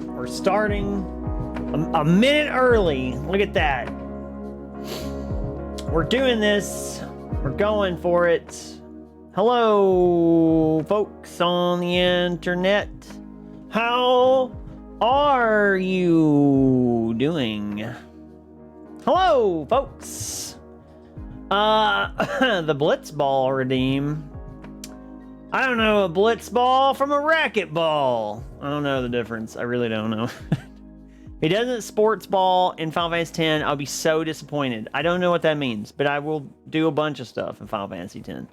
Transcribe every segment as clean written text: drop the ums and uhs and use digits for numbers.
We're starting a minute early. Look at that. We're doing this. We're going for it. Hello, folks on the internet. How are you doing? Hello, folks. The Blitzball redeem. I don't know a Blitzball from a racquetball. I don't know the difference. I really don't know. If he doesn't sports ball in Final Fantasy X, I'll be so disappointed. I don't know what that means, but I will do a bunch of stuff in Final Fantasy X.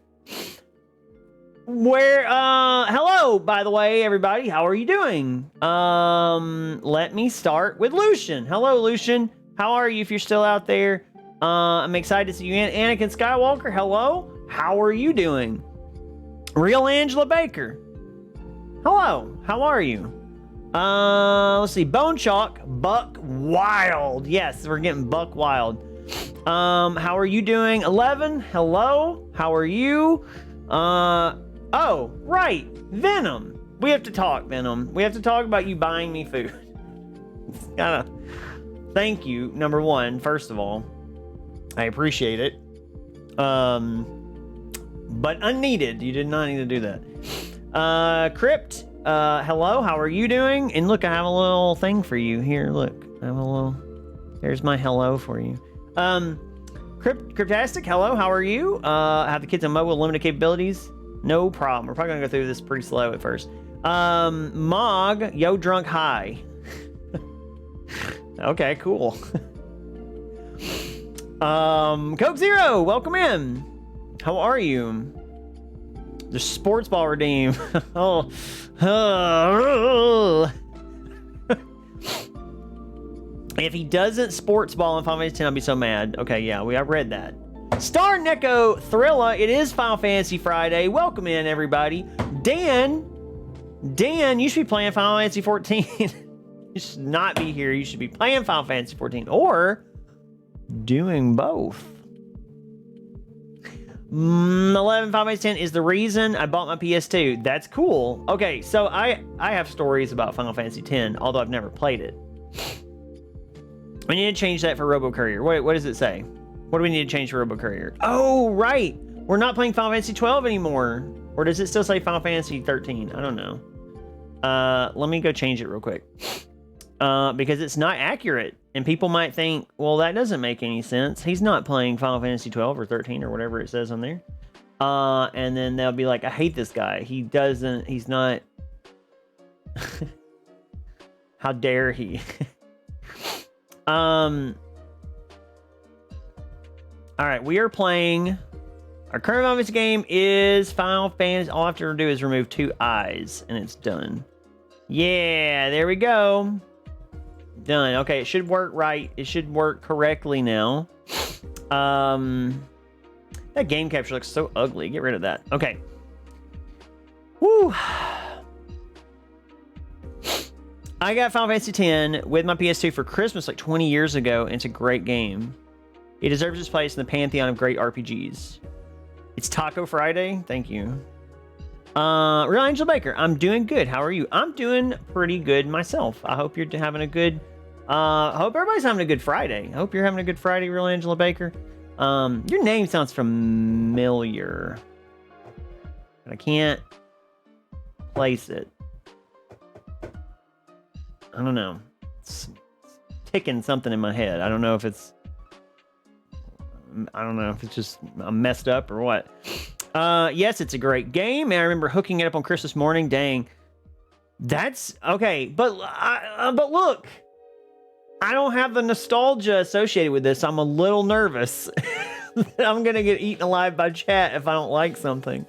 Hello, by the way, everybody. How are you doing? Let me start with Lucian. Hello, Lucian. How are you if you're still out there? I'm excited to see you. Anakin Skywalker, hello. How are you doing? Real Angela Baker. Hello. How are you? Let's see. Bone Chalk, Buck Wild. Yes, we're getting Buck Wild. How are you doing? 11. Hello. How are you? Oh, right. Venom. We have to talk, Venom. We have to talk about you buying me food. Gotta thank you, number one, first of all. I appreciate it. But unneeded. You did not need to do that. Crypt, hello, how are you doing? And look, I have a little thing for you. Here, look. I have a little... There's my hello for you. Cryptastic, hello, how are you? Have the kids on mobile with limited capabilities? No problem. We're probably gonna go through this pretty slow at first. Mog, yo drunk high. Okay, cool. Coke Zero, welcome in. How are you? The sports ball redeem. Oh. If he doesn't sports ball in Final Fantasy X, I'll be so mad. Okay, yeah, I read that. Star Neko Thrilla, it is Final Fantasy Friday. Welcome in, everybody. Dan, you should be playing Final Fantasy 14. You should not be here. You should be playing Final Fantasy 14 or doing both. 11 Final Fantasy X is the reason I bought my PS2. That's cool. Okay, so I have stories about Final Fantasy X, although I've never played it. We need to change that for Robo Courier. What does it say? What do we need to change for Robo Courier? Oh, right. We're not playing Final Fantasy 12 anymore. Or does it still say Final Fantasy 13? I don't know. Let me go change it real quick. Because it's not accurate. And people might think, well, that doesn't make any sense. He's not playing Final Fantasy 12 or 13 or whatever it says on there. And then they'll be like, I hate this guy. He's not. How dare he? All right, we are playing. Our current Final Fantasy game is Final Fantasy. All I have to do is remove 2 eyes, and it's done. Yeah, there we go. Done. Okay, it should work right. It should work correctly now. That game capture looks so ugly. Get rid of that. Okay. Woo. I got Final Fantasy X with my PS2 for Christmas like 20 years ago, and it's a great game. It deserves its place in the pantheon of great RPGs. It's Taco Friday. Thank you. Real Angel Baker, I'm doing good. How are you? I'm doing pretty good myself. I hope you're having a good... I hope everybody's having a good Friday. I hope you're having a good Friday, Real Angela Baker. Your name sounds familiar. But I can't place it. I don't know. It's ticking something in my head. I don't know if it's just I'm messed up or what. Yes, it's a great game. And I remember hooking it up on Christmas morning. Dang. That's okay. But look, I don't have the nostalgia associated with this. I'm a little nervous that I'm going to get eaten alive by chat if I don't like something.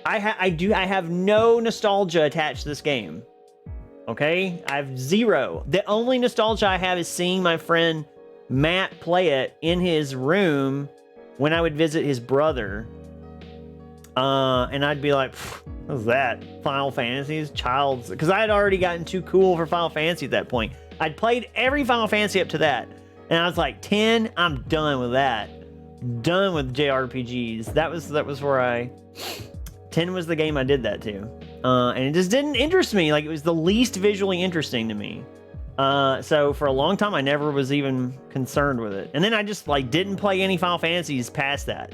I have no nostalgia attached to this game. Okay? I have zero. The only nostalgia I have is seeing my friend Matt play it in his room when I would visit his brother. And I'd be like, what's that? Final Fantasy's child's... Because I had already gotten too cool for Final Fantasy at that point. I'd played every Final Fantasy up to that. And I was like, 10, I'm done with that. Done with JRPGs. That was where 10 was the game I did that to. And it just didn't interest me. Like, it was the least visually interesting to me. So for a long time, I never was even concerned with it. And then I just like didn't play any Final Fantasies past that.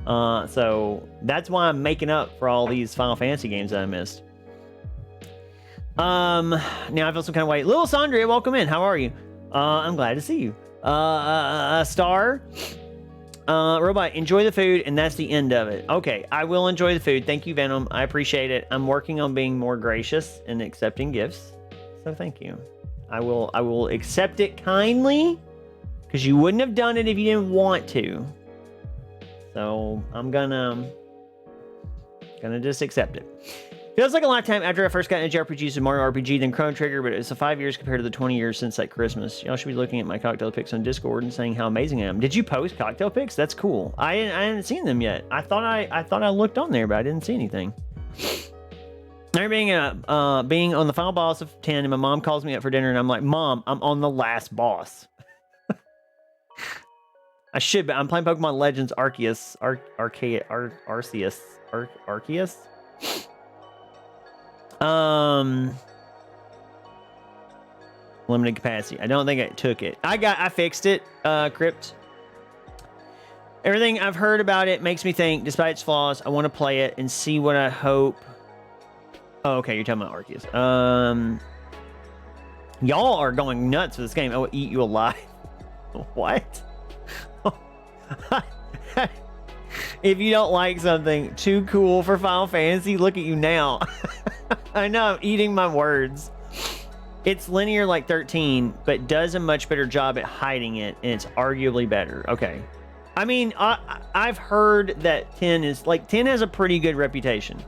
So that's why I'm making up for all these Final Fantasy games that I missed. Now I feel some kind of way. Little Sandria, welcome in. How are you? I'm glad to see you. Star, Robot, enjoy the food, and that's the end of it. Okay, I will enjoy the food. Thank you, Venom. I appreciate it. I'm working on being more gracious and accepting gifts. So thank you. I will accept it kindly, because you wouldn't have done it if you didn't want to. So I'm gonna just accept it. Feels like a lifetime after I first got into JRPGs and Mario RPG, then Chrono Trigger, but it's 5 years compared to the 20 years since that Christmas. Y'all should be looking at my cocktail pics on Discord and saying how amazing I am. Did you post cocktail pics? That's cool. I hadn't seen them yet. I thought I looked on there, but I didn't see anything. There being on the final boss of 10, and my mom calls me up for dinner, and I'm like, Mom, I'm on the last boss. I should, but I'm playing Pokemon Legends Arceus. Limited capacity. I don't think I took it. I fixed it, Crypt. Everything I've heard about it makes me think, despite its flaws, I want to play it and see what I hope. Oh, okay, you're talking about Arceus. Y'all are going nuts for this game. I will eat you alive. What? If you don't like something too cool for Final Fantasy, look at you now. I know, I'm eating my words. It's linear like 13, but does a much better job at hiding it, and it's arguably better. Okay. I mean, I've heard that 10 has a pretty good reputation,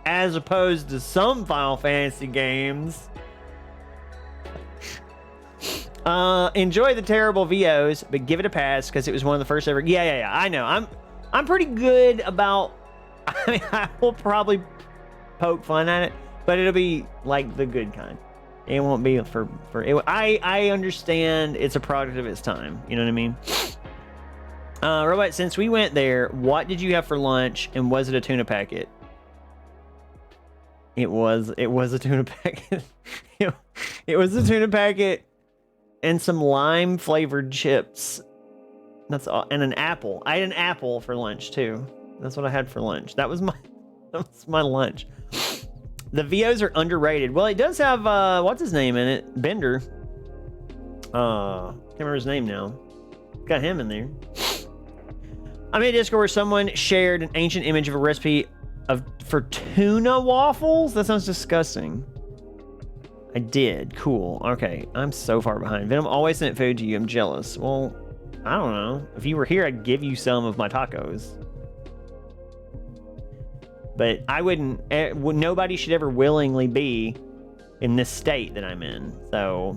as opposed to some Final Fantasy games. Enjoy the terrible VOs, but give it a pass because it was one of the first ever. Yeah. I know. I'm pretty good about. I mean, I will probably poke fun at it, but it'll be like the good kind. It won't be for it. I understand it's a product of its time. You know what I mean? Robot, since we went there, what did you have for lunch, and was it a tuna packet? It was a tuna packet. It was a tuna packet. And some lime flavored chips. That's all, and an apple. I had an apple for lunch too. That's what I had for lunch. That was my lunch. The VOs are underrated. Well, it does have what's his name in it? Bender. Can't remember his name now. Got him in there. I made a Discord where someone shared an ancient image of a recipe for tuna waffles. That sounds disgusting. I did. Cool. Okay. I'm so far behind. Venom always sent food to you. I'm jealous. Well, I don't know. If you were here, I'd give you some of my tacos. But I wouldn't. Nobody should ever willingly be in this state that I'm in. So,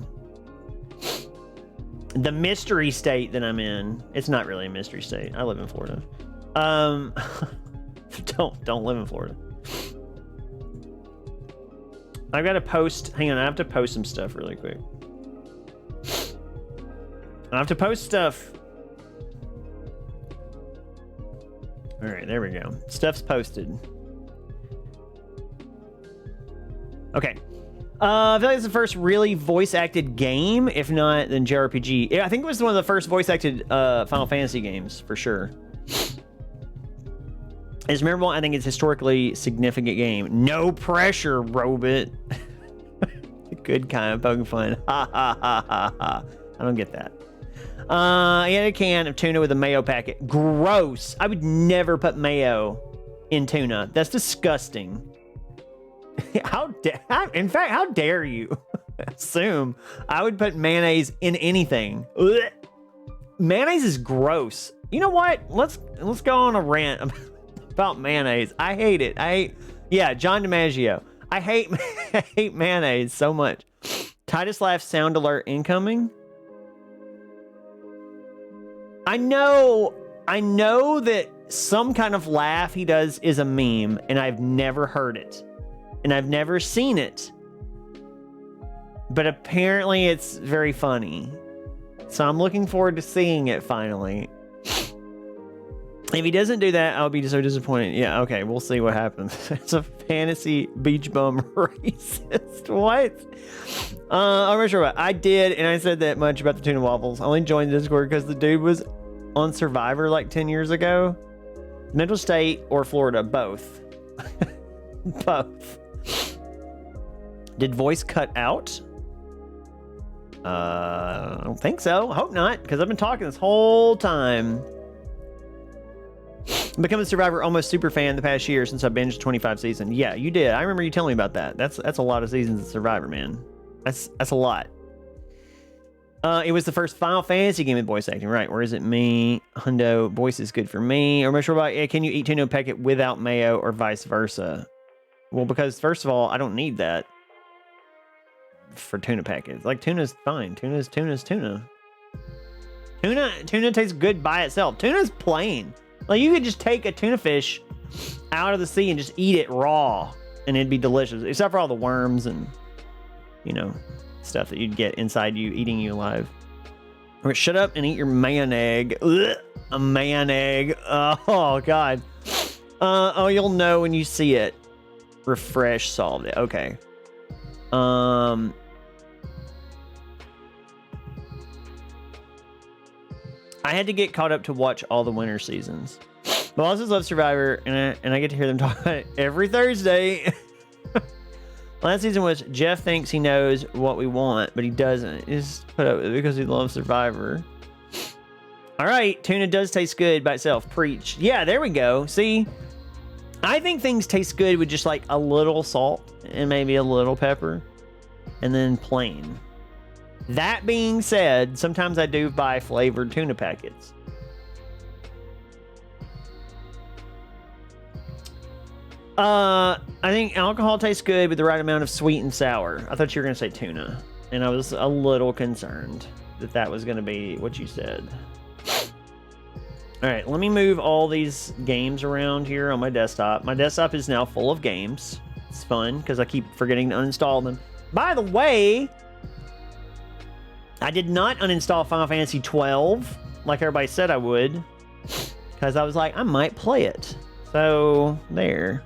the mystery state that I'm in. It's not really a mystery state. I live in Florida. Don't live in Florida. I've got to post. Hang on, I have to post some stuff really quick. I have to post stuff. All right, there we go. Stuff's posted. Okay. I feel like it's the first really voice-acted game. If not, then JRPG. Yeah, I think it was one of the first voice-acted Final Fantasy games, for sure. It's memorable. I think it's a historically significant game. No pressure, Robot. Good kind of poking fun. Ha ha ha ha ha. I don't get that. He had a can of tuna with a mayo packet. Gross. I would never put mayo in tuna. That's disgusting. In fact, how dare you assume I would put mayonnaise in anything? Ugh. Mayonnaise is gross. You know what? Let's go on a rant about mayonnaise. I hate it. Yeah, John DiMaggio. I hate mayonnaise so much. Titus laughs, sound alert incoming. I know that some kind of laugh he does is a meme, and I've never heard it. And I've never seen it. But apparently it's very funny. So I'm looking forward to seeing it finally. If he doesn't do that, I'll be so disappointed. Yeah, okay, we'll see what happens. It's a fantasy beach bum racist. What? I'm not sure what. I did, and I said that much about the tuna waffles. I only joined Discord because the dude was on Survivor like 10 years ago. Mental State or Florida, both. Both. Did voice cut out? I don't think so. I hope not, because I've been talking this whole time. Become a Survivor almost super fan the past year since I binged 25 seasons. Yeah, you did. I remember you telling me about that. That's a lot of seasons of Survivor, man. That's a lot. It was the first Final Fantasy game with voice acting, right? Or is it me? Hundo, voice is good for me. Or sure about, can you eat tuna packet without mayo or vice versa? Well, because first of all, I don't need that for tuna packets. Like, tuna's fine. Tuna's tuna. Tuna tastes good by itself. Tuna's plain. Like, you could just take a tuna fish out of the sea and just eat it raw, and it'd be delicious, except for all the worms and, you know, stuff that you'd get inside you, eating you alive. All right, shut up and eat your man egg. Ugh, a man egg. Oh, God. Oh, you'll know when you see it. Refresh solved it. Okay. I had to get caught up to watch all the winter seasons. But I also love Survivor, and I get to hear them talk about it every Thursday. Last season was Jeff thinks he knows what we want, but he doesn't. He's put up with it because he loves Survivor. All right, tuna does taste good by itself. Preach. Yeah, there we go. See, I think things taste good with just like a little salt and maybe a little pepper, and then plain. That being said, sometimes I do buy flavored tuna packets. I think alcohol tastes good with the right amount of sweet and sour. I thought you were going to say tuna, and I was a little concerned that that was going to be what you said. All right, let me move all these games around here on my desktop. My desktop is now full of games. It's fun because I keep forgetting to uninstall them. By the way, I did not uninstall Final Fantasy 12 like everybody said I would, because I was like, I might play it. So, there.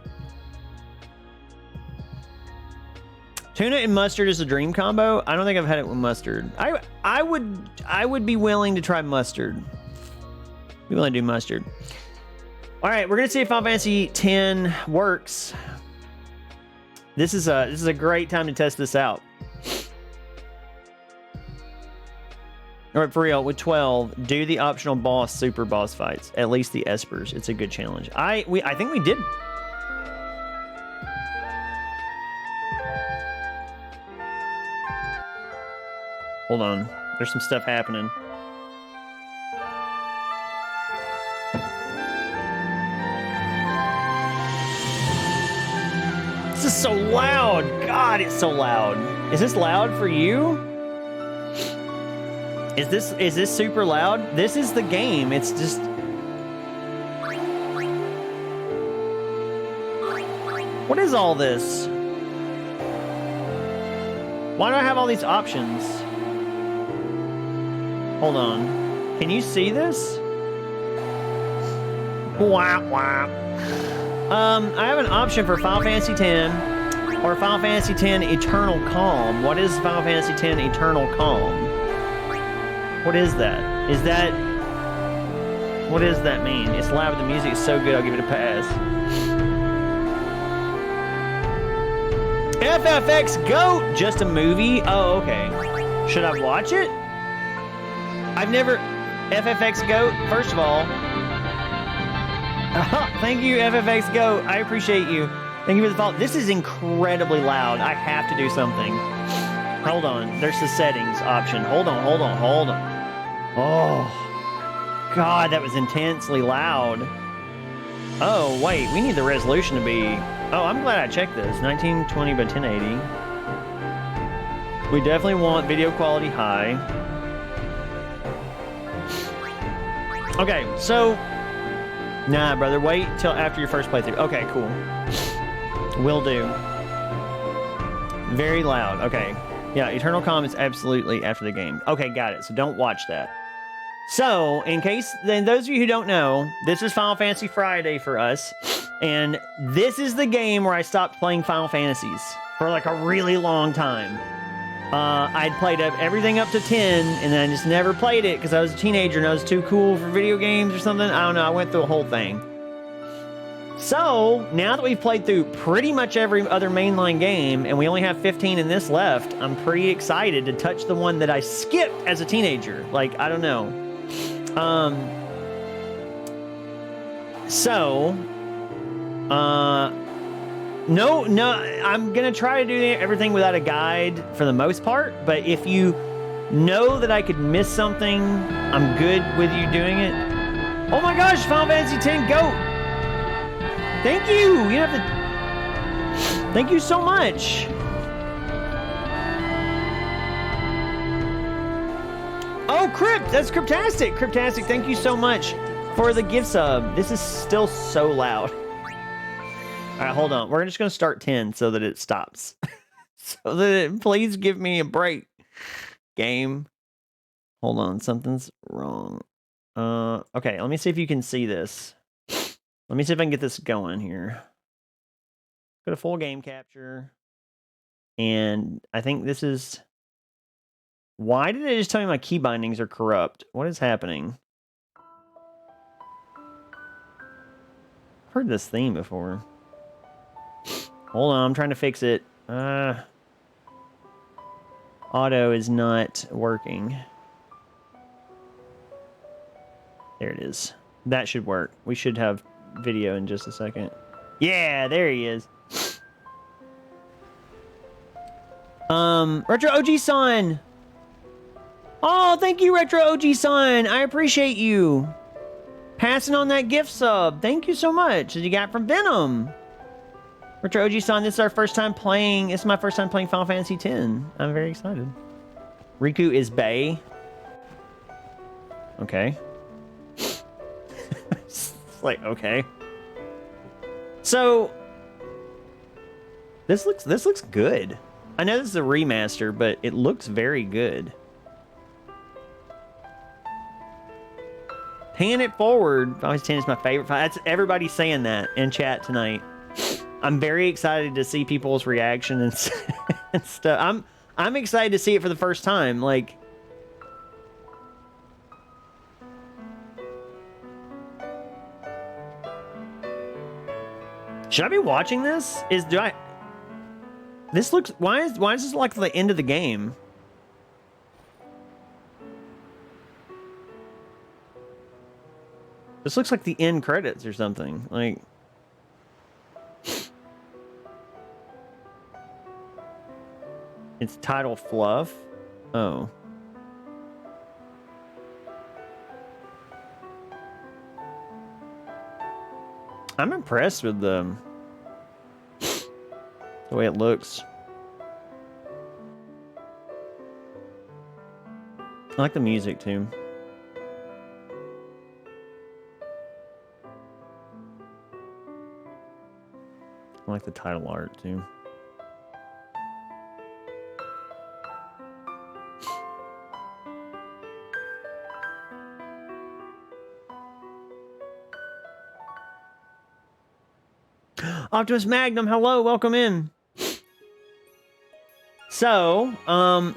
Tuna and mustard is a dream combo. I don't think I've had it with mustard. I would be willing to try mustard. Be willing to do mustard. All right, we're gonna see if Final Fantasy X works. This is a great time to test this out. All right, for real, with 12, do the optional boss super boss fights. At least the espers. It's a good challenge. I think we did. Hold on. There's some stuff happening. This is so loud. God, it's so loud. Is this loud for you? Is this super loud? This is the game. It's just... What is all this? Why do I have all these options? Hold on. Can you see this? Wah, wah. I have an option for Final Fantasy X or Final Fantasy X Eternal Calm. What is Final Fantasy X Eternal Calm? What is that? What does that mean? It's loud, but the music is so good, I'll give it a pass. FFX GOAT! Just a movie? Oh, okay. Should I watch it? I've never... FFX GOAT, first of all... Thank you, FFX GOAT. I appreciate you. Thank you for the follow. This is incredibly loud. I have to do something. Hold on. There's the settings option. Hold on. Oh. God, that was intensely loud. Oh, wait. We need the resolution to be... Oh, I'm glad I checked this. 1920 by 1080. We definitely want video quality high. Okay, so... Nah, brother. Wait till after your first playthrough. Okay, cool. Will do. Very loud. Okay. Yeah, Eternal Calm is absolutely after the game. Okay, got it. So don't watch that. So, in case, then those of you who don't know, this is Final Fantasy Friday for us, and this is the game where I stopped playing Final Fantasies for like a really long time. I'd played up everything up to 10, and then I just never played it because I was a teenager and I was too cool for video games or something. I don't know, I went through a whole thing. So, now that we've played through pretty much every other mainline game, and we only have 15 in this left, I'm pretty excited to touch the one that I skipped as a teenager. Like, I don't know. No, I'm gonna try to do everything without a guide for the most part, but if you know that I could miss something, I'm good with you doing it. Oh my gosh, Final Fantasy X GOAT! Thank you! You have to... Thank you so much! Oh, Crypt! That's Cryptastic! Cryptastic, thank you so much for the gift sub. This is still so loud. Alright, hold on. We're just going to start 10 so that it stops. So that it, please give me a break. Game. Hold on, something's wrong. Okay, let me see if you can see this. Let me see if I can get this going here. Go to full game capture. And I think this is... Why did it just tell me my key bindings are corrupt? What is happening? I've heard this theme before. Hold on, I'm trying to fix it. Auto is not working. There it is. That should work. We should have video in just a second. Yeah, there he is. Retro OG-san! Oh, thank you, Retro OG-san! I appreciate you! Passing on that gift sub. Thank you so much. That you got from Venom. Retro OG-san, this is our first time playing... This is my first time playing Final Fantasy X. I'm very excited. Riku is bae. Okay. It's like, okay. So... This looks good. I know this is a remaster, but it looks very good. Paying it forward. Final Fantasy X is my favorite. That's everybody saying that in chat tonight. I'm very excited to see people's reaction and, and stuff. I'm excited to see it for the first time. Like, should I be watching this? This looks... Why is this like the end of the game? This looks like the end credits or something. Like... It's title fluff? Oh. I'm impressed with the way it looks. I like the music too. I like the title art too. Optimus Magnum, hello, welcome in. So,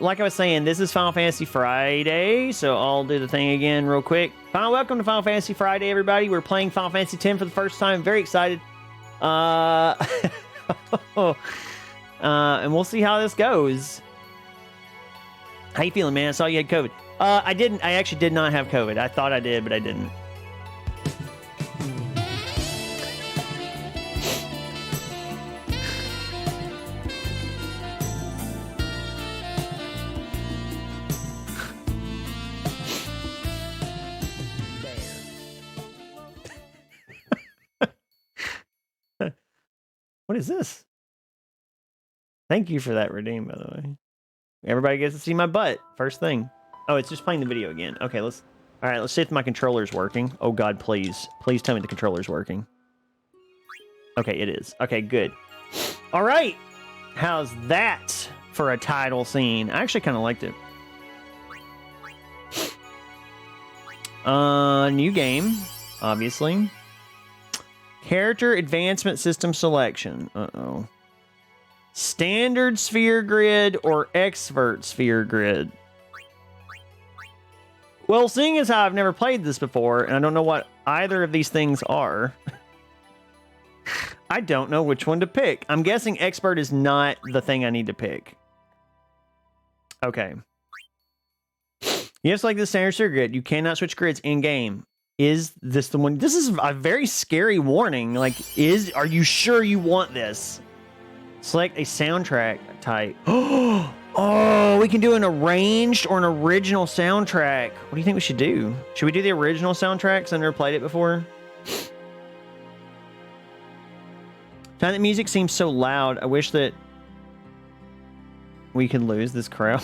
like I was saying, this is Final Fantasy Friday, so I'll do the thing again real quick. Welcome to Final Fantasy Friday, everybody. We're playing Final Fantasy X for the first time. Very excited. And we'll see how this goes. How you feeling, man? I saw you had COVID. I didn't. I actually did not have COVID. I thought I did, but I didn't. What is this? Thank you for that redeem, by the way. Everybody gets to see my butt. First thing. Oh, it's just playing the video again. Okay, let's... Alright, let's see if my controller's working. Oh god, please. Please tell me the controller's working. Okay, it is. Okay, good. Alright! How's that for a title scene? I actually kind of liked it. New game, obviously. Character advancement system selection. Uh-oh. Standard sphere grid or expert sphere grid? Well, seeing as how I've never played this before, and I don't know what either of these things are, I don't know which one to pick. I'm guessing expert is not the thing I need to pick. Okay. Yes, like the standard sphere grid. You cannot switch grids in-game. Is this the one? This is a very scary warning. Like, are you sure you want this? Select a soundtrack type. Oh, we can do an arranged or an original soundtrack. What do you think we should do? Should we do the original soundtrack? Because I've never played it before. Find that music seems so loud. I wish that we could lose this crowd.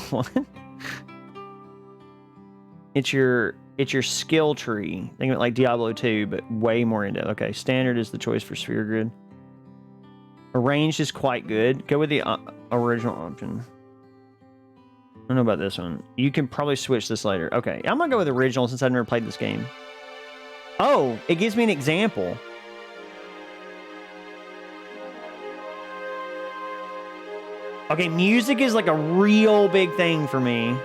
It's your skill tree. Think of it like Diablo 2, but way more in depth. Okay, standard is the choice for sphere grid. Arranged is quite good. Go with the original option. I don't know about this one. You can probably switch this later. Okay, I'm gonna go with original since I've never played this game. Oh, it gives me an example. Okay, music is like a real big thing for me.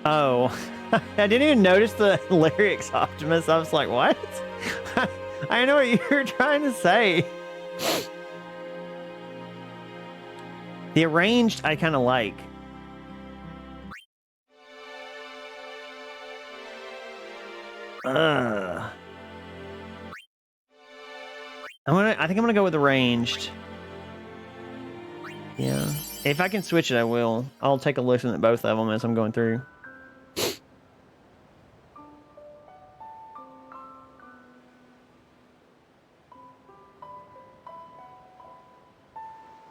Oh, I didn't even notice the lyrics, Optimus. I was like, what? I know what you were trying to say. The arranged, I kind of like. I think I'm gonna go with arranged. Yeah. If I can switch it, I will. I'll take a listen at both of them as I'm going through.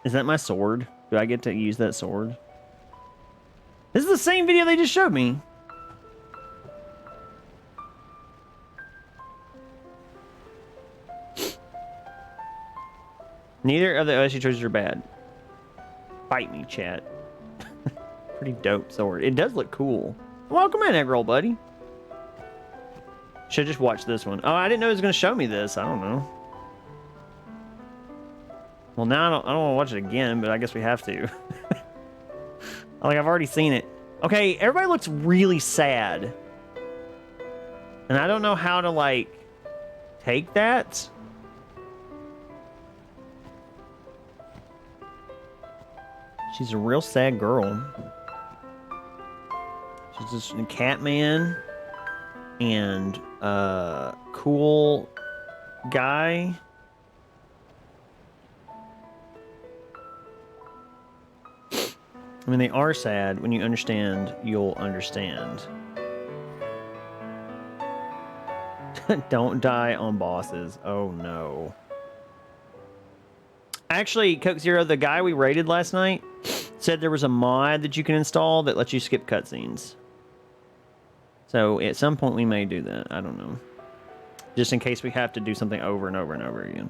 Is that my sword? Do I get to use that sword? This is the same video they just showed me. Neither of the OSU choices are bad. Fight me, chat. Pretty dope sword. It does look cool. Welcome in, Eggroll, buddy. Should just watch this one. Oh, I didn't know it was going to show me this. I don't know. Well, now I don't want to watch it again, but I guess we have to. Like, I've already seen it. Okay, everybody looks really sad. And I don't know how to, like, take that. She's a real sad girl. She's just a cat man and a cool guy. I mean, they are sad. When you understand, you'll understand. Don't die on bosses. Oh, no. Actually, Coke Zero, the guy we raided last night, said there was a mod that you can install that lets you skip cutscenes. So, at some point, we may do that. I don't know. Just in case we have to do something over and over and over again.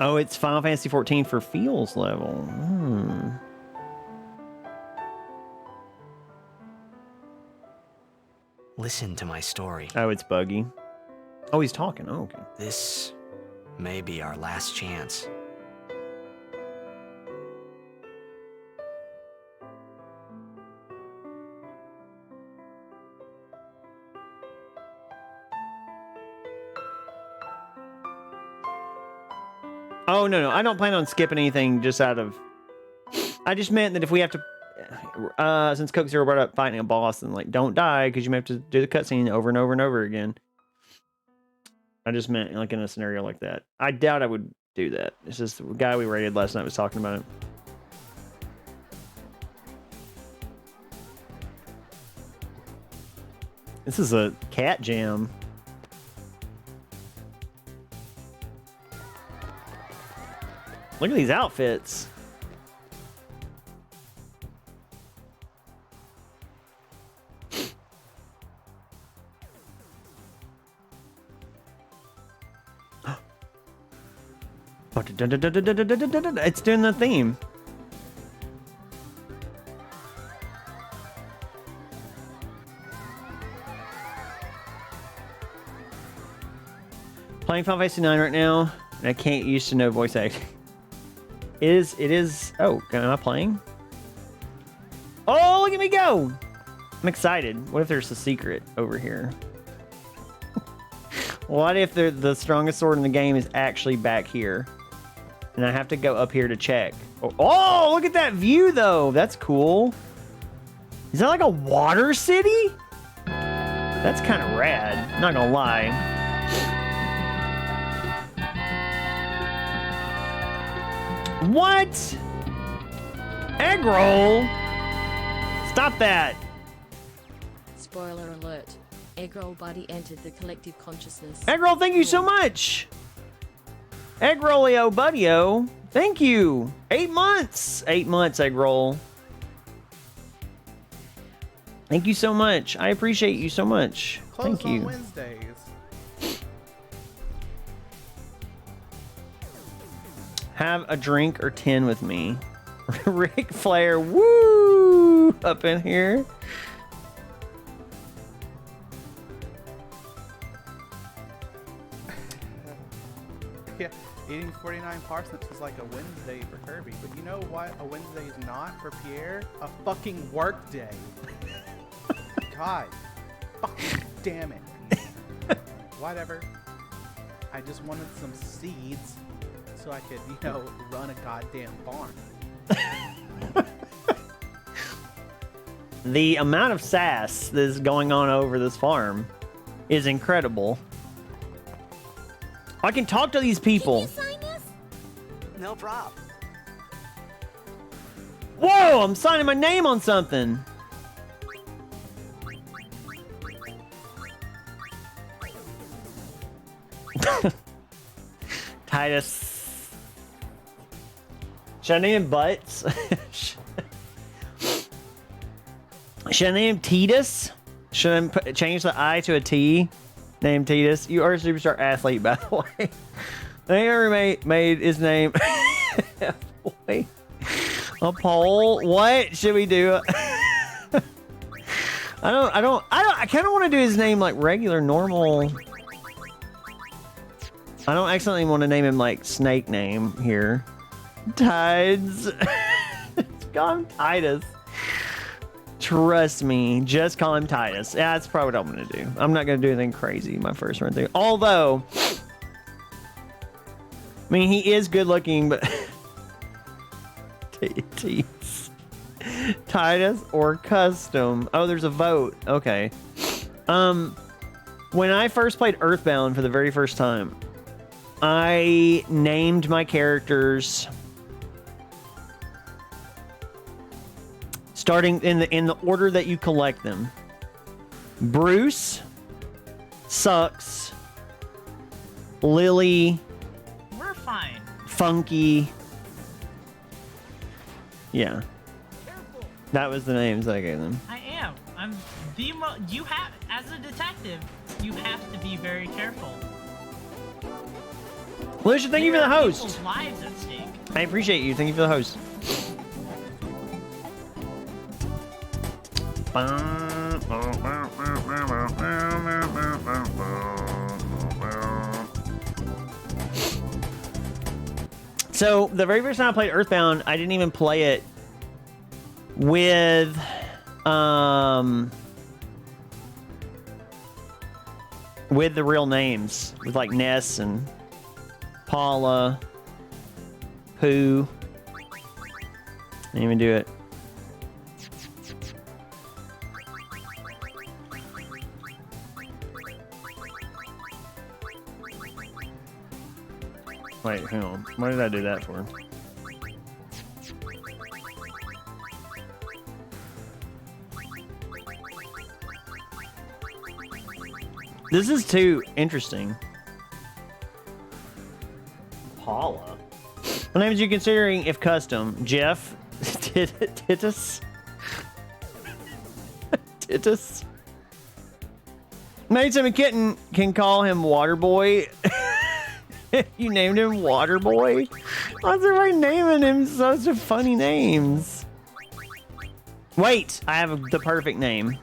Oh, it's Final Fantasy 14 for feels level. Listen to my story. Oh, it's buggy. Oh, he's talking. Oh, okay. This may be our last chance. Oh, no. I don't plan on skipping anything just out of... I just meant that if we have to... since Coke Zero brought up fighting a boss, and like, don't die, because you may have to do the cutscene over and over and over again. I just meant like in a scenario like that. I doubt I would do that. It's just the guy we raided last night was talking about it. This is a cat jam. Look at these outfits. It's doing the theme. Playing Final Fantasy 9 right now, and I can't used to know voice acting. It is. Oh, am I playing? Oh, look at me go! I'm excited. What if there's a secret over here? What if the strongest sword in the game is actually back here? And I have to go up here to check. Oh, look at that view, though. That's cool. Is that like a water city? That's kind of rad. I'm not gonna lie. What? Egg roll? Stop that. Spoiler alert. Eggroll body entered the collective consciousness. Eggroll, thank you so much. Eggrollio buddyo. Thank you. 8 months. 8 months, Eggroll. Thank you so much. I appreciate you so much. Close Thank you. on Wednesdays. Have a drink or 10 with me. Ric Flair, woo! Up in here. Yeah, eating 49 parsnips is like a Wednesday for Kirby, but you know what a Wednesday is not for Pierre? A fucking work day. God. Fucking damn it. Whatever. I just wanted some seeds so I could, you know, run a goddamn farm. The amount of sass that is going on over this farm is incredible. I can talk to these people. Can you sign this? No prob. Whoa, I'm signing my name on something. Titus. Should I name him Butts? Should I name him Titus? Should I change the I to a T? Name Titus. You are a superstar athlete, by the way. They ever made his name boy. A poll? What should we do? I kind of want to do his name like regular, normal. I don't accidentally want to name him like snake name here. Tides. Call him Titus. Trust me, just call him Titus. Yeah, that's probably what I'm gonna do. I'm not gonna do anything crazy my first run through. Although, I mean, he is good looking, but Titus or custom. Oh, there's a vote. Okay. When I first played Earthbound for the very first time, I named my characters starting in the order that you collect them. Bruce, Sucks, Lily, We're fine. Funky. Yeah. That was the names I gave them. I am. I'm the you have, as a detective, you have to be very careful. Lucia, thank you for the There are host. people's lives at stake. I appreciate you. Thank you for the host. So the very first time I played Earthbound, I didn't even play it with the real names, with like Ness and Paula, Pooh. Didn't even do it. Wait, hang on. Why did I do that for? This is too interesting. Paula. What names are you considering if custom? Jeff? Titus? Titus? Maidsim and Kitten can call him Waterboy. You named him Waterboy? Why's everybody naming him such funny names? Wait, I have the perfect name.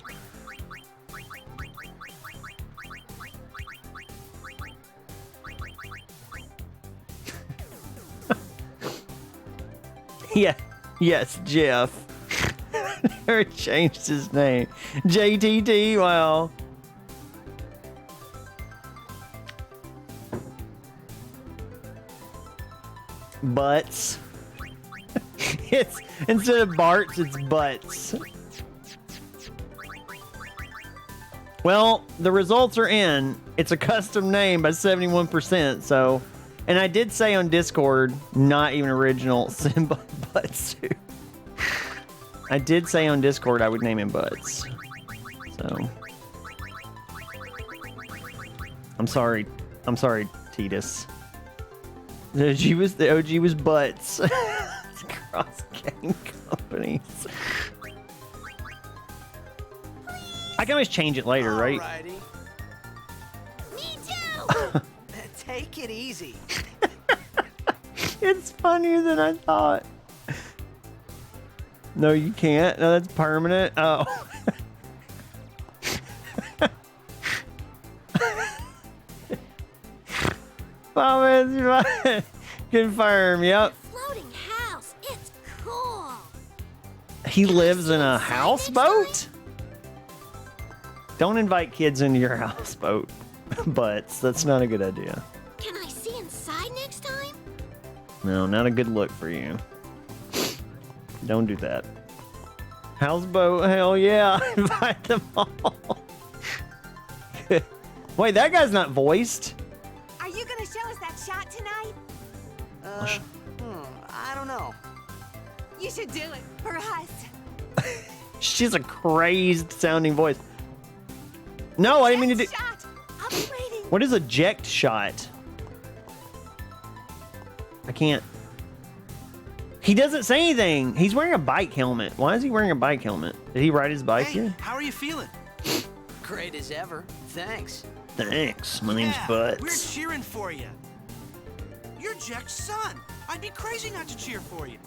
Yeah, yes, Jeff. Never changed his name. JTT, wow. Butts. It's instead of Barts, it's Butts. Well, the results are in. It's a custom name by 71%, so. And I did say on Discord, not even original, Simba Butts. I did say on Discord I would name him Butts. So. I'm sorry, Titus. The OG was Butts. Cross game companies. I can always change it later, right? Alrighty. Me too! Take it easy. It's funnier than I thought. No, you can't. No, that's permanent. Oh. Confirm, yep. Floating house, it's cool. He lives in a houseboat? Don't invite kids into your houseboat. Butts, that's not a good idea. Can I see inside next time? No, not a good look for you. Don't do that. Houseboat, hell yeah. Invite them all. Wait, that guy's not voiced. Are you gonna show us that shot tonight? I don't know. You should do it for us. She's a crazed sounding voice. No, I didn't mean to do. Shot. I'll be waiting. What is eject shot? I can't. He doesn't say anything. He's wearing a bike helmet. Why is he wearing a bike helmet? Did he ride his bike Hey, here? how are you feeling? Great as ever. Thanks. Thanks. My name's Yeah, Butts. we're cheering for you. You're Jack's son. I'd be crazy not to cheer for you.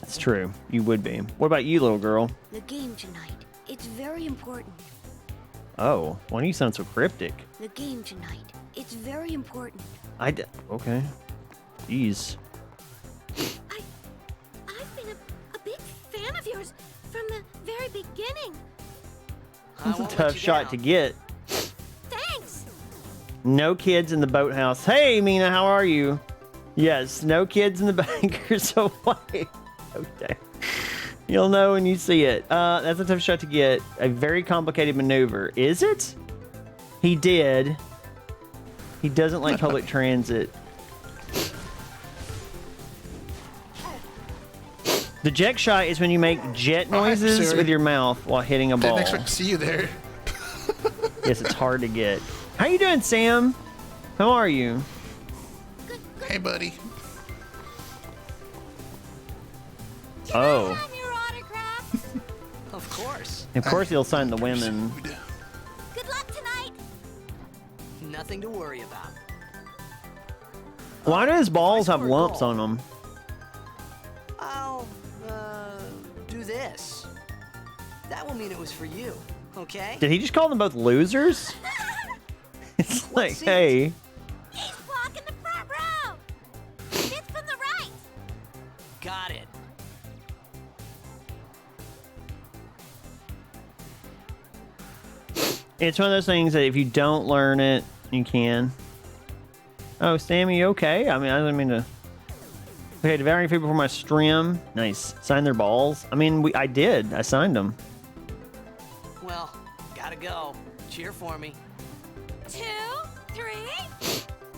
That's true. You would be. What about you, little girl? The game tonight. It's very important. Oh, why do you sound so cryptic? The game tonight. It's very important. Okay. Jeez. I've been a big fan of yours from the very beginning. That's a tough shot to get. Thanks. No kids in the boathouse. Hey, Mina, how are you? Yes, no kids in the bankers away. Okay. You'll know when you see it. That's a tough shot to get. A very complicated maneuver. Is it? He did. He doesn't like public transit. The jet shot is when you make jet noises sorry. with your mouth while hitting a ball. Didn't expect to see you there. Yes, it's hard to get. How you doing, Sam? How are you? Hey, buddy. Oh. Sign your autograph. Of course. Of course he'll sign the women. Good luck tonight. Nothing to worry about. Why do his balls I have score a lumps goal. on them? I'll, do this. That will mean it was for you, okay? Did he just call them both losers? It's like, seat? hey. He's blocking the front row. It's from the right. Got it. It's one of those things that if you don't learn it, you can. Oh, Sammy, you okay? I mean, I didn't mean to. Okay, devouring people for my stream. Nice. Sign their balls. I mean, I did. I signed them. Well, gotta go. Cheer for me. 2, 3.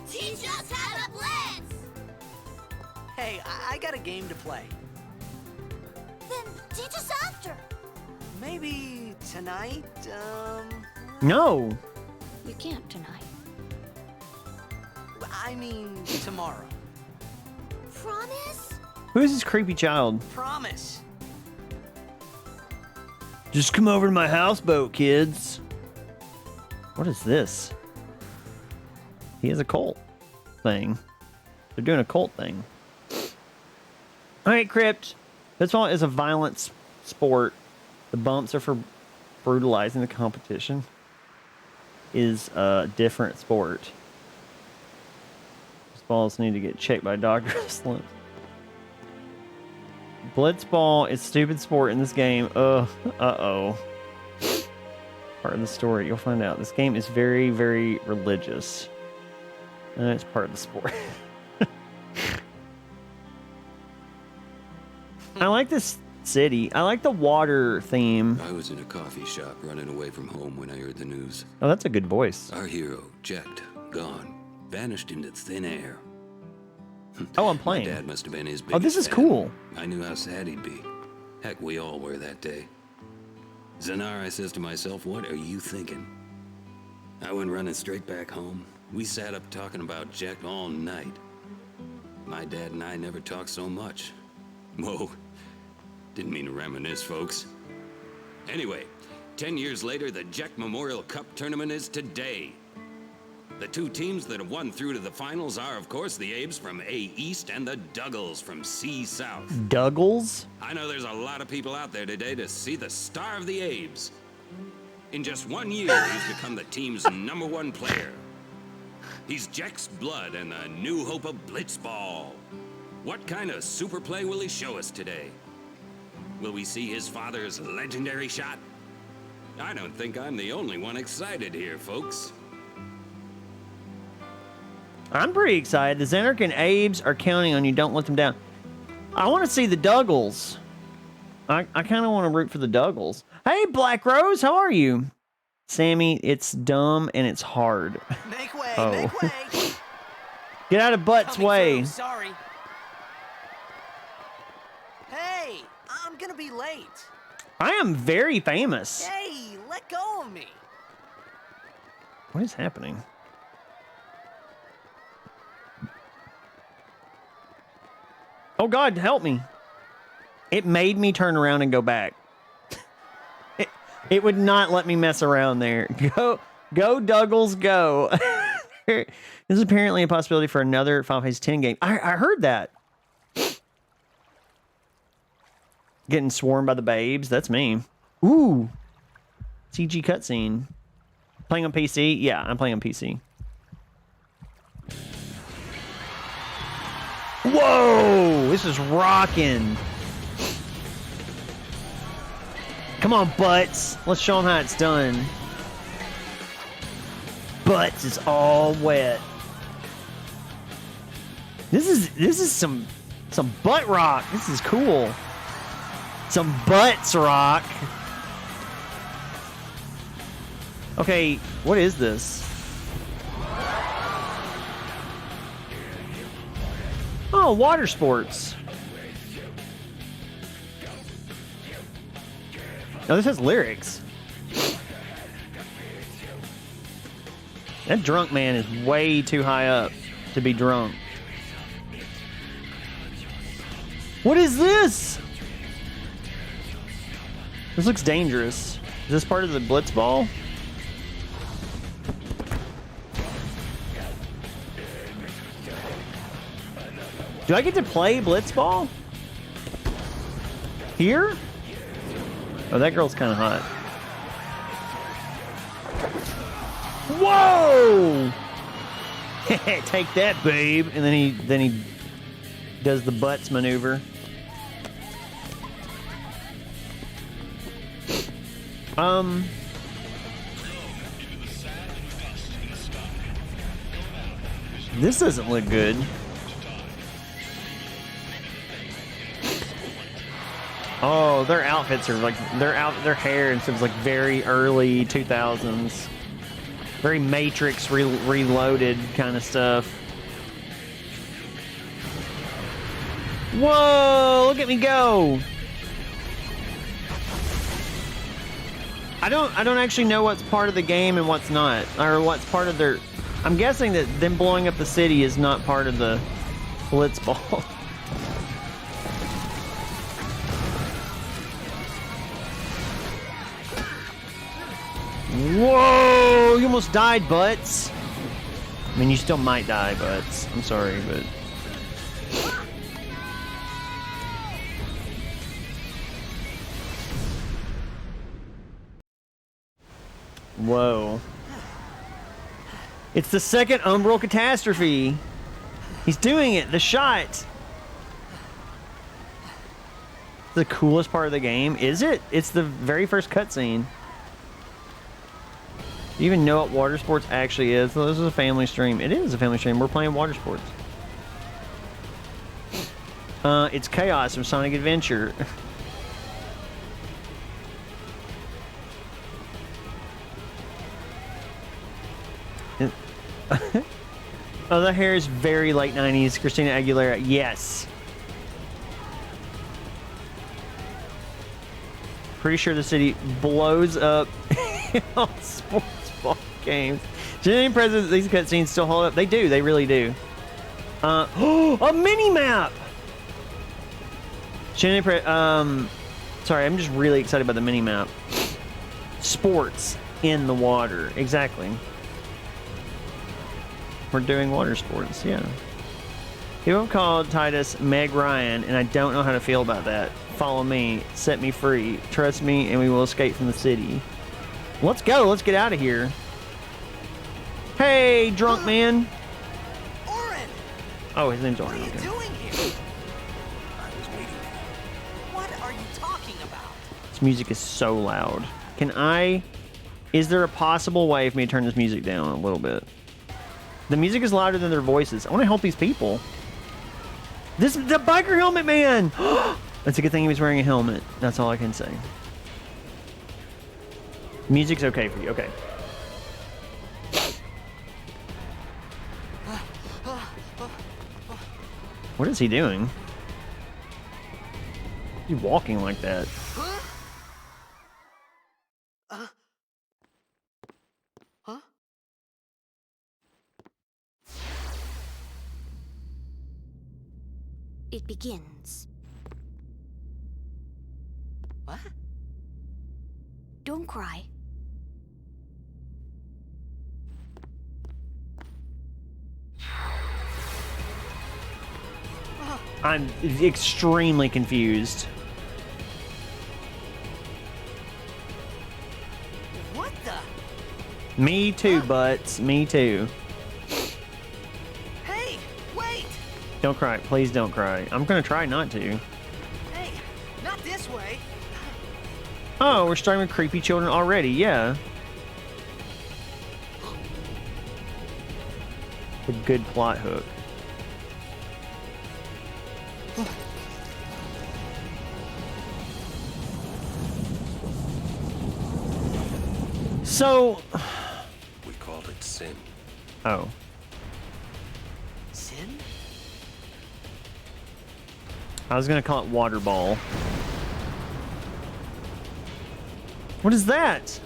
Teach us how to blitz. Hey, I got a game to play. Then teach us after. Maybe tonight, No. You can't tonight. I mean tomorrow. Promise? Who's this creepy child? Promise. Just come over to my houseboat, kids. What is this? He has a cult thing. They're doing a cult thing. All right, Crypt. Blitzball is a violent sport. The bumps are for brutalizing the competition. Is a different sport. Balls need to get checked by doctors. Blitzball is stupid sport in this game. Uh-oh. Part of the story, you'll find out. This game is very, very religious. And it's part of the sport. I like this city. I like the water theme. I was in a coffee shop running away from home when I heard the news. Oh, that's a good voice. Our hero, checked, gone, vanished into thin air. Oh, I'm playing. My dad must have been his biggest Oh, this is fan. cool. I knew how sad he'd be. Heck, we all were that day. Zanar, I says to myself, what are you thinking? I went running straight back home. We sat up talking about Jack all night. My dad and I never talked so much. Whoa. Didn't mean to reminisce, folks. Anyway, 10 years later, the Jack Memorial Cup tournament is today. The two teams that have won through to the finals are, of course, the Abes from A East and the Duggles from C South. Duggles? I know there's a lot of people out there today to see the star of the Abes. In just 1 year, he's become the team's #1 player. He's Jack's blood and the new hope of Blitzball. What kind of super play will he show us today? Will we see his father's legendary shot? I don't think I'm the only one excited here, folks. I'm pretty excited. The Xanark and Abes are counting on you. Don't let them down. I want to see the Duggles. I kind of want to root for the Duggles. Hey, Black Rose, how are you? Sammy, it's dumb and it's hard. Make way, Oh. make way. Get out of Butt's Coming way. through, sorry. Hey, I'm gonna be late. I am very famous. Hey, let go of me. What is happening? Oh God, help me. It made me turn around and go back. It would not let me mess around there. Go, Duggles, go. This is apparently a possibility for another Final Fantasy 10 game. I heard that. Getting swarmed by the babes. That's me. Ooh. CG cutscene. Playing on PC? Yeah, I'm playing on PC. Whoa! This is rocking. Come on, Butts. Let's show them how it's done. Butts is all wet. This is some butt rock. This is cool. Some butts rock. Okay, what is this? Oh, water sports. Oh, this has lyrics. That drunk man is way too high up to be drunk. What is this? This looks dangerous. Is this part of the Blitzball? Do I get to play Blitzball? Here? Oh, that girl's kind of hot. Whoa! Take that, babe. And then he does the butts maneuver. This doesn't look good. Oh, their outfits are like their hair and stuff's like very early 2000s, very Matrix Reloaded kind of stuff. Whoa! Look at me go! I don't actually know what's part of the game and what's not, or what's part of their. I'm guessing that them blowing up the city is not part of the Blitzball. Whoa! You almost died, Butts. I mean, you still might die, Butts. I'm sorry, but Whoa. It's the second umbral catastrophe. He's doing it. The shot. The coolest part of the game, is it? It's the very first cutscene. Do you even know what water sports actually is? Well, this is a family stream. It is a family stream. We're playing water sports. It's Chaos from Sonic Adventure. Oh, the hair is very late 90s. Christina Aguilera. Yes. Pretty sure the city blows up on sports ball games. Genuine President, these cutscenes still hold up. They do. They really do. A mini map. Sorry, I'm just really excited about the mini map. Sports in the water. Exactly. We're doing water sports, yeah. People called Titus Meg Ryan, and I don't know how to feel about that. Follow me, set me free, trust me, and we will escape from the city. Let's go, let's get out of here. Hey, drunk man. Oren! Oh, his name's Oren. What are you Okay. doing here? I was waiting. What are you talking about? This music is so loud. Is there a possible way for me to turn this music down a little bit? The music is louder than their voices. I want to help these people. This is the biker helmet man. That's a good thing he was wearing a helmet. That's all I can say. Music's okay for you. Okay. What is he doing? He's walking like that. Huh? It begins. What? Don't cry. I'm extremely confused. What the? Me too, Butts. Me too. Hey, wait! Don't cry. Please don't cry. I'm gonna try not to. Hey, not this way. Oh, we're starting with creepy children already. Yeah. A good plot hook. So. We called it sin. Oh. Sin? I was gonna call it water ball. What is that?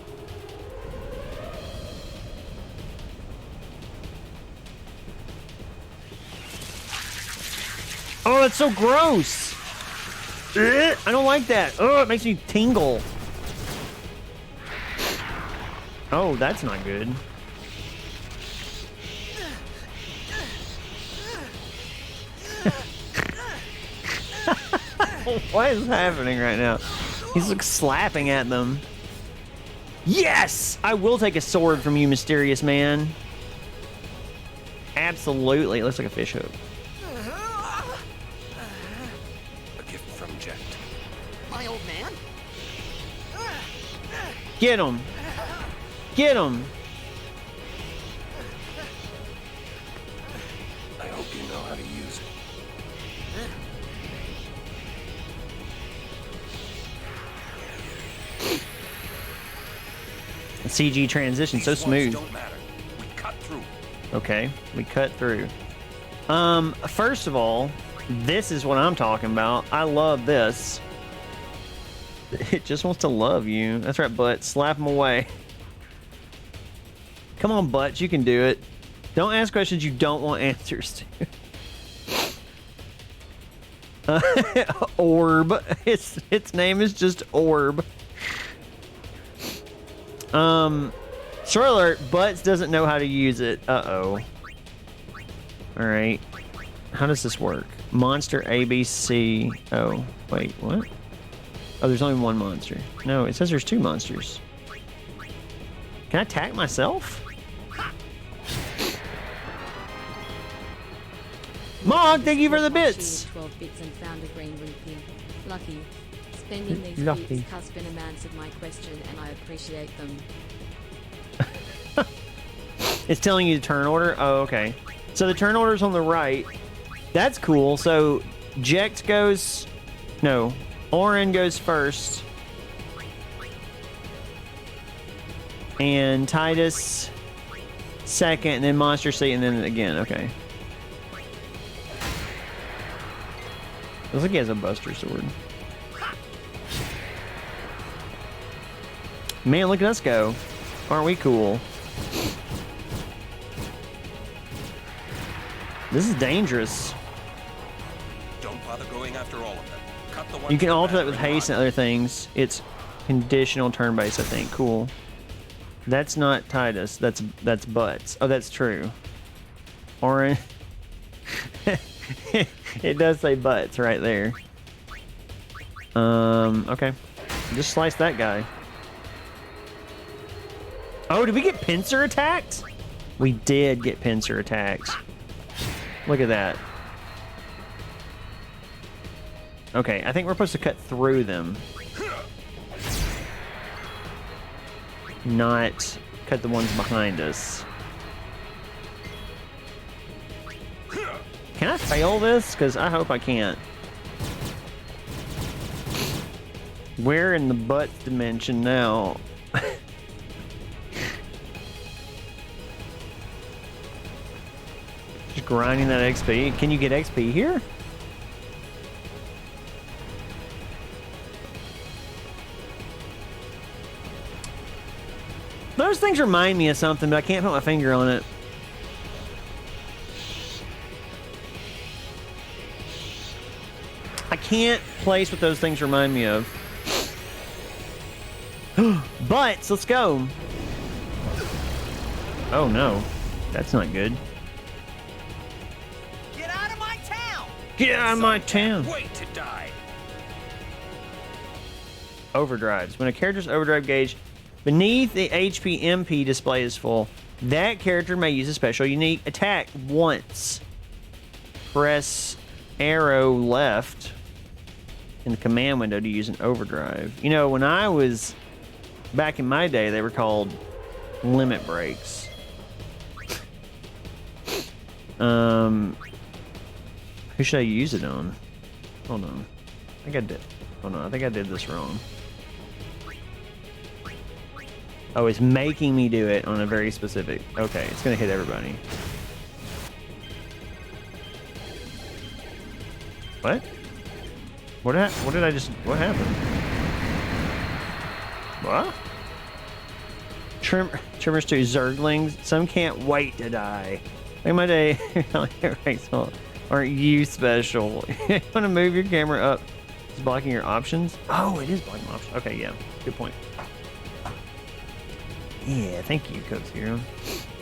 Oh, that's so gross. Ugh, I don't like that. Oh, it makes me tingle. Oh, that's not good. What is happening right now? He's like slapping at them. Yes! I will take a sword from you, mysterious man. Absolutely. It looks like a fish hook. A gift from Jet. My old man? Get him. Get him. I hope you know how to use it. CG transition so These ones smooth. don't matter. We cut through. Okay, we cut through. First of all, this is what I'm talking about. I love this. It just wants to love you. That's right, Butt. Slap him away. Come on, Butt. You can do it. Don't ask questions you don't want answers to. Orb. Its name is just Orb. Spoiler alert, Butts doesn't know how to use it. Uh-oh. Alright. How does this work? Monster ABC. Oh, wait, what? Oh, there's only one monster. No, it says there's two monsters. Can I attack myself? Mog, thank you for the bits. 12 bits and found a green rupee. Lucky. Spending these Lucky. bits has been an answer to my question, and I appreciate them. It's telling you the turn order? Oh, okay. So the turn order's on the right. That's cool. So Jex goes... No. Orin goes first. And Titus second, and then Monster Seat, and then again. Okay. Looks like he has a Buster Sword. Man, look at us go. Aren't we cool? This is dangerous. Don't bother going after all of them. Cut the ones You can that alter that matter with and haste run. and other things. It's conditional turn-based, I think. Cool. That's not Titus. That's Butts. Oh, that's true. Orange. It does say Butts right there. Okay. Just slice that guy. Oh, did we get pincer attacked? We did get pincer attacked. Look at that. Okay, I think we're supposed to cut through them. Not cut the ones behind us. Can I fail this? Because I hope I can't. We're in the butt dimension now. Just grinding that XP. Can you get XP here? Those things remind me of something, but I can't put my finger on it. I can't place what those things remind me of. Butts, let's go. Oh no, that's not good. Get out of my town! Get out of my town. Wait to die. Overdrives. When a character's overdrive gauge beneath the HP MP display is full, that character may use a special unique attack once. Press arrow left in the command window to use an overdrive. You know, when I was back in my day, they were called limit breaks. Who should I use it on? Hold on. I think I did. Hold on. I think I did this wrong. Oh, it's making me do it on a very specific... Okay, it's going to hit everybody. What? What did I just... What happened? What? Trimmers to Zerglings. Some can't wait to die. Like my day... Aren't you special? You want to move your camera up? It's blocking your options? Oh, it is blocking options. Okay, yeah. Good point. Yeah, thank you, Coach Hero.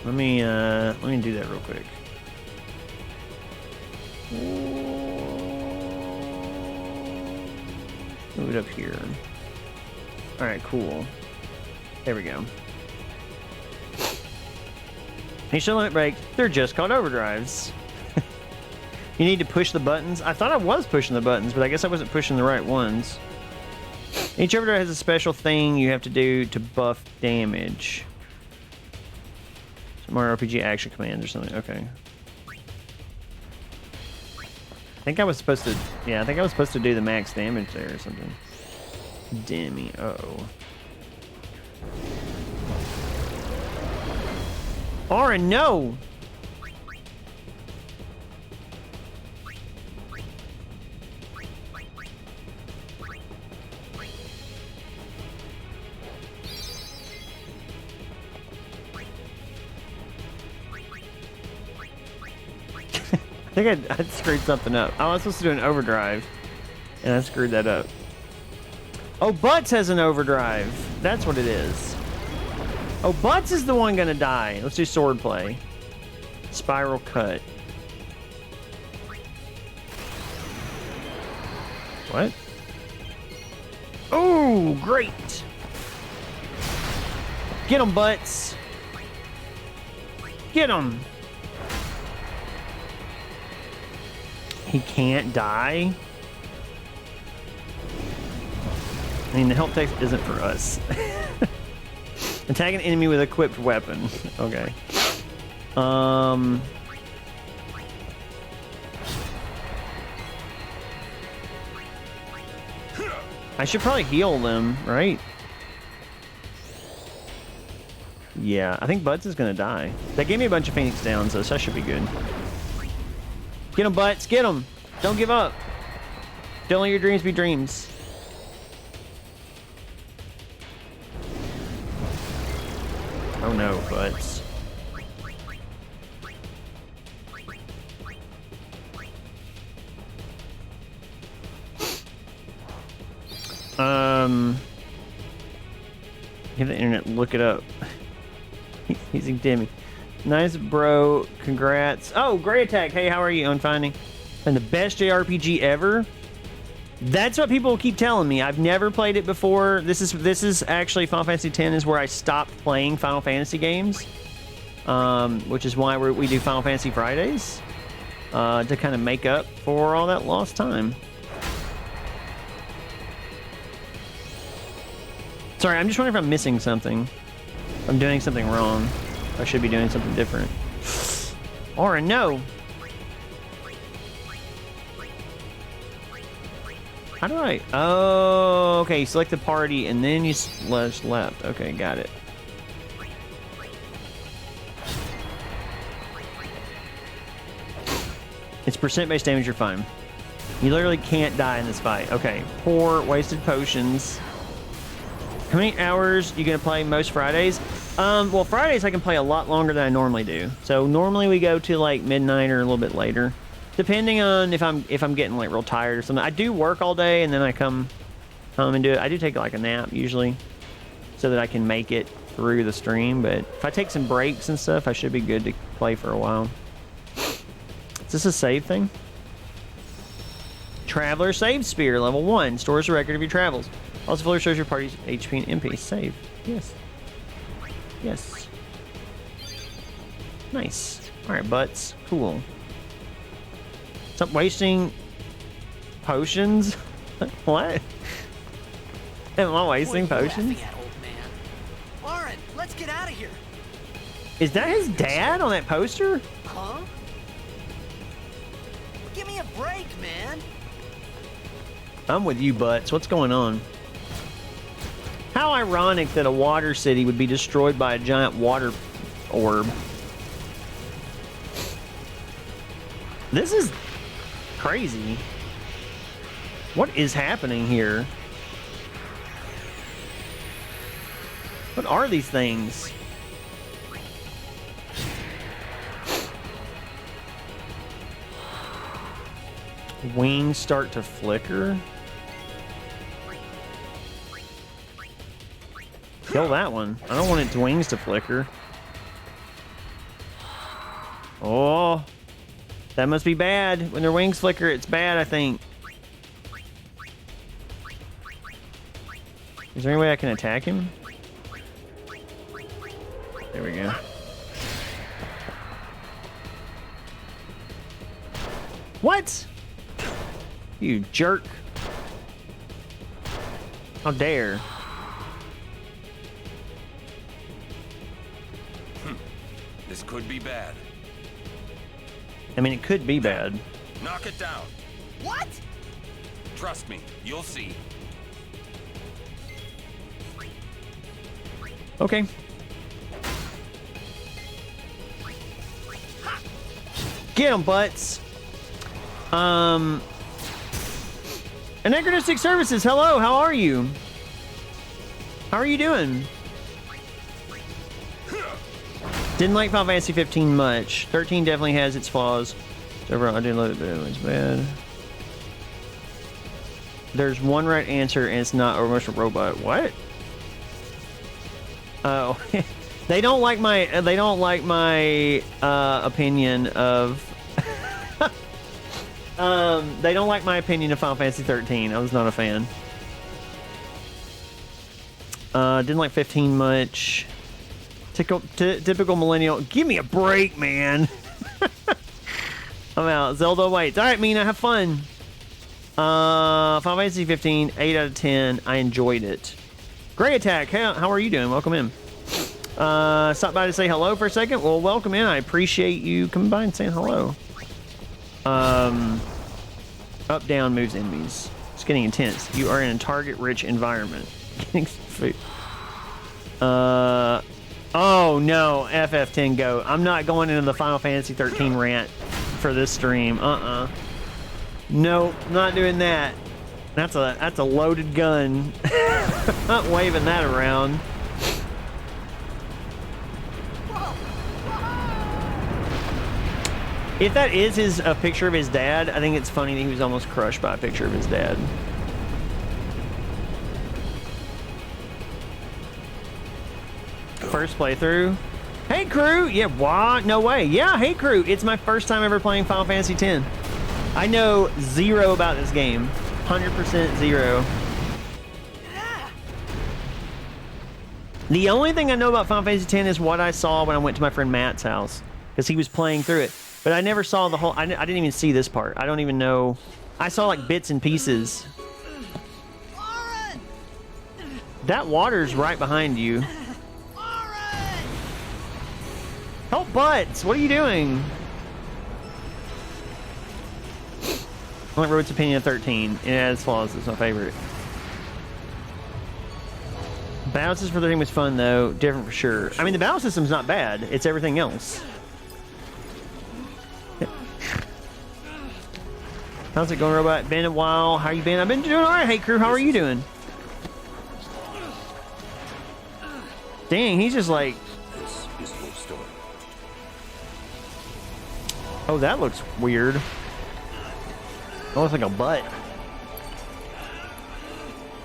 Let me do that real quick. Move it up here. All right, cool. There we go. Initial limit break. They're just called overdrives. You need to push the buttons. I thought I was pushing the buttons, but I guess I wasn't pushing the right ones. Each overdrive has a special thing you have to do to buff damage. Some more RPG action commands or something. Okay. I think I was supposed to... Yeah, I think I was supposed to do the max damage there or something. Demi. Uh-oh. Orin, no! I think I screwed something up. I was supposed to do an overdrive, and I screwed that up. Oh, Butts has an overdrive. That's what it is. Oh, Butts is the one gonna die. Let's do sword play. Spiral cut. What? Oh, great. Get them, butts. Get them. He can't die. I mean, the help text isn't for us. Attack an enemy with equipped weapon. Okay. I should probably heal them, right? Yeah, I think Butts is gonna die. They gave me a bunch of Phoenix Downs, so that should be good. Get them, Butts, get them! Don't give up. Don't let your dreams be dreams. Oh no, Butts. Get the internet, look it up. He's Demi. Nice, bro. Congrats. Oh, great attack. Hey, how are you? On finding. And the best JRPG ever. That's what people keep telling me. I've never played it before. This is actually Final Fantasy X is where I stopped playing Final Fantasy games, which is why we do Final Fantasy Fridays to kind of make up for all that lost time. Sorry, I'm just wondering if I'm missing something. If I'm doing something wrong. I should be doing something different. Or no. How do I? Oh, okay. You select the party and then you slash left. Okay, got it. It's percent-based damage. You're fine. You literally can't die in this fight. Okay. Poor wasted potions. How many hours you gonna play most Fridays? Well, Fridays I can play a lot longer than I normally do. So normally we go to like midnight or a little bit later, depending on if I'm getting like real tired or something. I do work all day and then I come home and do it. I do take like a nap usually, so that I can make it through the stream. But if I take some breaks and stuff, I should be good to play for a while. Is this a save thing? Traveler Save Spear, level 1. Stores a record of your travels. Also, filler shows your party's HP and MP. Save. Yes. Yes. Nice. Alright, butts. Cool. Stop wasting potions? What? Am I wasting potions? Lauren, let's get out of here. Is that his dad on that poster? Huh? Give me a break, man. I'm with you, butts. What's going on? How ironic that a water city would be destroyed by a giant water orb. This is crazy. What is happening here? What are these things? Wings start to flicker. Kill that one. I don't want its wings to flicker. Oh, that must be bad. When their wings flicker, it's bad, I think. Is there any way I can attack him? There we go. What? You jerk. How dare. This could be bad. I mean, it could be bad. Knock it down. What? Trust me, you'll see. Okay. Get them, butts. Anachronistic Services, hello, how are you? How are you doing? Didn't like Final Fantasy 15 much. 13 definitely has its flaws. Overall, I didn't love it, but it's bad. There's one right answer, and it's not Overmotion Robot. What? Oh, they don't like my opinion of. They don't like my opinion of Final Fantasy 13. I was not a fan. Didn't like 15 much. Typical millennial. Give me a break, man. I'm out. Zelda waits. All right, Mina, have fun. Final Fantasy 15, 8 out of 10. I enjoyed it. Great Attack. How are you doing? Welcome in. Stop by to say hello for a second. Well, welcome in. I appreciate you coming by and saying hello. Up, down moves enemies. It's getting intense. You are in a target-rich environment. Getting food. Oh no, FF10 go. I'm not going into the Final Fantasy 13 rant for this stream. No, not doing that. That's a loaded gun. Not waving that around. If that is a picture of his dad, I think it's funny that he was almost crushed by a picture of his dad. First playthrough. Hey crew! Yeah, what? No way. Yeah, hey crew. It's my first time ever playing Final Fantasy X. I know zero about this game. 100% zero. The only thing I know about Final Fantasy X is what I saw when I went to my friend Matt's house. Because he was playing through it. But I never saw the whole... I didn't even see this part. I don't even know... I saw like bits and pieces. That water's right behind you. Help butts! What are you doing? I like Road's opinion of 13. Yeah, it's flawless. It's my favorite. Battle system for 13 was fun though. Different for sure. I mean, the battle system's not bad. It's everything else. How's it going, Robot? Been a while. How you been? I've been doing alright. Hey crew, how are you doing? Dang, he's just like... This is your story. Oh, that looks weird. That looks like a butt.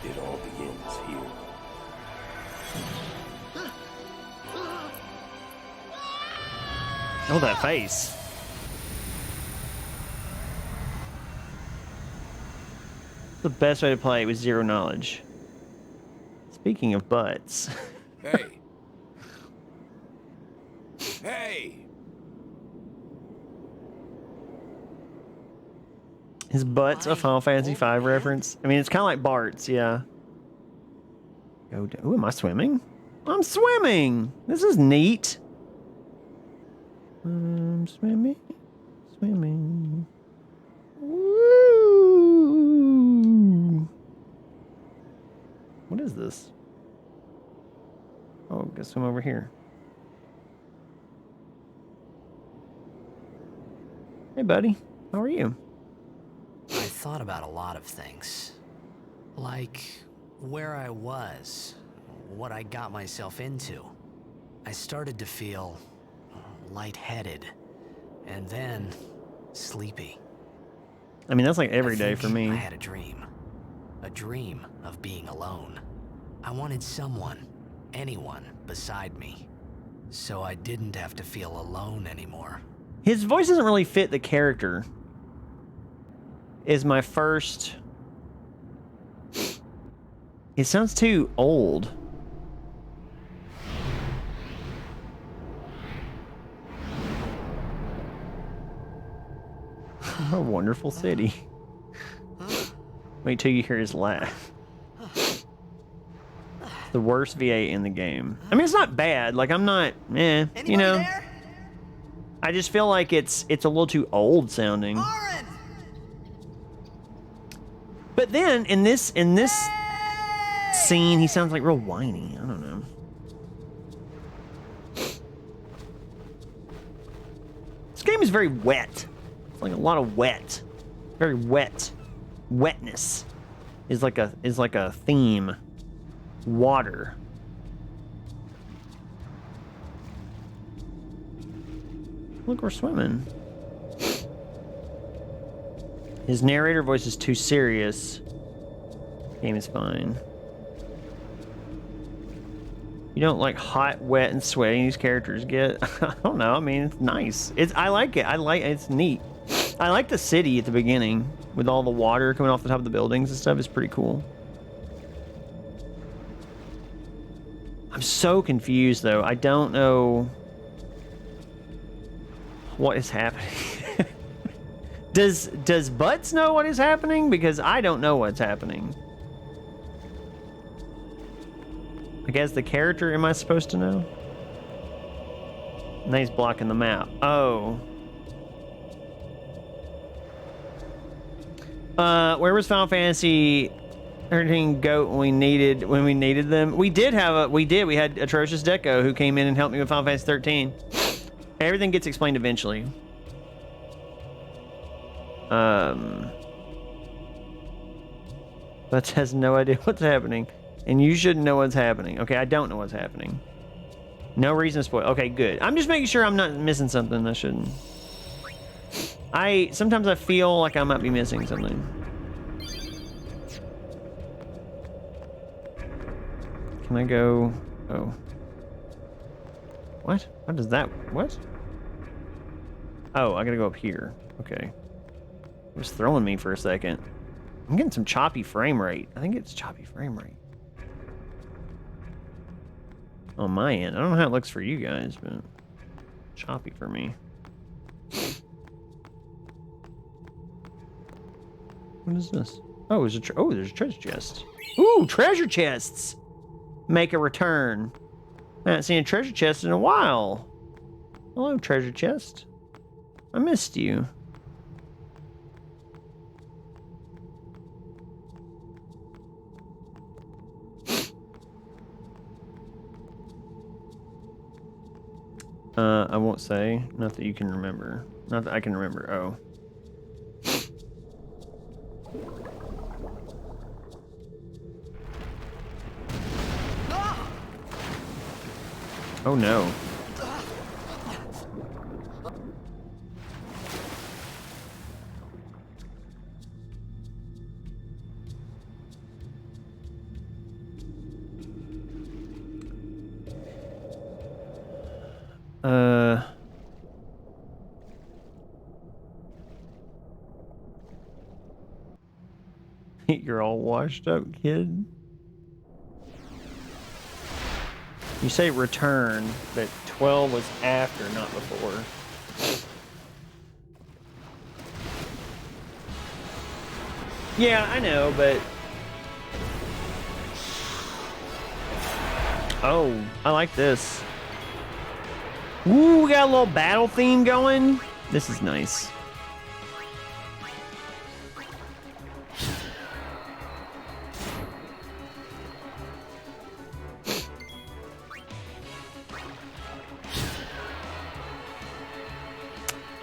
It all begins here. Oh, that face. The best way to play it with zero knowledge. Speaking of butts. Hey. Hey. His butt's a Final Fantasy V reference. I mean, it's kind of like Bart's, yeah. Ooh, am I swimming? I'm swimming! This is neat. I'm swimming. Swimming. Woo! What is this? Oh, guess I'm over here. Hey, buddy. How are you? I thought about a lot of things. Like where I was, what I got myself into. I started to feel lightheaded, and then sleepy. I mean, that's like every day for me. I had a dream of being alone. I wanted someone, anyone beside me, so I didn't have to feel alone anymore. His voice doesn't really fit the character. Is my first... It sounds too old. What a wonderful city. Wait till you hear his laugh. The worst V8 in the game. I mean, it's not bad. Like, I'm not... you know. There? I just feel like it's a little too old sounding. Lauren! But then in this scene, he sounds like real whiny. I don't know. This game is very wet. It's like a lot of wet. Very wet. Wetness is like a theme. Water. Look, we're swimming. His narrator voice is too serious. Game is fine. You don't like hot, wet, and sweaty these characters get? I don't know. I mean, it's nice. I like it. It's neat. I like the city at the beginning with all the water coming off the top of the buildings and stuff. It's pretty cool. I'm so confused though. I don't know what is happening. Does Butts know what is happening? Because I don't know what's happening. I guess the character, am I supposed to know? And he's blocking the map. Oh. Where was Final Fantasy 13 Goat when we needed them? We had Atrocious Deco who came in and helped me with Final Fantasy 13. Everything gets explained eventually. But has no idea what's happening. And you shouldn't know what's happening. Okay, I don't know what's happening. No reason to spoil. Okay, good. I'm just making sure I'm not missing something I shouldn't. Sometimes I feel like I might be missing something. Can I go? Oh. What? What is that? What? Oh, I gotta go up here. Okay. It was throwing me for a second. I'm getting some choppy frame rate. I think it's choppy frame rate. On my end. I don't know how it looks for you guys, but choppy for me. What is this? Oh, there's a treasure chest. Ooh, treasure chests! Make a return. I haven't seen a treasure chest in a while. Hello, treasure chest. I missed you. I won't say. Not that you can remember. Not that I can remember. Oh. Oh no. You're all washed up, kid. You say return, but 12 was after, not before. Yeah, I know, but... Oh, I like this. Ooh, we got a little battle theme going. This is nice.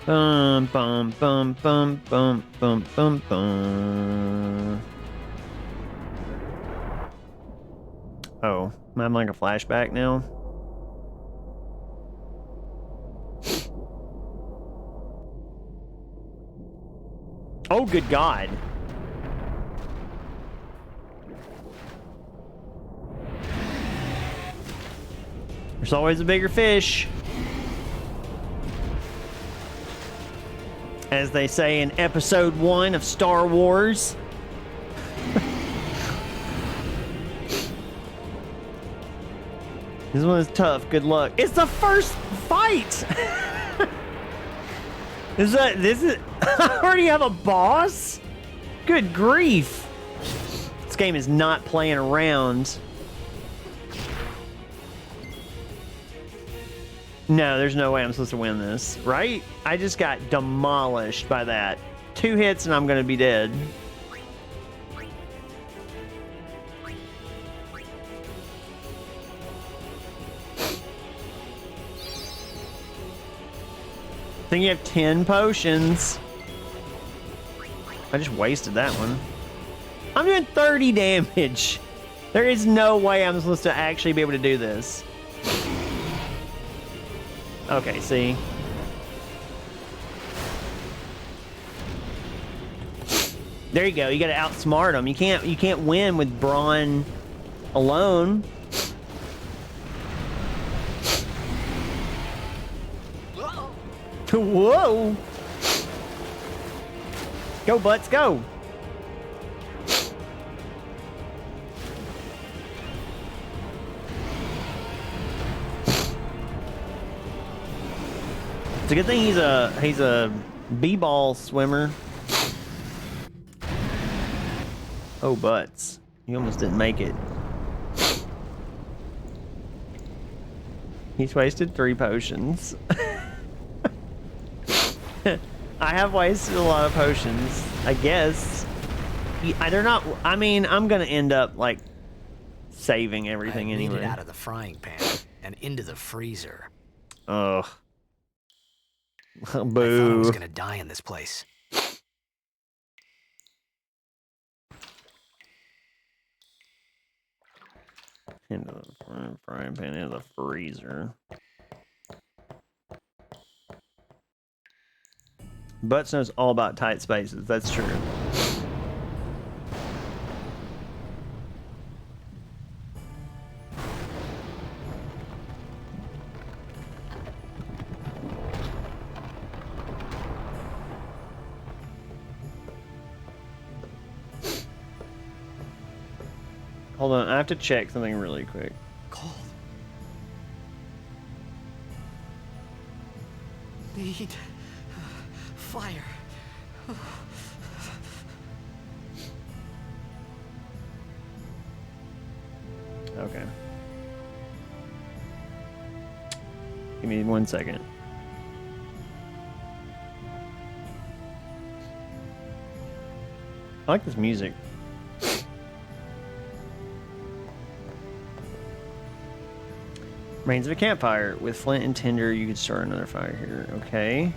Bum bum bum bum bum bum bum bum. Oh, I'm like a flashback now. Oh, good God. There's always a bigger fish. As they say in episode 1 of Star Wars. This one is tough. Good luck. It's the first fight! This is I already have a boss? Good grief. This game is not playing around. No, there's no way I'm supposed to win this, right? I just got demolished by that. 2 hits and I'm gonna be dead. I think you have 10 potions. I just wasted that one. I'm doing 30 damage. There is no way I'm supposed to actually be able to do this. Okay, see? There you go. You gotta outsmart them. You can't win with brawn alone. Whoa! Go, Butts, go! It's a good thing he's a b-ball swimmer. Oh, butts. He almost didn't make it. He's wasted 3 potions. I have wasted a lot of potions, I guess. They're not. I mean, I'm gonna end up like saving everything I made anyway. it out of the frying pan and into the freezer. Ugh. I thought I Boo. was gonna die in this place. Into the frying pan, into the freezer. Butts knows all about tight spaces. That's true. Hold on, I have to check something really quick. Cold. Need fire. Okay. Give me 1 second. I like this music. Remains of a campfire. With flint and tinder, you could start another fire here. Okay.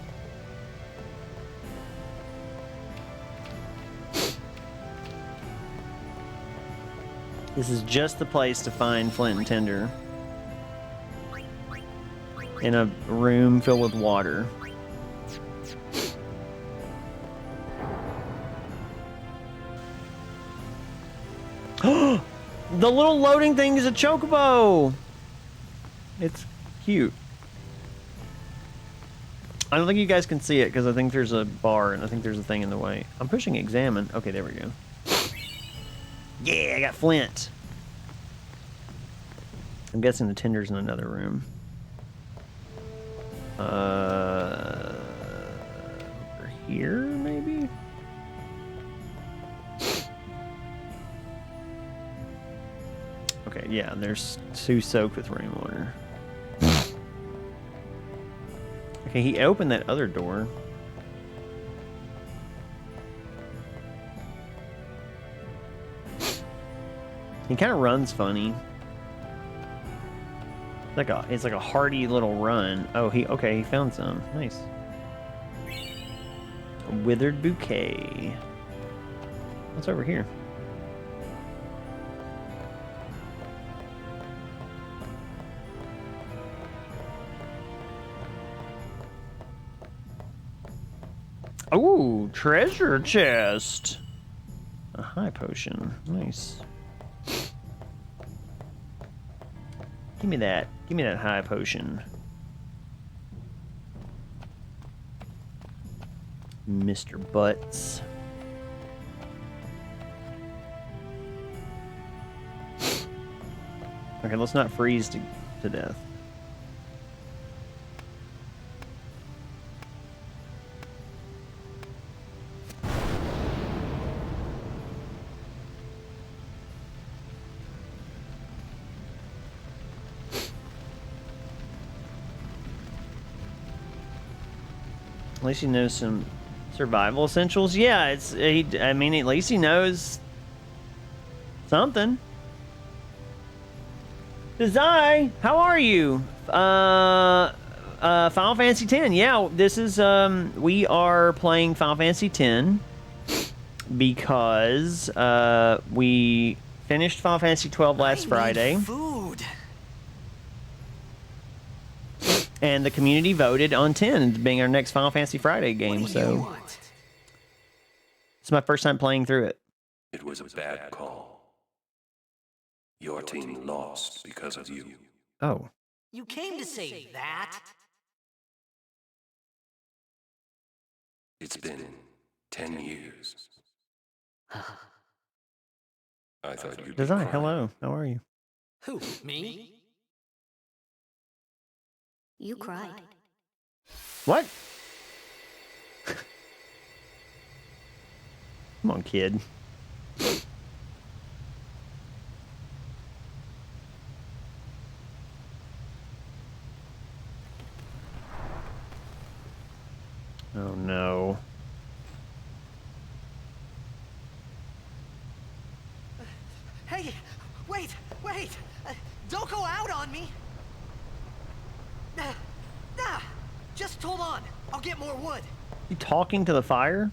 This is just the place to find flint and tinder. In a room filled with water. The little loading thing is a chocobo! It's cute. I don't think you guys can see it because I think there's a bar and I think there's a thing in the way. I'm pushing examine. Okay, there we go. Yeah, I got flint. I'm guessing the tinder's in another room. Over here, maybe? Okay, yeah, there's 2 soaked with rainwater. Okay, he opened that other door. He kind of runs funny. It's like a hearty little run. Oh, he found some. Nice. A withered bouquet. What's over here? Oh, treasure chest. A high potion. Nice. Give me that. Give me that high potion. Mr. Butts. Okay, let's not freeze to death. At least he knows some survival essentials. Yeah, I mean, at least he knows something. Dazai, how are you? Final Fantasy X. Yeah, this is we are playing Final Fantasy X because we finished Final Fantasy 12 last Friday. Food. And the community voted on 10 being our next Final Fantasy Friday game, so it's my first time playing through it. It was a bad call. Your team lost because of you. Oh. You came to say that? It's been 10 years. I thought you'd be Design, crying. hello. How are you? Who, me? You cried. What? Come on, kid. Oh no. Hey, wait! Don't go out on me! Just hold on. I'll get more wood. You talking to the fire?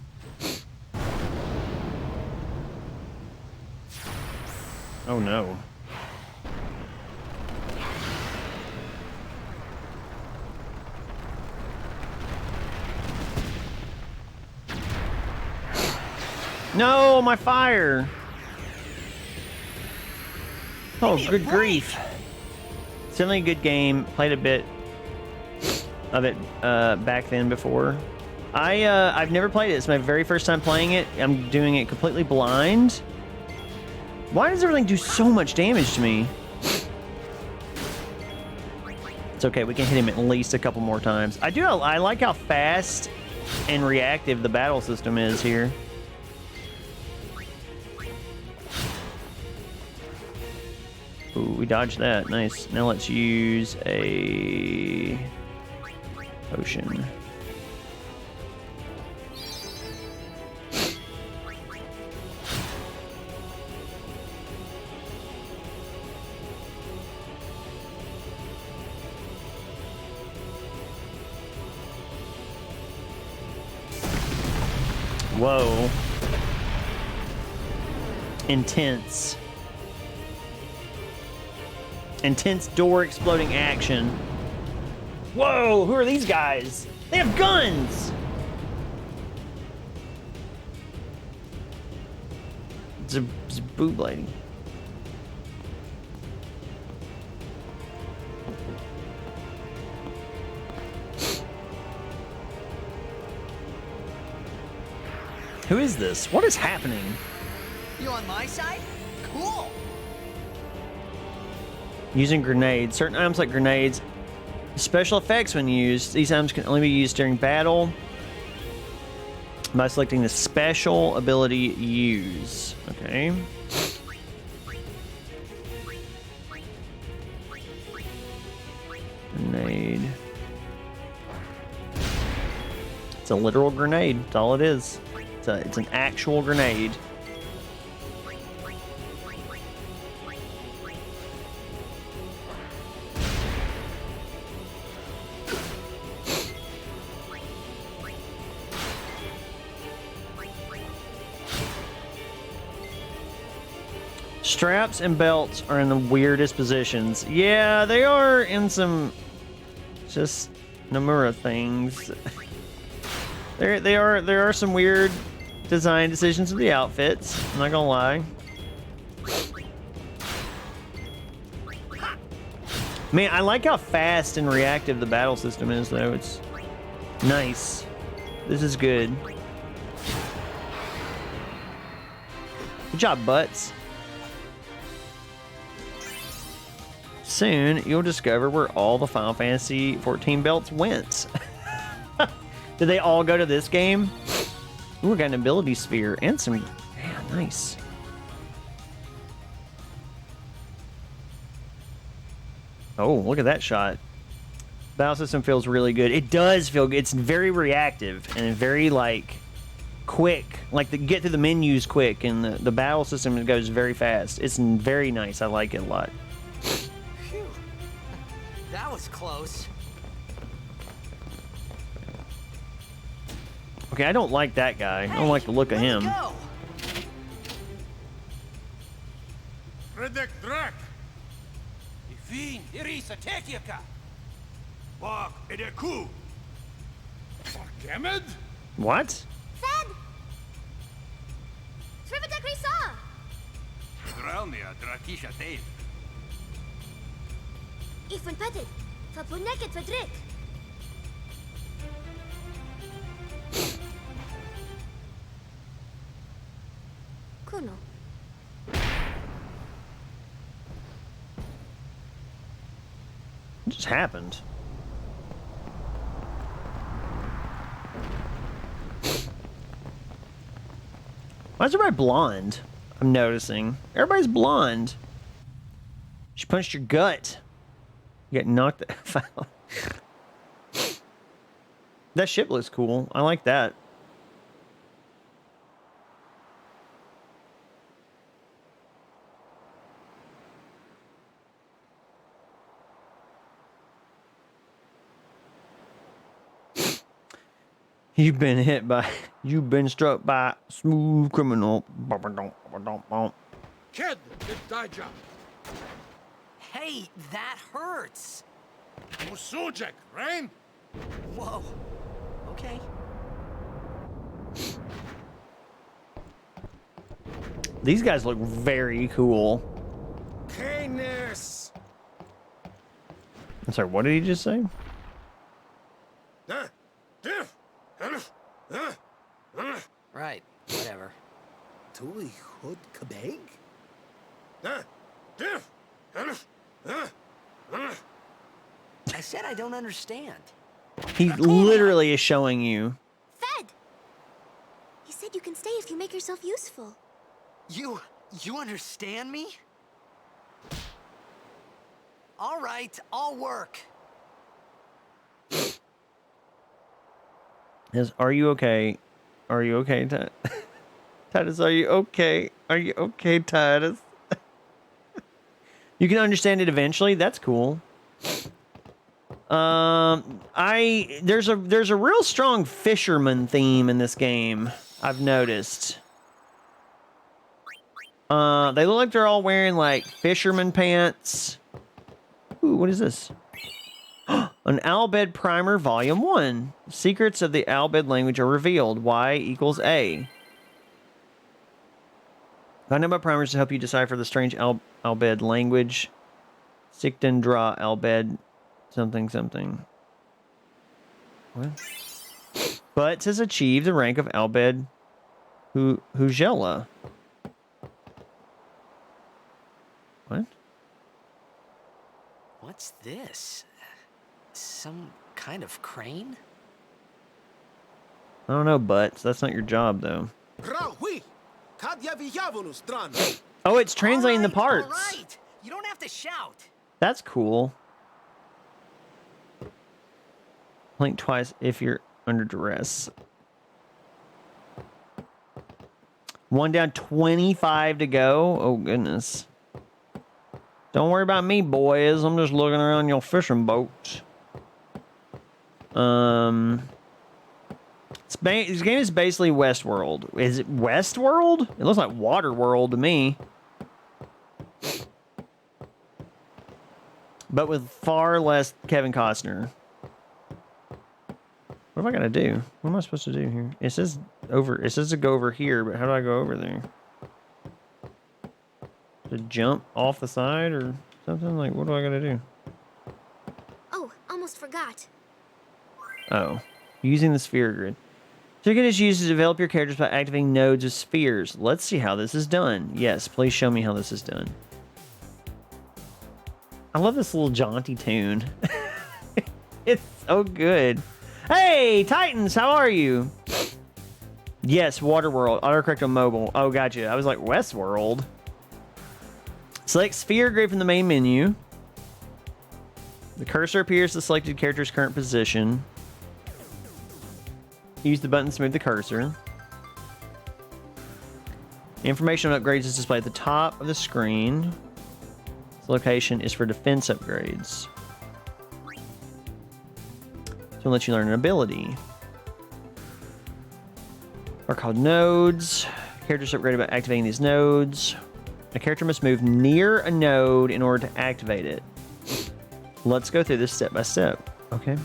Oh no. No, my fire. Oh, good grief. Certainly a good game. Played a bit of it back then before. I've never played it. It's my very first time playing it. I'm doing it completely blind. Why does everything do so much damage to me? It's okay. We can hit him at least a couple more times. I like how fast and reactive the battle system is here. Ooh, we dodged that. Nice. Now let's use a potion. Whoa. Intense. Intense door exploding action. Whoa, who are these guys? They have guns! It's boob lady. Who is this? What is happening? You on my side? Cool. Using grenades. Certain items like grenades. Special effects when used. These items can only be used during battle by selecting the special ability use. Okay. Grenade. It's a literal grenade. That's all it is. It's an actual grenade. Straps and belts are in the weirdest positions. Yeah, they are in some just Nomura things. There are some weird design decisions of the outfits. I'm not gonna lie. Man, I like how fast and reactive the battle system is, though. It's nice. This is good. Good job, butts. Soon, you'll discover where all the Final Fantasy 14 belts went. Did they all go to this game? Ooh, we got an ability sphere and some... Yeah, nice. Oh, look at that shot. Battle system feels really good. It does feel good. It's very reactive and very, like, quick. Like, get through the menus quick, and the battle system goes very fast. It's very nice. I like it a lot. Phew. That was close. Okay, I don't like that guy. I don't like the look of him. Redek Drak! Ifin, Irisa, Tekiaka! Wak, Edeku! Gamed? What? Fed! Srivatek Risa! Drelnia, Drakisha Dave. Ifun Petit, Fapuneket Fedrik. Kuno. What just happened? Why is everybody blonde? I'm noticing. Everybody's blonde. She punched your gut. You got knocked the F out. That ship looks cool. I like that. You've been struck by smooth criminal. Kid, it's die job. Hey, that hurts. Musujek, rain? Whoa. Okay. These guys look very cool. Canis. I'm sorry, what did he just say? Right. Whatever. Tuli Hood Kabeg? I said I don't understand. He literally is showing you. Fed! He said you can stay if you make yourself useful. You understand me? All right, I'll work. Yes, are you okay? Are you okay, Titus, are you okay? Are you okay, Titus? You can understand it eventually. That's cool. There's a real strong fisherman theme in this game, I've noticed. They look like they're all wearing like fisherman pants. Ooh, what is this? An Albed Primer Volume 1. Secrets of the Albed language are revealed. Y equals A. Find out about primers to help you decipher the strange Albed language. Sikten draw Albed something something. What? But has achieved the rank of Albed Hugela. What? What's this? Some kind of crane? I don't know, Butts. That's not your job, though. Oh, it's translating the parts. All right. You don't have to shout. That's cool. Blink twice if you're under duress. One down, 25 to go. Oh, goodness. Don't worry about me, boys. I'm just looking around your fishing boat. This game is basically Westworld. Is it Westworld? It looks like Waterworld to me. But with far less Kevin Costner. What am I gonna do? What am I supposed to do here? It says to go over here, but how do I go over there? To jump off the side or something? Like, what do I gotta do? Oh, almost forgot. Oh, using the sphere grid. Ticket is used to develop your characters by activating nodes of spheres. Let's see how this is done. Yes, please show me how this is done. I love this little jaunty tune. It's so good. Hey, Titans, how are you? Yes, Waterworld. Autocorrect on mobile. Oh, gotcha. I was like, Westworld. Select sphere grid from the main menu. The cursor appears to the selected character's current position. Use the button to move the cursor. Information on upgrades is displayed at the top of the screen. This location is for defense upgrades. So let you learn an ability. Are called nodes. Characters upgraded by activating these nodes. A character must move near a node in order to activate it. Let's go through this step by step. Okay.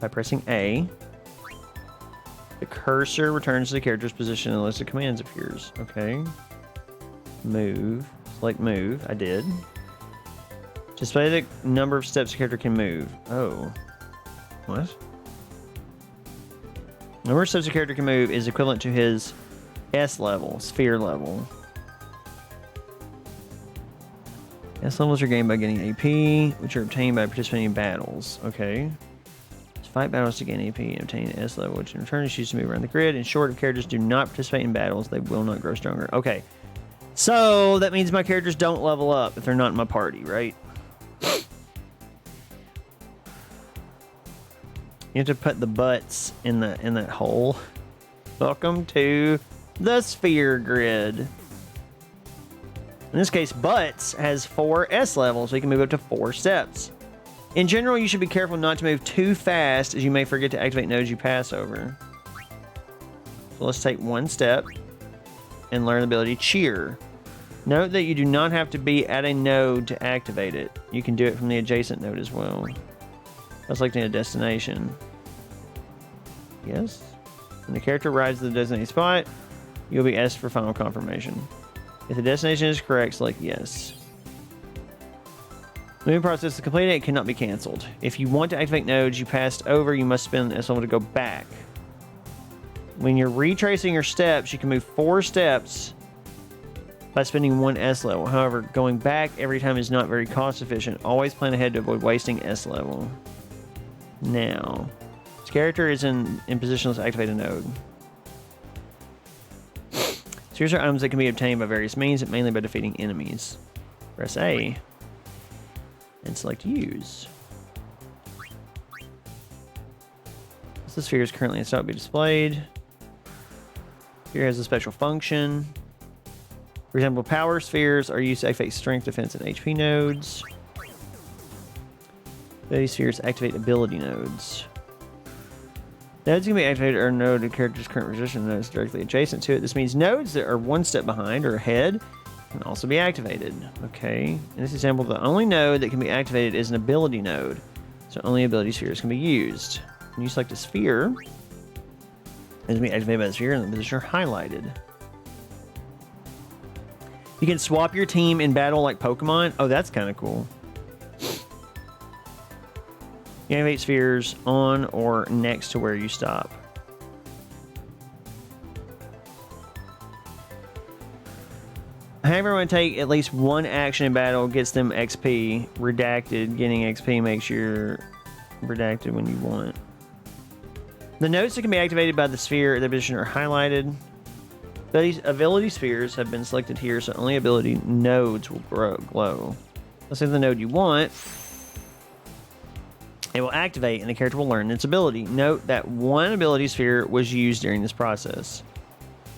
By pressing A. The cursor returns to the character's position and a list of commands appears. Okay. Move. Select move. I did. Display the number of steps a character can move. Oh. What? Number of steps a character can move is equivalent to his S level, sphere level. S levels are gained by getting AP, which are obtained by participating in battles. Okay. fight battles to gain AP and obtain S level, which in return is used to move around the grid. In short, if characters do not participate in battles, they will not grow stronger. Okay. So that means my characters don't level up if they're not in my party, right? You have to put the butts in that hole. Welcome to the sphere grid. In this case, butts has 4 S levels, so you can move up to 4 steps. In general, you should be careful not to move too fast, as you may forget to activate nodes you pass over. So let's take 1 step and learn the ability Cheer. Note that you do not have to be at a node to activate it. You can do it from the adjacent node as well. That's selecting a destination. Yes. When the character arrives at the designated spot, you'll be asked for final confirmation. If the destination is correct, select yes. The moving process is completed and it cannot be canceled. If you want to activate nodes you passed over, you must spend S level to go back. When you're retracing your steps, you can move 4 steps by spending 1 S level. However, going back every time is not very cost efficient. Always plan ahead to avoid wasting S level. Now, this character is in position to activate a node. Spheres are items that can be obtained by various means, mainly by defeating enemies. Press A and select use. The sphere is currently in stock to be displayed. Sphere has a special function. For example, power spheres are used to activate strength, defense, and HP nodes. Ability spheres activate ability nodes. Nodes can be activated or a node of character's current position nodes directly adjacent to it. This means nodes that are 1 step behind or ahead can also be activated. Okay. In this example, the only node that can be activated is an ability node. So only ability spheres can be used. When you select a sphere, it can be activated by the sphere and the position are highlighted. You can swap your team in battle like Pokemon. Oh, that's kind of cool. You activate spheres on or next to where you stop. However, when take at least 1 action in battle gets them XP. Redacted. Getting XP makes you redacted when you want. The nodes that can be activated by the sphere at the position are highlighted. These ability spheres have been selected here, so only ability nodes will glow. Let's say the node you want. It will activate and the character will learn its ability. Note that 1 ability sphere was used during this process.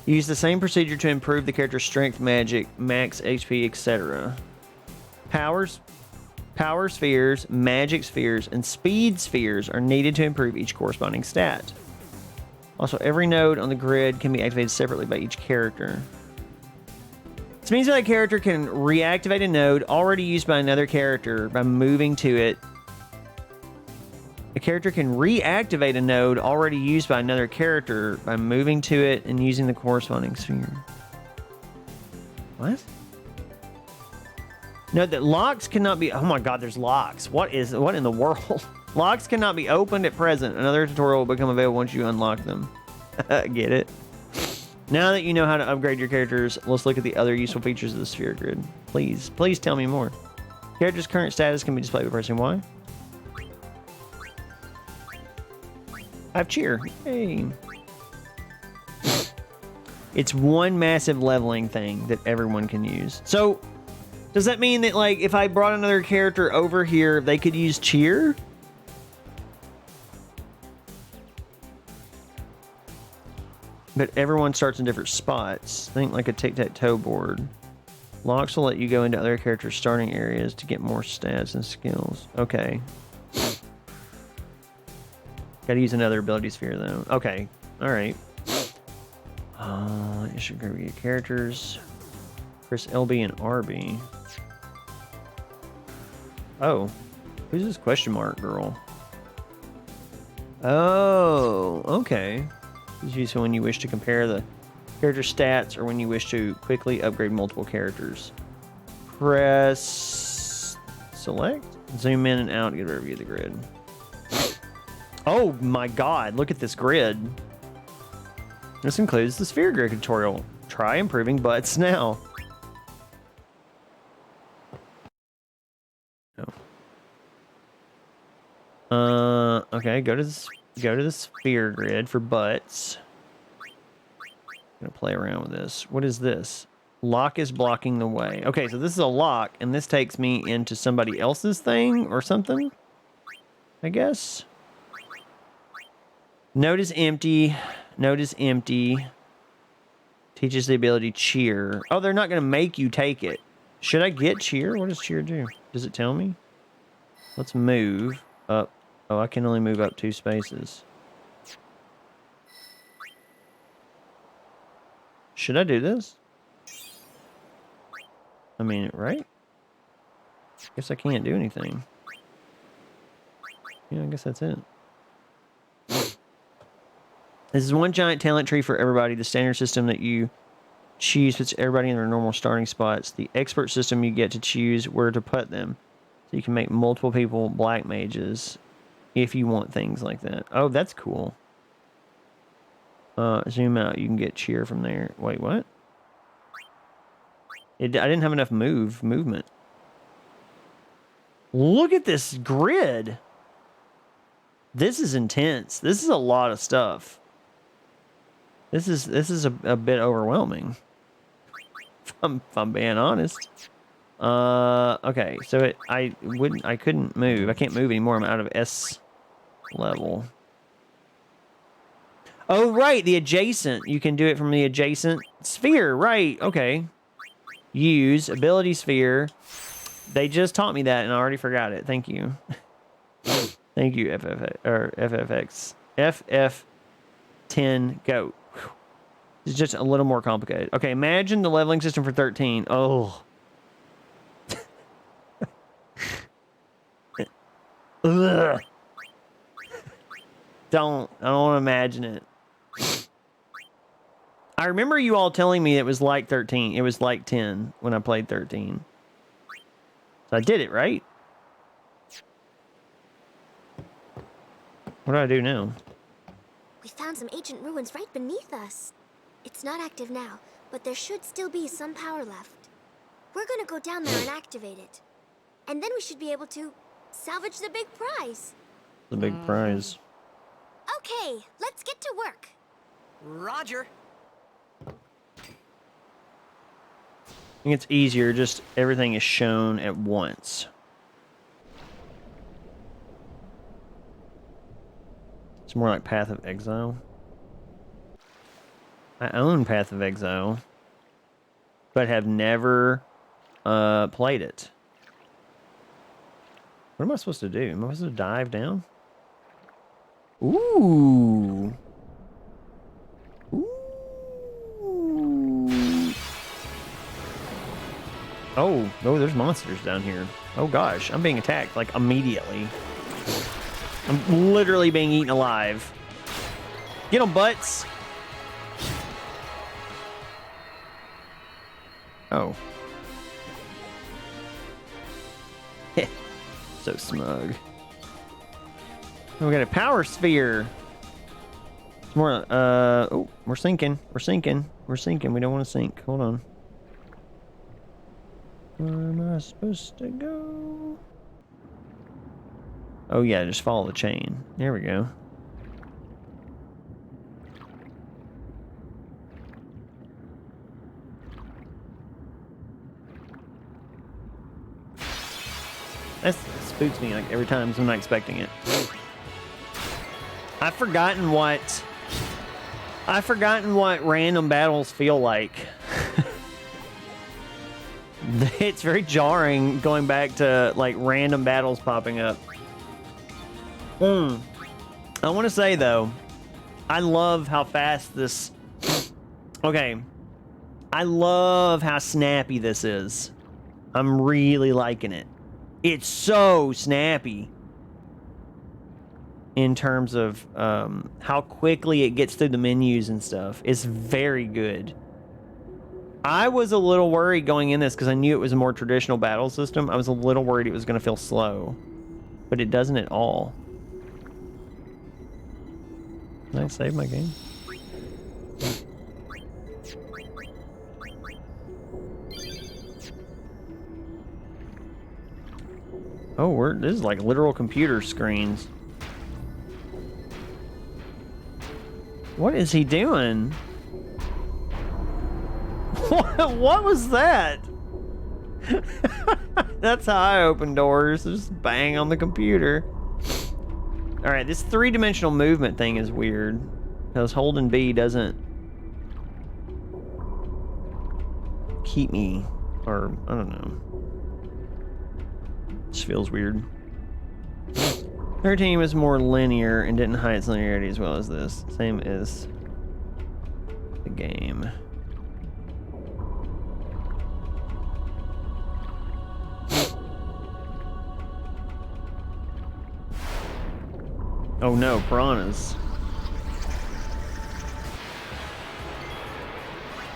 Use the same procedure to improve the character's strength, magic, max HP, etc. Power spheres, magic spheres, and speed spheres are needed to improve each corresponding stat. Also, every node on the grid can be activated separately by each character. This means that a character can reactivate a node already used by another character by moving to it. A character can reactivate a node already used by another character by moving to it and using the corresponding sphere. What? Note that locks cannot be... Oh my god, there's locks. What in the world? Locks cannot be opened at present. Another tutorial will become available once you unlock them. Get it? Now that you know how to upgrade your characters, let's look at the other useful features of the sphere grid. Please tell me more. Character's current status can be displayed by pressing Y. I have cheer. Hey. It's one massive leveling thing that everyone can use. So, does that mean that, like, if I brought another character over here, they could use cheer? But everyone starts in different spots. Think like a tic-tac-toe board. Locks will let you go into other characters' starting areas to get more stats and skills. Okay. Gotta use another ability sphere, though. Okay. Alright. You should go your characters. Press LB and RB. Oh. Who's this question mark girl? Oh, okay. This is useful when you wish to compare the character stats or when you wish to quickly upgrade multiple characters. Press select. Zoom in and out to get a review of the grid. Oh my god, look at this grid. This includes the sphere grid tutorial. Try improving butts now. Okay, Okay, go to the sphere grid for butts. I'm gonna play around with this. What is this? Lock is blocking the way. Okay, so this is a lock, and this takes me into somebody else's thing or something, I guess. Note is empty. Note is empty. Teaches the ability cheer. Oh, they're not gonna make you take it. Should I get cheer? What does cheer do? Does it tell me? Let's move up. Oh, I can only move up 2 spaces. Should I do this? I mean, right? Guess I can't do anything. Yeah, I guess that's it. This is one giant talent tree for everybody. The standard system that you choose puts everybody in their normal starting spots. The expert system, you get to choose where to put them. So you can make multiple people black mages if you want things like that. Oh, that's cool. Zoom out. You can get cheer from there. Wait, what? I didn't have enough movement. Look at this grid. This is intense. This is a lot of stuff. This is a bit overwhelming. If I'm being honest. Okay, so I couldn't move. I can't move anymore. I'm out of S level. Oh, right, the adjacent. You can do it from the adjacent sphere. Right, okay. Use ability sphere. They just taught me that and I already forgot it. Thank you. Thank you, FFX. FF10, go. It's just a little more complicated. Okay, imagine the leveling system for 13. Oh. Ugh. I don't want to imagine it. I remember you all telling me it was like 13. It was like 10 when I played 13. So I did it, right? What do I do now? We found some ancient ruins right beneath us. It's not active now, but there should still be some power left. We're gonna go down there and activate it. And then we should be able to salvage the big prize. The big prize. Okay, let's get to work. Roger. I think it's easier, just everything is shown at once. It's more like Path of Exile. I own Path of Exile, but have never played it. What am I supposed to do? Am I supposed to dive down? Ooh. Ooh. Oh, there's monsters down here. Oh gosh, I'm being attacked like immediately. I'm literally being eaten alive. Get them, butts. Oh. So smug. Oh, we got a power sphere. It's more, oh, we're sinking. We're sinking. We're sinking. We don't want to sink. Hold on. Where am I supposed to go? Oh, yeah, just follow the chain. There we go. That spooks me like every time, so I'm not expecting it. I've forgotten what random battles feel like. It's very jarring going back to like random battles popping up. I want to say though, I love how fast this. Okay, I love how snappy this is. I'm really liking it. It's so snappy in terms of how quickly it gets through the menus and stuff. It's very good. I was a little worried going in this because I knew it was a more traditional battle system. I was a little worried it was going to feel slow, but it doesn't at all. Can I save my game? Oh, this is like literal computer screens. What is he doing? What was that? That's how I open doors. Just bang on the computer. Alright, this three-dimensional movement thing is weird. Because holding B doesn't keep me, or I don't know. Just feels weird. 13 was more linear and didn't hide its linearity as well as this. Same as the game. Oh no, piranhas.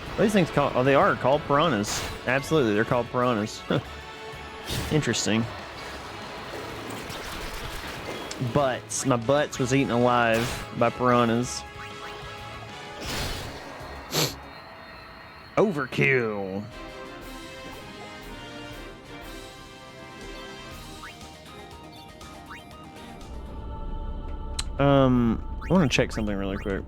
What are these things called? Oh, they are called piranhas. Absolutely, they're called piranhas. Interesting. Butts. My butts was eaten alive by piranhas. Overkill. I want to check something really quick.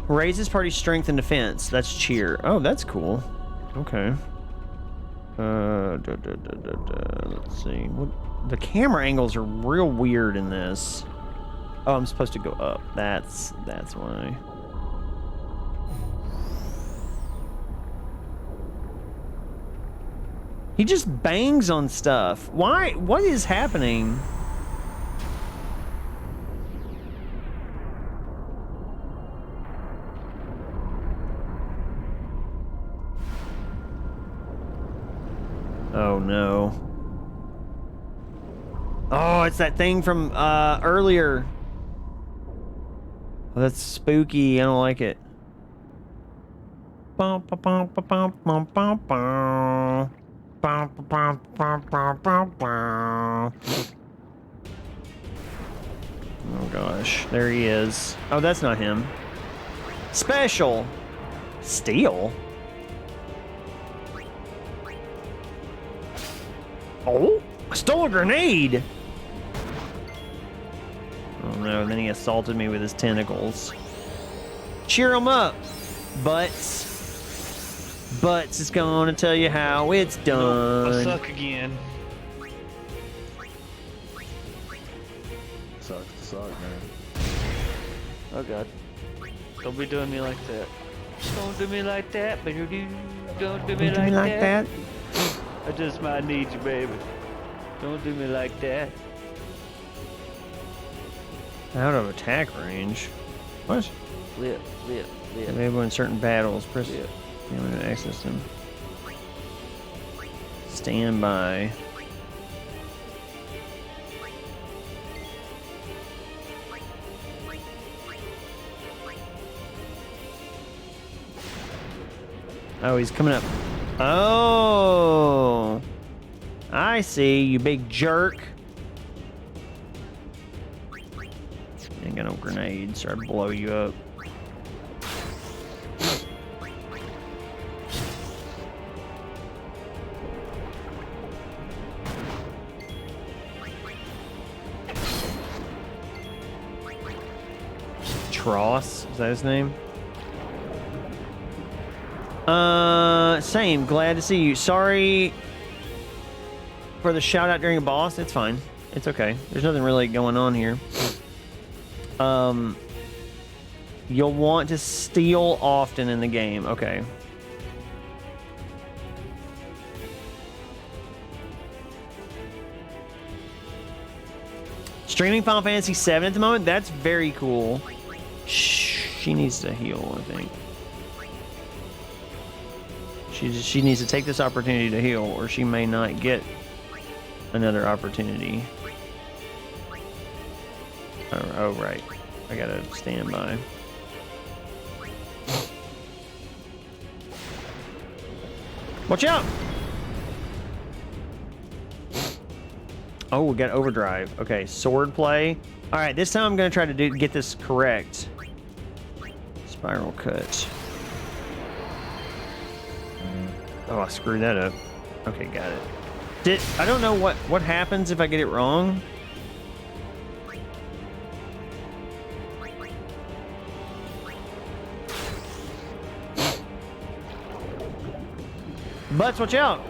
Raises party strength and defense. That's cheer. Oh, that's cool. Okay. Let's see. What? The camera angles are real weird in this. Oh, I'm supposed to go up. That's why. He just bangs on stuff. Why? What is happening? Oh no. Oh, it's that thing from earlier. Oh, that's spooky. I don't like it. Oh gosh, there he is. Oh, that's not him. Special. Steal? Oh, I stole a grenade. Oh no, and then he assaulted me with his tentacles. Cheer him up, Butts. Butts is gonna tell you how it's done. Nope, I suck again. Suck, man. Oh god. Don't be doing me like that. Don't do me like that, baby. Don't do me like that. I just might need you, baby. Don't do me like that. Out of attack range. What? Flip. Available in certain battles. Press it. I'm going to access them. Stand by. Oh, he's coming up. Oh, I see, you big jerk. Ain't got no grenades, or I'd blow you up. Tross, is that his name? Same. Glad to see you. Sorry for the shout out during a boss. It's fine. It's okay. There's nothing really going on here. You'll want to steal often in the game. Okay. Streaming Final Fantasy VII at the moment? That's very cool. She needs to heal, I think. She needs to take this opportunity to heal, or she may not get another opportunity. Oh right. I gotta stand by. Watch out! Oh, we got overdrive. Okay, sword play. All right, this time I'm gonna try to get this correct. Spiral cut. Oh, I screwed that up. Okay, got it. I don't know what happens if I get it wrong. Butts, watch out!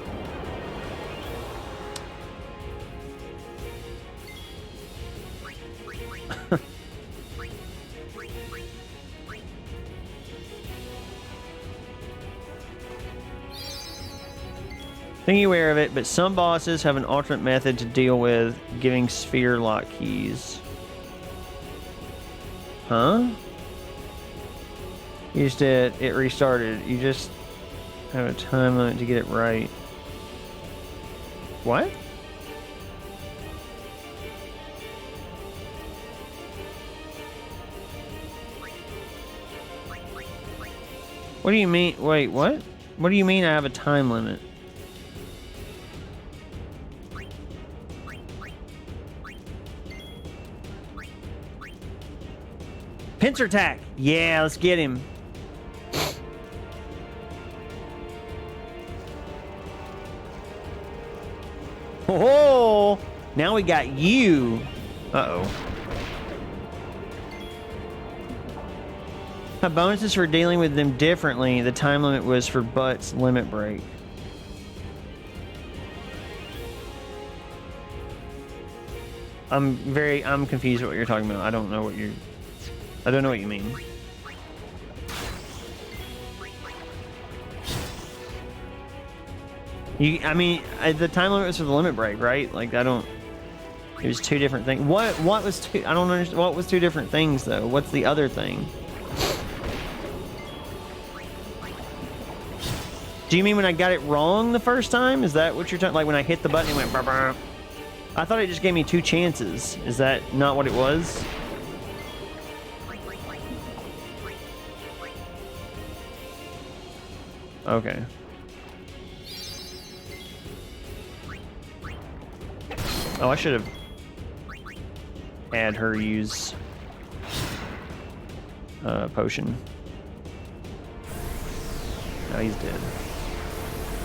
Thinking aware of it, but some bosses have an alternate method to deal with giving sphere lock keys. Huh? You just did. It restarted. You just have a time limit to get it right. What? What do you mean? Wait, what? What do you mean I have a time limit? Pincer attack! Yeah, let's get him. Oh, now we got you. Uh-oh. Have bonuses for dealing with them differently. The time limit was for Butt's limit break. I'm confused what you're talking about. I don't know what you mean. The time limit was for the limit break, right? Like, I don't... It was two different things. What was two... I don't understand. What was two different things, though? What's the other thing? Do you mean when I got it wrong the first time? Is that what you're talking... Like, when I hit the button, it went... Burr, burr. I thought it just gave me 2 chances. Is that not what it was? Okay. Oh, I should have had her use potion. Oh, he's dead.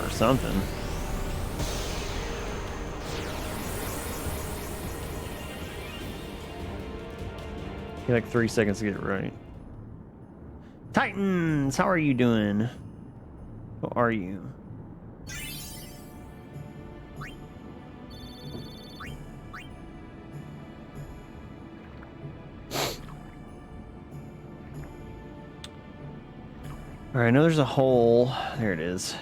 Or something. You like 3 seconds to get it right. Titans, how are you doing? How are you? All right, I know there's a hole. There it is.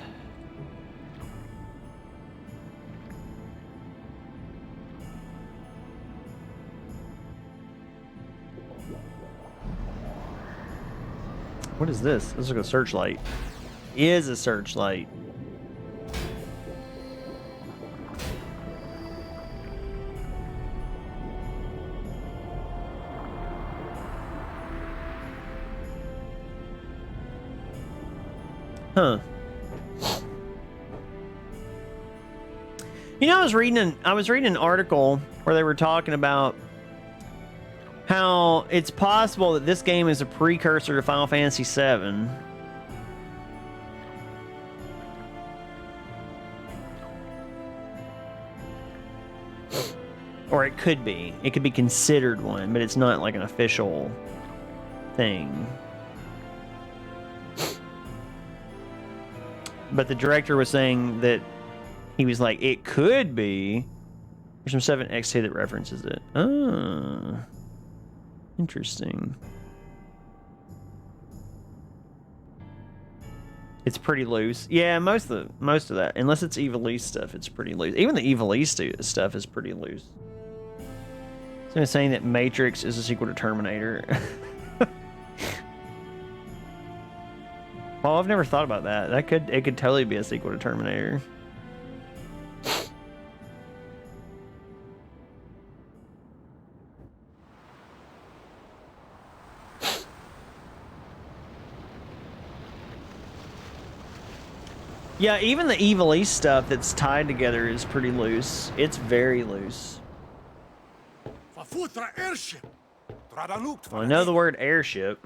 What is this? This is like a searchlight. Is a searchlight. Huh. You know, I was reading an article where they were talking about how it's possible that this game is a precursor to Final Fantasy VII. Or it could be. It could be considered one, but it's not like an official thing. But the director was saying that he was like, it could be. There's some 7XT that references it. Oh. Interesting. It's pretty loose. Yeah, most of that. Unless it's Evil East stuff, it's pretty loose. Even the Evil East stuff is pretty loose. So I'm saying that Matrix is a sequel to Terminator. Well, I've never thought about that. It could totally be a sequel to Terminator. Yeah, even the Evil East stuff that's tied together is pretty loose. It's very loose. Well, I know the word airship.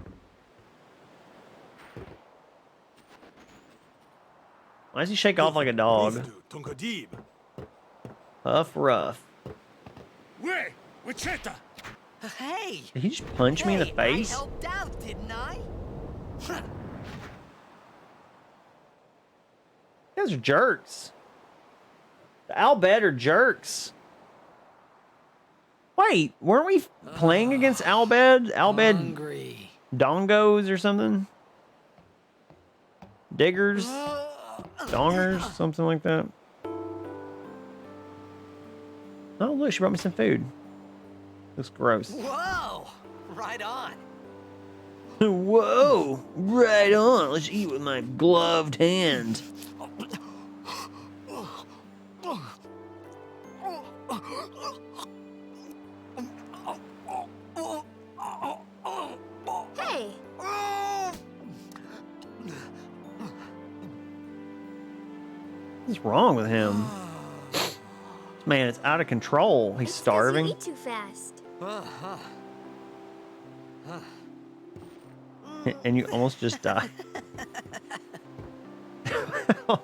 Why does he shake off like a dog? Huff rough. Hey! Did he just punch me in the face? I helped out, didn't I? guys are jerks. The Al Bhed are jerks. Wait, weren't we playing against Al Bhed? Al Bhed Hungry. dongos or something? Diggers? Dongers? Something like that. Oh, look, she brought me some food. Looks gross. Whoa! Right on. Whoa! Right on. Let's eat with my gloved hand. Hey! What's wrong with him? This man is out of control. He's starving. You eat too fast. And you almost just died.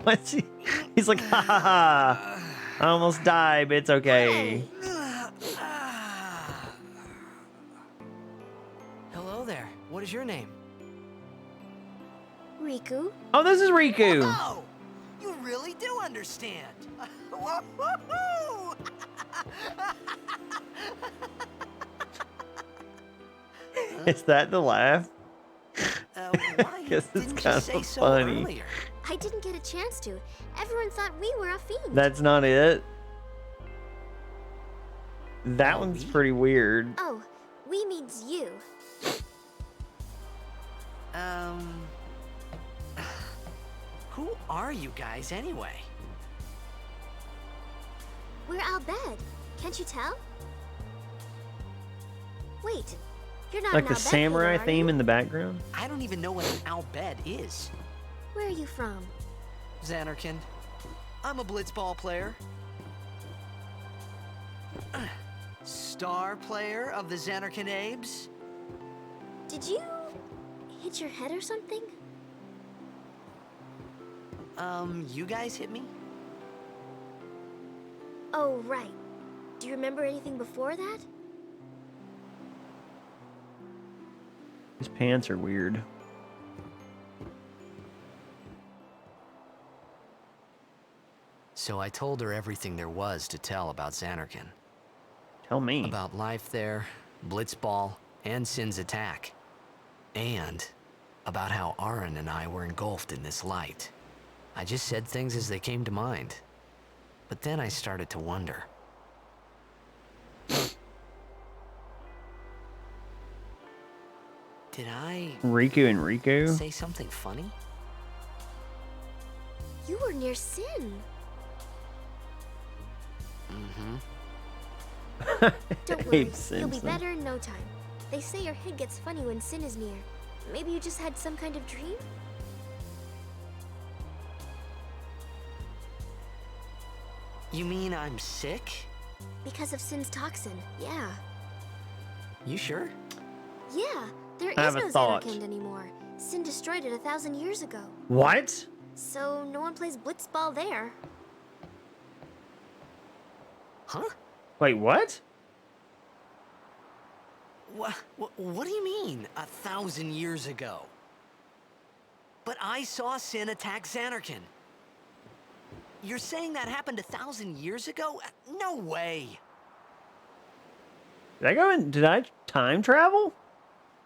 What's he? He's like, ha ha ha. I almost died, but it's okay. Hello there. What is your name? Riku? Oh, this is Riku. Oh, you really do understand. Woo-hoo-hoo! Is that the laugh? Why Guess it's didn't you kind say of so funny. earlier? I didn't get a chance to. Everyone thought we were a fiend. That's not it. That one's pretty weird. Oh, we means you. Who are you guys anyway? We're Al Bhed. Can't you tell? Wait, you're not Like an the Al Bhed samurai healer, are theme you? in the background. I don't even know what an Al Bhed is. Where are you from? Xanarkin. I'm a blitzball player. Star player of the Xanarkin Abes. Did you hit your head or something? You guys hit me? Oh, right. Do you remember anything before that? His pants are weird. So I told her everything there was to tell about Xanarkin. Tell me. About life there, Blitzball, and Sin's attack. And about how Aaron and I were engulfed in this light. I just said things as they came to mind. But then I started to wonder. Did I Riku and Riku? say something funny? You were near Sin. Mm-hmm. Don't worry, Abe you'll be Simpson. better in no time. They say your head gets funny when Sin is near. Maybe you just had some kind of dream? You mean I'm sick? Because of Sin's toxin, yeah. You sure? Yeah, there I is have a no thought. Xanarkand anymore. Sin destroyed it 1,000 years ago. What? So no one plays blitzball there. Huh? Wait, what? What do you mean, 1,000 years ago? But I saw Sin attack Xanarkin. You're saying that happened 1,000 years ago? No way. Did I go in? Did I time travel?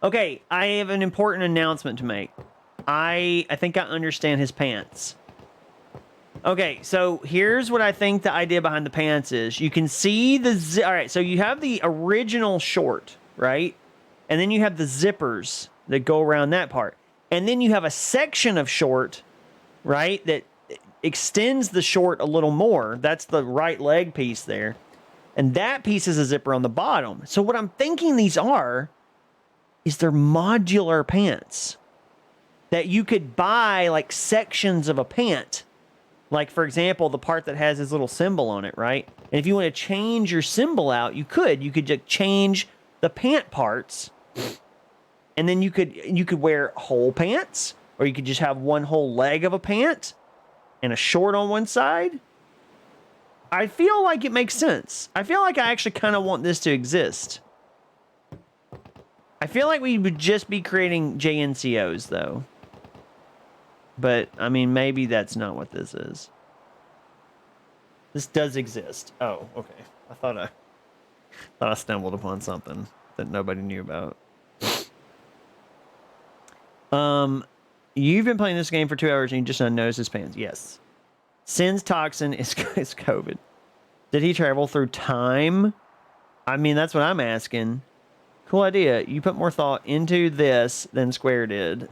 Okay, I have an important announcement to make. I think I understand his pants. Okay, so here's what I think the idea behind the pants is. You can see the all right, so you have the original short, right? And then you have the zippers that go around that part. And then you have a section of short, right, that extends the short a little more. That's the right leg piece there. And that piece is a zipper on the bottom. So what I'm thinking these are is they're modular pants that you could buy like sections of a pant. Like, for example, the part that has his little symbol on it, right? And if you want to change your symbol out, you could. You could just change the pant parts. And then you could wear whole pants, or you could just have one whole leg of a pant and a short on one side. I feel like it makes sense. I feel like I actually kind of want this to exist. I feel like we would just be creating JNCOs, though. But I mean, maybe that's not what this is. This does exist. Oh, okay. I thought I stumbled upon something that nobody knew about. You've been playing this game for 2 hours and you just unnoticed his pants. Yes. Sin's toxin is COVID. Did he travel through time? I mean, that's what I'm asking. Cool idea. You put more thought into this than Square did.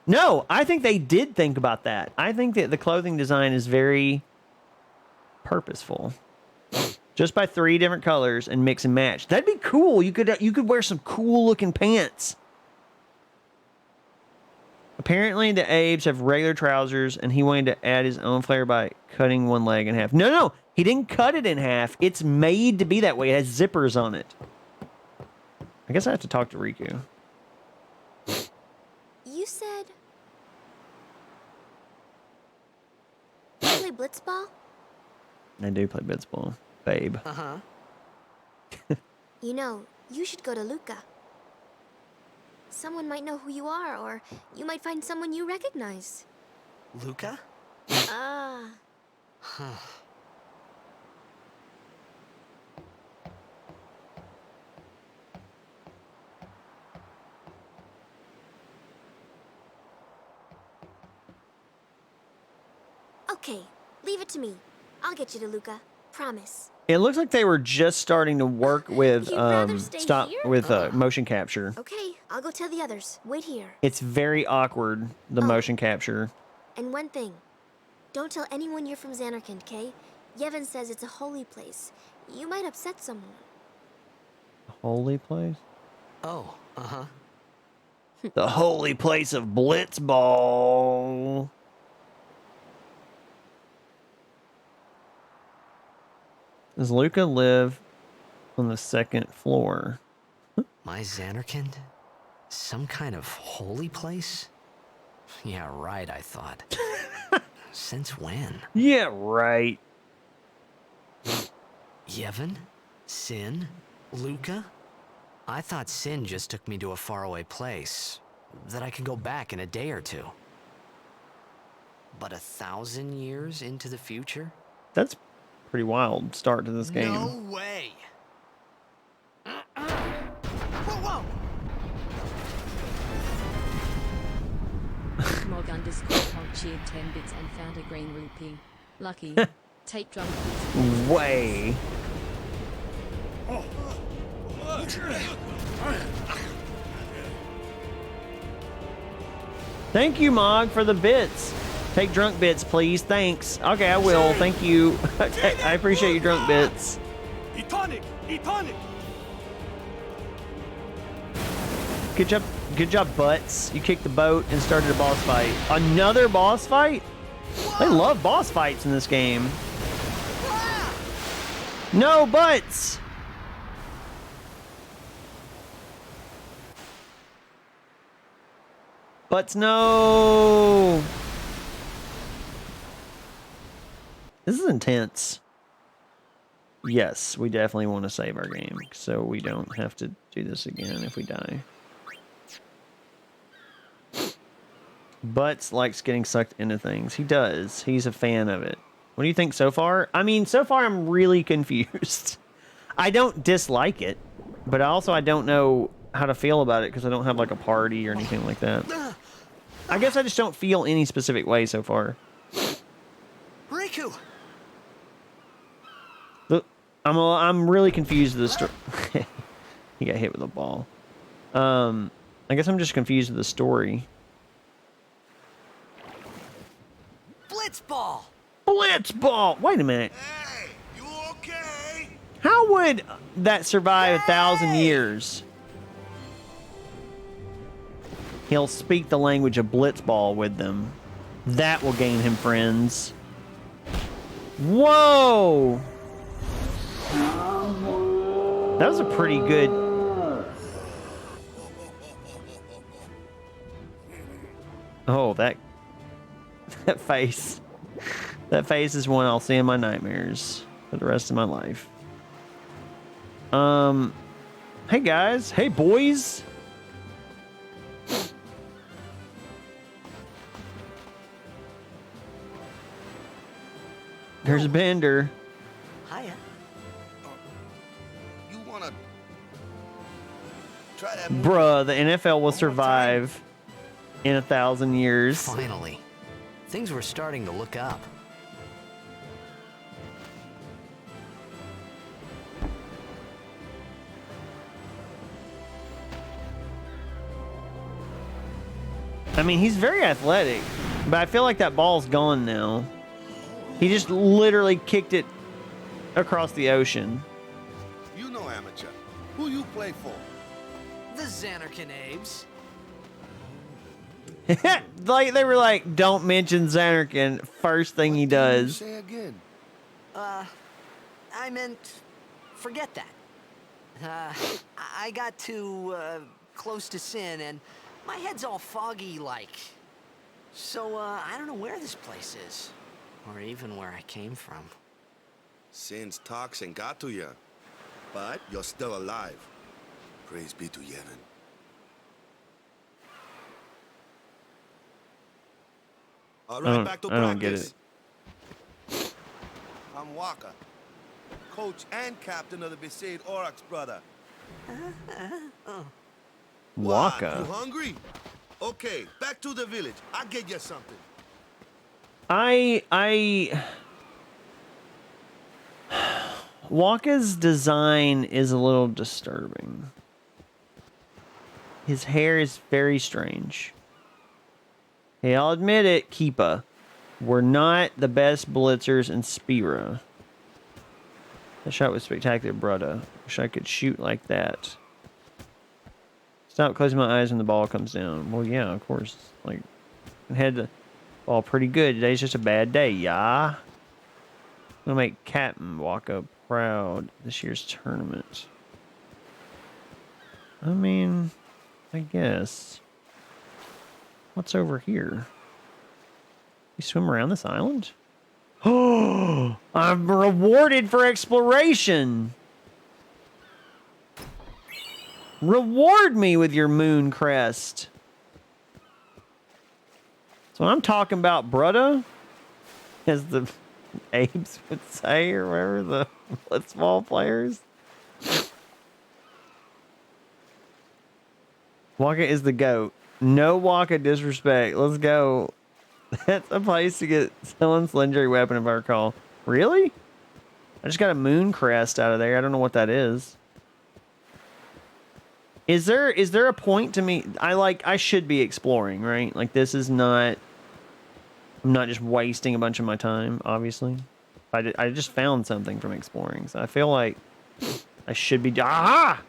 No, I think they did think about that. I think that the clothing design is very purposeful. Just by 3 different colors and mix and match. That'd be cool. You could wear some cool looking pants. Apparently the Abes have regular trousers and he wanted to add his own flair by cutting one leg in half. No, he didn't cut it in half. It's made to be that way. It has zippers on it. I guess I have to talk to Riku. You said... You play blitzball? I do play blitzball, babe. Uh-huh. You know, you should go to Luca. Someone might know who you are, or you might find someone you recognize. Luca? Ah. Okay, leave it to me. I'll get you to Luca. Promise. It looks like they were just starting to work with You'd rather stay here? motion capture. Okay, I'll go tell the others. Wait here. It's very awkward, the motion capture. And one thing. Don't tell anyone you're from Xanarkand, okay? Yevon says it's a holy place. You might upset someone. Holy place? Oh, uh-huh. The holy place of Blitzball. Does Luca live on the 2nd floor? My Xanarkand? Some kind of holy place? Yeah, right, I thought. Since when? Yeah, right. Yevon? Sin? Luca? I thought Sin just took me to a faraway place. That I could go back in a day or two. But 1,000 years into the future? That's pretty wild start to this game. No way. Whoa! Morgan Discord cheered 10 bits and found a green rupee. Lucky. Take drunk. Way. Thank you, Mog, for the bits. Take drunk bits, please. Thanks. Okay, I will. Thank you. I appreciate your drunk bits. Etonic! Good job, Butts. You kicked the boat and started a boss fight. Another boss fight? They love boss fights in this game. No, Butts! Butts, no! This is intense. Yes, we definitely want to save our game, so we don't have to do this again if we die. Butts likes getting sucked into things. He does. He's a fan of it. What do you think so far? I mean, so far I'm really confused. I don't dislike it, but also I don't know how to feel about it because I don't have like a party or anything like that. I guess I just don't feel any specific way so far. Riku! Look, I'm really confused with the story. He got hit with a ball. I guess I'm just confused with the story. Blitzball! Blitzball! Wait a minute. Hey, you okay? How would that survive 1,000 years? He'll speak the language of Blitzball with them. That will gain him friends. Whoa! That was a pretty good... Oh, that face. That face is one I'll see in my nightmares for the rest of my life. Hey guys. Hey boys. There's Bender. Hiya. You wanna try that? Bruh, the NFL will survive in 1,000 years. Finally. Things were starting to look up. I mean, he's very athletic, but I feel like that ball's gone now. He just literally kicked it across the ocean. You know, amateur. Who you play for? The Xanarkin Abes. Like they were like, don't mention Xanarkin. First thing he does. Say again. I meant, forget that. I got too close to Sin, and my head's all foggy like. So I don't know where this place is, or even where I came from. Sin's toxin got to you, but you're still alive. Praise be to Yevon. All right, back to I don't get practice. I'm Waka, coach and captain of the Besaid Aurochs, brother. Waka. What, you hungry? Okay, back to the village. I'll get you something. Waka's design is a little disturbing. His hair is very strange. Hey, I'll admit it, Keepa. We're not the best blitzers in Spira. That shot was spectacular, brother. Wish I could shoot like that. Stop closing my eyes when the ball comes down. Well, yeah, of course. Like, I had the ball pretty good. Today's just a bad day, yeah? I'm gonna make Captain Waka proud this year's tournament. I mean, I guess. What's over here? You swim around this island? Oh, I'm rewarded for exploration. Reward me with your moon crest. So I'm talking about, brudda, as the apes would say, or whatever, the blitzball players. Waka is the GOAT. No Waka disrespect. Let's go. That's a place to get someone's legendary weapon, if I recall. Really? I just got a moon crest out of there. I don't know what that is. Is there a point to me? I should be exploring, right? Like, this is not... I'm not just wasting a bunch of my time, obviously. I just found something from exploring, so I feel like I should be... Aha!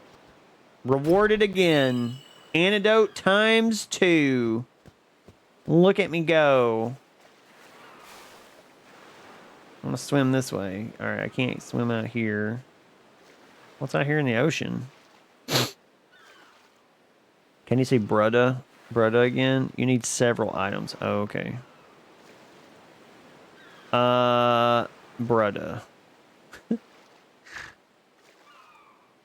Rewarded again. Antidote times 2. Look at me go. I'm gonna swim this way. Alright, I can't swim out here. What's out here in the ocean? Can you say brudda? Brudda again? You need several items. Oh, okay. Brudda.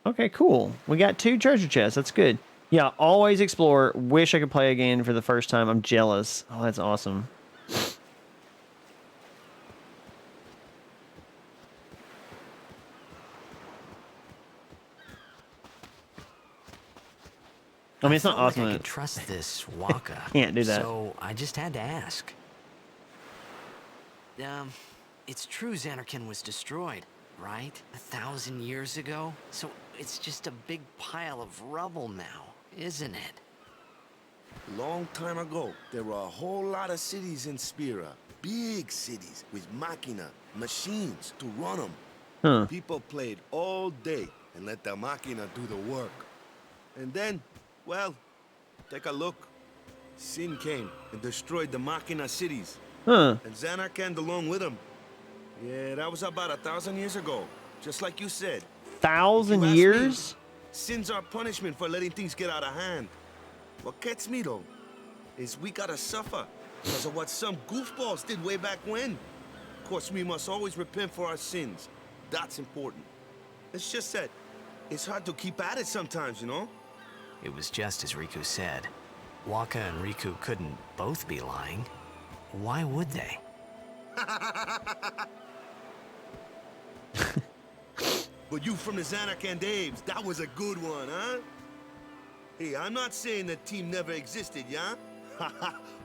Okay, cool. We got 2 treasure chests. That's good. Yeah, always explore. Wish I could play again for the first time. I'm jealous. Oh, that's awesome. I mean, it's not awesome. Like I could trust this Waka. Can't do that. So I just had to ask. It's true Xanarkin was destroyed, right? 1,000 years ago? So it's just a big pile of rubble now, isn't it? Long time ago, there were a whole lot of cities in Spira. Big cities with machina, machines to run them. Huh. People played all day and let the machina do the work. And then, well, take a look. Sin came and destroyed the machina cities. Huh. And Xanarkand along with him. Yeah, that was about 1,000 years ago. Just like you said. 1,000 If you ask years? me, Sin's our punishment for letting things get out of hand. What gets me, though, is we gotta suffer because of what some goofballs did way back when. Of course, we must always repent for our sins. That's important. It's just that it's hard to keep at it sometimes, you know? It was just as Riku said. Waka and Riku couldn't both be lying. Why would they? But you from the Xanark and Daves, that was a good one, huh? Hey, I'm not saying that team never existed, yeah?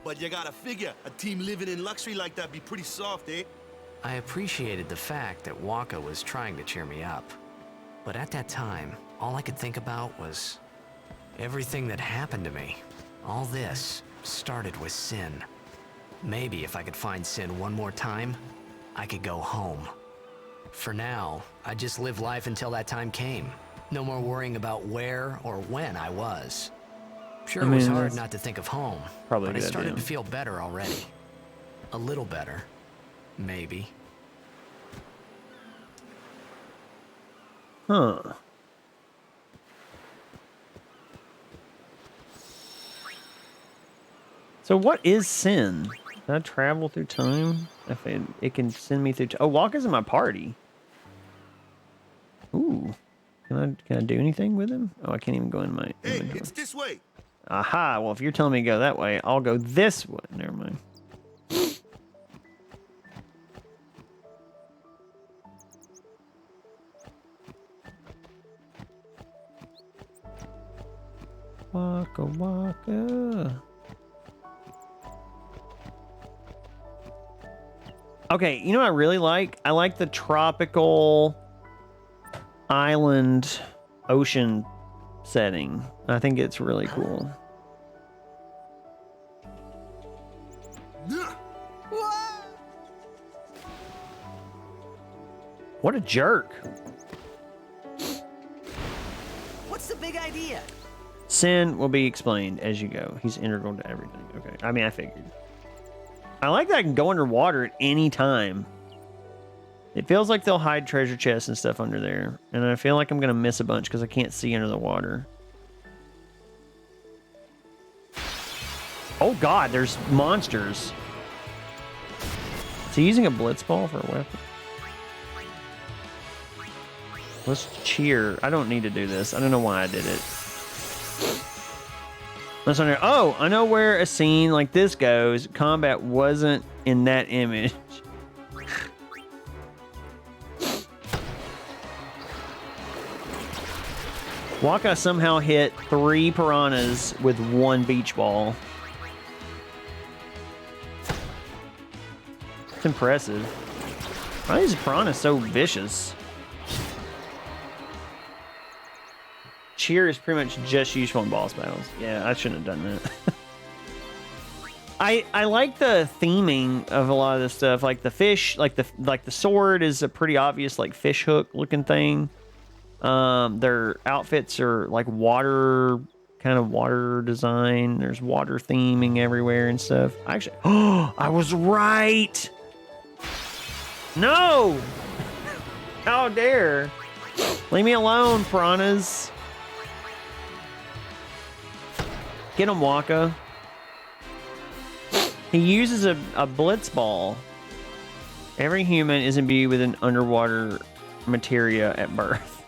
But you gotta figure, a team living in luxury like that be pretty soft, eh? I appreciated the fact that Waka was trying to cheer me up. But at that time, all I could think about was everything that happened to me. All this started with Sin. Maybe if I could find Sin one more time, I could go home. For now, I just live life until that time came. No more worrying about where or when I was. Sure, it was hard not to think of home, but I started to feel better already. A little better, maybe. Huh. So what is sin? Can I travel through time? If it can send me through time. Oh, Waka's in my party. Ooh. Can I do anything with him? Oh, I can't even go in my Hey, inventory. it's this way. Aha, well, if you're telling me to go that way, I'll go this way. Never mind. Waka waka. Okay, you know what I really like? I like the tropical island ocean setting. I think it's really cool. What a jerk. What's the big idea? Sin will be explained as you go. He's integral to everything. Okay. I mean, I figured. I like that I can go underwater at any time. It feels like they'll hide treasure chests and stuff under there. And I feel like I'm going to miss a bunch because I can't see under the water. Oh god, there's monsters. Is he using a blitz ball for a weapon? Let's cheer. I don't need to do this. I don't know why I did it. Let's under. Oh, I know where a scene like this goes. Combat wasn't in that image. Waka somehow hit 3 piranhas with 1 beach ball. It's impressive. Why is piranha so vicious? Cheer is pretty much just useful in boss battles. Yeah, I shouldn't have done that. I like the theming of a lot of this stuff. Like the fish, like the sword is a pretty obvious like fish hook looking thing. Their outfits are like water, kind of water design. There's water theming everywhere and stuff. Actually, oh, I was right. No! How dare! Leave me alone, piranhas. Get him, Waka. He uses a blitz ball. Every human is imbued with an underwater materia at birth.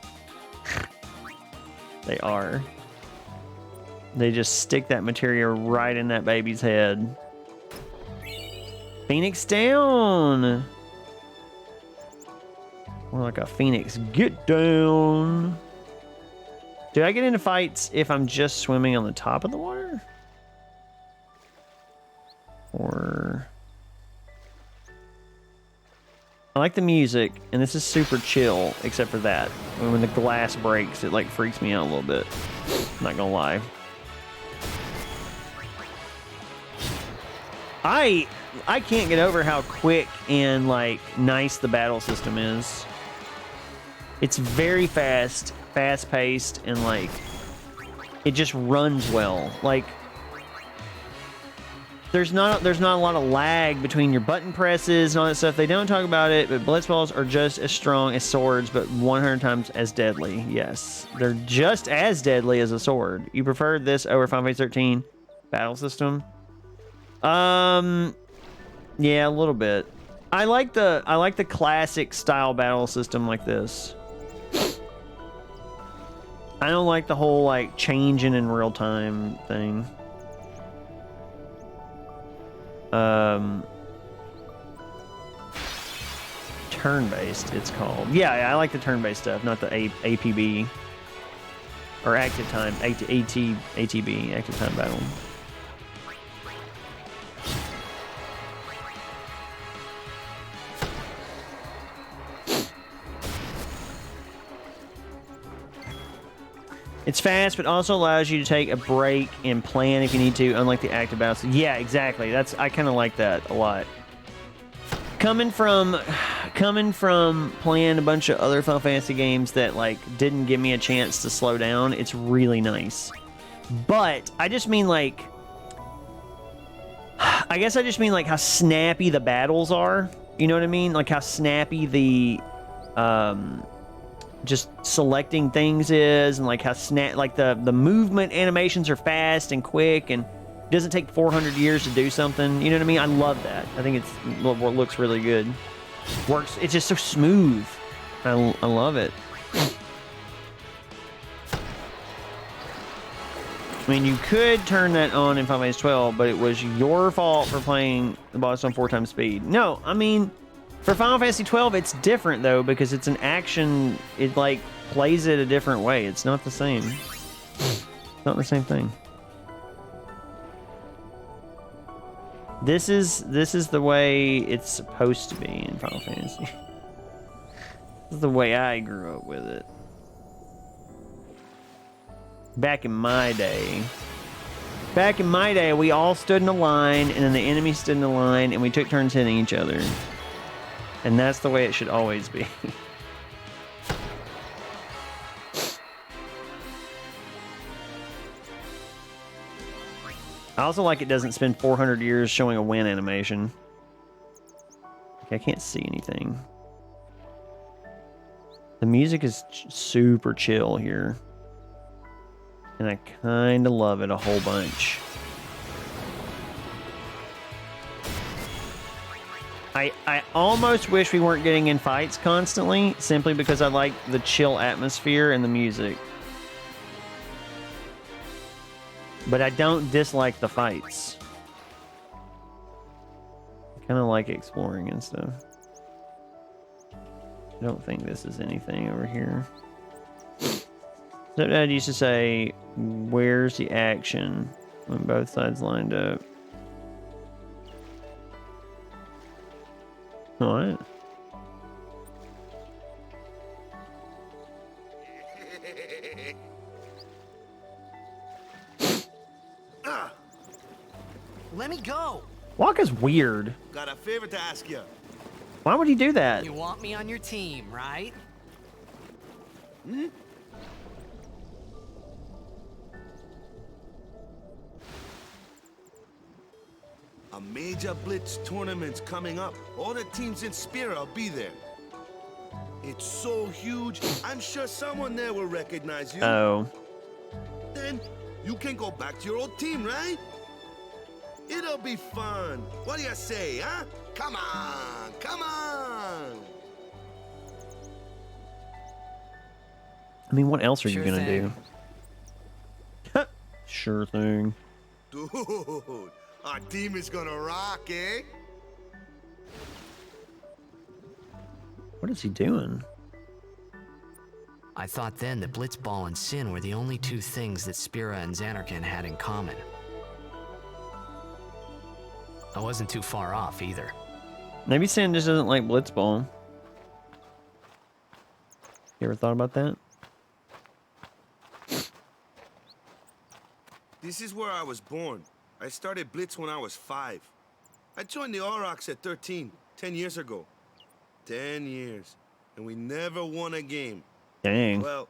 They are. They just stick that materia right in that baby's head. Phoenix down! More like a phoenix get down. Do I get into fights if I'm just swimming on the top of the water? Or... I like the music, and this is super chill, except for that. When the glass breaks, it like freaks me out a little bit. I'm not gonna lie. I can't get over how quick and like nice the battle system is. It's very fast, fast-paced, and like it just runs well. Like there's not a lot of lag between your button presses and all that stuff. They don't talk about it, but blitz balls are just as strong as swords, but 100 times as deadly. Yes, they're just as deadly as a sword. You prefer this over Final Fantasy 13 battle system? Yeah, a little bit. I like the classic style battle system like this. I don't like the whole like changing in real time thing. Turn-based, it's called. Yeah, I like the turn-based stuff, not the APB. Or active time, ATB, active time battle. It's fast, but also allows you to take a break and plan if you need to, unlike the active battles. Yeah, exactly. I kind of like that a lot. Coming from playing a bunch of other Final Fantasy games that like didn't give me a chance to slow down, it's really nice. But I just mean like, I guess I just mean like how snappy the battles are. You know what I mean? Like how snappy the just selecting things is, and like how the movement animations are fast and quick, and it doesn't take 400 years to do something. You know what I mean? I love that. I think it looks really good. Works. It's just so smooth. I love it. I mean, you could turn that on in Final Fantasy 12, but it was your fault for playing the boss on 4 times speed. No, I mean, for Final Fantasy 12, it's different, though, because it's an action. It, like, plays it a different way. It's not the same. It's not the same thing. This is the way it's supposed to be in Final Fantasy. This is the way I grew up with it. Back in my day, we all stood in a line, and then the enemy stood in a line, and we took turns hitting each other. And that's the way it should always be. I also like it doesn't spend 400 years showing a win animation. Okay, I can't see anything. The music is super chill here. And I kind of love it a whole bunch. I almost wish we weren't getting in fights constantly, simply because I like the chill atmosphere and the music. But I don't dislike the fights. I kind of like exploring and stuff. I don't think this is anything over here. Stepdad used to say, "Where's the action?" when both sides lined up. What? Let me go. Wakka's weird. Got a favor to ask you. Why would he do that? You want me on your team, right? Hmm? A major Blitz tournament's coming up. All the teams in Spira will be there. It's so huge, I'm sure someone there will recognize you. Oh. Then you can go back to your old team, right? It'll be fun. What do you say, huh? Come on, come on. I mean, what else are you Sure gonna thing. do? Sure thing. Dude, our team is gonna rock, eh? What is he doing? I thought then that Blitzball and Sin were the only two things that Spira and Xanarkand had in common. I wasn't too far off either. Maybe Sin just doesn't like Blitzball. You ever thought about that? This is where I was born. I started Blitz when I was 5. I joined the Aurochs at 13, 10 years ago. 10 years, and we never won a game. Dang. Well,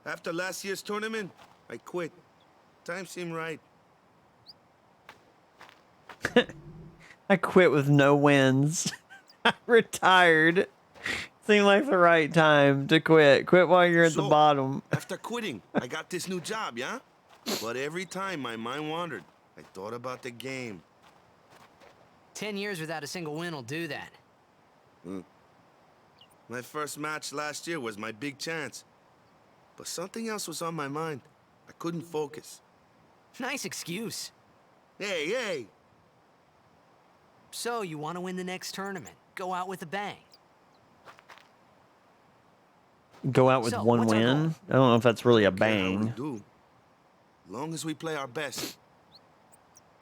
after last year's tournament, I quit. Time seemed right. I quit with no wins. I retired. Seemed like the right time to quit. Quit while you're at the bottom. After quitting, I got this new job, yeah? But every time my mind wandered, I thought about the game. 10 years without a single win will do that. My first match last year was my big chance. But something else was on my mind. I couldn't focus. Nice excuse. Hey, hey! So, you want to win the next tournament? Go out with a bang. Go out with So, one what's our win. goal? I don't know if that's really a Care how we bang. do. Long as we play our best,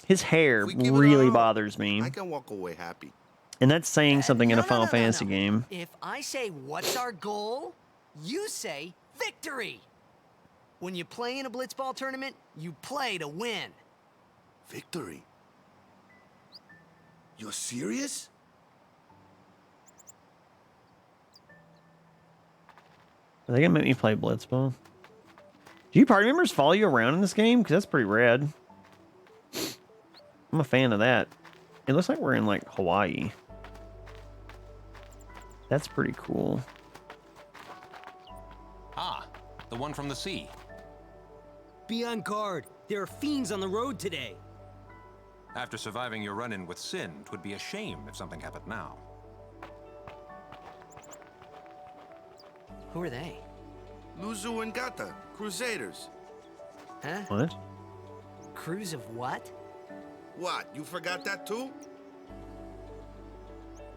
His hair if we give it really our all, bothers me. I can walk away happy. And that's saying something in a No, Final no, Fantasy no. game. If I say what's our goal, you say victory. When you play in a blitzball tournament, you play to win. Victory? You're serious? Are they gonna make me play Blitzball? Do you party members follow you around in this game? Because that's pretty rad. I'm a fan of that. It looks like we're in like Hawaii. That's pretty cool. Ah, the one from the sea. Be on guard. There are fiends on the road today. After surviving your run-in with Sin, 'twould be a shame if something happened now. Who are they? Luzu and Gata, Crusaders. Huh? What? Crews of what? What, you forgot that too?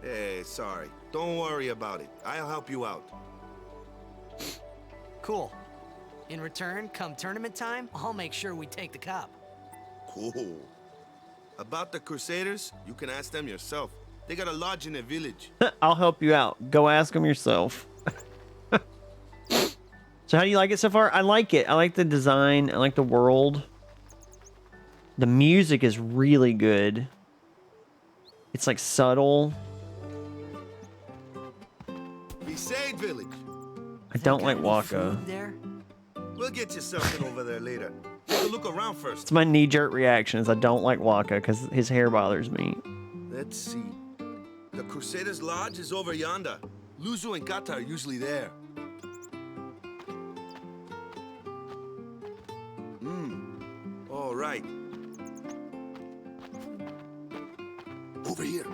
Hey, sorry. Don't worry about it. I'll help you out. Cool. In return, come tournament time, I'll make sure we take the cup. Cool. About the Crusaders, you can ask them yourself. They got a lodge in a village. I'll help you out. Go ask them yourself. So how do you like it so far? I like it. I like the design. I like the world. The music is really good. It's like subtle. Besaid village. I don't like Waka. There? We'll get you something over there later. Take a look around first. It's my knee-jerk reaction is I don't like Waka because his hair bothers me. Let's see. The Crusaders' lodge is over yonder. Luzu and Gata are usually there. All right. Over here.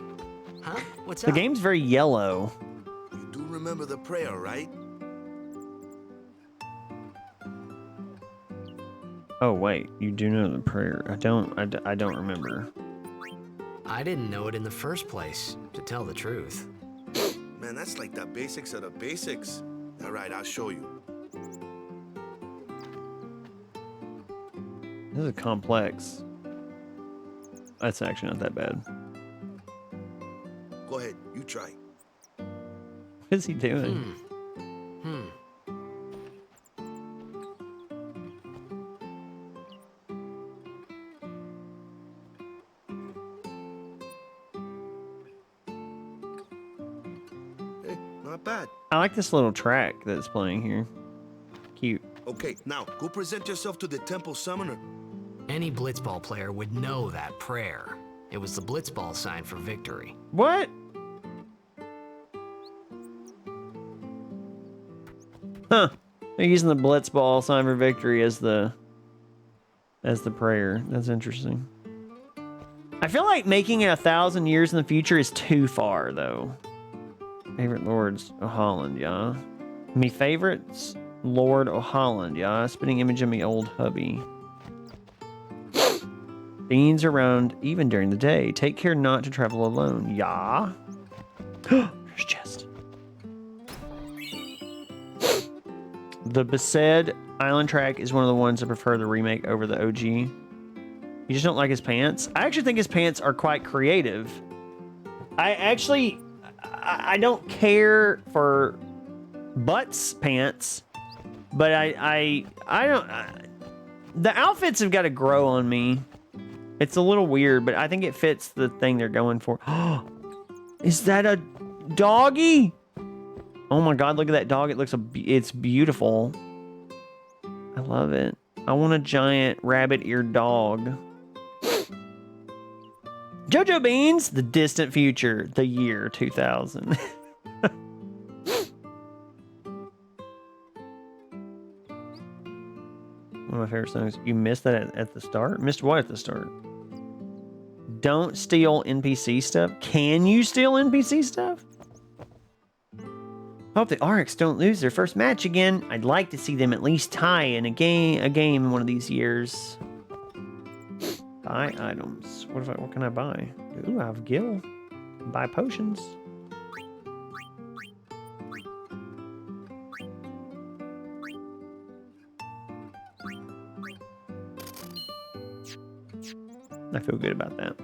Huh? What's The up? game's very yellow. You do remember the prayer, right? Oh wait, you do know the prayer. I don't remember. I didn't know it in the first place, to tell the truth. Man, that's like the basics of the basics. All right, I'll show you. This is complex. That's actually not that bad. Go ahead, you try. What is he doing? Hey, not bad. I like this little track that's playing here. Cute. Okay, now go present yourself to the temple summoner. Any blitzball player would know that prayer. It was the blitzball sign for victory. What? Huh. They're using the blitzball sign for victory as the prayer. That's interesting. I feel like making it 1,000 years in the future is too far, though. Favorite lords, O'Holland, yeah. Me favorites, Lord O'Holland, yeah. Spinning image of me old hubby. Beans around even during the day. Take care not to travel alone, yeah. There's chest. The Besaid Island track is one of the ones I prefer the remake over the OG. You just don't like his pants? I actually think his pants are quite creative. I don't care for Butts pants, but I don't. The outfits have got to grow on me. It's a little weird, but I think it fits the thing they're going for. Is that a doggy? Oh my God, look at that dog. It's beautiful. I love it. I want a giant rabbit-eared dog. JoJo Beans, the distant future, the year 2000. One of my favorite songs. You missed that at the start? Missed what at the start? Don't steal NPC stuff. Can you steal NPC stuff? Hope the Oryx don't lose their first match again. I'd like to see them at least tie in a game in one of these years. Buy items. What can I buy? Ooh, I have Gil. Buy potions. I feel good about that.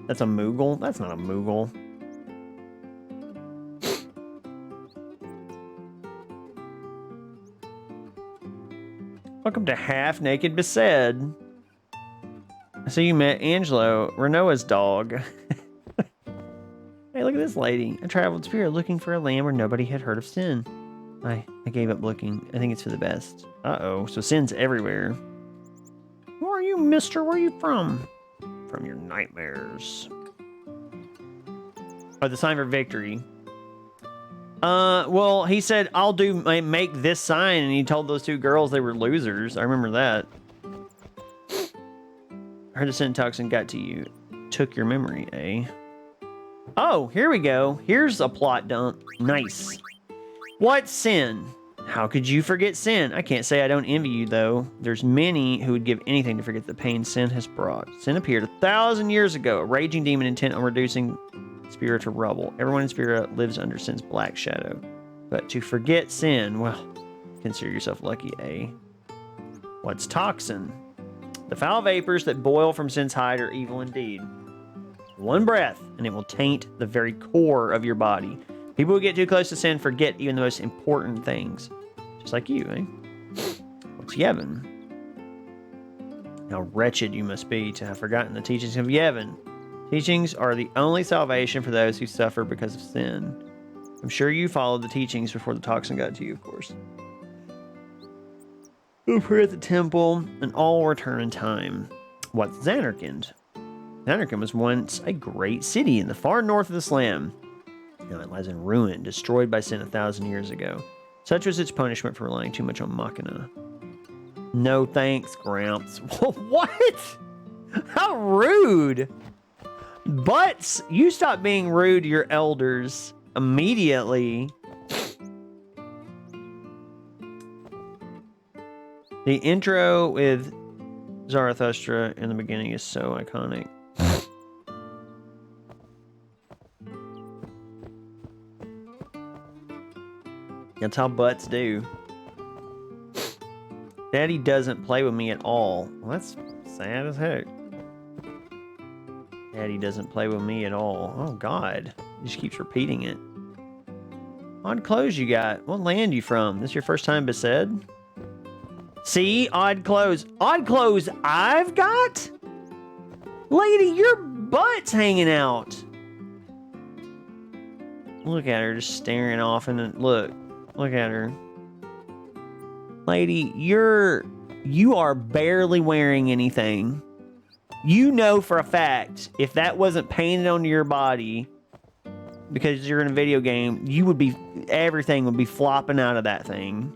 That's a Moogle? That's not a Moogle. Welcome to Half Naked Besaid. I see you met Angelo, Renoa's dog. Hey, look at this lady. A traveled spirit looking for a land where nobody had heard of Sin. I gave up looking. I think it's for the best. Uh-oh, so Sin's everywhere. Who are you, mister? Where are you from? From your nightmares. Oh, the sign for victory. Well, he said, I'll make this sign, and he told those two girls they were losers. I remember that. I heard the Sin toxin got to you. Took your memory, eh? Oh, here we go. Here's a plot dump. Nice. What's Sin? How could you forget Sin? I can't say I don't envy you, though. There's many who would give anything to forget the pain Sin has brought. Sin appeared 1,000 years ago, a raging demon intent on reducing Spira to rubble. Everyone in Spira lives under Sin's black shadow. But to forget Sin, well, consider yourself lucky, eh? What's toxin? The foul vapors that boil from Sin's hide are evil indeed. One breath, and it will taint the very core of your body. People who get too close to Sin forget even the most important things. Just like you, eh? What's Yevon? How wretched you must be to have forgotten the teachings of Yevon. Teachings are the only salvation for those who suffer because of Sin. I'm sure you followed the teachings before the toxin got to you, of course. We'll pray at the temple, and all will return in time. What's Zanarkand? Zanarkand was once a great city in the far north of this land. Now it lies in ruin, destroyed by Sin 1,000 years ago. Such was its punishment for relying too much on Machina. No thanks, Gramps. What? How rude! Butts, you stop being rude to your elders immediately. The intro with Zarathustra in the beginning is so iconic. That's how butts do. Daddy doesn't play with me at all. Well, that's sad as heck. Daddy doesn't play with me at all. Oh, God. He just keeps repeating it. Odd clothes you got. What land you from? This your first time Besaid? See? Odd clothes. Odd clothes I've got? Lady, your butt's hanging out. Look at her just staring off and look. Look at her. Lady, you are barely wearing anything. You know for a fact, if that wasn't painted onto your body, because you're in a video game, everything would be flopping out of that thing.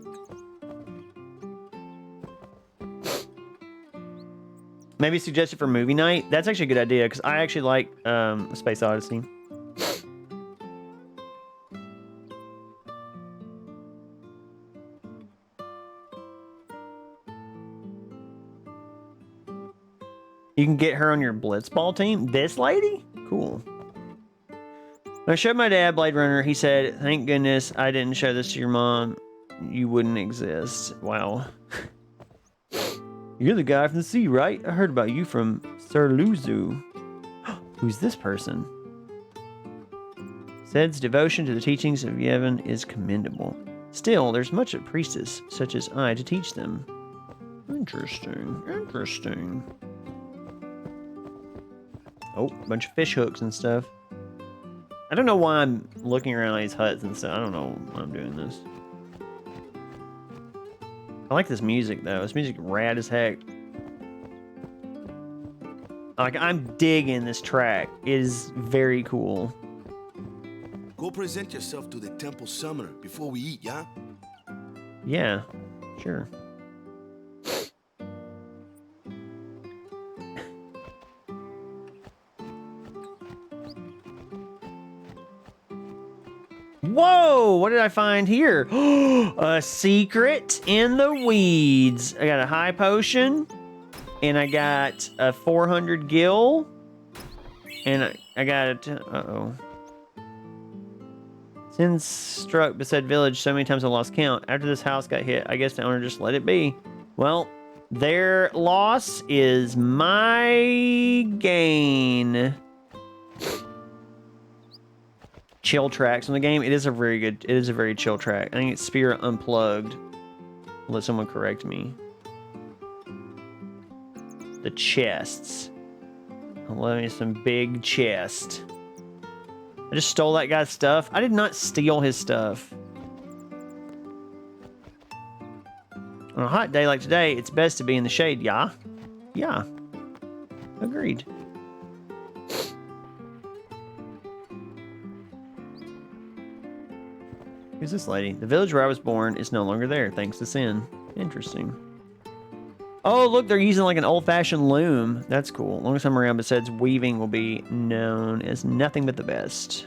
Maybe suggest it for movie night. That's actually a good idea, because I actually like Space Odyssey. You can get her on your blitzball team? This lady? Cool. When I showed my dad Blade Runner, he said, thank goodness I didn't show this to your mom. You wouldn't exist. Wow. You're the guy from the sea, right? I heard about you from Sir Luzu. Who's this person? Zed's devotion to the teachings of Yevon is commendable. Still, there's much a priestess, such as I, to teach them. Interesting. Interesting. Oh, a bunch of fish hooks and stuff. I don't know why I'm looking around these huts and stuff. I don't know why I'm doing this. I like this music, though. This music rad as heck. Like, I'm digging this track. It is very cool. Go present yourself to the temple summoner before we eat, yeah? Yeah, sure. Whoa, what did I find here? A secret in the weeds. I got a high potion, and I got a 400 gil, and I got a, uh-oh. Sin struck Besaid Village so many times I lost count. After this house got hit, I guess the owner just let it be. Well, Their loss is my gain. Chill tracks in the game. It is a very good. It is a very chill track. I think it's Spirit Unplugged. Let someone correct me. The chests. Let me some big chest. I just stole that guy's stuff. I did not steal his stuff. On a hot day like today, it's best to be in the shade, yeah? Yeah. Agreed. Who's this lady? The village where I was born is no longer there, thanks to Sin. Interesting. Oh, look, they're using like an old-fashioned loom. That's cool. Longest time around, besides weaving, will be known as nothing but the best.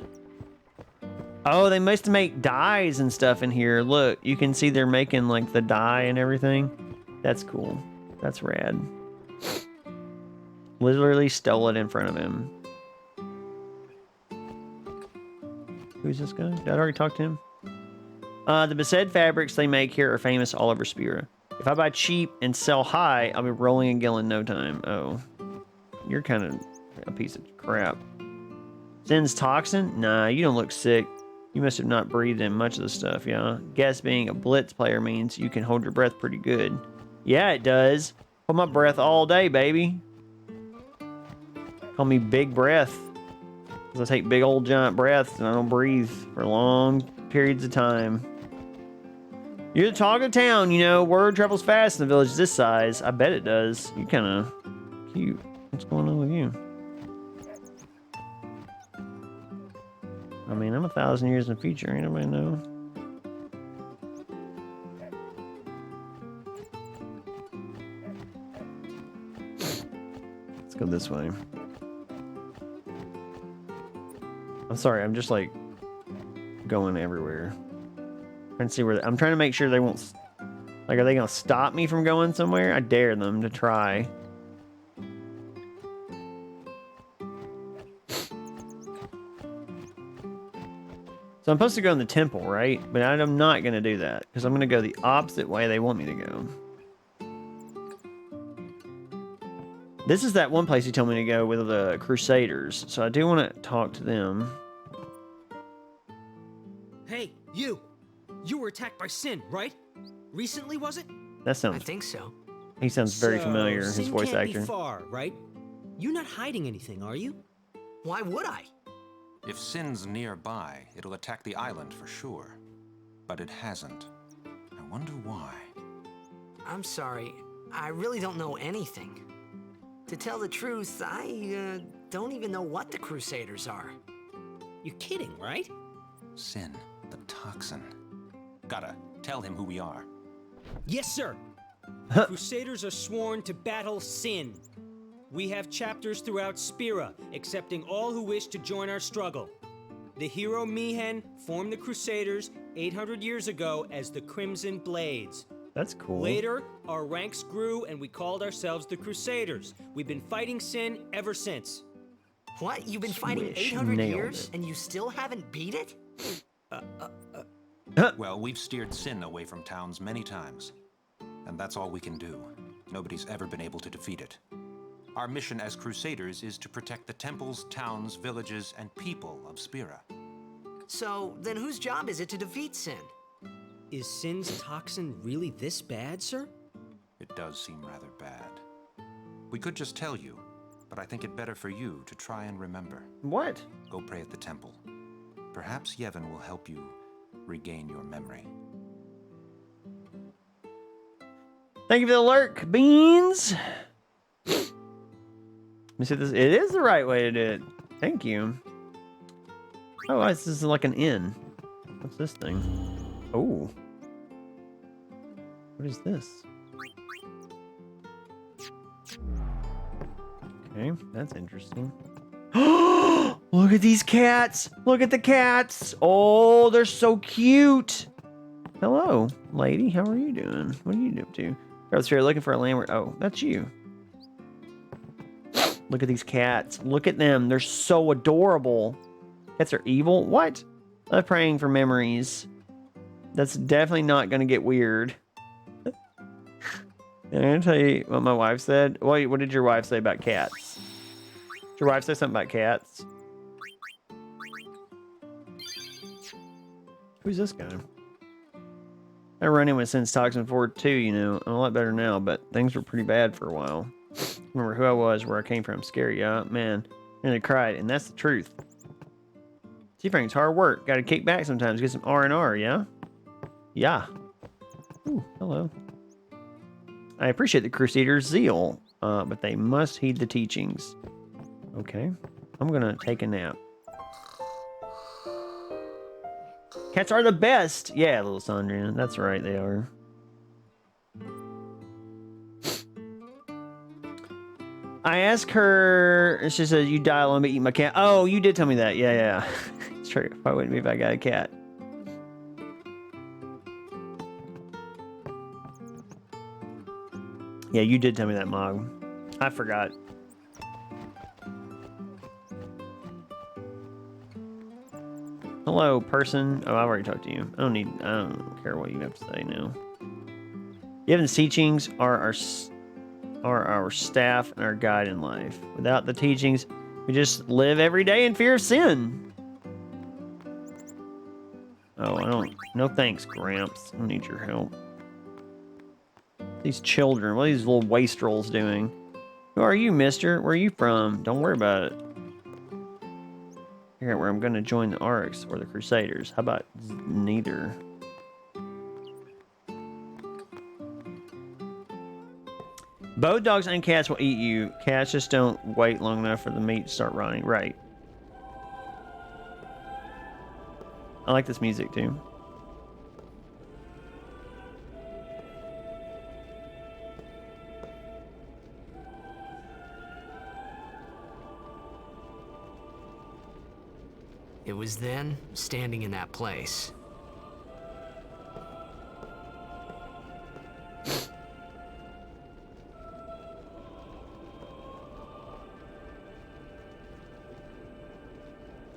Oh, they must make dyes and stuff in here. Look, you can see they're making like the dye and everything. That's cool. That's rad. Literally stole it in front of him. Who's this guy? Did I already talk to him? The Besaid fabrics they make here are famous all over Spira. If I buy cheap and sell high, I'll be rolling a gill in no time. Oh, you're kind of a piece of crap. Sin's toxin? Nah, you don't look sick. You must have not breathed in much of the stuff, yeah? Guess being a blitz player means you can hold your breath pretty good. Yeah, it does. Hold my breath all day, baby. Call me Big Breath. Because I take big old giant breaths and I don't breathe for long periods of time. You're the talk of town, you know. Word travels fast in a village this size. I bet it does. You kind of cute. What's going on with you? I mean, I'm 1,000 years in the future. Ain't nobody know. Let's go this way. I'm sorry. I'm just like going everywhere. Trying to see where I'm trying to make sure they won't. Like, are they gonna stop me from going somewhere? I dare them to try. So I'm supposed to go in the temple, right? But I'm not gonna do that because I'm gonna go the opposite way they want me to go. This is that one place he told me to go with the Crusaders, so I do want to talk to them. Hey, you! You were attacked by Sin, right? Recently, was it? That sounds. I think so. He sounds very familiar. His Sin voice can't actor. Be far, right? You're not hiding anything, are you? Why would I? If Sin's nearby, it'll attack the island for sure. But it hasn't. I wonder why. I'm sorry. I really don't know anything. To tell the truth, I don't even know what the Crusaders are. You're kidding, right? Sin, the toxin. Gotta tell him who we are. Yes, sir. Crusaders are sworn to battle Sin. We have chapters throughout Spira, accepting all who wish to join our struggle. The hero Mihen formed the Crusaders 800 years ago as the Crimson Blades. That's cool. Later, our ranks grew and we called ourselves the Crusaders. We've been fighting Sin ever since. What? You've been fighting 800 years and you still haven't beat it? Well, we've steered Sin away from towns many times. And that's all we can do. Nobody's ever been able to defeat it. Our mission as Crusaders is to protect the temples, towns, villages, and people of Spira. So, then whose job is it to defeat Sin? Is Sin's toxin really this bad, sir? It does seem rather bad. We could just tell you, but I think it better for you to try and remember. What? Go pray at the temple. Perhaps Yevon will help you regain your memory. Thank you for the lurk, Beans. Let me see this. It is the right way to do it. Thank you. Oh, this is like an inn. What's this thing? Oh. What is this? Okay, that's interesting. Look at these cats! Look at the cats! Oh, they're so cute! Hello, lady. How are you doing? What are you up to? I was here looking for a landward. Oh, that's you. Look at these cats. Look at them. They're so adorable. Cats are evil? What? I'm praying for memories. That's definitely not going to get weird. I'm gonna tell you what my wife said. Wait, what did your wife say about cats? Did your wife say something about cats? Who's this guy? I run in with since Toxin 4 too, you know. I'm a lot better now, but things were pretty bad for a while. Remember who I was, where I came from. Scary, yeah, man. And I cried, and that's the truth. See, Frank's hard work. Got to kick back sometimes, get some R&R, yeah? Yeah. Ooh, hello. I appreciate the Crusaders' zeal, but they must heed the teachings. Okay. I'm gonna take a nap. Cats are the best! Yeah, little Sandrina. That's right, they are. I asked her, she says, you die alone but eat my cat. Oh, you did tell me that. Yeah. It's true. Why wouldn't be if I got a cat? Yeah, you did tell me that, Mog. I forgot. Hello, person. Oh, I've already talked to you. I don't care what you have to say now. Yevon's teachings are our staff and our guide in life. Without the teachings, we just live every day in fear of sin. Oh, no thanks, Gramps. I don't need your help. These children, what are these little wastrels doing? Who are you, mister? Where are you from? Don't worry about it. Here, where I'm going to join the Arcs or the Crusaders. How about neither? Both dogs and cats will eat you. Cats just don't wait long enough for the meat to start rotting. Right. I like this music too. It was then, standing in that place.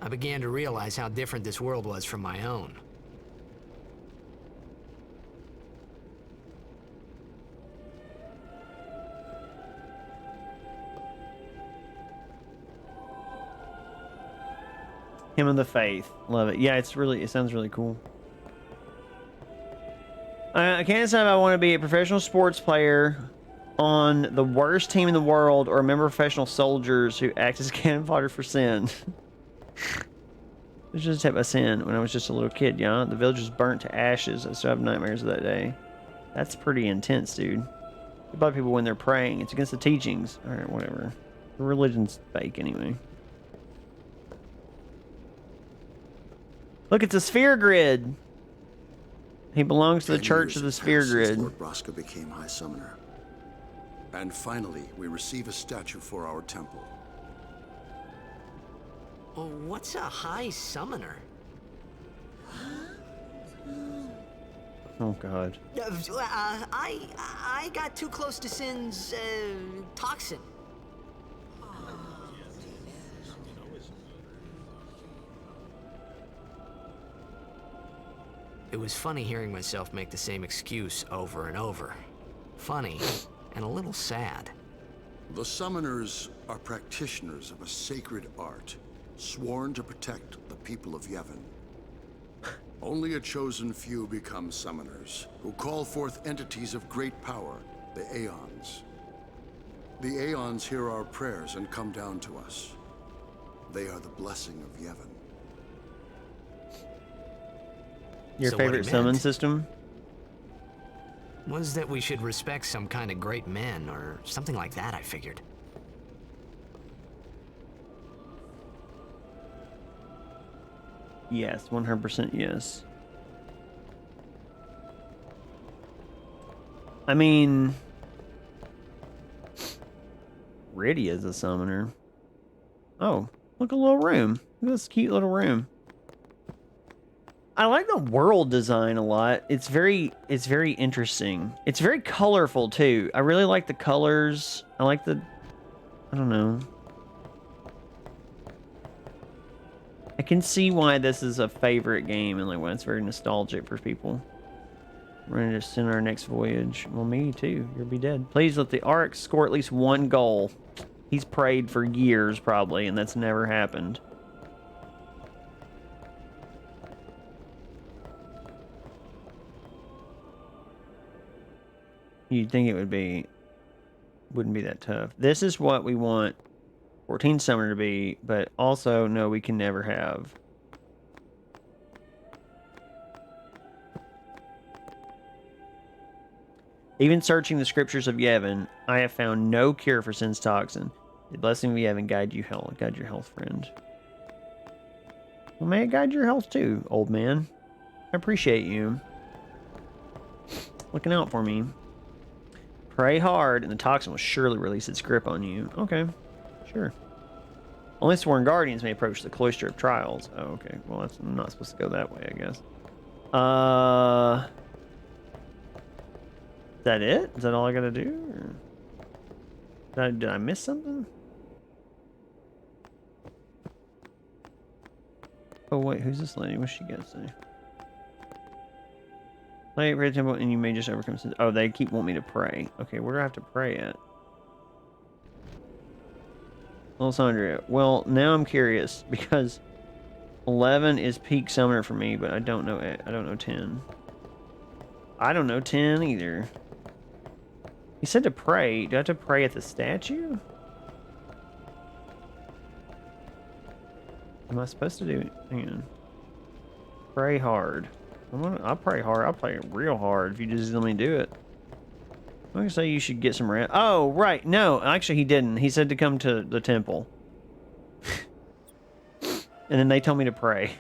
I began to realize how different this world was from my own. Hymn of the Faith. Love it. Yeah, it sounds really cool. I can't decide if I want to be a professional sports player on the worst team in the world or a member of professional soldiers who act as cannon fodder for sin. It was just a type of sin when I was just a little kid, yeah? The village was burnt to ashes. I still have nightmares of that day. That's pretty intense, dude. A lot of people when they're praying. It's against the teachings. Alright, whatever. The religion's fake anyway. Look, it's a sphere grid. He belongs to the Church of the Sphere Grid. Lord Braska became High Summoner. And finally, we receive a statue for our temple. Oh, what's a High Summoner? Oh, God. I got too close to Sin's, toxin. It was funny hearing myself make the same excuse over and over. Funny, and a little sad. The Summoners are practitioners of a sacred art, sworn to protect the people of Yevon. Only a chosen few become Summoners, who call forth entities of great power, the Aeons. The Aeons hear our prayers and come down to us. They are the blessing of Yevon. Your favorite summon system? Was that we should respect some kind of great men, or something like that, I figured. Yes, 100% yes. I mean... Riddy is a summoner. Oh, look, a little room. Look at this cute little room. I like the world design a lot. It's very interesting. It's very colorful too. I really like the colors. I like the, I don't know. I can see why this is a favorite game and like why it's very nostalgic for people. We're gonna just send our next voyage. Well, me too. You'll be dead. Please let the Ark score at least one goal. He's prayed for years, probably, and that's never happened. You'd think it wouldn't be that tough. This is what we want 14 Summoner to be, but also, no, we can never have. Even searching the scriptures of Yevon, I have found no cure for Sin's toxin. The blessing of Yevon guide your health, friend. Well, may it guide your health too, old man. I appreciate you looking out for me. Pray hard, and the toxin will surely release its grip on you. Okay, sure. Only sworn guardians may approach the cloister of trials. Oh, okay. Well, I'm not supposed to go that way, I guess. Is that it? Is that all I gotta do? Or... Did I miss something? Oh wait, who's this lady? What's she got to say? Play at Red Temple and you may just overcome sins. Oh, they keep wanting me to pray. Okay, where do I have to pray at? Alessandria. Well, now I'm curious because 11 is peak summoner for me, but I don't know 10. I don't know 10 either. He said to pray. Do I have to pray at the statue? Am I supposed to do it? Hang on. Pray hard. I'll pray hard. I'll play real hard if you just let me do it. I'm gonna say you should get some rest. Oh, right. No, actually he didn't. He said to come to the temple. And then they told me to pray.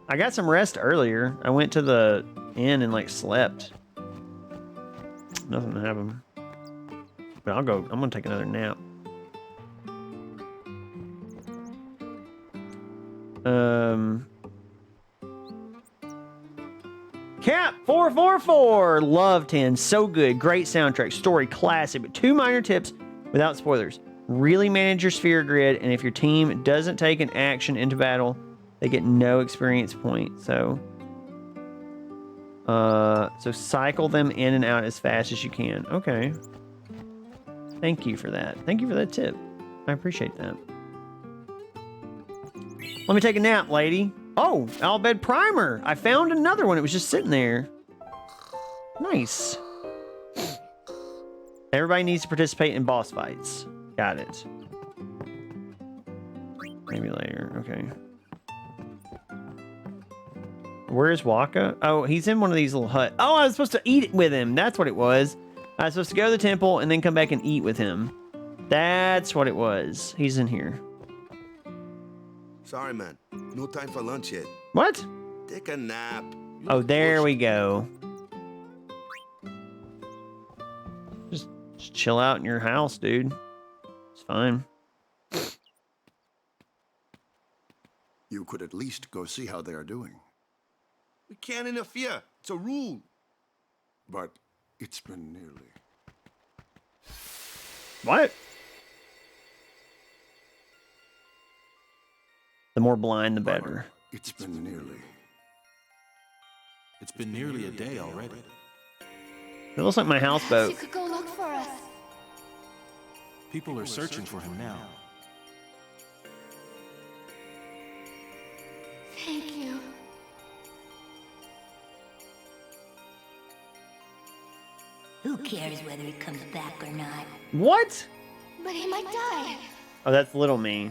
I got some rest earlier. I went to the inn and like slept. Nothing happened. But I'm gonna take another nap. Cap 444 love 10, so good, great soundtrack, story classic, but 2 minor tips without spoilers. Really manage your sphere grid, and if your team doesn't take an action into battle, they get no experience point. So cycle them in and out as fast as you can. Okay. Thank you for that. Thank you for that tip. I appreciate that. Let me take a nap, lady. Oh, Albed Primer. I found another one. It was just sitting there. Nice. Everybody needs to participate in boss fights. Got it. Maybe later. Okay. Where's Waka? Oh, he's in one of these little huts. Oh, I was supposed to eat with him. That's what it was. I was supposed to go to the temple and then come back and eat with him. That's what it was. He's in here. Sorry, man. No time for lunch yet. What? Take a nap. Oh, there we go. Just chill out in your house, dude. It's fine. You could at least go see how they are doing. We can't interfere. It's a rule. But it's been nearly. What? The more blind, the better. It's been nearly. It's been nearly a day already. It looks like my houseboat. You could go look for us. People are searching for him now. Thank you. Who cares whether he comes back or not? What? But he might die. Oh, that's little me.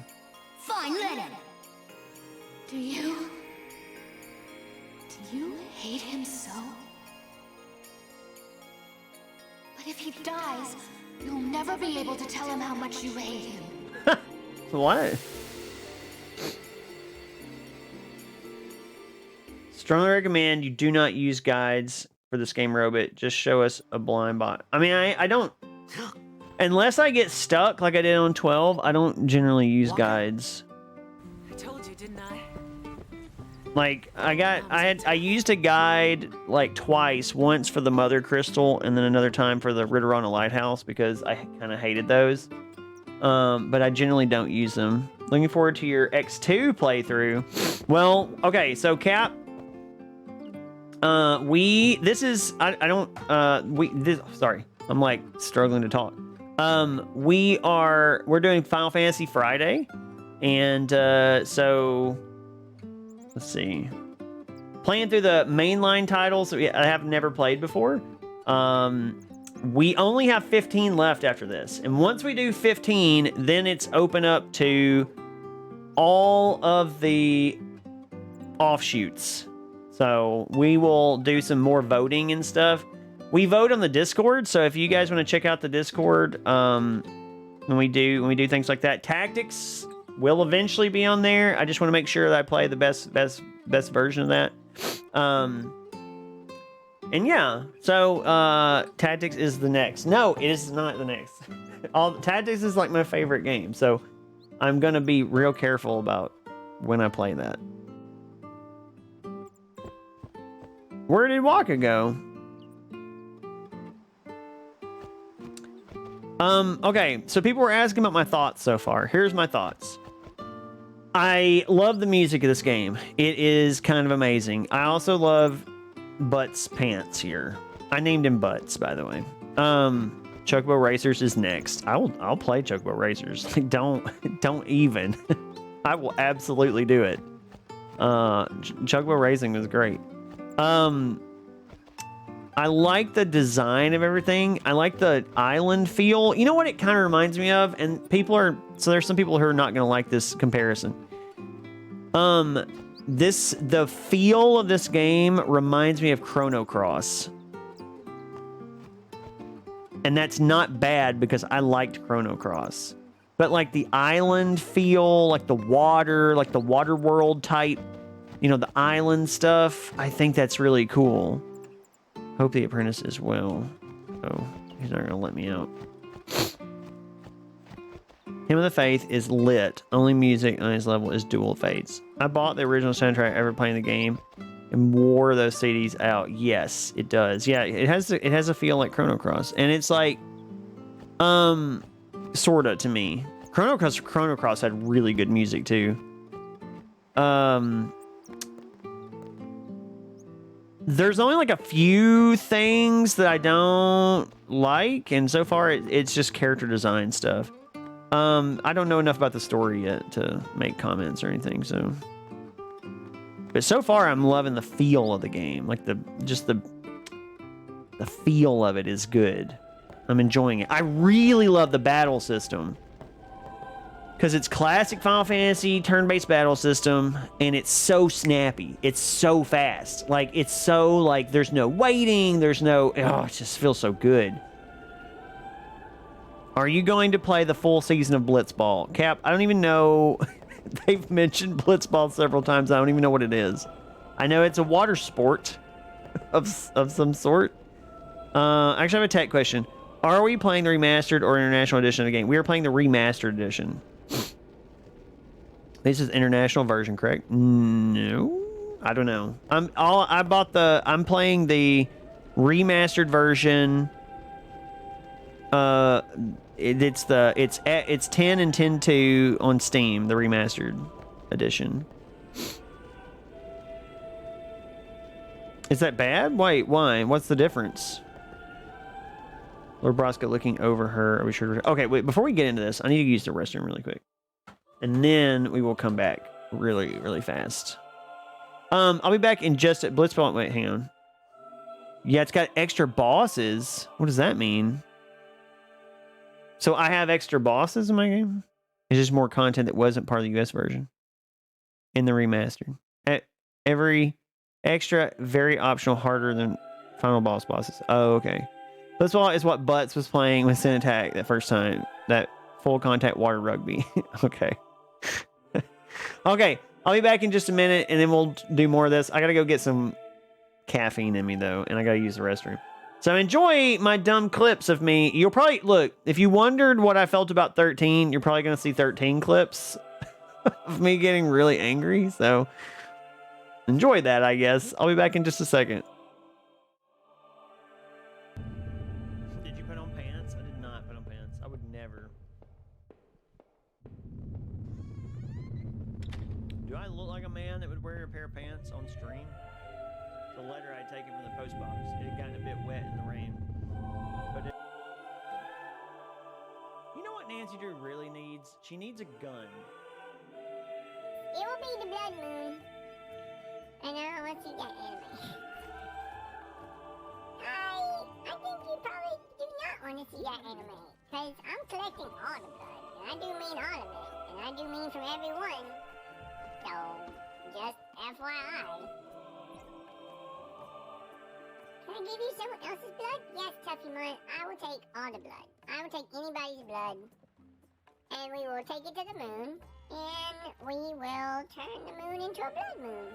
Fine, let him. Do you hate him so? But if he dies, you'll never be able to tell him how much you hate him. What? Strongly recommend you do not use guides for this game, Robot. Just show us a blind bot. I mean, I don't... Unless I get stuck like I did on 12, I don't generally use guides. I told you, didn't I? Like, I used a guide like twice, once for the Mother Crystal and then another time for the Ritterana Lighthouse because I kind of hated those. But I generally don't use them. Looking forward to your X2 playthrough. Well, okay, so Cap, Sorry, I'm like struggling to talk. We're doing Final Fantasy Friday, and so let's see, playing through the mainline titles I have never played before. We only have 15 left after this, and once we do 15, then it's open up to all of the offshoots. So we will do some more voting and stuff. We vote on the Discord, so if you guys want to check out the Discord, when we do things like that, tactics will eventually be on there. I just want to make sure that I play the best version of that. And yeah, so tactics is the next. No, it is not the next. Tactics is like my favorite game, so I'm gonna be real careful about when I play that. Where did Waka go? Okay, so people were asking about my thoughts so far. Here's my thoughts. I love the music of this game. It is kind of amazing. I also love Butts Pants here. I named him Butts, by the way. Chocobo Racers is next. I'll play Chocobo Racers. Like, don't even. I will absolutely do it. Chocobo Racing was great. I like the design of everything. I like the island feel. You know what it kind of reminds me of? And there's some people who are not going to like this comparison. The feel of this game reminds me of Chrono Cross. And that's not bad because I liked Chrono Cross. But like the island feel, like the water world type, the island stuff, I think that's really cool. Hope the apprentice is well. Oh, he's not gonna let me out. Hymn of the Faith is lit. Only music on his level is Dual Fates. I bought the original soundtrack ever playing the game and wore those CDs out. Yes, it does. Yeah, it has a feel like Chrono Cross, and it's like, sorta to me. Chrono Cross had really good music too. There's only like a few things that I don't like, and so far it's just character design stuff. I don't know enough about the story yet to make comments or anything, so. But so far I'm loving the feel of the game. Like the feel of it is good. I'm enjoying it. I really love the battle system. Because it's classic Final Fantasy turn-based battle system, and it's so snappy. It's so fast. Like, it's so, like, there's no waiting, it just feels so good. Are you going to play the full season of Blitzball? Cap, I don't even know. They've mentioned Blitzball several times. I don't even know what it is. I know it's a water sport of some sort. Actually, I have a tech question. Are we playing the remastered or international edition of the game? We are playing the remastered edition. This is international version, correct? No, I don't know. I'm playing the remastered version. It's 10 and 10.2 on Steam, the remastered edition. Is that bad? Wait, why? What's the difference? Lord Broska looking over her. Are we sure? Okay, wait. Before we get into this, I need to use the restroom really quick. And then we will come back really, really fast. I'll be back in just at Blitzball. Wait, hang on. Yeah, it's got extra bosses. What does that mean? So I have extra bosses in my game? It's just more content that wasn't part of the US version. In the remastered. Every extra, very optional, harder than final bosses. Oh, okay. Blitzball is what Butts was playing with Sin Attack that first time. That full contact water rugby. Okay. Okay, I'll be back in just a minute, and then we'll do more of this. I gotta go get some caffeine in me, though, and I gotta use the restroom. So enjoy my dumb clips of me. You'll probably, look, if you wondered what I felt about 13, you're probably gonna see 13 clips of me getting really angry, so enjoy that, I guess. I'll be back in just a second. Did you put on pants? I did not put on pants. I would never. Do I look like a man that would wear a pair of pants on stream? the letter I'd taken from the post box. It had gotten a bit wet in the rain. But you know what Nancy Drew really needs? She needs a gun. It will be the blood moon. And I want to see that anime. I think you probably do not want to see that anime. Because I'm collecting all the blood. And I do mean all of it. And I do mean from everyone. So, just FYI. Can I give you someone else's blood? Yes, Tuffymon. I will take all the blood. I will take anybody's blood. And we will take it to the moon. And we will turn the moon into a blood moon.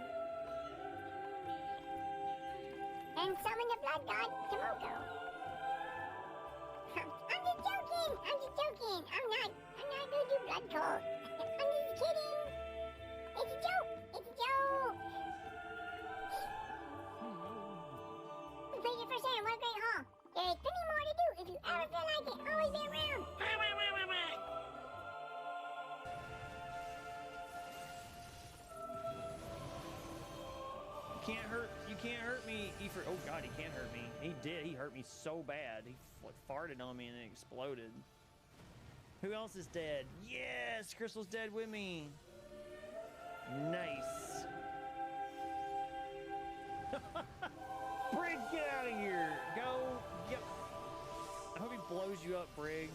And summon the blood god, Tomoko. I'm just joking! I'm just joking! I'm not gonna do blood cult. I'm just kidding! It's a joke! It's a joke! We played it first time, what a great haul! There's plenty more to do if you ever feel like it. Always be around! You can't hurt me. Oh God, he can't hurt me. He did. He hurt me so bad. He farted on me and it exploded. Who else is dead? Yes, Crystal's dead with me. Nice. Brig, get out of here. Go. Yep. I hope he blows you up, Brig.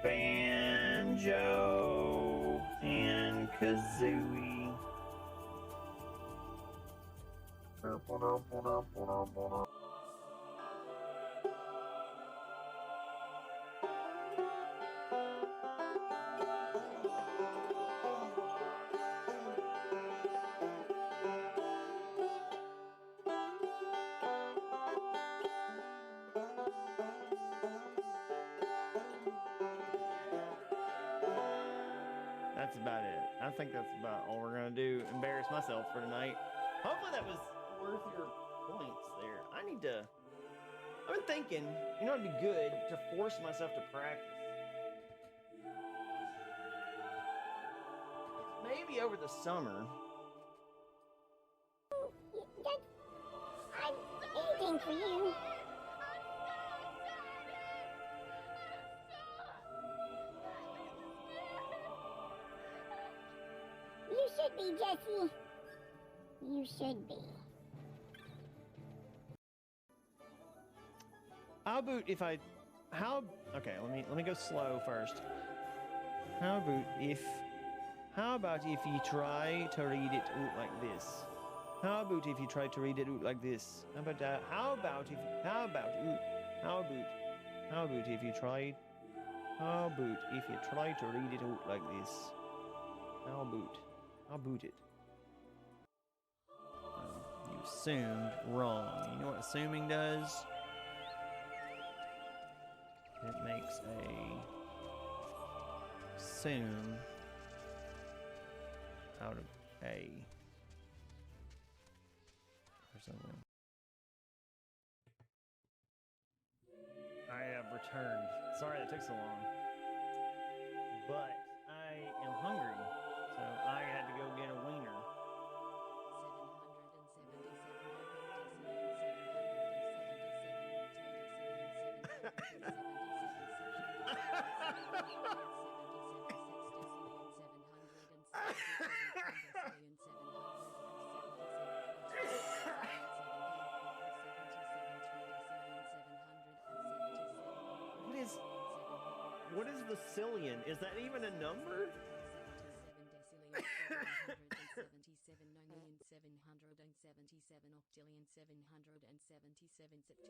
Banjo and Kazooie. That's about it. I think that's about all we're gonna do. Embarrass myself for tonight. Hopefully that was worth your points there. I've been thinking, you know, it'd be good to force myself to practice. Maybe over the summer. I'm anything for you. You should be, Jesse. You should be. How about if I... Okay, let me go slow first. How about if you try to read it out like this? How about if you try to read it out like this? How about if you try to read it out like this? How about it? You assumed wrong. You know what assuming does? It makes a assume out of A or something. I have returned. Sorry that took so long. But I am hungry, so I had to go get a wiener. What is the cillion? Is that even a number? 777 octillion 777 septillion 777.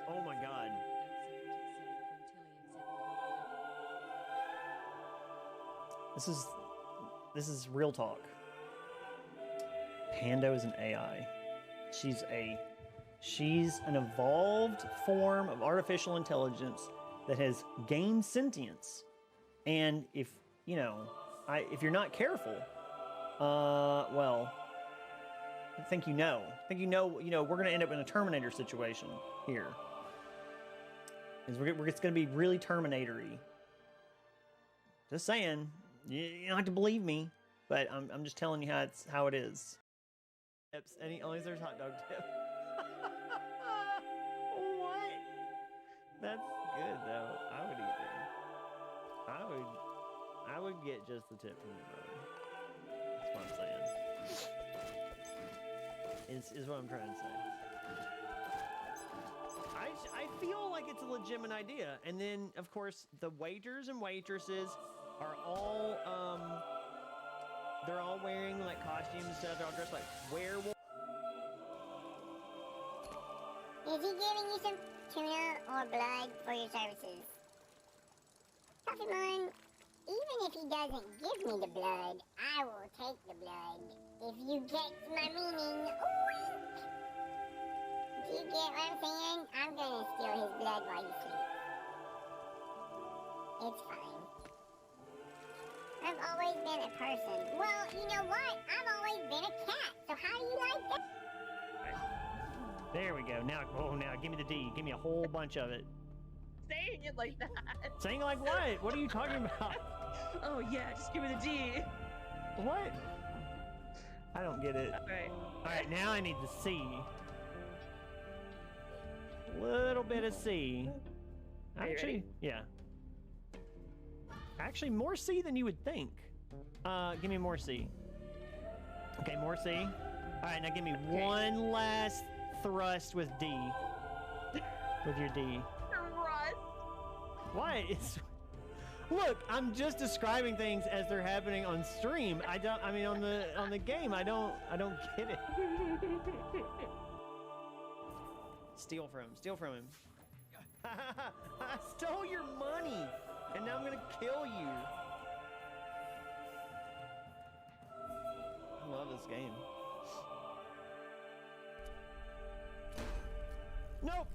Oh my God. This is real talk. Pando is an AI. She's an evolved form of artificial intelligence that has gained sentience. And if you're not careful, well, I think you know, we're going to end up in a Terminator situation here. It's going to be really Terminator-y. Just saying, you don't have to believe me. but I'm just telling you how it is. Tips. Only there's hot dog tip. What? That's good though. I would eat them. I would get just the tip from your brother. That's what I'm saying. Is what I'm trying to say. I feel like it's a legitimate idea, and then of course the waiters and waitresses are all they're all wearing like costumes and stuff. They're all dressed like werewolves. Is he giving you some tuna or blood for your services? Pokemon, even if he doesn't give me the blood, I will take the blood. If you get my meaning, wink. Do you get what I'm saying? I'm gonna steal his blood while you sleep. It's fine. I've always been a person. Well, you know what? I've always been a cat. So how do you like that? There we go. Now give me the D. Give me a whole bunch of it. Saying it like that. Saying like what? What are you talking about? Oh yeah, just give me the D. What? I don't get it. All right, now I need the C. Little bit of C. Are you Actually, ready? yeah. Actually, more C than you would think. Give me more C. Okay, more C. All right, now give me one last thrust with D. With your D. Thrust. What? Look, I'm just describing things as they're happening on stream. I mean on the game. I don't get it. Steal from him. I stole your money, and now I'm gonna kill you. I love this game. Nope.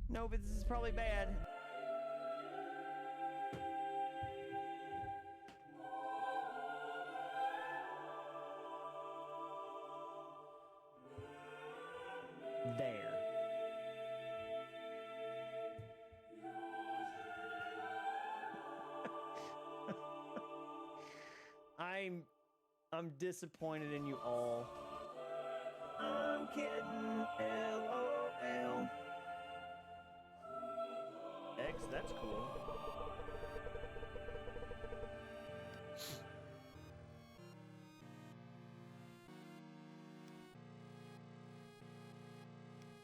Nope, this is probably bad. There. I'm disappointed in you all. I'm kidding. LOL. X, that's cool.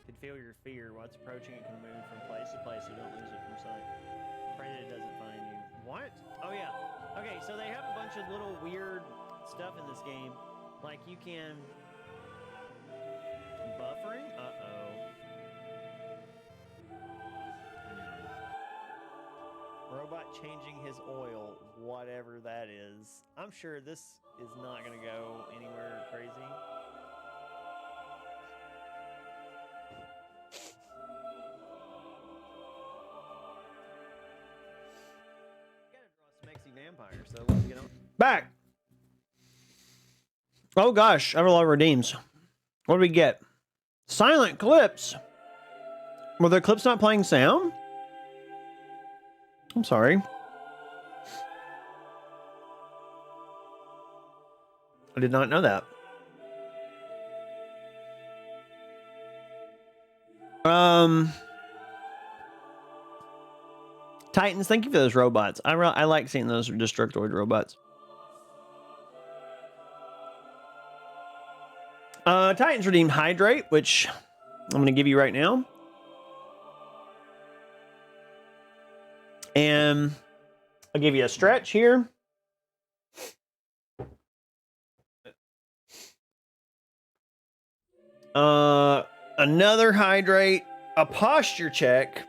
Can feel your fear. While it's approaching, it can move from place to place, so don't lose it from sight. Pray that it doesn't find you. What? Oh yeah. Okay, so they have a bunch of little weird stuff in this game. Like you can buffering? Uh-oh. Robot changing his oil, whatever that is. I'm sure this is not gonna go anywhere crazy. Sexy vampire, so let's get on. Back! Oh gosh, I have a lot of redeems. What do we get? Silent clips! Were the clips not playing sound? I'm sorry. I did not know that. Titans, thank you for those robots. I like seeing those Destructoid robots. Titans redeemed Hydrate, which I'm going to give you right now. And I'll give you a stretch here. Another Hydrate, a posture check.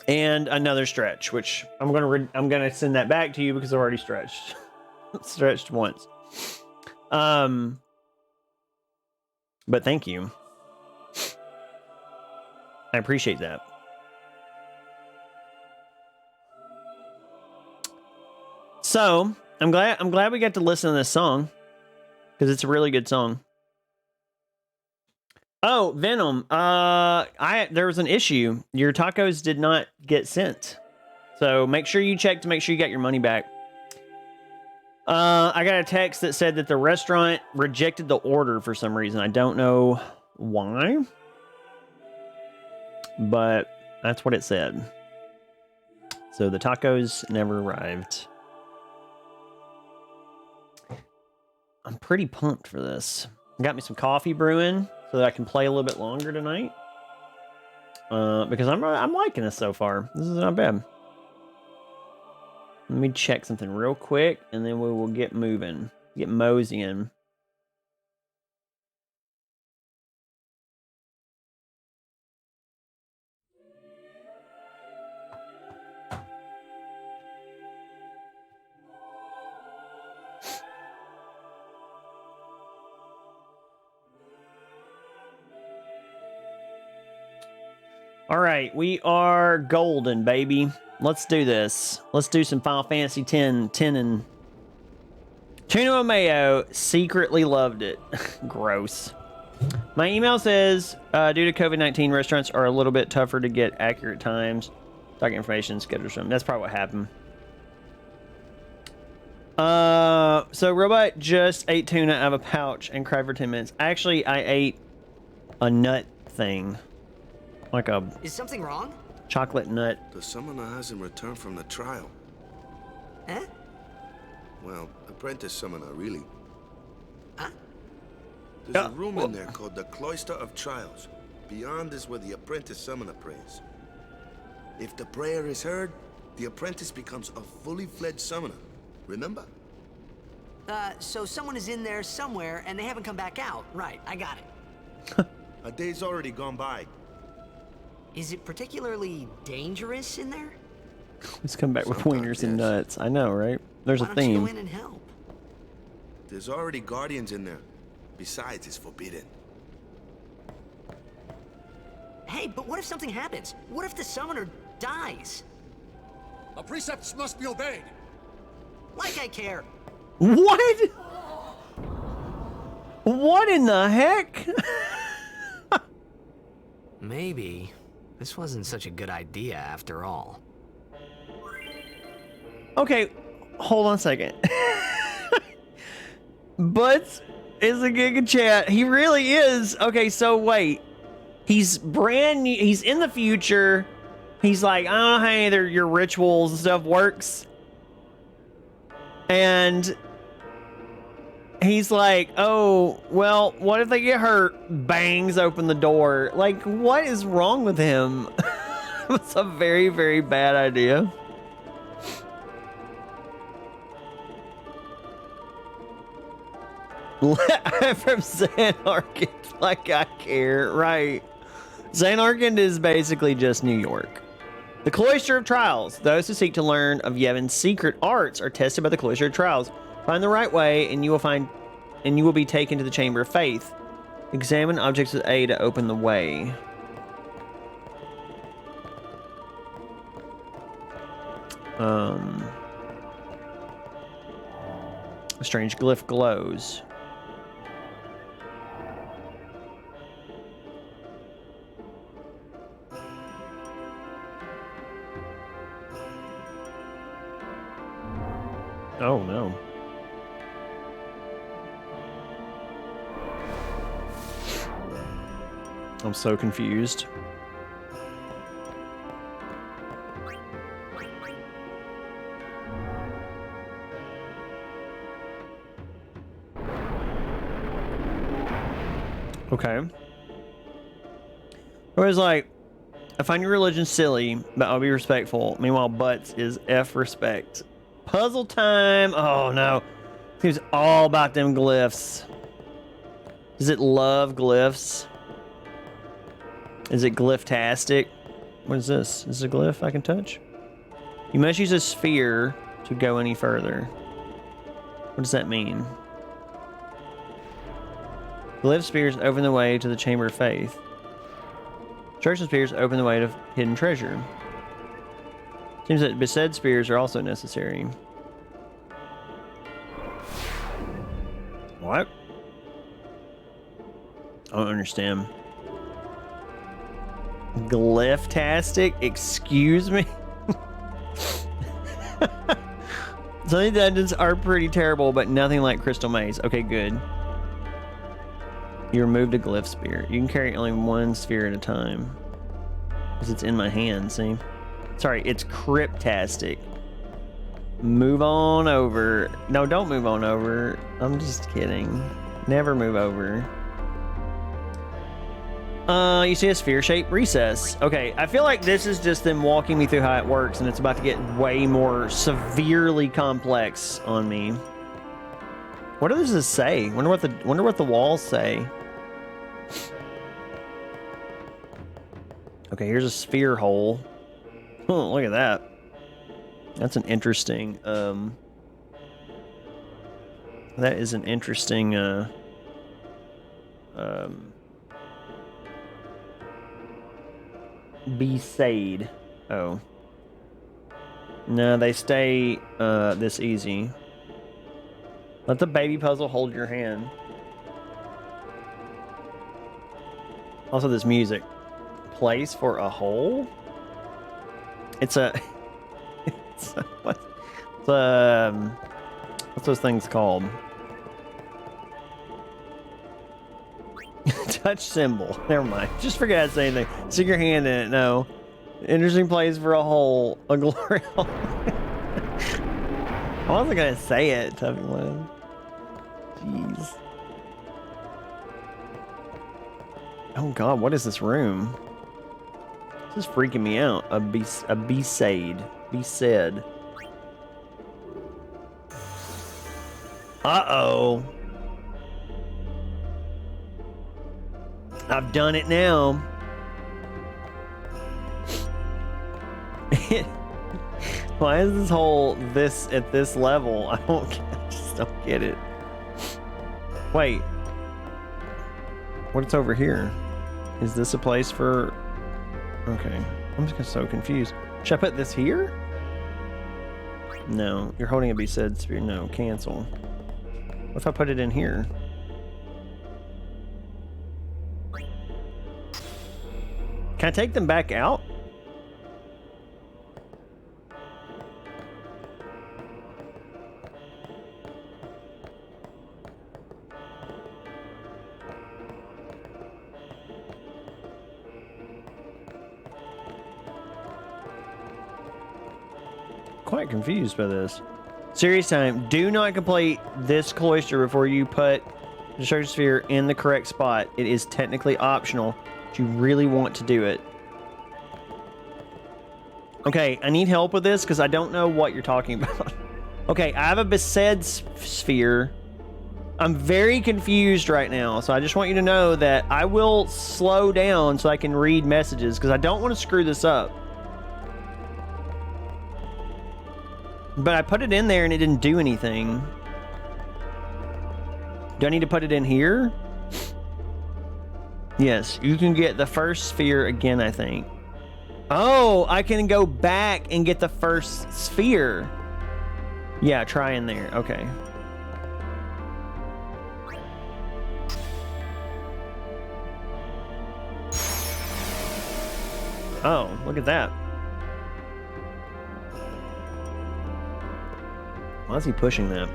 And another stretch, which I'm gonna send that back to you because I've already stretched. Stretched once. But thank you. I appreciate that. So I'm glad we got to listen to this song. because it's a really good song. Oh, Venom. There was an issue. Your tacos did not get sent. So make sure you check to make sure you got your money back. I got a text that said that the restaurant rejected the order for some reason. I don't know why, but that's what it said. So the tacos never arrived. I'm pretty pumped for this. Got me some coffee brewing so that I can play a little bit longer tonight. Because I'm liking this so far. This is not bad. Let me check something real quick, and then we will get moving. Get moseying. All right, we are golden, baby. Let's do this. Let's do some Final Fantasy X. And Tuna Mayo secretly loved it. Gross. My email says, due to COVID-19, restaurants are a little bit tougher to get accurate times. Stock information, schedules from. That's probably what happened. So Robot just ate tuna out of a pouch and cried for 10 minutes. Actually, I ate a nut thing. Like a... Is something wrong? Chocolate nut. The summoner hasn't returned from the trial. Eh? Well, apprentice summoner, really. Huh? There's a room in there called the Cloister of Trials. Beyond is where the apprentice summoner prays. If the prayer is heard, the apprentice becomes a fully fledged summoner. Remember? So someone is in there somewhere and they haven't come back out. Right, I got it. A day's already gone by. Is it particularly dangerous in there? Let's come back with wieners and nuts. I know, right? There's a Why don't you theme. go in and help? There's already guardians in there. Besides, it's forbidden. Hey, but what if something happens? What if the summoner dies? The precepts must be obeyed. Like I care. What? What in the heck? Maybe this wasn't such a good idea after all. Okay, hold on a second. Butts is a Giga Chat. He really is. Okay, so wait. He's brand new. He's in the future. He's like, I don't know how any of your rituals and stuff works. And he's like, oh, well, what if they get hurt? Bangs open the door. Like, what is wrong with him? It's a very, very bad idea. I'm from Zanarkand, like I care, right? Zanarkand is basically just New York. The Cloister of Trials. Those who seek to learn of Yevon's secret arts are tested by the Cloister of Trials. Find the right way, and you will be taken to the Chamber of Faith. Examine objects with A to open the way. A strange glyph glows. Oh no. I'm so confused. Okay. I was like, I find your religion silly, but I'll be respectful. Meanwhile, Butts is F respect. Puzzle time! Oh no. Seems all about them glyphs. Does it love glyphs? Is it glyphtastic? What is this? Is this a glyph I can touch? You must use a sphere to go any further. What does that mean? Glyph spheres open the way to the Chamber of Faith. Instruction spheres open the way to hidden treasure. Seems that besaid spears are also necessary. What? I don't understand. Glyph-tastic? Excuse me? Some of the dungeons are pretty terrible, but nothing like Crystal Maze. Okay, good. You removed a glyph spear. You can carry only one sphere at a time. Because it's in my hand, see? Sorry, it's cryptastic. Move on over. No, don't move on over. I'm just kidding. Never move over. You see a sphere-shaped recess. Okay, I feel like this is just them walking me through how it works, and it's about to get way more severely complex on me. What does this say? Wonder what the walls say. Okay, here's a sphere hole. Oh, look at that. That's an interesting. That is an interesting. Besaid. Oh. No, they stay this easy. Let the baby puzzle hold your hand. Also, this music. Place for a hole? It's a... what's those things called? Touch symbol. Never mind. Just forget to say anything. Stick your hand in it. No. Interesting place for a hole. A glory hole. I wasn't gonna say it, Tuffy Lynn. Jeez. Oh god, what is this room? This is freaking me out. A besaid. Besaid. Uh-oh. I've done it now. Why is this hole at this level? I just don't get it. Wait. What's over here? Is this a place for... Okay. I'm just so confused. Should I put this here? No. You're holding a besaid sphere. No. Cancel. What if I put it in here? Can I take them back out? Quite confused by this. Serious time. Do not complete this cloister before you put the treasure sphere in the correct spot. It is technically optional. You really want to do it. Okay, I need help with this because I don't know what you're talking about. Okay, I have a besaid sphere. I'm very confused right now, so I just want you to know that I will slow down so I can read messages because I don't want to screw this up. But I put it in there and it didn't do anything. Do I need to put it in here? Yes, you can get the first sphere again, I think. Oh, I can go back and get the first sphere. Yeah, try in there. Okay. Oh, look at that. Why is he pushing that?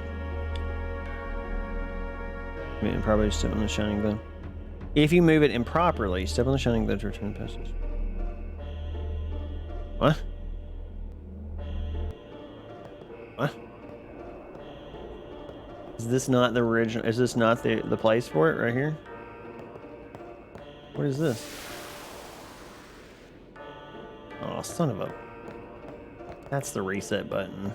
I mean, probably step on the shining glow. If you move it improperly, step on the shining glow to return the passage. What? What? Is this not the original? Is this not the place for it right here? What is this? Oh, son of a... That's the reset button.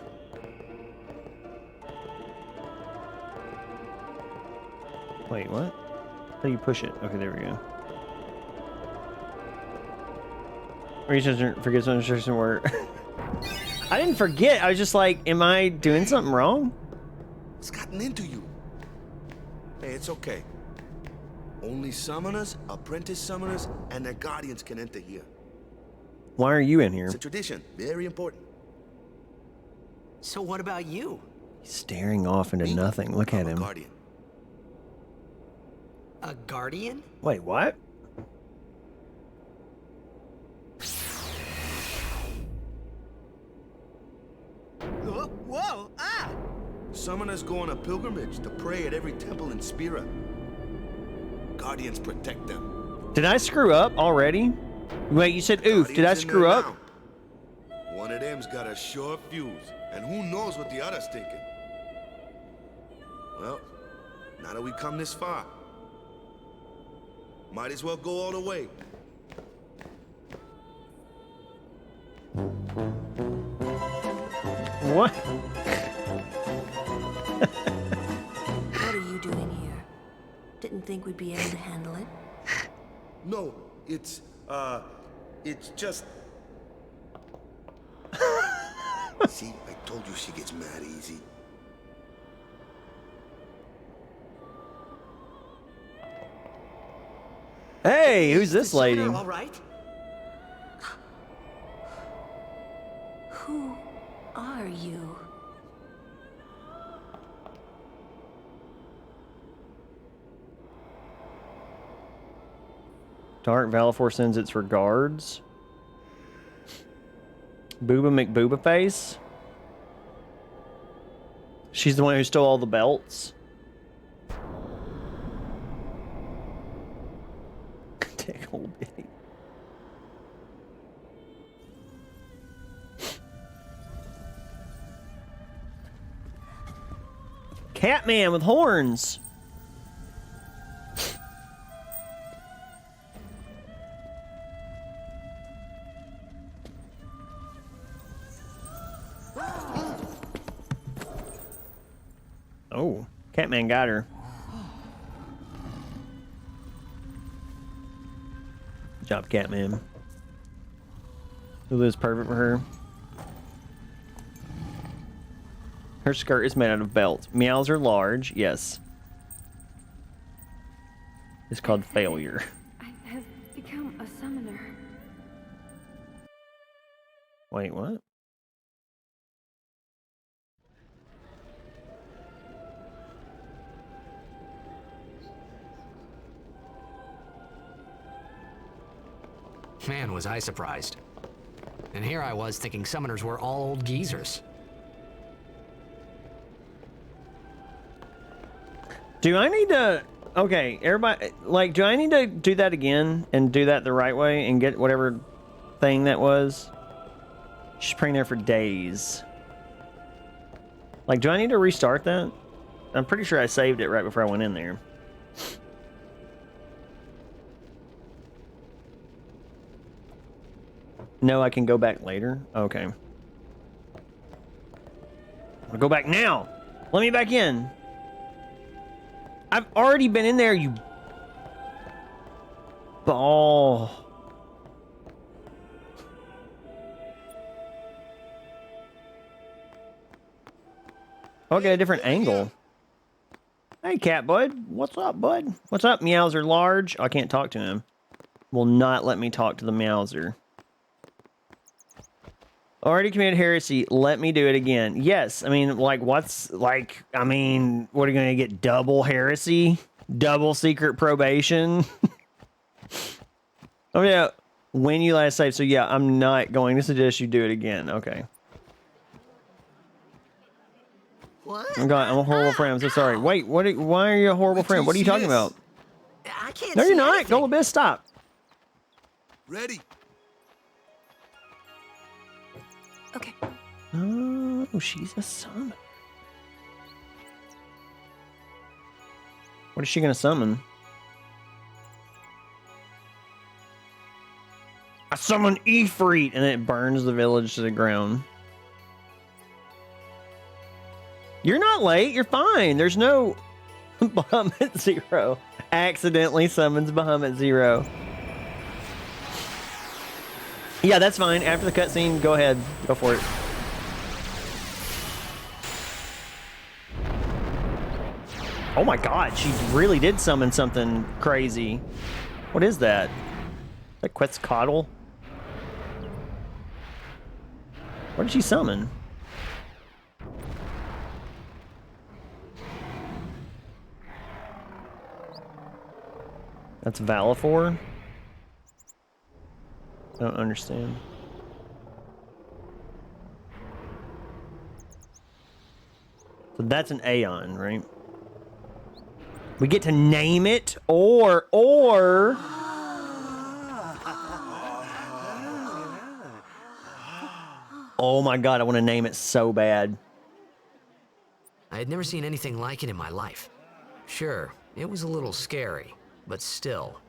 Wait, what? How do you push it? Okay, there we go. Forget some instruction word. I didn't forget. I was just like, am I doing something wrong? It's gotten into you. Hey, it's okay. Only summoners, apprentice summoners, and their guardians can enter here. Why are you in here? It's a tradition. Very important. So what about you? He's staring off into nothing. Look at him. Guardian. A guardian? Wait, what? Whoa! Ah! Summoners go on a pilgrimage to pray at every temple in Spira. Guardians protect them. Did I screw up already? Wait, you said oof. Did I Guardians in screw there up? now. One of them's got a short fuse, and who knows what the other's thinking. Well, now that we come this far, might as well go all the way. What? What are you doing here? Didn't think we'd be able to handle it. No, it's just... See, I told you she gets mad easy. Hey, who's this lady? All right. Who are you? Dark Valifor sends its regards. Booba McBooba Face. She's the one who stole all the belts. Dick old bitty. Catman with horns. Oh, Catman got her. Good job, Catman. Hulu is perfect for her. Her skirt is made out of belts. Meows are large, yes. It's called failure. I have become a summoner. Wait, what? Man, was I surprised. And here I was thinking summoners were all old geezers. Do I need to... Okay, everybody... Like, do I need to do that again and do that the right way and get whatever thing that was? She's praying there for days. Like, do I need to restart that? I'm pretty sure I saved it right before I went in there. No, I can go back later? Okay. I'll go back now! Let me back in! I've already been in there, you... ball. Okay, a different angle. Hey, cat bud. What's up, bud? What's up, Meowser Large? I can't talk to him. Will not let me talk to the Meowser. Already committed heresy. Let me do it again. Yes. I mean, like, what's, like, I mean, what are you going to get? Double heresy? Double secret probation? Oh, yeah. When you last saved. So, yeah, I'm not going to suggest you do it again. Okay. What? I'm a horrible friend. I'm so sorry. Wait, why are you a horrible friend? What are you talking about? I can't No, see you're not. anything. Gold Abyss, stop. Ready? Okay. Oh, she's a summon. What is she going to summon? I summon Ifrit, and it burns the village to the ground. You're not late. You're fine. There's no Bahamut Zero. Accidentally summons Bahamut Zero. Yeah, that's fine. After the cutscene, go ahead. Go for it. Oh my god, she really did summon something crazy. What is that? Like Quetzalcoatl? What did she summon? That's Valifor? I don't understand. So that's an Aeon, right? We get to name it, or... Oh my god, I want to name it so bad. I had never seen anything like it in my life. Sure, it was a little scary, but still,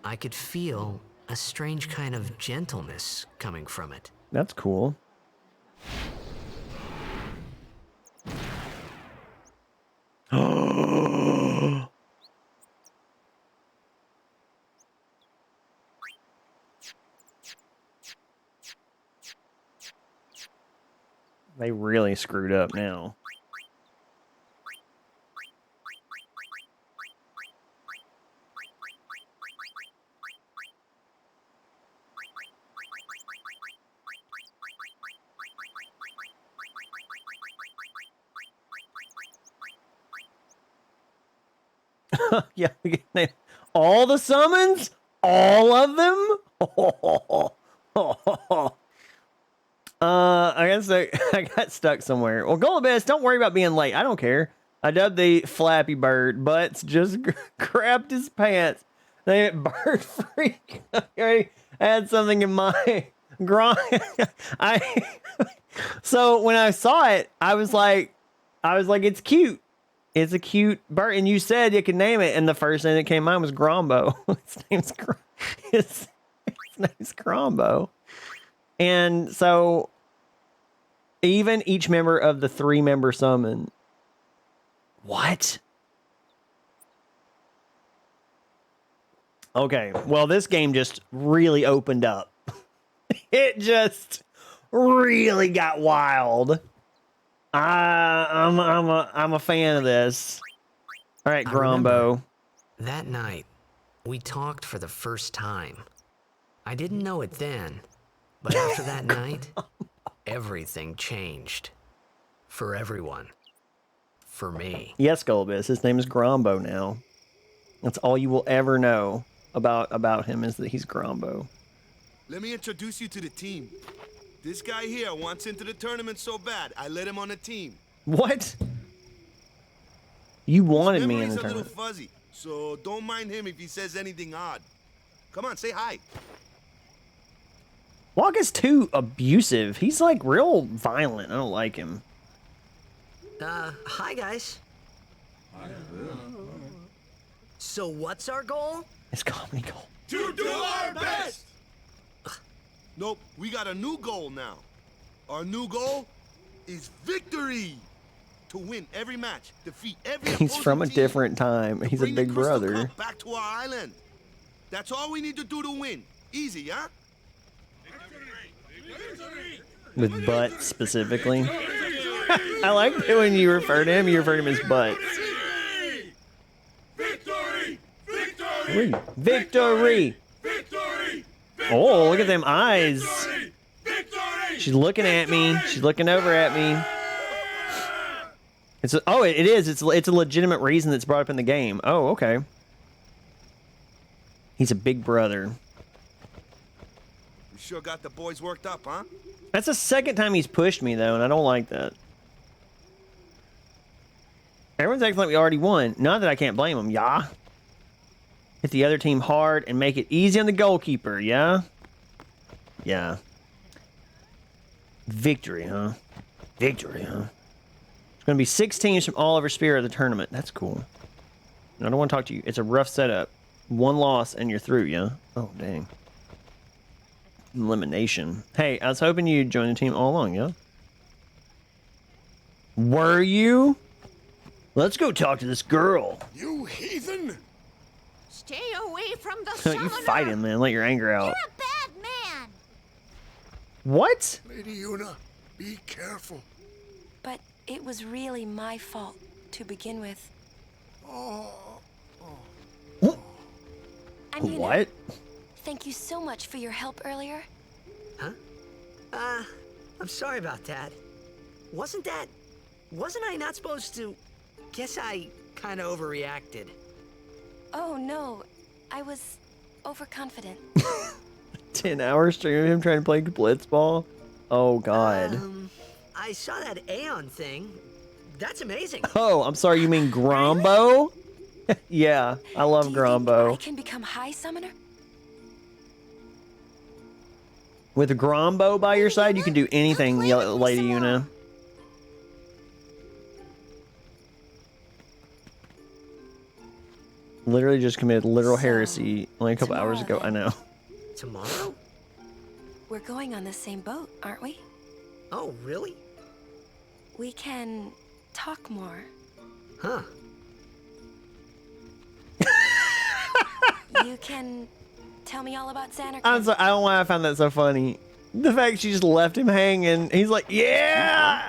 I could feel a strange kind of gentleness coming from it. That's cool. They really screwed up now. Yeah, we get named. All the summons? All of them? I guess I got stuck somewhere. Well, Golubus, don't worry about being late. I don't care. I dubbed the Flappy Bird. Butts just crapped his pants. They Bird Freak. I already had something in my groin. So when I saw it, I was like, it's cute. It's a cute bird, and you said you could name it, and the first thing that came to mind was Grombo. His name's Grombo. And so, even each member of the 3-member summon. What? Okay, well, this game just really opened up. It just really got wild. I'm a fan of this. All right, Grombo. That night, we talked for the first time. I didn't know it then, but after that night, everything changed. For everyone. For me. Yes, Golubus, his name is Grombo now. That's all you will ever know about him is that he's Grombo. Let me introduce you to the team. This guy here wants into the tournament so bad, I let him on the team. What? You wanted me in the His memory's a tournament. little fuzzy, so don't mind him if he says anything odd. Come on, say hi. Waka's too abusive. He's like real violent. I don't like him. Hi guys. So what's our goal? It's comedy goal. To do our best! Nope, we got a new goal now. Our new goal is victory. To win every match, defeat every He's from a different time. He's a big brother. back to our island. That's all we need to do to win. Easy, huh? With butt specifically. I like it when you refer to him, you refer to him as butt. Victory! Victory! Oh, look at them eyes. She's looking at me. She's looking over at me. It is. It's a legitimate reason that's brought up in the game. Oh, okay. He's a big brother. We sure got the boys worked up, huh? That's the second time he's pushed me, though, and I don't like that. Everyone's acting like we already won. Not that I can't blame them, yeah? Hit the other team hard and make it easy on the goalkeeper, yeah? Yeah. Victory, huh? Victory, huh? It's going to be 6 teams from all over Sphere of the tournament. That's cool. I don't want to talk to you. It's a rough setup. 1 loss and you're through, yeah? Oh, dang. Elimination. Hey, I was hoping you'd join the team all along, yeah? Were you? Let's go talk to this girl. You heathen! Stay away from the summoner. You fight him, man. Let your anger out. You're a bad man. What? Lady Yuna, be careful. But it was really my fault to begin with. I'm Yuna. What? Thank you so much for your help earlier. Huh? I'm sorry about that. Wasn't I not supposed to? Guess I kind of overreacted. Oh no, I was overconfident. 10-hour stream of him trying to play blitzball. Oh God. I saw that Aeon thing. That's amazing. Oh, I'm sorry. You mean Grombo? Yeah, I love I Grombo. can become High Summoner? With Grombo by your side, you can do anything, Lady Una. Literally just committed literal heresy only a couple hours ago. I know. Tomorrow? We're going on the same boat, aren't we? Oh, really? We can talk more. Huh. You can tell me all about Xanarkand. I'm sorry. I don't know why I found that so funny. The fact she just left him hanging. He's like, yeah.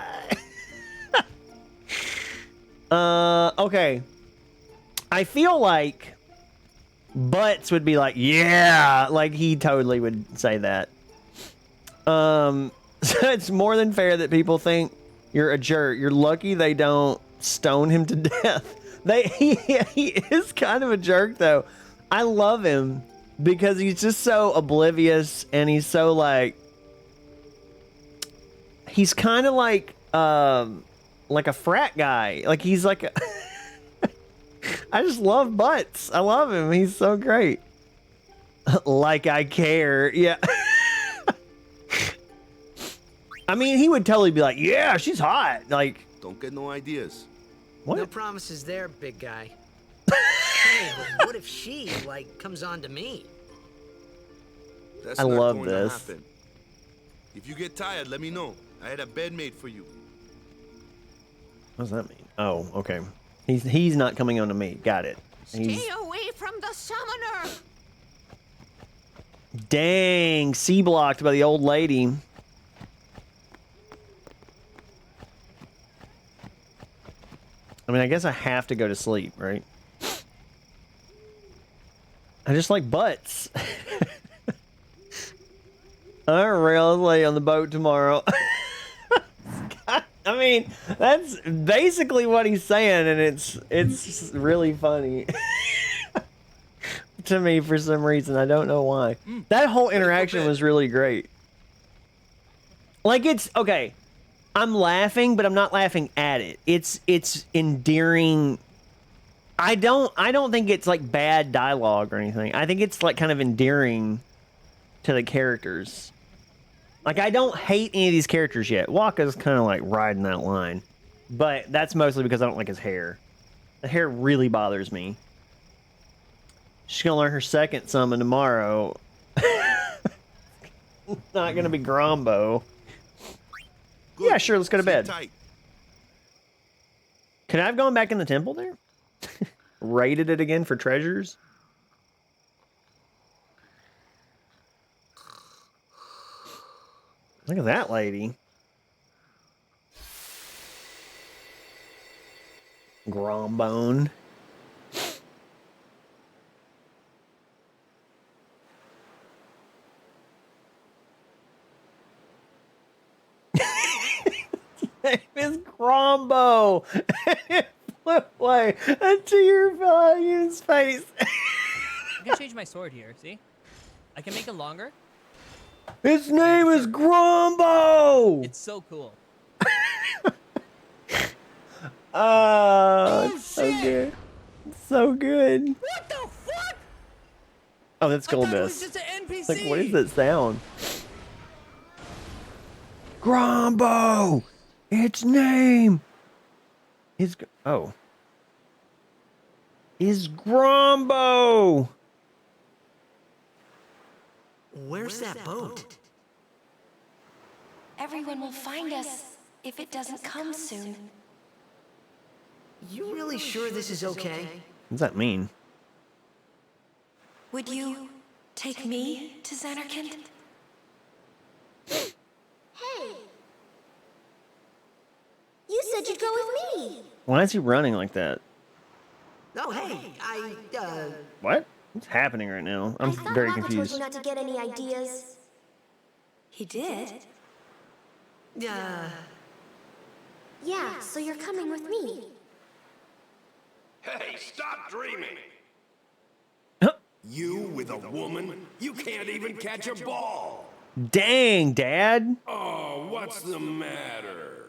Okay. I feel like Butts would be like, yeah, like he totally would say that. So it's more than fair that people think you're a jerk. You're lucky they don't stone him to death. He is kind of a jerk though. I love him because he's just so oblivious and he's so like, he's kind of like a frat guy. Like he's like a I just love Butts. I love him. He's so great. Like I care. Yeah. I mean, he would totally be like, yeah, she's hot. Like, don't get no ideas. What? No promises there, big guy. Hey, but what if she, like, comes on to me? That's I not love going this. To happen. If you get tired, let me know. I had a bed made for you. What does that mean? Oh, okay. He's not coming on to me. Got it. Stay away from the summoner. Dang, C-blocked by the old lady. I mean, I guess I have to go to sleep, right? I just like Butts. Alright, I'll lay on the boat tomorrow. I mean, that's basically what he's saying, and it's really funny to me for some reason. I don't know why. That whole interaction was really great. Like, it's okay. I'm laughing, but I'm not laughing at it. It's endearing. I don't think it's like bad dialogue or anything. I think it's like kind of endearing to the characters. Like, I don't hate any of these characters yet. Waka's kind of like riding that line, but that's mostly because I don't like his hair. The hair really bothers me. She's gonna learn her second summon tomorrow. Not gonna be Grombo. Good. Yeah, sure. Let's go to bed. Could I have gone back in the temple there? Raided it again for treasures? Look at that lady. Grombone. Name is Grombo. It flew away. A tear fell out of his face. I can change my sword here, see? I can make it longer. His name is Grombo! It's so cool. It's so good. It's so good. What the fuck? Oh, that's Goldust. Just an NPC. Like, what is that sound? Grombo! Its name is... Oh. Is Grombo! Where's that boat? Everyone will find us if it doesn't come soon. You really sure this is okay? What does that mean? Would you take me to Xanarkand? Hey! You said you'd go with me! Why is he running like that? Oh, hey, What? What's happening right now? I'm very Waka confused. told you not to get any ideas. He did? Yeah, so you're coming with me. Hey, stop dreaming! You with a woman? You can't even catch a ball! Dang, Dad. Oh, what's the matter?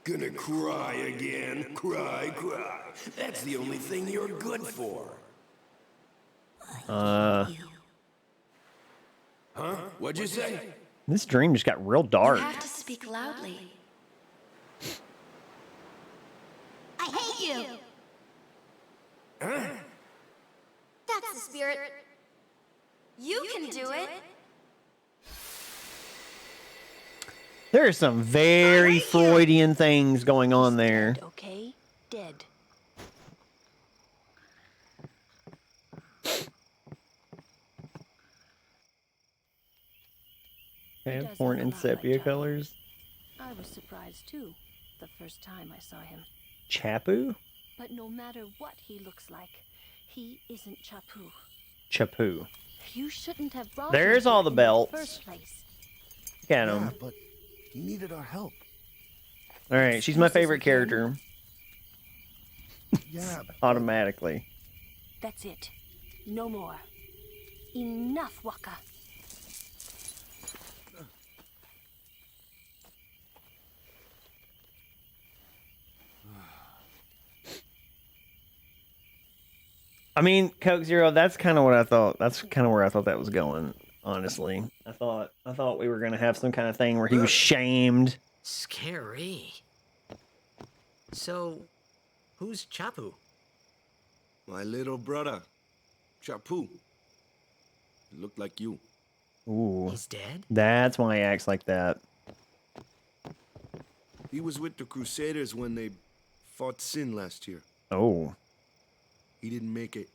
Gonna cry again? Cry. That's the only thing you're good for. Huh? What'd you say? This dream just got real dark. You have to speak loudly. I hate you! Huh? That's the spirit. You can do it. There are some very Freudian things going on there. Okay, dead. Okay, porn and sepia colors. I was surprised too, the first time I saw him. Chapu? But no matter what he looks like, he isn't Chapu. Chapu. You shouldn't have brought There's him all here the in belts. first place. Look at him. but he needed our help. All right, she's my favorite character. Yeah. Automatically. That's it. No more. Enough, Waka. I mean, Coke Zero, that's kind of what I thought. That's kind of where I thought that was going, honestly. I thought we were going to have some kind of thing where he was shamed. Scary. So, who's Chapu? My little brother, Chapu. He looked like you. Ooh. He's dead? That's why he acts like that. He was with the Crusaders when they fought Sin last year. Oh. He didn't make it.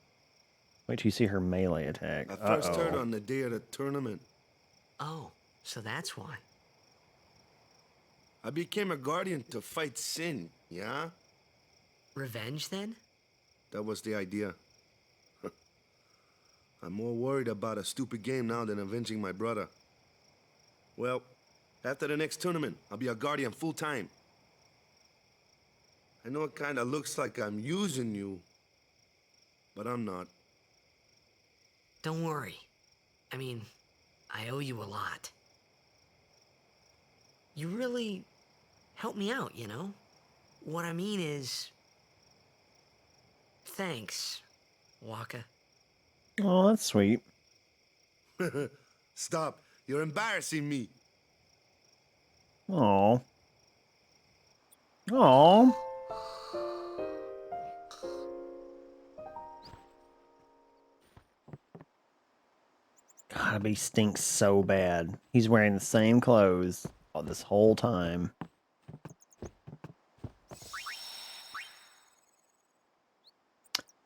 Wait till you see her melee attack. I first heard on the day of the tournament. Oh, so that's why. I became a guardian to fight Sin, yeah? Revenge, then? That was the idea. I'm more worried about a stupid game now than avenging my brother. Well, after the next tournament, I'll be a guardian full-time. I know it kinda looks like I'm using you, but I'm not. Don't worry. I mean, I owe you a lot. You really helped me out, you know? What I mean is... Thanks, Waka. Oh, that's sweet. Stop. You're embarrassing me. Oh. Oh. God, he stinks so bad. He's wearing the same clothes all this whole time.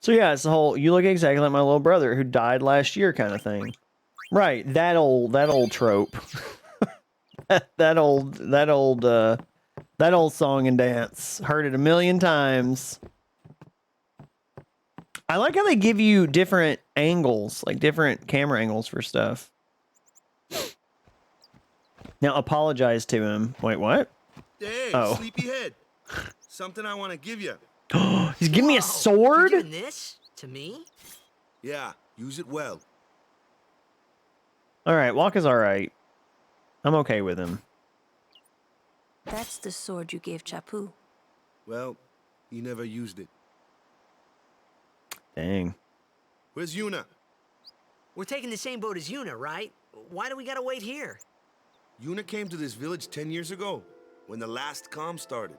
So yeah, it's the whole "you look exactly like my little brother who died last year" kind of thing. Right, that old trope. that old song and dance. Heard it a million times. I like how they give you different angles, like different camera angles for stuff. Now apologize to him. Wait, what? Hey, Oh. sleepyhead. Something I want to give you. He's giving me a sword? You giving this to me? Yeah, use it well. Alright, Waka's alright. I'm okay with him. That's the sword you gave Chapu. Well, he never used it. Dang. Where's Yuna? We're taking the same boat as Yuna, right? Why do we gotta wait here? Yuna came to this village 10 years ago, when the last calm started.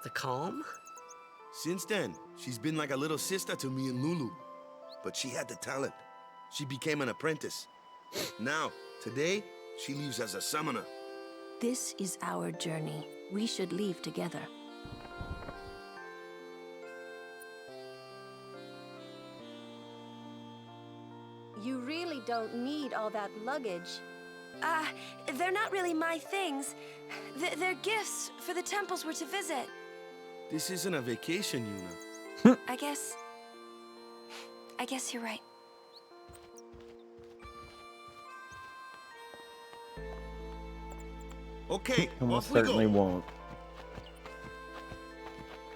The calm? Since then, she's been like a little sister to me and Lulu. But she had the talent. She became an apprentice. Now, today, she leaves as a summoner. This is our journey. We should leave together. You really don't need all that luggage. They're not really my things. They're gifts for the temples we're to visit. This isn't a vacation, Yuna. I guess you're right. Okay, Almost off we certainly go. won't.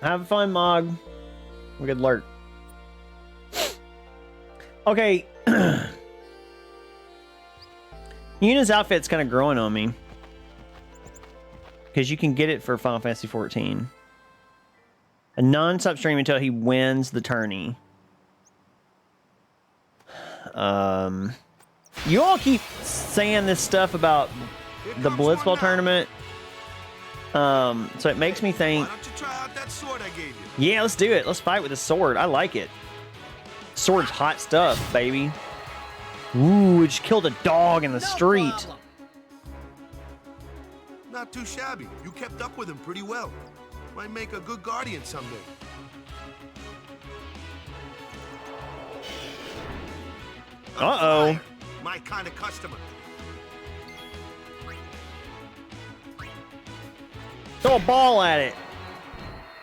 Have fun, Mog. Good lurk. Okay. Yuna's outfit's kind of growing on me. Because you can get it for Final Fantasy 14. A non-stop stream until he wins the tourney. You all keep saying this stuff about the Blitzball tournament. So it makes me think. Why don't you try out that sword I gave you? Yeah, let's do it. Let's fight with the sword. I like it. Sword's hot stuff, baby. Ooh, it just killed a dog in the street. Problem. Not too shabby. You kept up with him pretty well. Might make a good guardian someday. Uh-oh. My kind of customer. Throw a ball at it.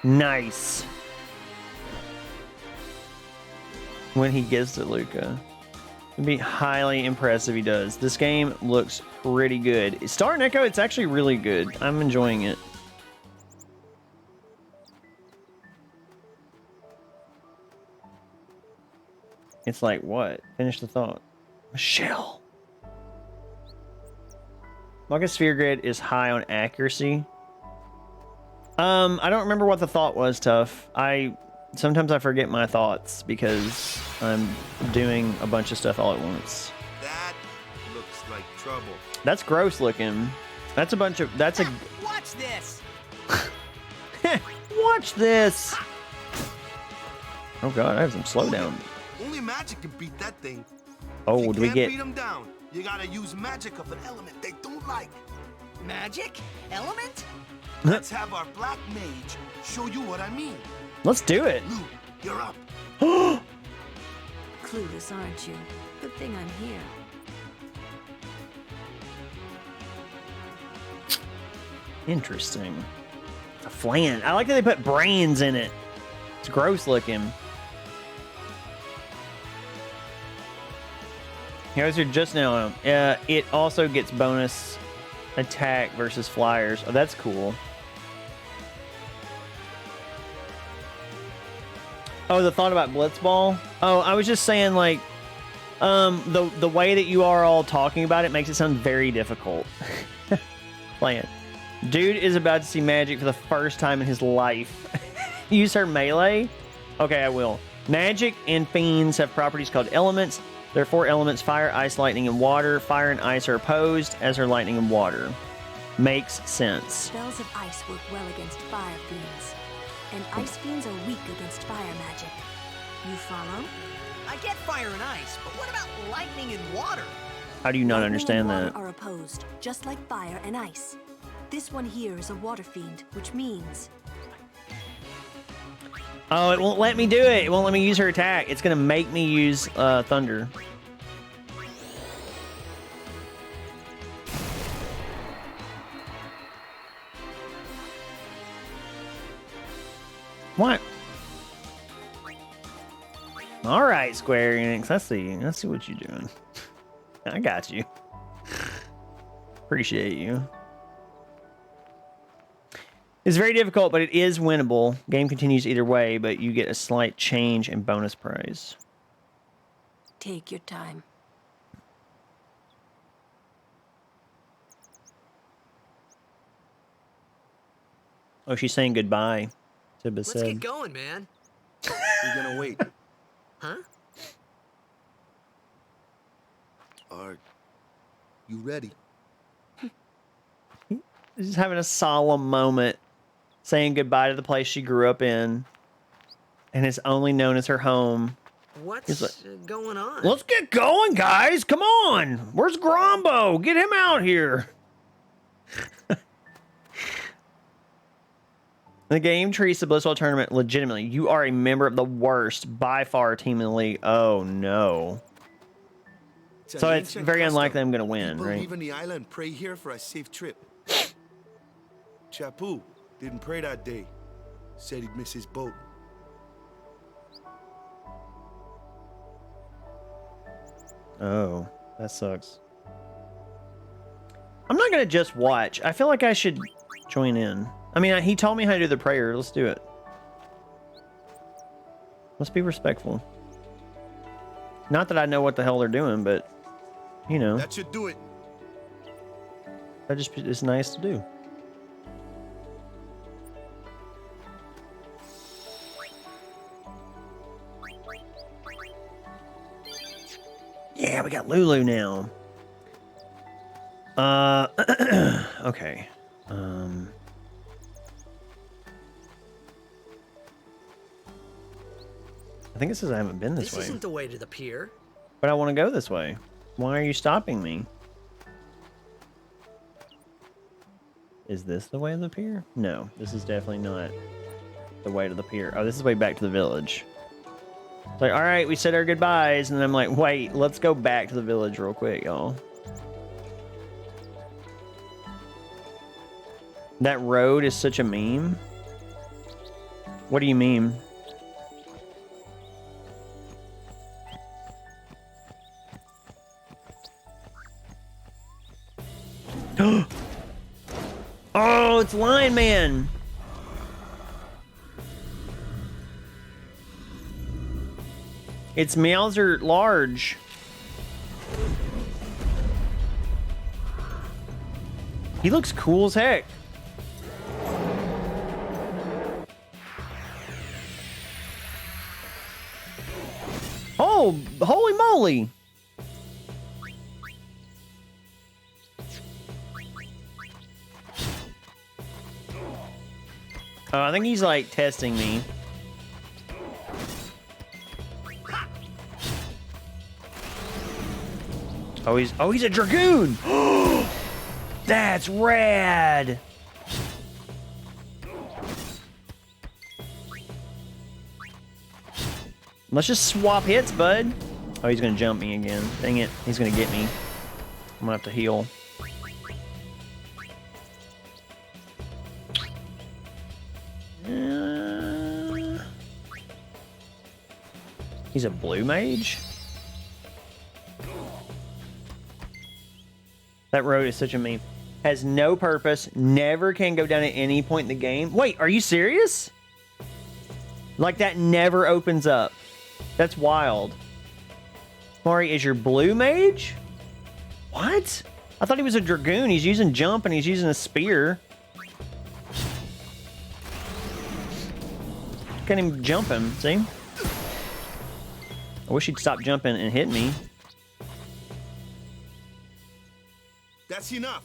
Nice. When he gets to Luca. It'd be highly impressed if he does. This game looks pretty good. Star and Echo, it's actually really good. I'm enjoying it. It's like, what? Finish the thought. Michelle. Manga Sphere Grid is high on accuracy. I don't remember what the thought was, Tough. Sometimes I forget my thoughts because I'm doing a bunch of stuff all at once. That looks like trouble. That's gross looking. That's a bunch of. That's a. Watch this. Watch this. Oh god, I have some slowdown. Only magic can beat that thing. Oh, you do we can't get? beat them down. You gotta use magic of an element they don't like. Magic? Element? Let's have our black mage show you what I mean. Let's do it. Lou, you're up. Clueless, aren't you? Good thing I'm here. Interesting. A flan. I like that they put brains in it. It's gross looking. Here's your just now. It also gets bonus attack versus flyers. Oh, that's cool. Oh, the thought about Blitzball? Oh, I was just saying, like, the way that you are all talking about it makes it sound very difficult. Playing. Dude is about to see magic for the first time in his life. Use her melee? Okay, I will. Magic and fiends have properties called elements. There are 4 elements: fire, ice, lightning, and water. Fire and ice are opposed, as are lightning and water. Makes sense. Spells of ice work well against fire fiends, and ice fiends are weak against fire magic. You follow? I get fire and ice, but what about lightning and water? How do you not Lightning understand and water that? are opposed, just like fire and ice. This one here is a water fiend, which means... Oh, it won't let me do it. It won't let me use her attack. It's going to make me use thunder. What? All right, Square Enix. Let's see what you're doing. I got you. Appreciate you. It's very difficult, but it is winnable. Game continues either way, but you get a slight change in bonus prize. Take your time. Oh, she's saying goodbye. Tibba Let's said. get going, man. We're gonna wait. Huh? Are you ready? Just having a solemn moment, saying goodbye to the place she grew up in, and is only known as her home. What's like, going on? Let's get going, guys! Come on! Where's Grombo? Get him out here! The game treats the Blitzball tournament legitimately. You are a member of the worst, by far, team in the league. Oh, no. So it's very unlikely I'm going to win, People right? leaving the island pray here for a safe trip. Chapu didn't pray that day. Said he'd miss his boat. Oh, that sucks. I'm not going to just watch. I feel like I should join in. I mean, he told me how to do the prayer. Let's do it. Let's be respectful. Not that I know what the hell they're doing, but you know. That should do it. That just is nice to do. Yeah, we got Lulu now. Okay. I think it says I haven't been this way. This isn't the way to the pier. But I want to go this way. Why are you stopping me? Is this the way to the pier? No, this is definitely not the way to the pier. Oh, this is the way back to the village. It's like, all right, we said our goodbyes, and then I'm like, wait, let's go back to the village real quick, y'all. That road is such a meme. What do you meme? Oh, it's Lion Man. It's Meowser Large. He looks cool as heck. Oh, holy moly. Oh, I think he's like testing me. Oh, he's a dragoon. That's rad. Let's just swap hits, bud. Oh, he's gonna jump me again. Dang it, he's gonna get me. I'm gonna have to heal. He's a blue mage? That road is such a meme. Has no purpose, never can go down at any point in the game. Wait, are you serious? Like that never opens up. That's wild. Mari is your blue mage? What? I thought he was a dragoon. He's using jump and he's using a spear. Can't even jump him, see? I wish he'd stop jumping and hit me. That's enough.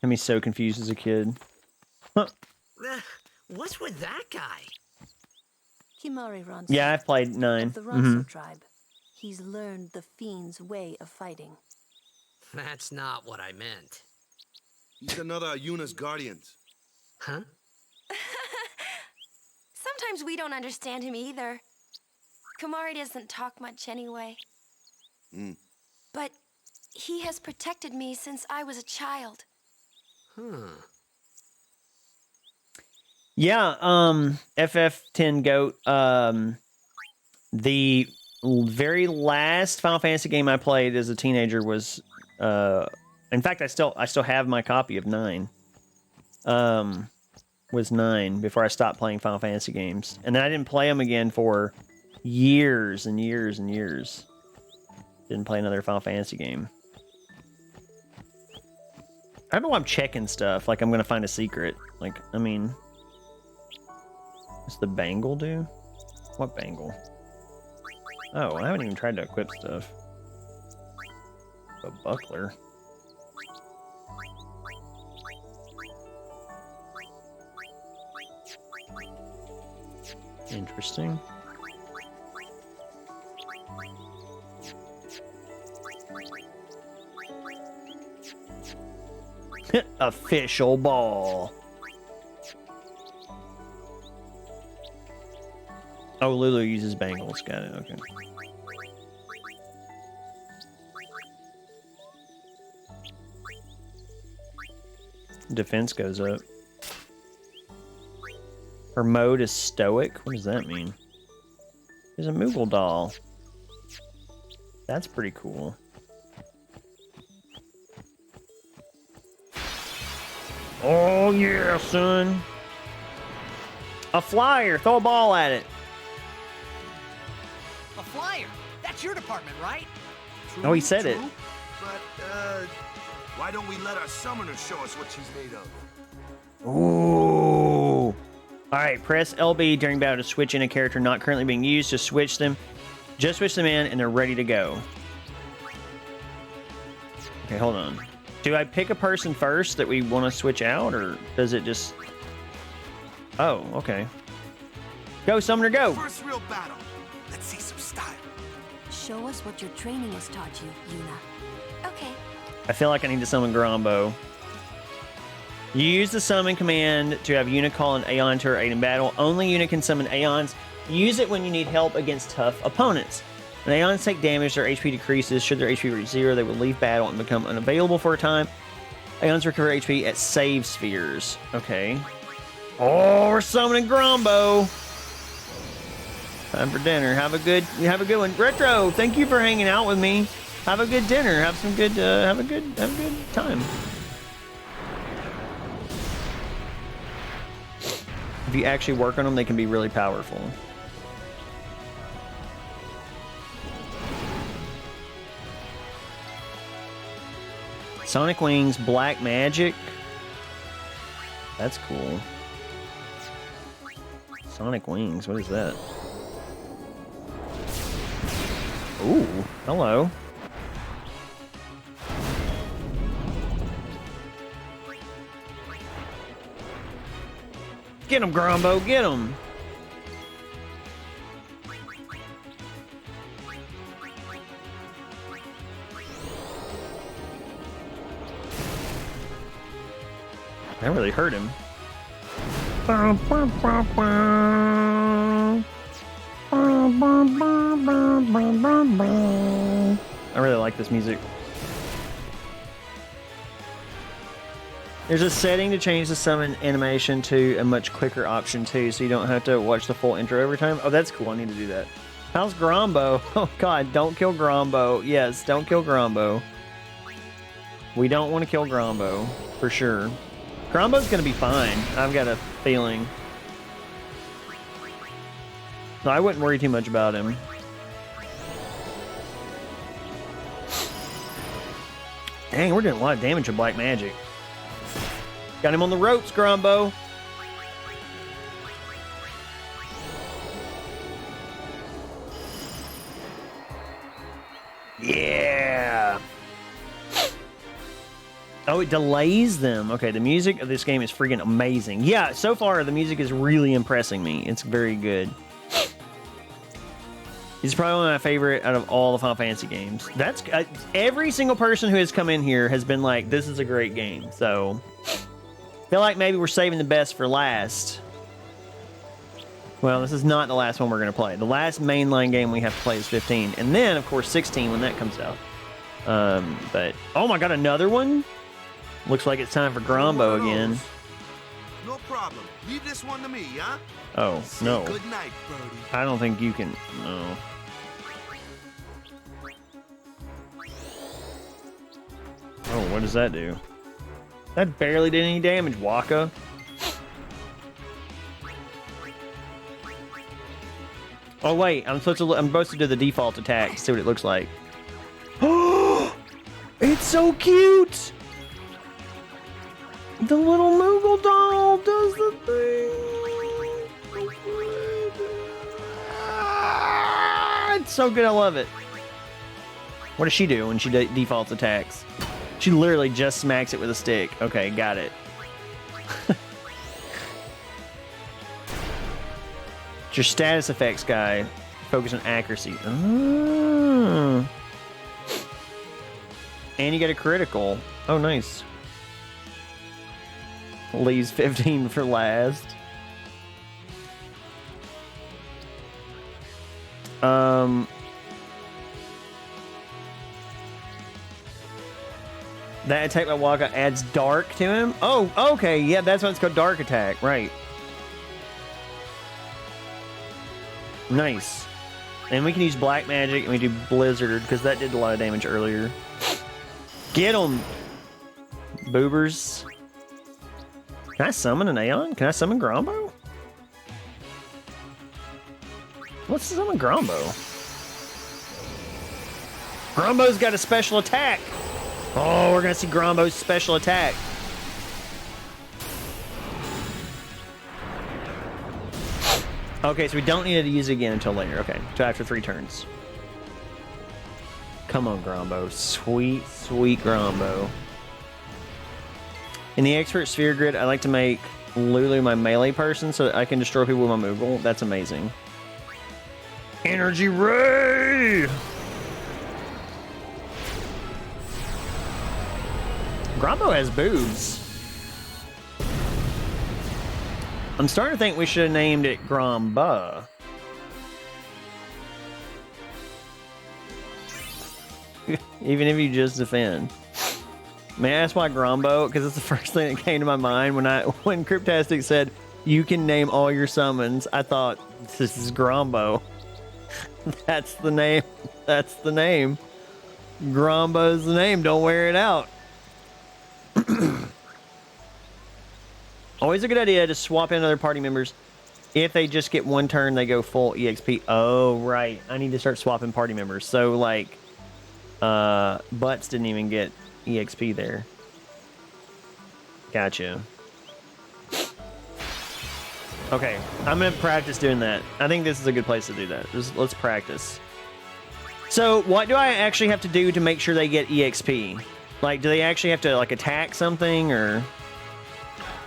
I'm so confused as a kid. Huh. What's with that guy? Kimari runs. Yeah, I've played 9. Of the Ronso tribe. He's learned the fiend's way of fighting. That's not what I meant. He's another Yuna's guardians. Huh? Sometimes we don't understand him either. Kimari doesn't talk much anyway. But he has protected me since I was a child. Yeah, FF10 Goat, the very last Final Fantasy game I played as a teenager was, in fact, I still have my copy of 9. Was 9 before I stopped playing Final Fantasy games. And then I didn't play them again for years and years and years. Didn't play another Final Fantasy game. I don't know why I'm checking stuff. Like I'm going to find a secret. Like, I mean... What's the bangle do? What bangle? Oh, I haven't even tried to equip stuff. A buckler. Interesting. Official ball. Oh, Lulu uses bangles. Got it. Okay. Defense goes up. Her mode is stoic. What does that mean? There's a Moogle doll. That's pretty cool. Oh, yeah, son. A flyer. Throw a ball at it. A flyer. That's your department, right? Oh, he said it. But, why don't we let our summoner show us what she's made of? Ooh. All right, press LB during battle to switch in a character not currently being used. Just switch them in, and they're ready to go. Okay, hold on. Do I pick a person first that we want to switch out, or does it just... Oh, okay. Go, Summoner, go! First real battle. Let's see some style. Show us what your training has taught you, Yuna. Okay. I feel like I need to summon Grombo. You use the summon command to have Yuna call an Aeon to her aid in battle. Only Yuna can summon Aeons. Use it when you need help against tough opponents. When Aeons take damage, their HP decreases. Should their HP reach 0, they will leave battle and become unavailable for a time. Aeons recover HP at save spheres. Okay. Oh, we're summoning Grombo. Time for dinner. Have a good one. Retro, thank you for hanging out with me. Have a good dinner. Have some good have a good time. If you actually work on them, they can be really powerful. Sonic Wings, Black Magic. That's cool. Sonic Wings, what is that? Ooh, hello. Get him, Grombo, get him! That really hurt him. I really like this music. There's a setting to change the summon animation to a much quicker option too, so you don't have to watch the full intro every time. Oh, that's cool. I need to do that. How's Grombo? Oh God, don't kill Grombo. Yes, don't kill Grombo. We don't want to kill Grombo, for sure. Grombo's gonna be fine. I've got a feeling. No, I wouldn't worry too much about him. Dang, we're doing a lot of damage with Black Magic. Got him on the ropes, Grombo. Yeah. Oh, it delays them. Okay, the music of this game is freaking amazing. Yeah, so far the music is really impressing me. It's very good. It's probably one of my favorite out of all the Final Fantasy games. That's every single person who has come in here has been like, this is a great game. So, I feel like maybe we're saving the best for last. Well, this is not the last one we're going to play. The last mainline game we have to play is 15. And then, of course, 16 when that comes out. But, oh my God, another one? Looks like it's time for Grombo again. No problem. Leave this one to me, huh? Oh, no. Good night, Brody. I don't think you can. No. Oh, what does that do? That barely did any damage, Waka. Oh wait, I'm supposed to do the default attack. See what it looks like. Oh, it's so cute. The little Moogle doll does the thing. It's so good. I love it. What does she do when she defaults attacks? She literally just smacks it with a stick. Okay, got it. It's your status effects guy. Focus on accuracy. Oh. And you get a critical. Oh, nice. Leaves 15 for last. That attack by Waka adds dark to him. Oh, okay. Yeah, that's why it's called dark attack. Right. Nice. And we can use black magic and we do blizzard because that did a lot of damage earlier. Get him, boobers. Can I summon an Aeon? Can I summon Grombo? Let's summon Grombo. Grombo's got a special attack. Oh, we're gonna see Grombo's special attack. Okay, so we don't need to use it again until later. Okay, so after 3 turns. Come on, Grombo. Sweet, sweet Grombo. In the Expert Sphere Grid, I like to make Lulu my melee person so that I can destroy people with my Moogle. That's amazing. Energy Ray! Grombo has boobs. I'm starting to think we should have named it Gromba. Even if you just defend. May I ask why Grombo? Because it's the first thing that came to my mind when Cryptastic said you can name all your summons. I thought this is Grombo. That's the name. That's the name. Grombo's the name. Don't wear it out. Always a good idea to swap in other party members. If they just get 1 turn, they go full EXP. Oh, right. I need to start swapping party members. So, like, Butts didn't even get EXP there. Gotcha. Okay, I'm going to practice doing that. I think this is a good place to do that. Let's practice. So, what do I actually have to do to make sure they get EXP? Like, do they actually have to, like, attack something, or...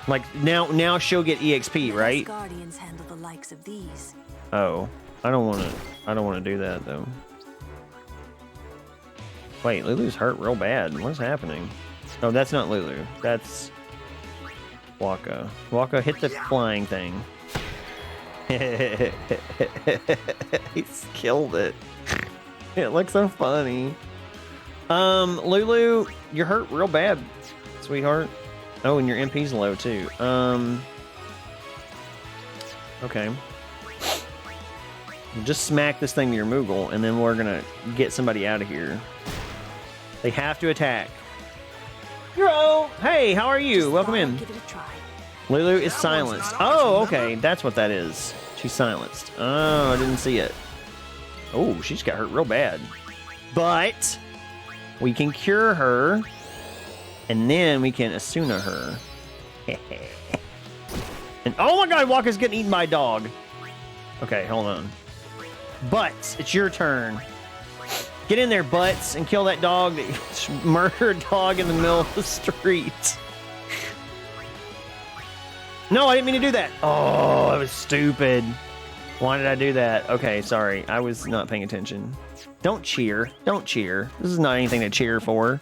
Like, now she'll get EXP, right? Guardians handle the likes of these. Oh, I don't want to do that, though. Wait, Lulu's hurt real bad. What's happening? Oh, that's not Lulu. That's Waka. Waka, hit the flying thing. He's killed it. It looks so funny. Lulu, you're hurt real bad, sweetheart. Oh, and your MP's low, too. Okay. Just smack this thing to your Moogle, and then we're gonna get somebody out of here. They have to attack. Hero! Hey, how are you? Welcome in. Give it a try. Lulu is silenced. Oh, okay. That's what that is. She's silenced. Oh, I didn't see it. Oh, she's got hurt real bad. But we can cure her, and then we can Asuna her. And oh my god, Walker's getting eaten by a dog. Okay, hold on. Butts, it's your turn. Get in there, Butts, and kill that dog that murdered a dog in the middle of the street. No, I didn't mean to do that. Oh, that was stupid. Why did I do that? Okay, sorry. I was not paying attention. Don't cheer. Don't cheer. This is not anything to cheer for.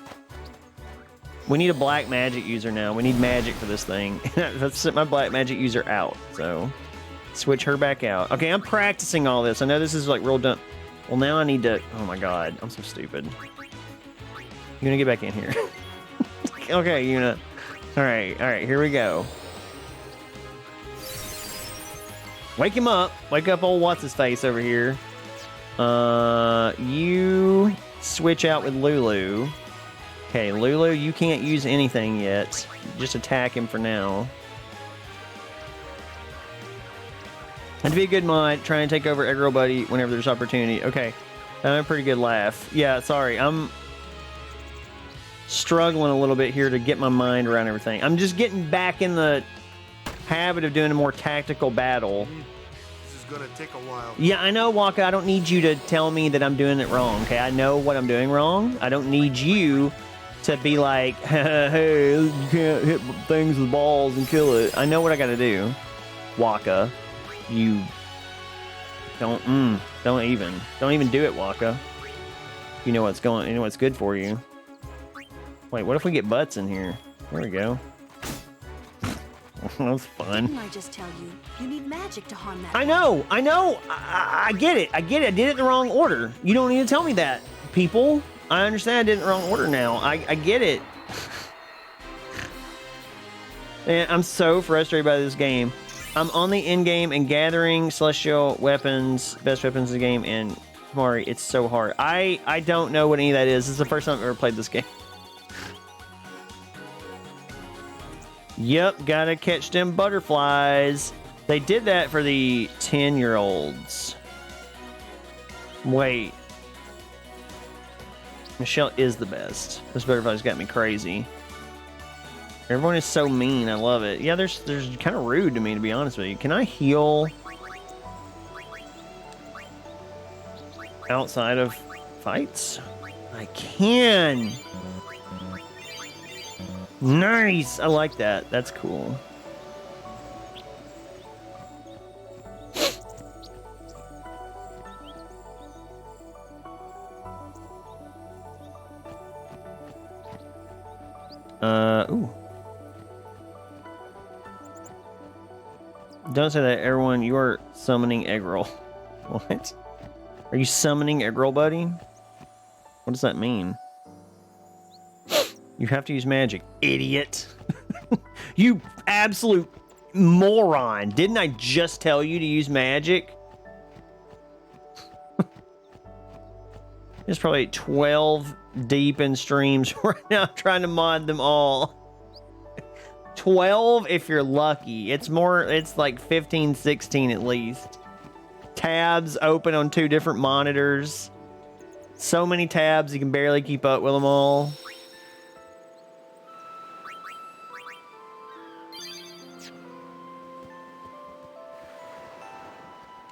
We need a black magic user now. We need magic for this thing. Let's set my black magic user out. So, switch her back out. Okay, I'm practicing all this. I know this is like real dumb. Well, now I need to... Oh my god, I'm so stupid. Yuna, get back in here. Okay, Yuna. Alright, here we go. Wake him up. Wake up old what's-his-face over here. You switch out with Lulu. Okay, Lulu, you can't use anything yet. Just attack him for now. And to be a good mod, try and take over Egg Buddy whenever there's opportunity. Okay, a pretty good laugh. Yeah, sorry, I'm struggling a little bit here to get my mind around everything. I'm just getting back in the habit of doing a more tactical battle. This is gonna take a while. Yeah, I know, Waka. I don't need you to tell me that I'm doing it wrong, okay? I know what I'm doing wrong. I don't need you to be like, hey, you can't hit things with balls and kill it. I know what I gotta do, Waka. You don't even do it, Waka. You know what's going, you know what's good for you. Wait, what if we get Butts in here? There we go. That was fun. Didn't I just tell you? You need magic to harm that. I know. I get it. I did it in the wrong order. You don't need to tell me that, people. I understand I did it in the wrong order now. I get it. Man, I'm so frustrated by this game. I'm on the end game and gathering celestial weapons, best weapons in the game, and Mari, it's so hard. I don't know what any of that is. This is the first time I've ever played this game. Yep, gotta catch them butterflies. They did that for the 10-year-olds. Wait. Michelle is the best. This butterfly's got me crazy. Everyone is so mean. I love it. Yeah, there's kind of rude to me, to be honest with you. Can I heal outside of fights? I can. Nice. I like that. That's cool. Ooh. Don't say that, everyone. You are summoning Eggroll. What? Are you summoning Eggroll, buddy? What does that mean? You have to use magic, idiot. You absolute moron. Didn't I just tell you to use magic? There's probably 12 deep in streams right now trying to mod them all. 12 if you're lucky. It's like 15, 16 at least. Tabs open on 2 different monitors. So many tabs, you can barely keep up with them all.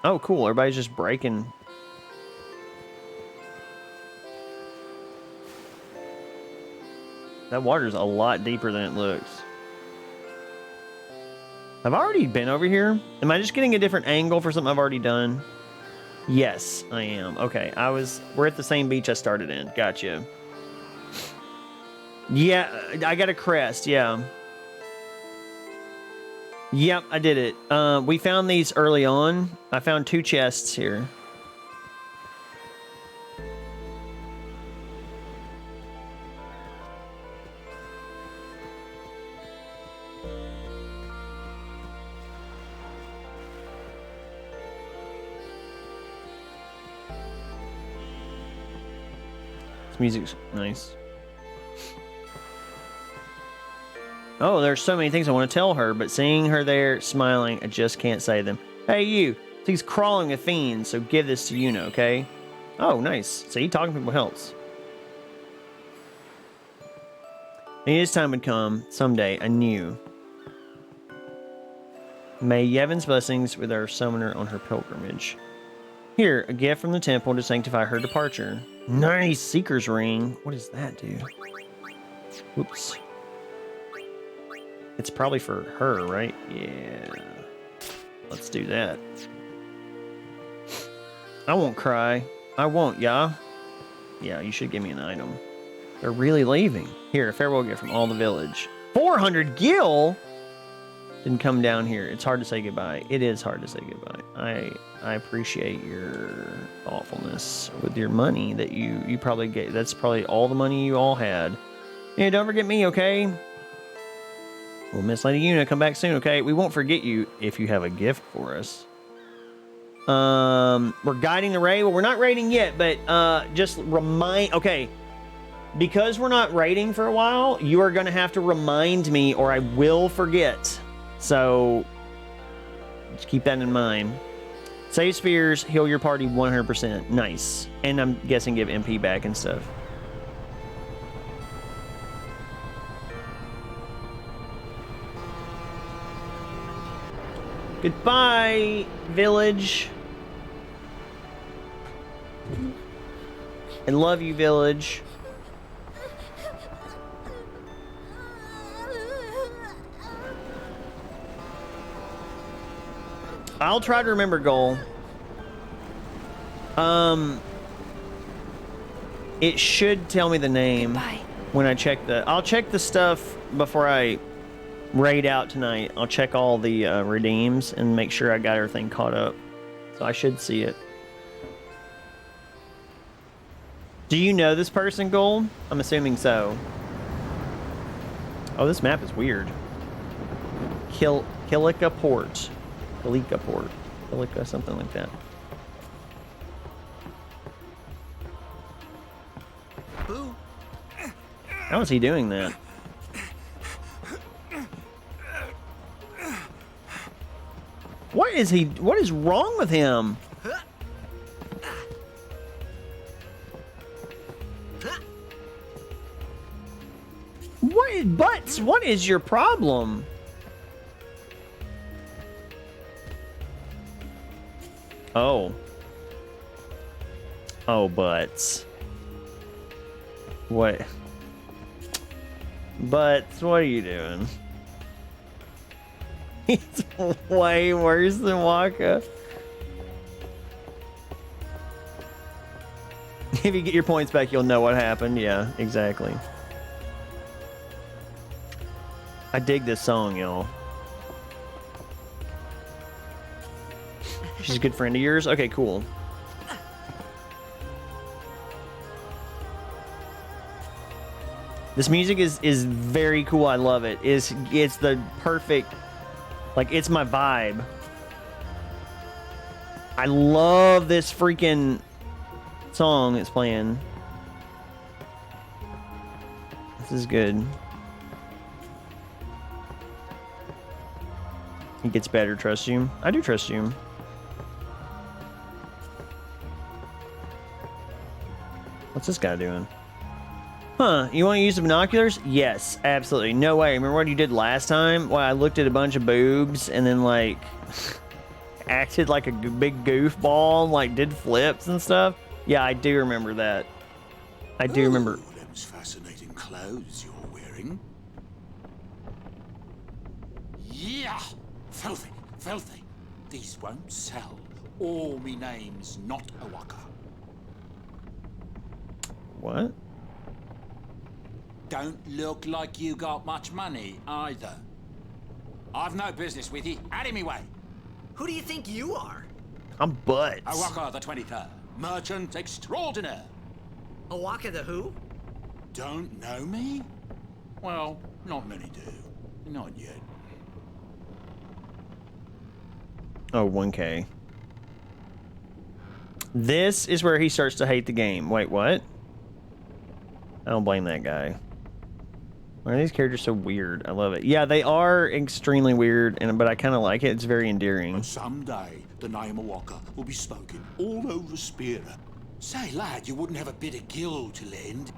Oh, cool. Everybody's just breaking. That water's a lot deeper than it looks. I've already been over here. Am I just getting a different angle for something I've already done? Yes, I am. Okay, we're at the same beach I started in. Gotcha. Yeah, I got a crest, yeah. Yep, I did it. We found these early on. I found 2 chests here. This music's nice. Oh, there's so many things I want to tell her, but seeing her there smiling, I just can't say them. Hey, you. He's crawling with fiends, so give this to Yuna, okay? Oh, nice. See, talking to people helps. I knew his time would come someday. I knew. May Yevon's blessings with our summoner on her pilgrimage. Here, a gift from the temple to sanctify her departure. Nice Seeker's ring. What does that do? Whoops. It's probably for her, right? Yeah. Let's do that. I won't cry. I won't, yeah? Yeah, you should give me an item. They're really leaving. Here, a farewell gift from all the village. 400 gil? Didn't come down here. It's hard to say goodbye. It is hard to say goodbye. I appreciate your thoughtfulness with your money that you probably get. That's probably all the money you all had. Yeah, don't forget me, okay? Well, Miss Lady Yuna, come back soon, okay? We won't forget you if you have a gift for us. We're guiding the raid. Well, we're not raiding yet, but just remind... Okay, because we're not raiding for a while, you are going to have to remind me or I will forget. So, just keep that in mind. Save spheres, heal your party 100%. Nice. And I'm guessing give MP back and stuff. Goodbye, village. I love you, village. I'll try to remember goal. It should tell me the name. Goodbye. When I check I'll check the stuff before I raid out tonight. I'll check all the redeems and make sure I got everything caught up. So I should see it. Do you know this person, Gold? I'm assuming so. Oh, this map is weird. Kilika Port. Kilika Port. Kilika, something like that. How is he doing that? What is wrong with him? What is your problem? Oh. Oh, Butts. What? Butts, what are you doing? He's way worse than Waka. If you get your points back, you'll know what happened. Yeah, exactly. I dig this song, y'all. She's a good friend of yours? Okay, cool. This music is very cool. I love it. It's the perfect, like, it's my vibe. I love this freaking song it's playing. This is good. It gets better, trust you. I do trust you. What's this guy doing? Huh, you want to use the binoculars? Yes, absolutely. No way. Remember what you did last time? Well, I looked at a bunch of boobs and then, like, acted like a big goofball, like, did flips and stuff? Yeah, I do remember that. I do remember. Them's fascinating clothes you're wearing. Yeah! Filthy, filthy. These won't sell. All me name's not a waka. What? Don't look like you got much money, either. I've no business with you. Out of me way. Who do you think you are? I'm Butts. Awaka the 23rd. Merchant extraordinaire. Awaka the who? Don't know me? Well, not many do. Not yet. Oh, 1K. This is where he starts to hate the game. Wait, what? I don't blame that guy. Why are these characters so weird? I love it. Yeah, they are extremely weird, but I kind of like it. It's very endearing. But someday, the name of Waka will be spoken all over Spira. Say, lad, you wouldn't have a bit of gill to lend?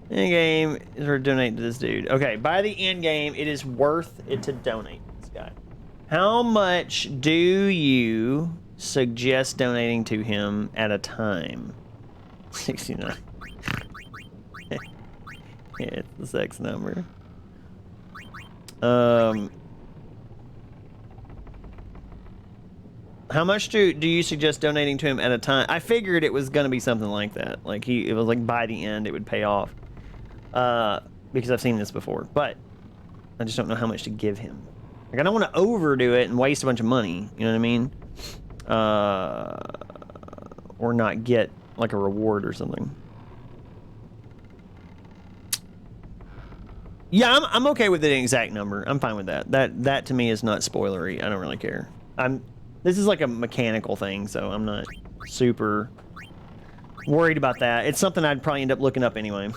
End game is for donate to this dude. Okay, by the end game, it is worth it to donate to this guy. How much do you suggest donating to him at a time? 69. Yeah, it's the sex number. How much do you suggest donating to him at a time? I figured it was gonna be something like that. Like it was like by the end it would pay off. Because I've seen this before, but I just don't know how much to give him. Like I don't want to overdo it and waste a bunch of money. You know what I mean? Or not get like a reward or something. Yeah, I'm okay with the exact number. I'm fine with that. That to me is not spoilery. I don't really care. This is like a mechanical thing, so I'm not super worried about that. It's something I'd probably end up looking up anyway.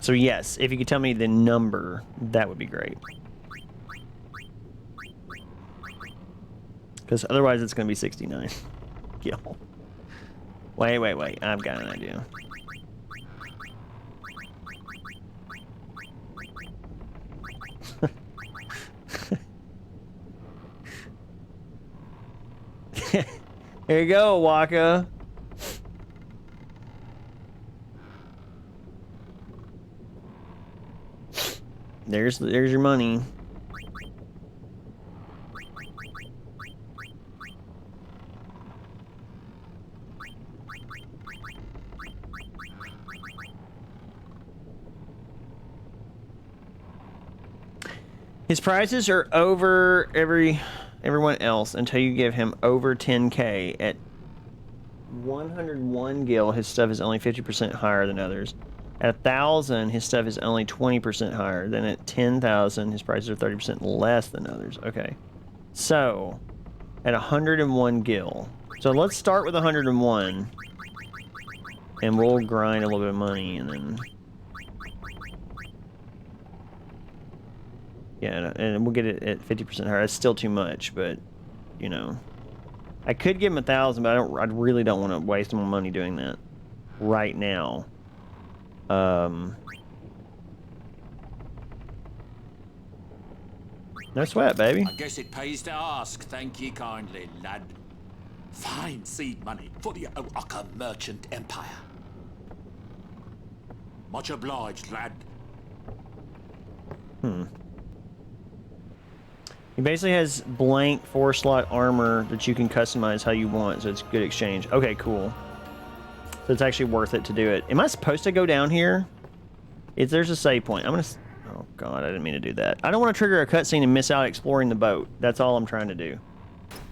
So yes, if you could tell me the number, that would be great. Because otherwise it's going to be 69. Yo. Wait. I've got an idea. Here you go, Waka. There's your money. His prices are over everyone else until you give him over 10K at 101 gil, his stuff is only 50% higher than others. At 1,000, his stuff is only 20% higher. Then at 10,000, his prices are 30% less than others. Okay. So, at 101 gil. So let's start with 101. And we'll grind a little bit of money and then... Yeah, and we'll get it at 50% higher. That's still too much, but, you know. I could give him 1,000, but I really don't want to waste my money doing that right now. No sweat, baby. I guess it pays to ask. Thank ye kindly, lad. Fine seed money for the O'aka merchant empire. Much obliged, lad. He basically has blank 4-slot armor that you can customize how you want, so it's good exchange. Okay, cool. So it's actually worth it to do it. Am I supposed to go down here? If there's a save point, I'm gonna... Oh god, I didn't mean to do that. I don't want to trigger a cutscene and miss out exploring the boat. That's all I'm trying to do.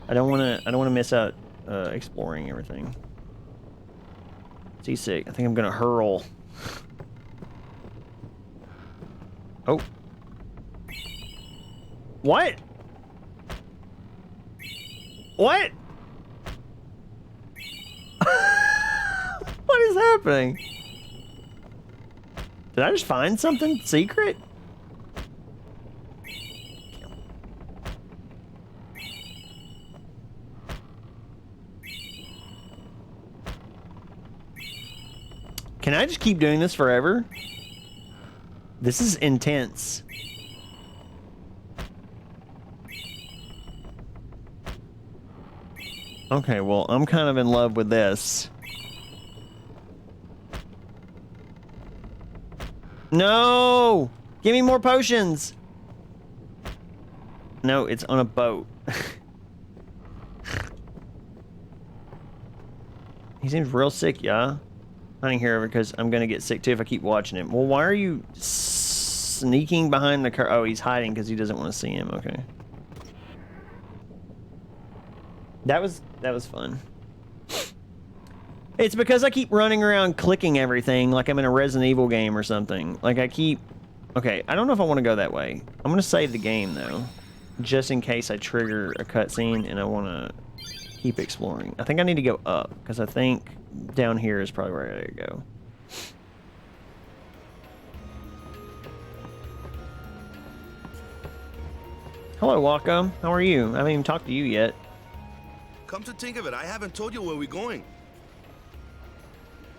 I don't want to miss out exploring everything. Seasick. I think I'm gonna hurl. Oh. What? What? What is happening? Did I just find something secret? Can I just keep doing this forever? This is intense. Okay, well, I'm kind of in love with this. No! Give me more potions! No, it's on a boat. He seems real sick, yeah? I didn't hear it because I'm gonna get sick too if I keep watching him. Well, why are you sneaking behind the car? Oh, he's hiding because he doesn't want to see him. Okay. That was fun. It's because I keep running around clicking everything like I'm in a Resident Evil game or something. Like I keep... Okay, I don't know if I want to go that way. I'm going to save the game though. Just in case I trigger a cutscene and I want to keep exploring. I think I need to go up because I think down here is probably where I gotta go. Hello, Wacom. How are you? I haven't even talked to you yet. Come to think of it, I haven't told you where we're going.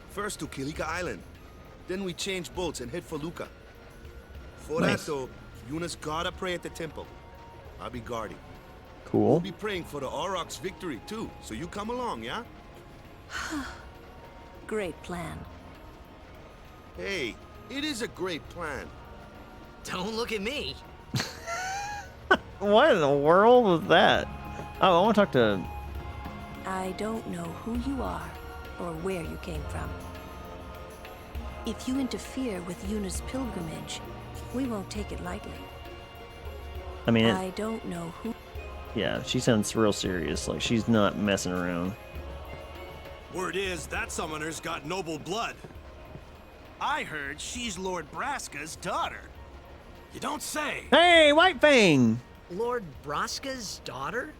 First to Kilika Island. Then we change boats and head for Luca. For Nice. that though, Yuna's gotta pray at the temple. I'll be guarding. Cool. We'll be praying for the Aurochs' victory too, so you come along, yeah? Great plan. Hey, it is a great plan. Don't look at me. What in the world was that? Oh, I want to talk to... I don't know who you are or where you came from. If you interfere with Yuna's pilgrimage, we won't take it lightly. I mean... I don't know who... Yeah, she sounds real serious. Like, she's not messing around. Word is, that summoner's got noble blood. I heard she's Lord Braska's daughter. You don't say. Hey, White Fang! Lord Braska's daughter?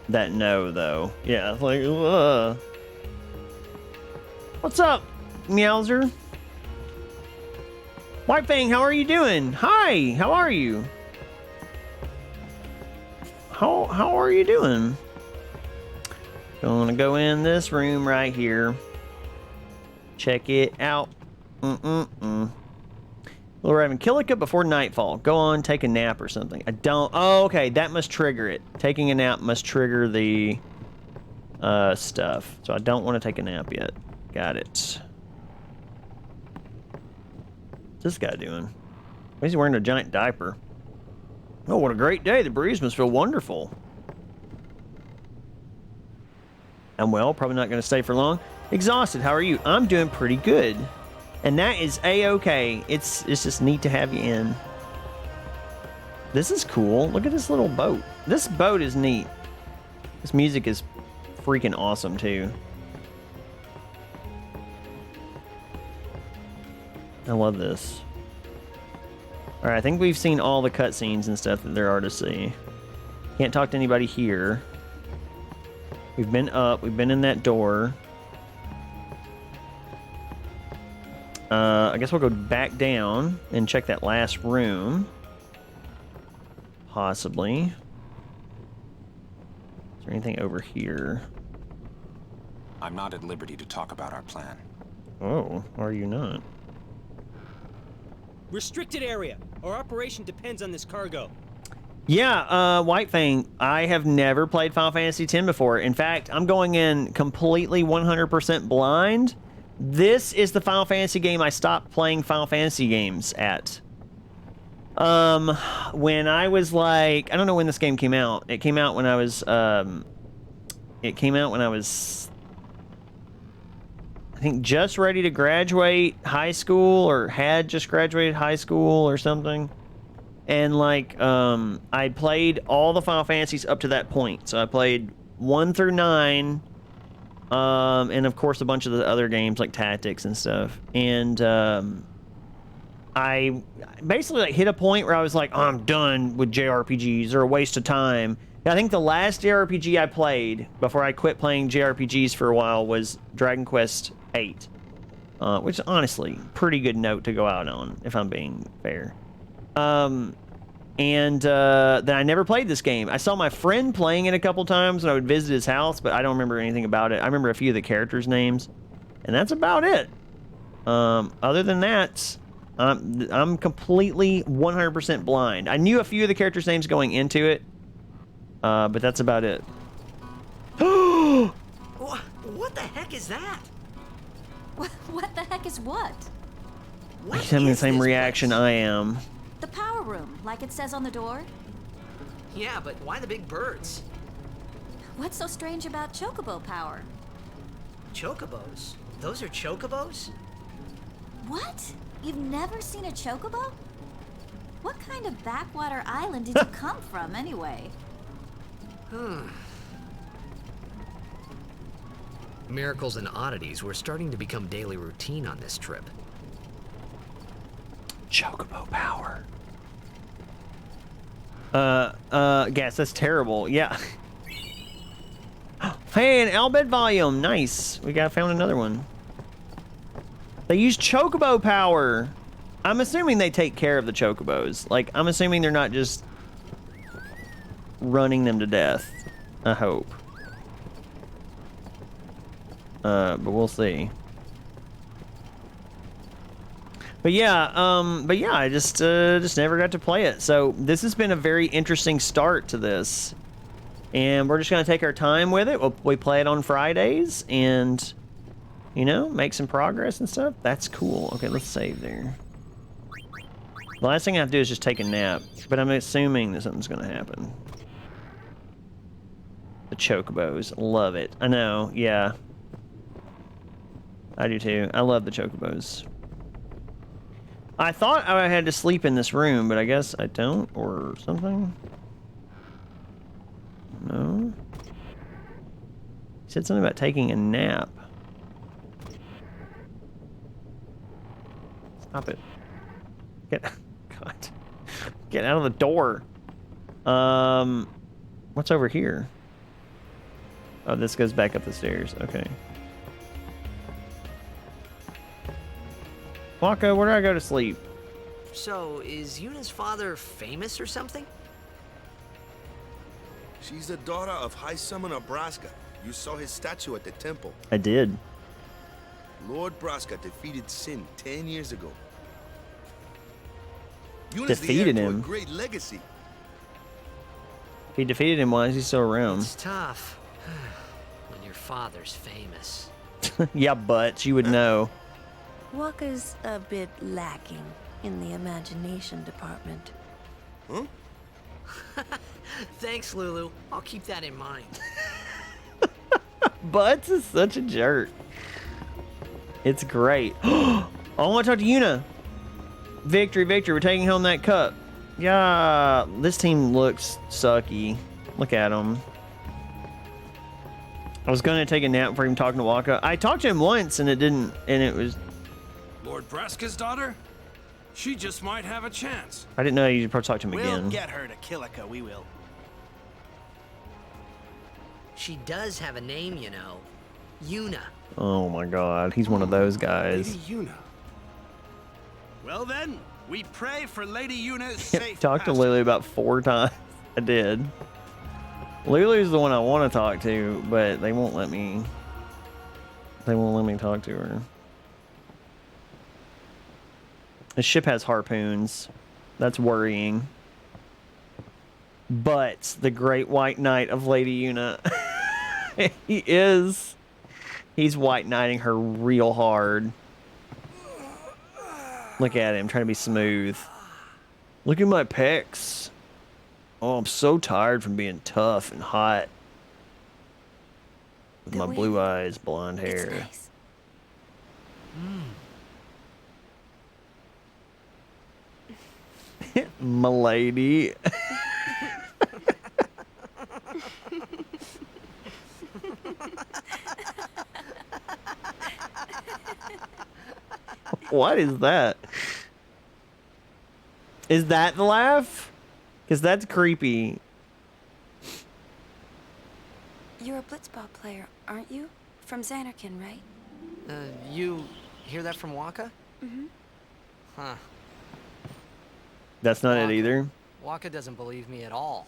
That no, though. Yeah, like, What's up, Meowser? White Fang, how are you doing? Hi, how are you? How are you doing? Gonna go in this room right here. Check it out. Little Raven, kill it before nightfall. Go on, take a nap or something. I don't... Oh, okay, that must trigger it. Taking a nap must trigger the stuff. So I don't want to take a nap yet. Got it. What's this guy doing? Why is he wearing a giant diaper? Oh, what a great day. The breeze must feel wonderful. I'm well, probably not going to stay for long. Exhausted, how are you? I'm doing pretty good. And that is A-okay. It's just neat to have you in. This is cool. Look at this little boat. This boat is neat. This music is freaking awesome too. I love this. All right, I think we've seen all the cutscenes and stuff that there are to see. Can't talk to anybody here. We've been up. We've been in that door. I guess we'll go back down and check that last room. Possibly. Is there anything over here? I'm not at liberty to talk about our plan. Oh, are you not? Restricted area. Our operation depends on this cargo. Yeah, White Fang, I have never played Final Fantasy X before. In fact, I'm going in completely 100% blind. This is the Final Fantasy game I stopped playing Final Fantasy games at. When I was like, I don't know when this game came out. It came out when I was, I think just ready to graduate high school, or had just graduated high school or something. And like, I played all the Final Fantasies up to that point. So I played 1 through 9, and of course a bunch of the other games like Tactics and stuff. And I basically like hit a point where I was like, oh, I'm done with JRPGs. They're a waste of time. And I think the last JRPG I played before I quit playing JRPGs for a while was Dragon Quest VIII, which is honestly pretty good note to go out on, if I'm being fair. Then I never played this game. I saw my friend playing it a couple times when I would visit his house, but I don't remember anything about it. I remember a few of the characters' names, and that's about it. Other than that, I'm completely 100% blind. I knew a few of the characters' names going into it, but that's about it. What the heck is that? What the heck is what? He's having the same reaction I am. The power room, like it says on the door? Yeah, but why the big birds? What's so strange about chocobo power? Chocobos? Those are chocobos? What? You've never seen a chocobo? What kind of backwater island did you come from, anyway? Miracles and oddities were starting to become daily routine on this trip. Chocobo power. Guess that's terrible. Yeah. Hey, an Albed volume. Nice. Found another one. They use chocobo power. I'm assuming they take care of the chocobos. Like, I'm assuming they're not just running them to death. I hope. But we'll see. But yeah, I just never got to play it. So this has been a very interesting start to this, and we're just gonna take our time with it. We play it on Fridays, and you know, make some progress and stuff. That's cool. Okay, let's save there. The last thing I have to do is just take a nap, but I'm assuming that something's gonna happen. The chocobos, love it. I know, yeah. I do too. I love the chocobos. I thought I had to sleep in this room, but I guess I don't, or something. No. He said something about taking a nap. Stop it. God. Get out of the door. What's over here? Oh, this goes back up the stairs. Okay. Waka, where do I go to sleep? So, is Yuna's father famous or something? She's the daughter of High Summoner Braska. You saw his statue at the temple. I did. Lord Braska defeated Sin 10 years ago. Yuna's Defeated the heir to him? a great legacy. If he defeated him, why is he still around? It's tough when your father's famous. Yeah, but you would know. Waka's a bit lacking in the imagination department. Huh? Thanks, Lulu. I'll keep that in mind. Butts is such a jerk. It's great. Oh, I want to talk to Yuna. Victory, we're taking home that cup. Yeah, this team looks sucky. Look at them. I was going to take a nap before even talking to Waka. I talked to him once and it was... Lord Braska's daughter? She just might have a chance. I didn't know you'd probably talk to him again. We'll get her to Kilika, we will. She does have a name, you know. Yuna. Oh my god, he's one of those guys. Lady Yuna. Well then, we pray for Lady Yuna's safe Talked to passage. Lulu about 4 times. I did. Lulu's the one I want to talk to, but they won't let me. They won't let me talk to her. The ship has harpoons. That's worrying. But the Great White Knight of Lady Yuna, he is. He's white knighting her real hard. Look at him, trying to be smooth. Look at my pecs. Oh, I'm so tired from being tough and hot. With my blue eyes, blonde hair. Milady. What is that? Is that the laugh? Because that's creepy. You're a blitzball player, aren't you? From Xanarkin, right? You hear that from Waka? Mm-hmm. Huh. That's not it either. Waka doesn't believe me at all.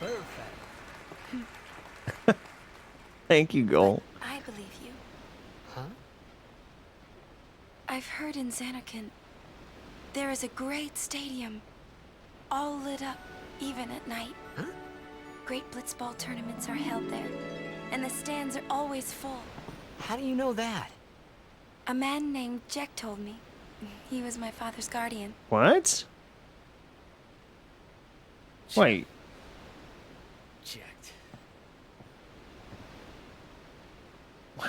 Perfect. Thank you, Goal. I believe you. Huh? I've heard in Xanarkin, there is a great stadium, all lit up, even at night. Huh? Great blitzball tournaments are held there, and the stands are always full. How do you know that? A man named Jack told me. He was my father's guardian. What? Wait. Checked.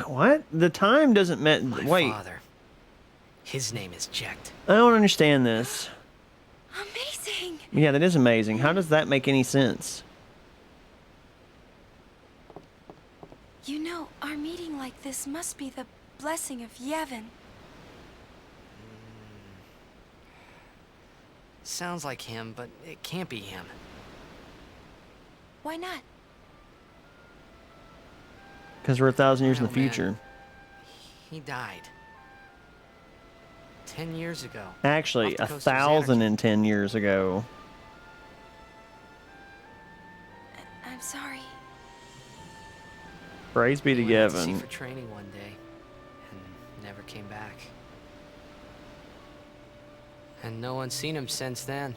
What? The time doesn't My wait. father. His name is Jecht. I don't understand this. Amazing! Yeah, that is amazing. How does that make any sense? You know, our meeting like this must be the blessing of Yevon. Sounds like him, but it can't be him. Why not? Because we're 1,000 years in the Oh, man. future. He died. 10 years ago. Actually, Off the coast of Xanarkin. 1,010 years ago. I'm sorry. Praise be to He went out to sea Yevon. for training one day, and never came back. And no one's seen him since then.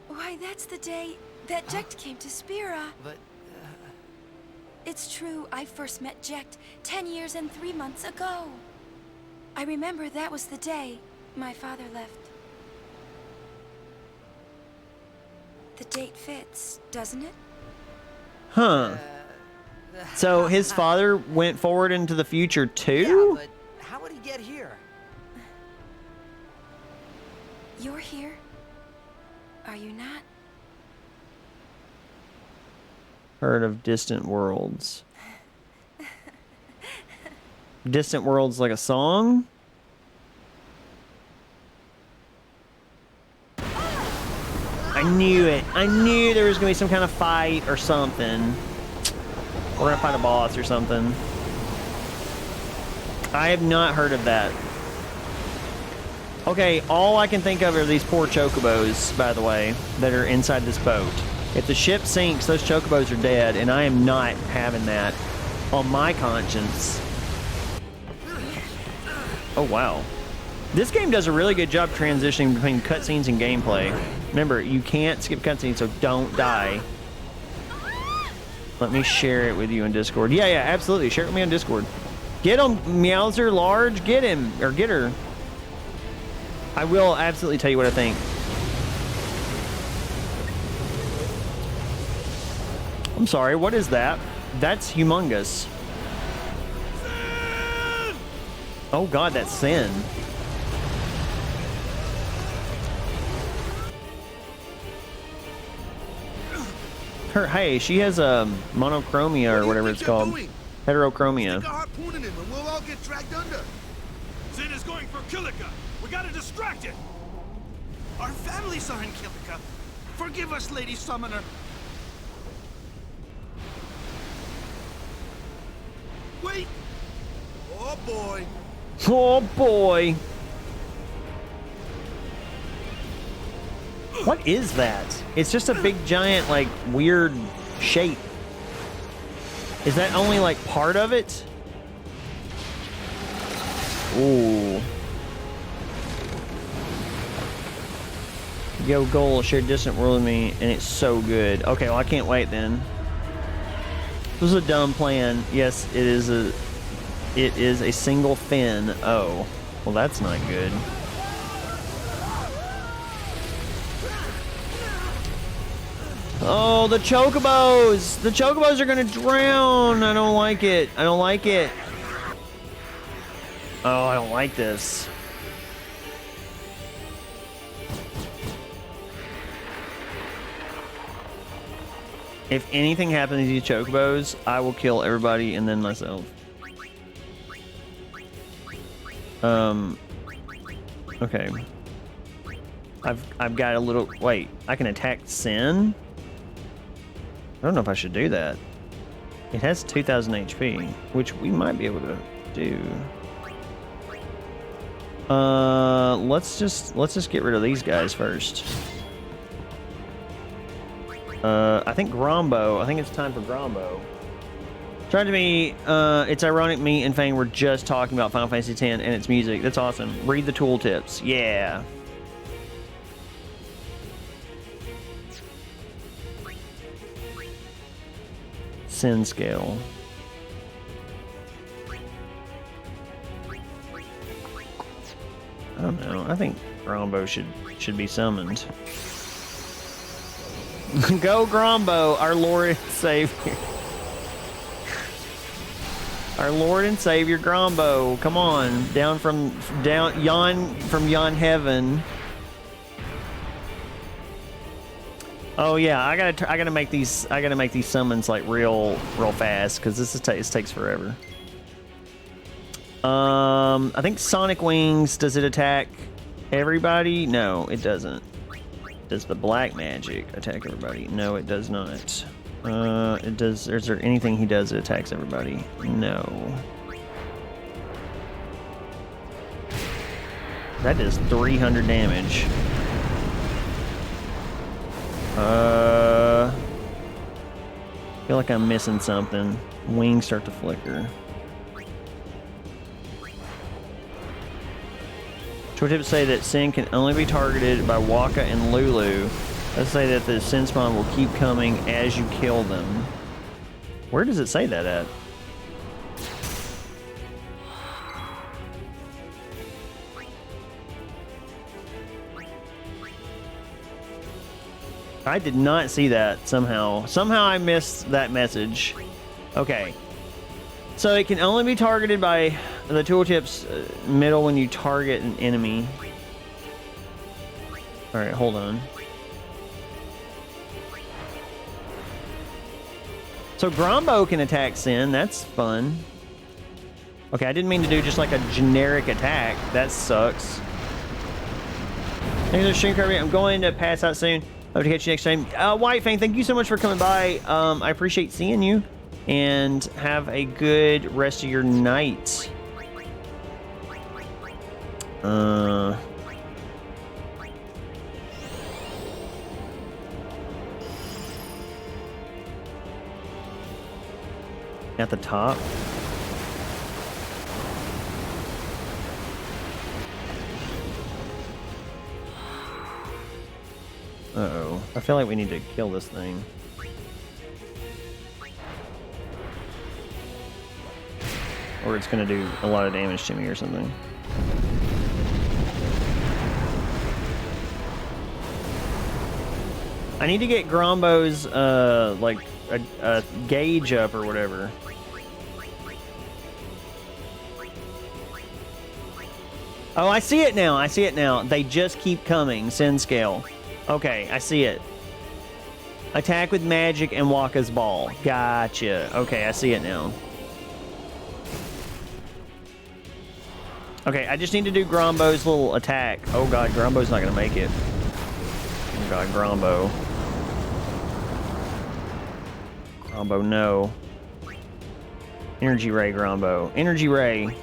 Why, that's the day that Jecht came to Spira. But, It's true, I first met Jecht 10 years and 3 months ago. I remember that was the day my father left. The date fits, doesn't it? Huh. So his father went forward into the future too? Yeah, but how would he get here? You're here? Are you not? Heard of Distant Worlds. Distant Worlds like a song? I knew it. I knew there was going to be some kind of fight or something. We're going to fight a boss or something. I have not heard of that. Okay, all I can think of are these poor chocobos, by the way, that are inside this boat. If the ship sinks, those chocobos are dead, and I am not having that on my conscience. Oh, wow. This game does a really good job transitioning between cutscenes and gameplay. Remember, you can't skip cutscenes, so don't die. Let me share it with you in Discord. Yeah, absolutely. Share it with me on Discord. Get him, Meowser Large. Get him, or get her. I will absolutely tell you what I think. I'm sorry, what is that? That's humongous. Oh god, that's Sin. her. Hey, she has a monochromia or whatever it's called. Heterochromia. Harpooning him and we'll all get dragged under. Sin is going for Kilika. We gotta distract it. Our families are in Kilika. Forgive us, Lady Summoner. Wait! Oh boy! Oh boy! What is that? It's just a big giant, like, weird shape. Is that only, like, part of it? Ooh. Yo, goal, share distant world with me, and it's so good. Okay, well, I can't wait then. This is a dumb plan. Yes, it is a single fin. Oh, well, that's not good. Oh, the chocobos! The chocobos are gonna drown! I don't like it. I don't like it. Oh, I don't like this. If anything happens to these chocobos, I will kill everybody and then myself. Okay. I've got a little... Wait, I can attack Sin? I don't know if I should do that. It has 2,000 HP, which we might be able to do. Let's just get rid of these guys first. I think Grombo. I think it's time for Grombo. Trying to be, it's ironic me and Fang were just talking about Final Fantasy X and its music. That's awesome. Read the tooltips. Yeah. Sin scale. I don't know. I think Grombo should be summoned. Go Grombo, our Lord and Savior. Our Lord and Savior Grombo. Come on, from yon heaven. Oh yeah, I gotta make these summons like real fast because this takes forever. I think Sonic Wings, does it attack everybody? No, it doesn't. Does the black magic attack everybody? No, it does not. It does. Is there anything he does that attacks everybody? No. That does 300 damage. I feel like I'm missing something. Wings start to flicker. Tooltips say that Sin can only be targeted by Waka and Lulu. Let's say that the Sin spawn will keep coming as you kill them. Where does it say that at? I did not see that somehow. Somehow I missed that message. Okay. So it can only be targeted by the tooltips middle when you target an enemy. Alright, hold on. So Grombo can attack Sin. That's fun. Okay, I didn't mean to do just like a generic attack. That sucks. Thanks for stream, Kirby. I'm going to pass out soon. Hope to catch you next time. White Fang, thank you so much for coming by. I appreciate seeing you. And have a good rest of your night. At the top. Uh-oh. I feel like we need to kill this thing. Or it's gonna do a lot of damage to me or something. I need to get Grombo's, like, a gauge up or whatever. Oh, I see it now. I see it now. They just keep coming. Sin scale. Okay, I see it. Attack with magic and Waka's ball. Gotcha. Okay, I see it now. Okay, I just need to do Grombo's little attack. Oh god, Grombo's not gonna make it. Oh god, Grombo. Grombo, no. Energy Ray, Grombo. Energy Ray.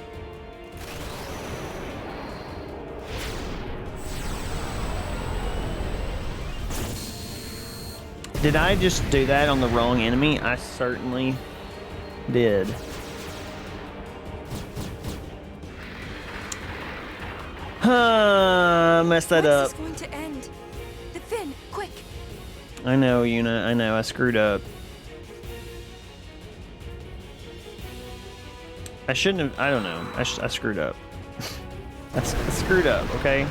Did I just do that on the wrong enemy? I certainly did. Messed that up. When's this going to end? The fin, quick! I know, Yuna. I know. I screwed up. I shouldn't have. I don't know. I screwed up. I screwed up, okay?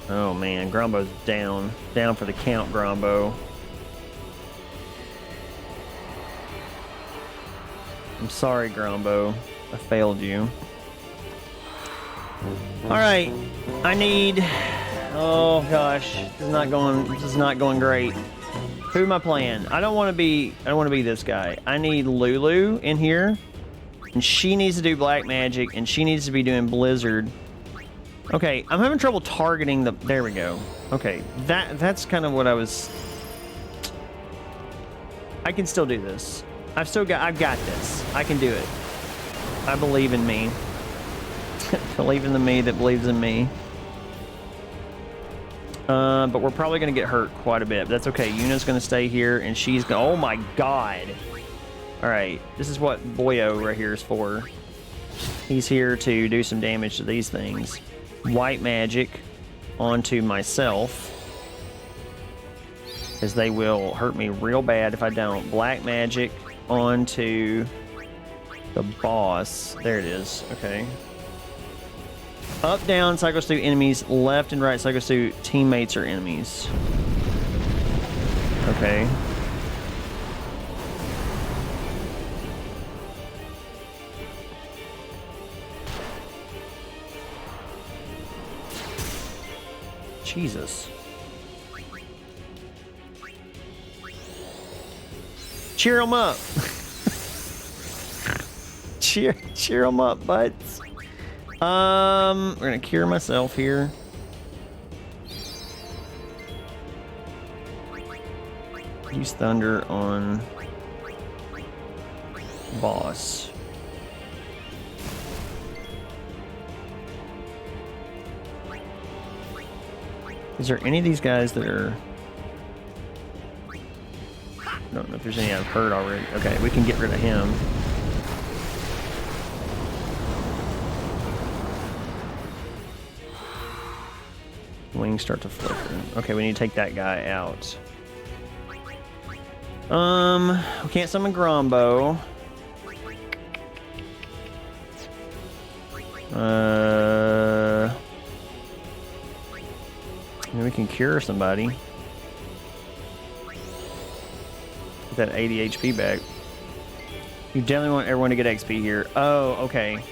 Oh man, Grombo's down. Down for the count, Grombo. I'm sorry, Grombo. I failed you. Alright. I need... Oh gosh. This is not going great. Who am I playing? I don't want to be this guy. I need Lulu in here. And she needs to do black magic, and she needs to be doing blizzard. Okay, I'm having trouble targeting the... There we go. Okay, that's kind of what I was... I can still do this. I've got this. I can do it. I believe in me. Believe in the me that believes in me. But we're probably going to get hurt quite a bit. But that's okay. Yuna's going to stay here, and she's going... Oh my god! Alright, this is what Boyo right here is for. He's here to do some damage to these things. White magic onto myself, as they will hurt me real bad if I don't. Black magic onto the boss. There it is. Okay. Up, down cycles through enemies. Left and right cycles through teammates or enemies. Okay. Jesus. Cheer them up. cheer them up, butts. We're gonna cure myself here. Use thunder on boss. Is there any of these guys that are... I don't know if there's any I've heard already. Okay, we can get rid of him. Wings start to flicker. Okay, we need to take that guy out. We can't summon Grombo. Maybe we can cure somebody. Get that 80 HP back. You definitely want everyone to get XP here. Oh, okay.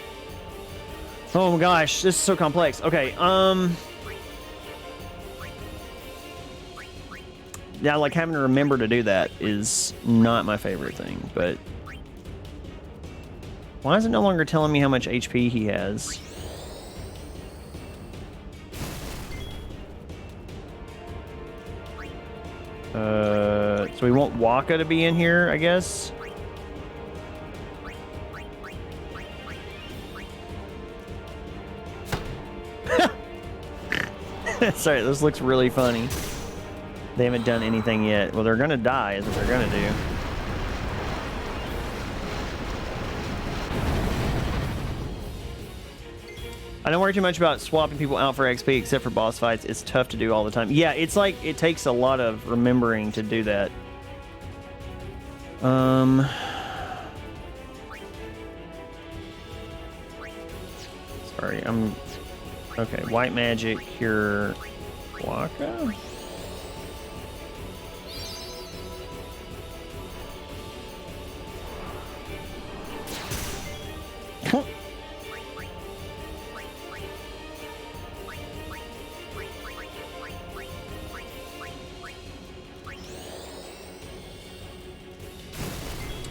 Oh my gosh, this is so complex. Okay, now, like, having to remember to do that is not my favorite thing, but... Why is it no longer telling me how much HP he has? So we want Waka to be in here, I guess? Sorry, this looks really funny. They haven't done anything yet. Well, they're gonna die, is what they're gonna do. I don't worry too much about swapping people out for XP, except for boss fights. It's tough to do all the time. Yeah, it's like, it takes a lot of remembering to do that. Sorry, okay, white magic, cure Waka?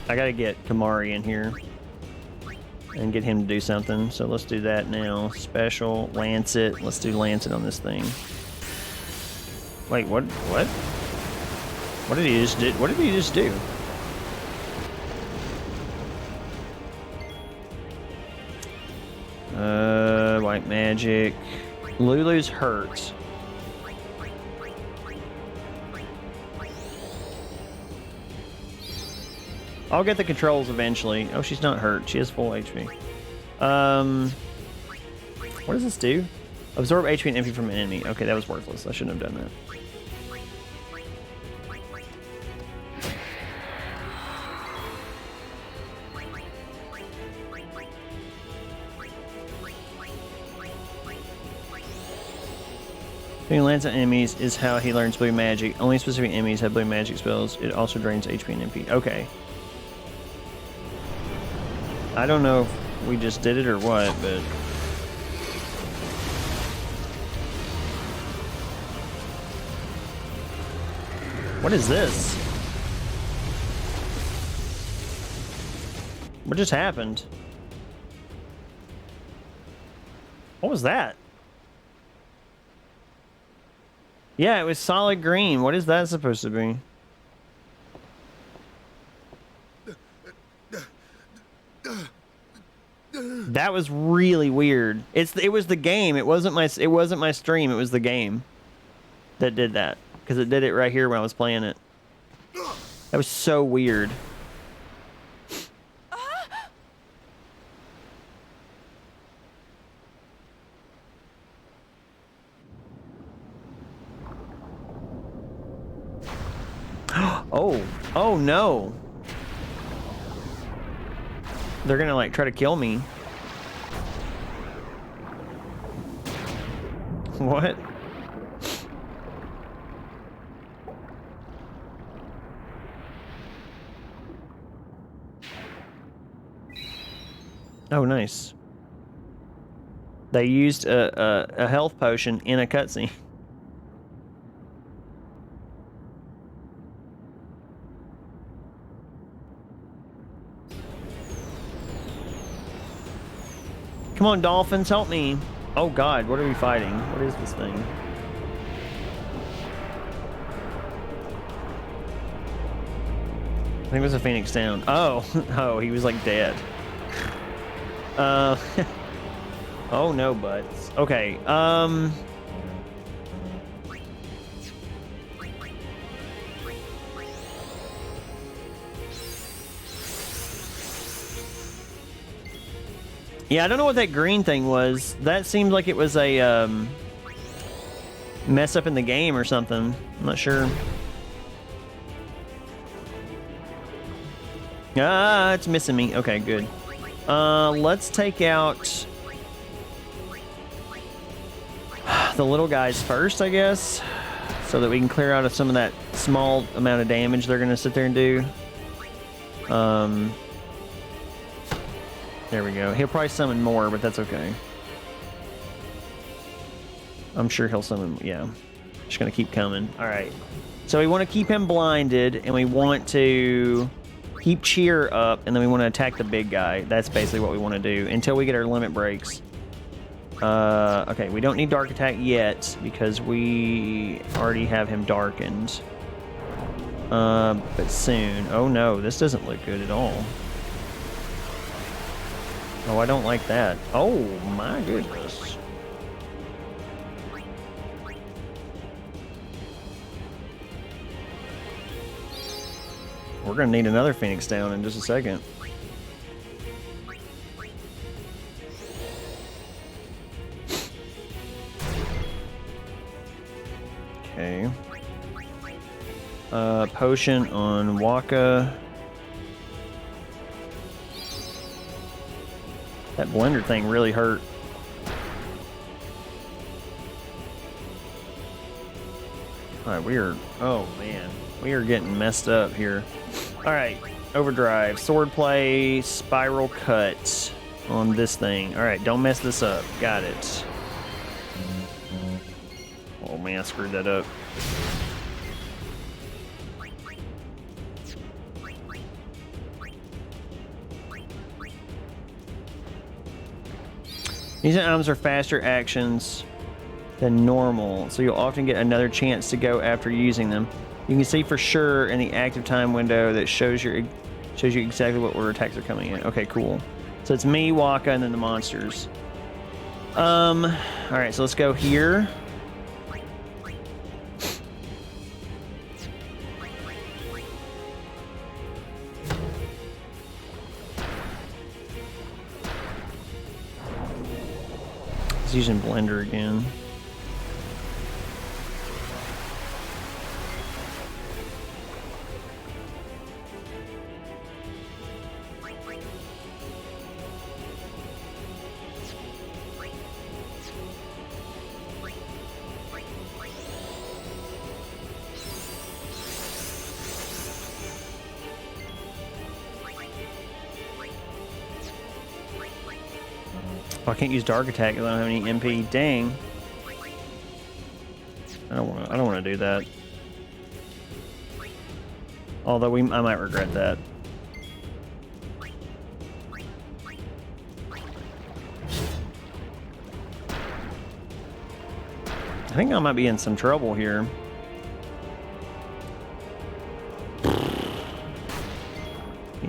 I gotta get Kamari in here and get him to do something. So let's do that now. Special Lancet. Let's do Lancet on this thing. Wait, what? What? What did he just do? What did he just do? White magic. Lulu's hurt. I'll get the controls eventually. Oh, she's not hurt. She has full HP. What does this do? Absorb HP and MP from an enemy. Okay, that was worthless. I shouldn't have done that. Being Lancet enemies is how he learns blue magic. Only specific enemies have blue magic spells. It also drains HP and MP. Okay. I don't know if we just did it or what, but... What is this? What just happened? What was that? Yeah, it was solid green. What is that supposed to be? That was really weird. It was the game. It wasn't my stream. It was the game that did that, because it did it right here when I was playing it. That was so weird. Oh no. They're gonna like try to kill me. What? Oh, nice. They used a health potion in a cutscene. Come on, dolphins, help me. Oh god, what are we fighting? What is this thing? I think it was a Phoenix down. Oh, oh, he was like dead. Oh no, butts. Okay, yeah, I don't know what that green thing was. That seemed like it was a mess up in the game or something. I'm not sure. Ah, it's missing me. Okay, good. Let's take out the little guys first, I guess, so that we can clear out of some of that small amount of damage they're gonna sit there and do. There we go. He'll probably summon more, but that's okay. I'm sure he'll summon, yeah. Just gonna keep coming. All right. So we want to keep him blinded, and we want to keep cheer up, and then we want to attack the big guy. That's basically what we want to do until we get our limit breaks. Okay, we don't need dark attack yet because we already have him darkened. But soon. Oh no, this doesn't look good at all. Oh, I don't like that. Oh my goodness. We're gonna need another Phoenix down in just a second. Okay. Potion on Waka. That blender thing really hurt. Alright, oh man, we are getting messed up here. Alright, Overdrive, Swordplay, Spiral Cut on this thing. Alright, don't mess this up. Got it. Oh man, I screwed that up. These items are faster actions than normal, so you'll often get another chance to go after using them. You can see for sure in the active time window that shows you exactly what order attacks are coming in. Okay, cool. So it's me, Waka, and then the monsters. All right, so let's go here. He's using Blender again. Oh, I can't use Dark Attack because I don't have any MP. Dang. I don't want to do that. Although I might regret that. I think I might be in some trouble here.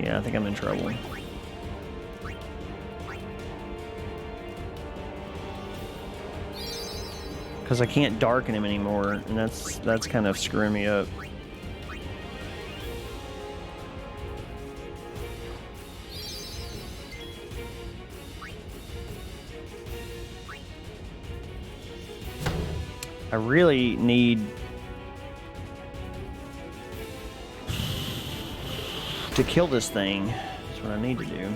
Yeah, I think I'm in trouble. Because I can't darken him anymore, and that's kind of screwing me up. I really need to kill this thing. That's what I need to do.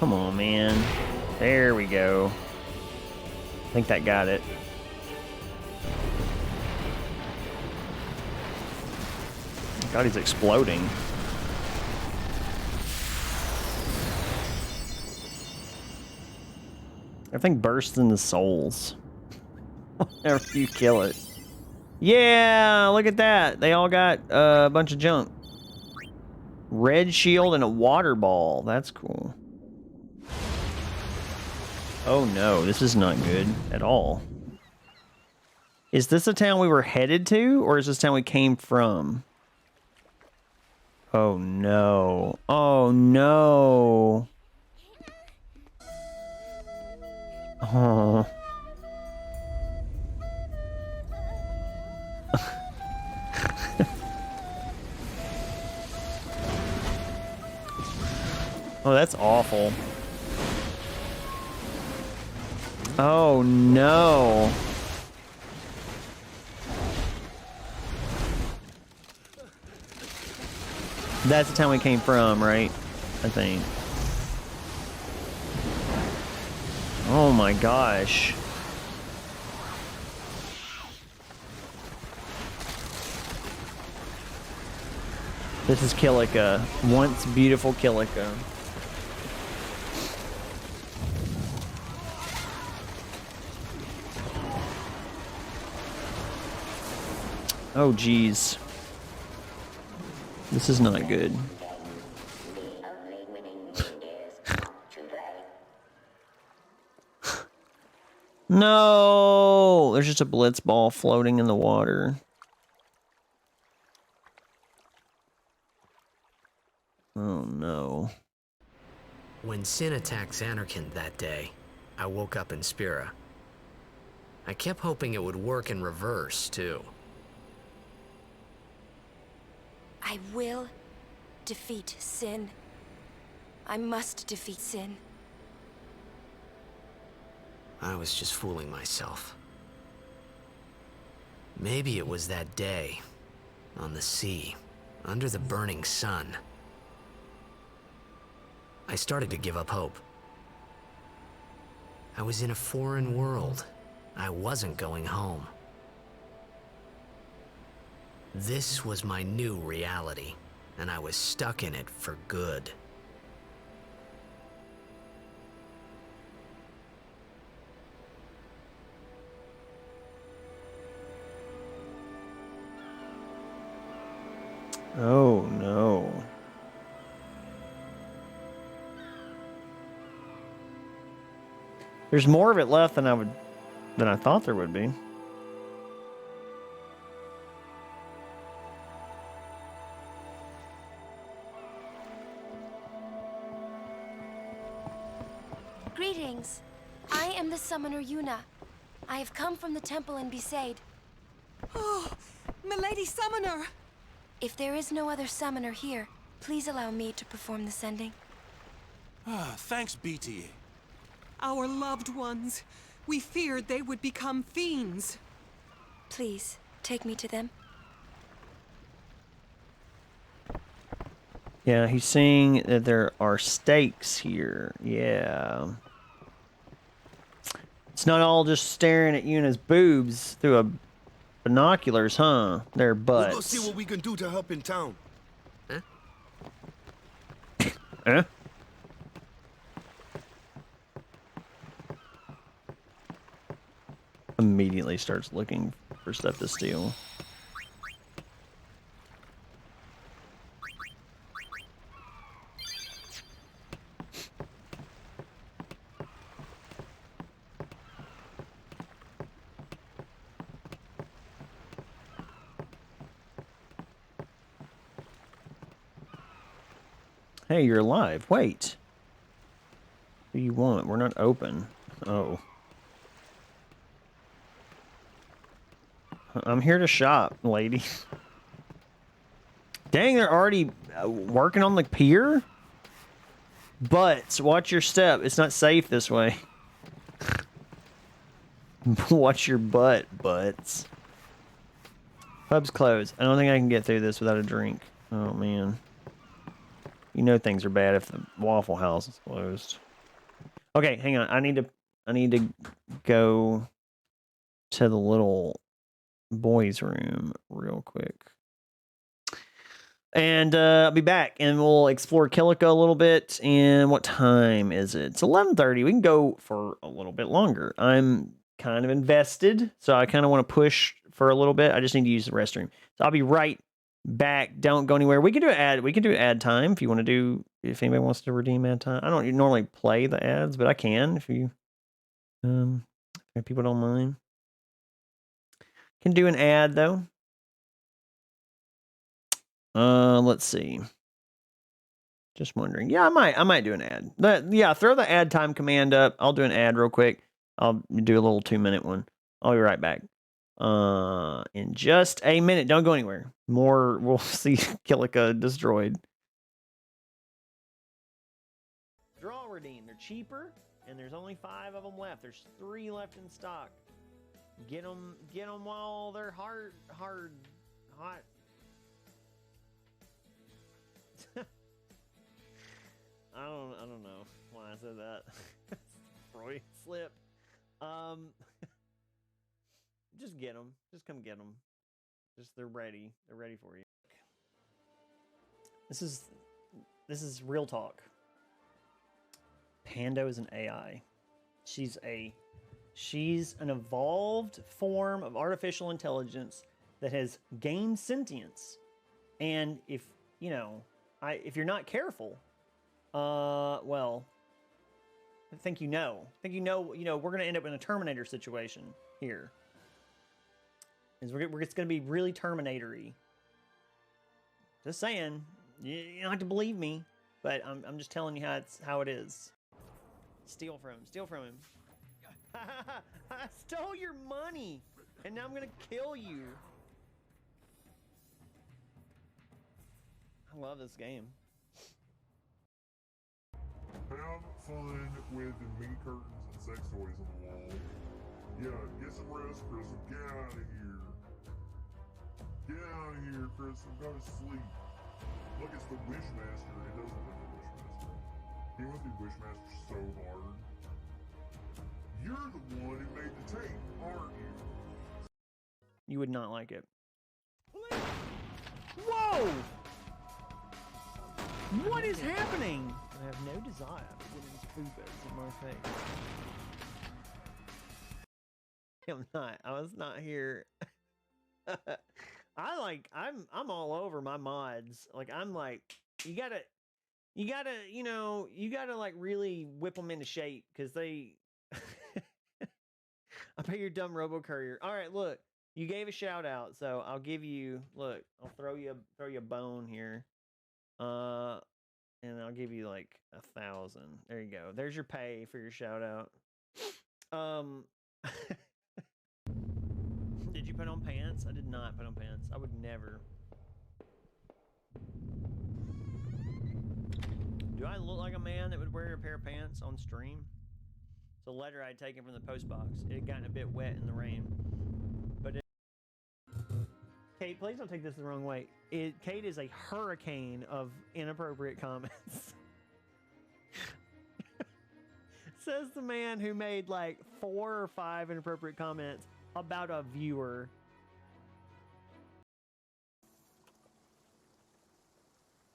Come on, man. There we go. I think that got it. God, he's exploding. Everything bursts into souls whenever you kill it. Yeah, look at that. They all got a bunch of junk. Red shield and a water ball. That's cool. Oh no, this is not good at all. Is this the town we were headed to, or is this the town we came from? Oh no. Oh no. Oh. Oh, that's awful. Oh no. That's the town we came from, right? I think. Oh my gosh. This is Kilika. Once beautiful Kilika. Oh geez. This is not good. No! There's just a blitz ball floating in the water. Oh no. When Sin attacked Xanarkand that day, I woke up in Spira. I kept hoping it would work in reverse, too. I will defeat Sin. I must defeat Sin. I was just fooling myself. Maybe it was that day, on the sea, under the burning sun. I started to give up hope. I was in a foreign world. I wasn't going home. This was my new reality, and I was stuck in it for good. Oh no. There's more of it left than I thought there would be. Greetings. I am the summoner Yuna. I have come from the temple in Besaid. Oh, Milady Summoner! If there is no other summoner here, please allow me to perform the sending. Thanks, BT. Our loved ones. We feared they would become fiends. Please, take me to them. Yeah, he's saying that there are stakes here. Yeah. It's not all just staring at Yuna's boobs through a binoculars, huh? They're butts. We'll go see what we can do to help in town. Huh? Huh? Immediately starts looking for stuff to steal. Hey, you're alive. Wait. What do you want? We're not open. Oh. I'm here to shop, lady. Dang, they're already working on the pier? Butts, watch your step. It's not safe this way. Watch your butt, butts. Pub's closed. I don't think I can get through this without a drink. Oh, man. You know things are bad if the Waffle House is closed. Okay, hang on. I need to go to the little boys' room real quick. And I'll be back and we'll explore Kilika a little bit. And what time is it? It's 11:30. We can go for a little bit longer. I'm kind of invested, so I kind of want to push for a little bit. I just need to use the restroom. So I'll be right back. Don't go anywhere. We can do ad. We can do ad time if you want to do. If anybody wants to redeem ad time, I don't normally play the ads, but I can if you if people don't mind. Can do an ad though. Let's see. Just wondering. Yeah, I might do an ad. Yeah, throw the ad time command up. I'll do an ad real quick. I'll do a little 2-minute one. I'll be right back. In just a minute. Don't go anywhere. More, we'll see Kilika destroyed. Draw redeem. They're cheaper, and there's only 5 of them left. There's 3 left in stock. Get them while they're hot. I don't know why I said that. Freud slip. Just get them. Just come get them. Just they're ready. They're ready for you. This is real talk. Pando is an AI. She's an evolved form of artificial intelligence that has gained sentience. And if you're not careful, well, I think we're going to end up in a Terminator situation here. It's going to be really Terminator-y. Just saying, you don't have to believe me, but I'm just telling you how it is. Steal from him. I stole your money, and now I'm going to kill you. I love this game. Have fun with the mini curtains and sex toys on the wall. Yeah, get some rest, Crystal. Get out of here. Get out of here, Crystal. Go to sleep. Look, it's the Wishmaster. It doesn't look like the Wishmaster. He went through Wishmaster so hard. You're the one who made the tape, aren't you? You would not like it. Whoa! What is happening? I have no desire for women's boobas in my face. I'm not. I was not here. I'm all over my mods. Like I'm like, you gotta, you gotta like really whip them into shape because they. I bet you're dumb Robo Courier. All right, look, you gave a shout out, so I'll give you. Look, I'll throw you a bone here. And I'll give you like 1,000. There you go. There's your pay for your shout out. Did you put on pants? I did not put on pants. I would never. Do I look like a man that would wear a pair of pants on stream? It's a letter I'd taken from the post box. It had gotten a bit wet in the rain. But Kate, please don't take this the wrong way. Kate is a hurricane of inappropriate comments. Says the man who made like 4 or 5 inappropriate comments about a viewer.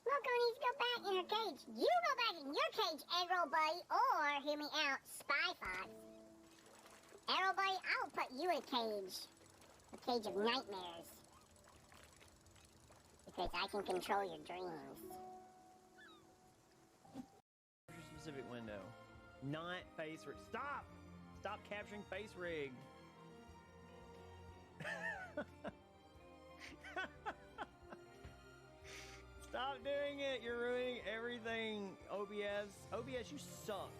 Look, go back in her cage. You go back in your cage, Arrow Buddy, or hear me out, Spy Fox. Arrow Buddy, I'll put you in a cage of nightmares. Because I can control your dreams. Specific window. Not face rig. Stop! Stop capturing face rig. Stop doing it. You're ruining everything. OBS. OBS, you suck.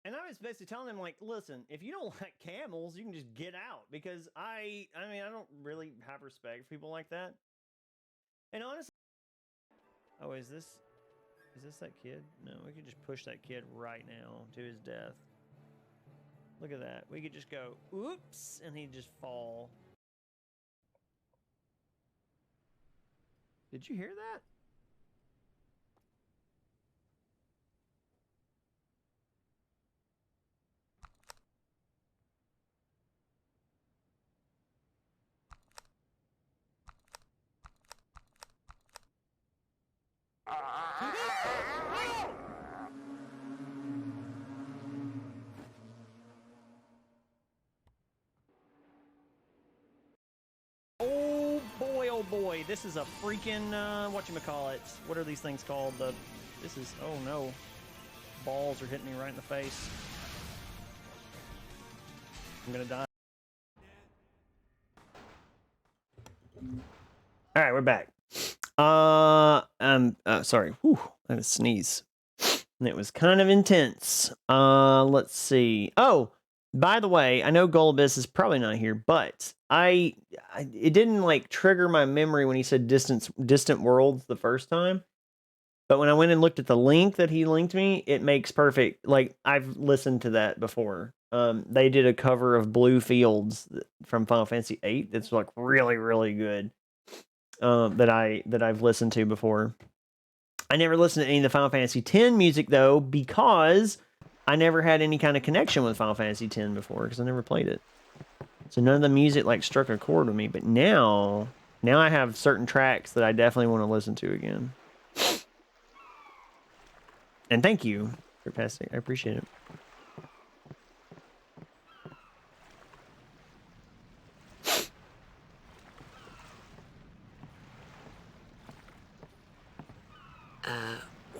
And I was basically telling them, like, listen, if you don't like camels, you can just get out. Because I mean, I don't really have respect for people like that. And honestly, oh, is this that kid? No, we could just push that kid right now to his death. Look at that. We could just go, oops, and he'd just fall. Did you hear that? Oh boy, this is a freaking, whatchamacallit. What are these things called? This is, oh no. Balls are hitting me right in the face. I'm gonna die. Alright, we're back. Sorry. Whew, I had a sneeze. And it was kind of intense. Let's see. Oh, by the way, I know Golubus is probably not here, but it didn't like trigger my memory when he said distant worlds the first time. But when I went and looked at the link that he linked me, it makes perfect. Like I've listened to that before. They did a cover of Blue Fields from Final Fantasy VIII. That's like really, really good. That I've listened to before. I never listened to any of the Final Fantasy X music though, because I never had any kind of connection with Final Fantasy X before, because I never played it. So none of the music like struck a chord with me. But now I have certain tracks that I definitely want to listen to again. And thank you for passing. I appreciate it.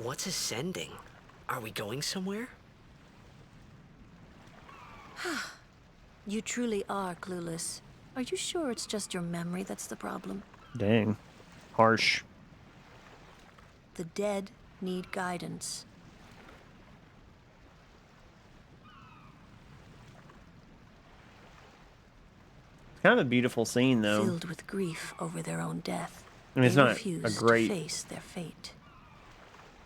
What's ascending? Are we going somewhere? You truly are clueless. Are you sure it's just your memory that's the problem? Dang. Harsh. The dead need guidance. Kind of a beautiful scene, though. Filled with grief over their own death, I mean, it's they not refuse a great... to face their fate.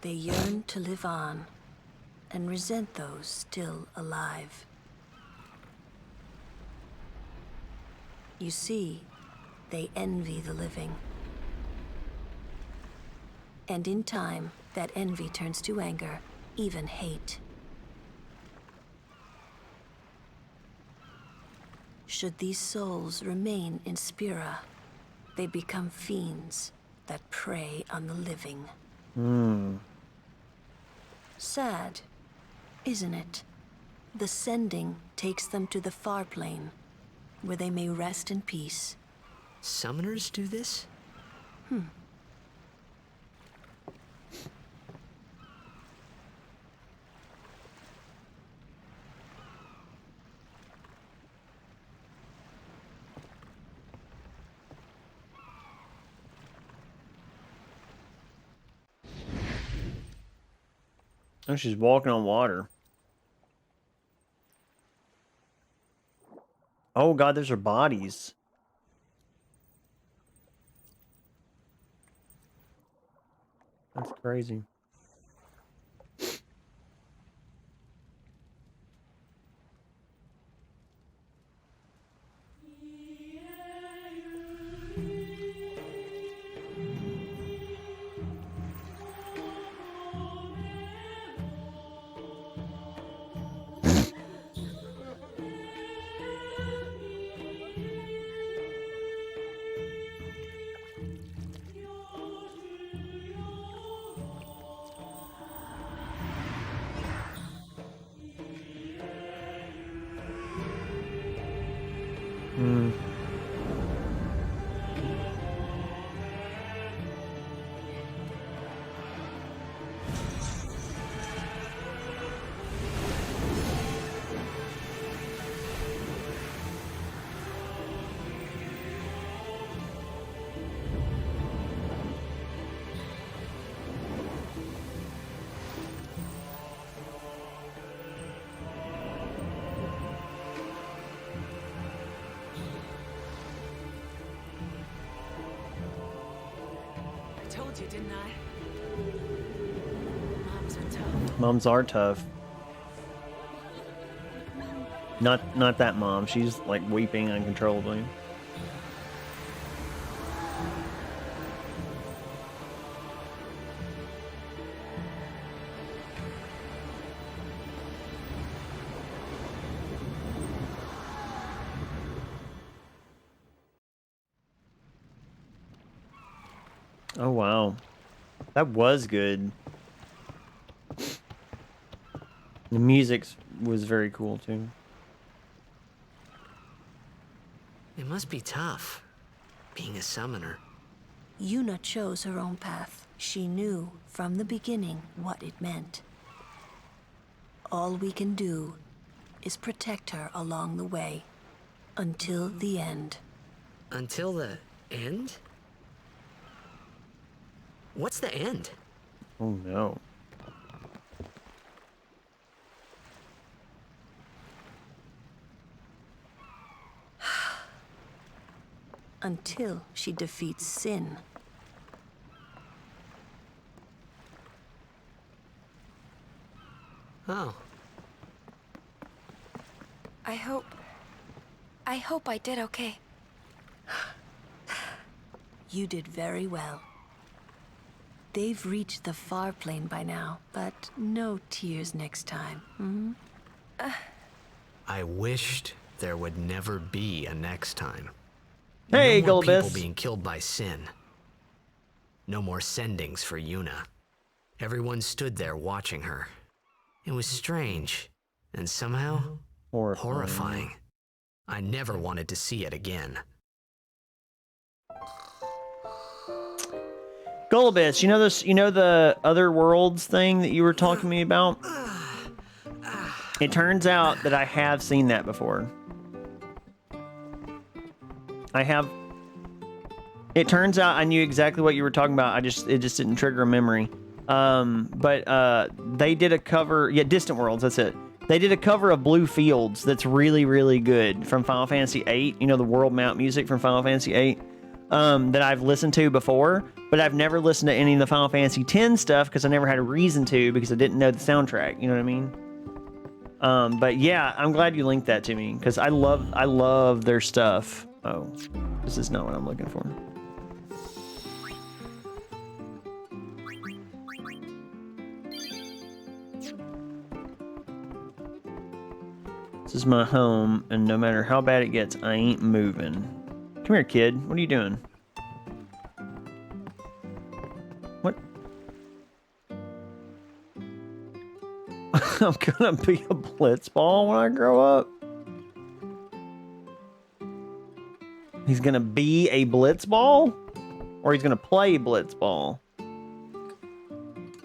They yearn to live on and resent those still alive. You see, they envy the living. And in time, that envy turns to anger, even hate. Should these souls remain in Spira, they become fiends that prey on the living. Sad, isn't it? The sending takes them to the far plane, where they may rest in peace. Summoners do this? Oh, she's walking on water. Oh god, those are bodies. That's crazy. I told you, didn't I? Moms are tough. Moms are tough. Not that mom. She's like weeping uncontrollably. Oh wow. That was good. The music was very cool too. It must be tough, being a summoner. Yuna chose her own path. She knew from the beginning what it meant. All we can do is protect her along the way, until the end. Until the end? What's the end? Oh no. Until she defeats sin. Oh. I hope I did okay. You did very well. They've reached the far plane by now, but no tears next time. I wished there would never be a next time. Hey, no more Gulbis. people being killed by sin. No more sendings for Yuna. Everyone stood there watching her. It was strange, and somehow horrifying. I never wanted to see it again. Gulbis, you know this? You know the other worlds thing that you were talking to me about? It turns out that I have seen that before. I have. It turns out I knew exactly what you were talking about. It just didn't trigger a memory. But they did a cover. Yeah, Distant Worlds. That's it. They did a cover of Blue Fields that's really, really good from Final Fantasy VIII. You know, the world mount music from Final Fantasy VIII that I've listened to before, but I've never listened to any of the Final Fantasy X stuff because I never had a reason to because I didn't know the soundtrack. You know what I mean? But yeah, I'm glad you linked that to me because I love their stuff. Oh, this is not what I'm looking for. This is my home, and no matter how bad it gets, I ain't moving. Come here, kid. What are you doing? What? I'm gonna be a blitzball when I grow up. He's gonna be a blitzball? Or he's gonna play blitzball?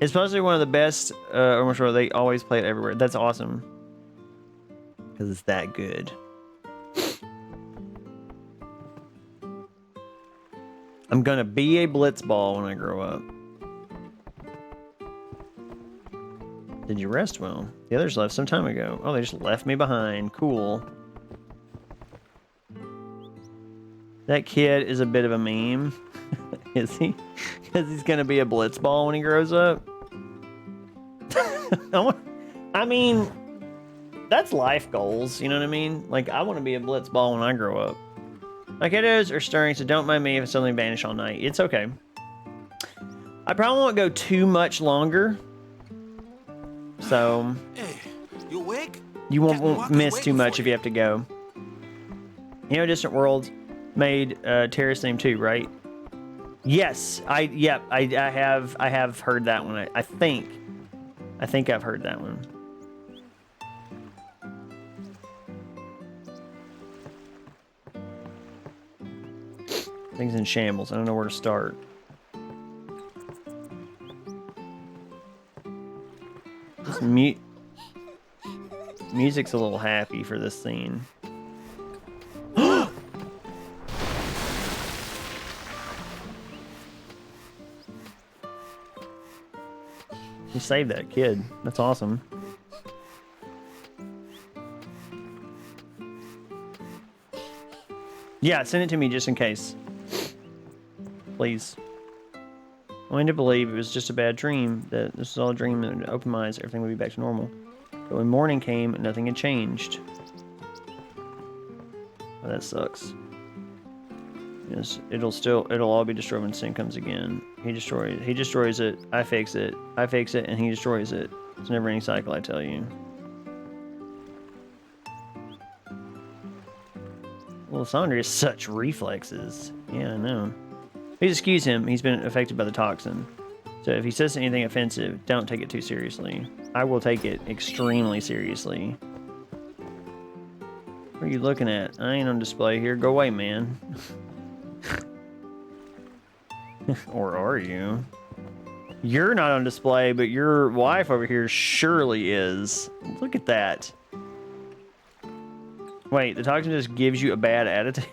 It's supposed to be one of the best, I'm sure they always play it everywhere. That's awesome. Because it's that good. I'm gonna be a blitzball when I grow up. Did you rest well? The others left some time ago. Oh, they just left me behind. Cool. That kid is a bit of a meme. Is he? Because he's gonna be a blitzball when he grows up. I mean, that's life goals, you know what I mean? Like, I want to be a blitzball when I grow up. My kiddos are stirring, so don't mind me if I suddenly vanish all night. It's okay. I probably won't go too much longer. So, Hey, you awake? you won't miss too much if you have to go. You know, Distant Worlds made Terrace Name 2, right? Yes, I have heard that one. I think I've heard that one. Things in shambles. I don't know where to start. This music's a little happy for this scene. You saved that kid. That's awesome. Yeah, send it to me just in case. Please. I wanted to believe it was just a bad dream, that this was all a dream and open my eyes, everything would be back to normal. But when morning came, nothing had changed. Oh, that sucks. Yes, it'll all be destroyed when sin comes again. He destroys it, I fix it, and he destroys it. It's a never-ending cycle, I tell you. Well, Sandra has such reflexes. Yeah, I know. Please excuse him. He's been affected by the toxin. So if he says anything offensive, don't take it too seriously. I will take it extremely seriously. What are you looking at? I ain't on display here. Go away, man. Or are you? You're not on display, but your wife over here surely is. Look at that. Wait, the toxin just gives you a bad attitude?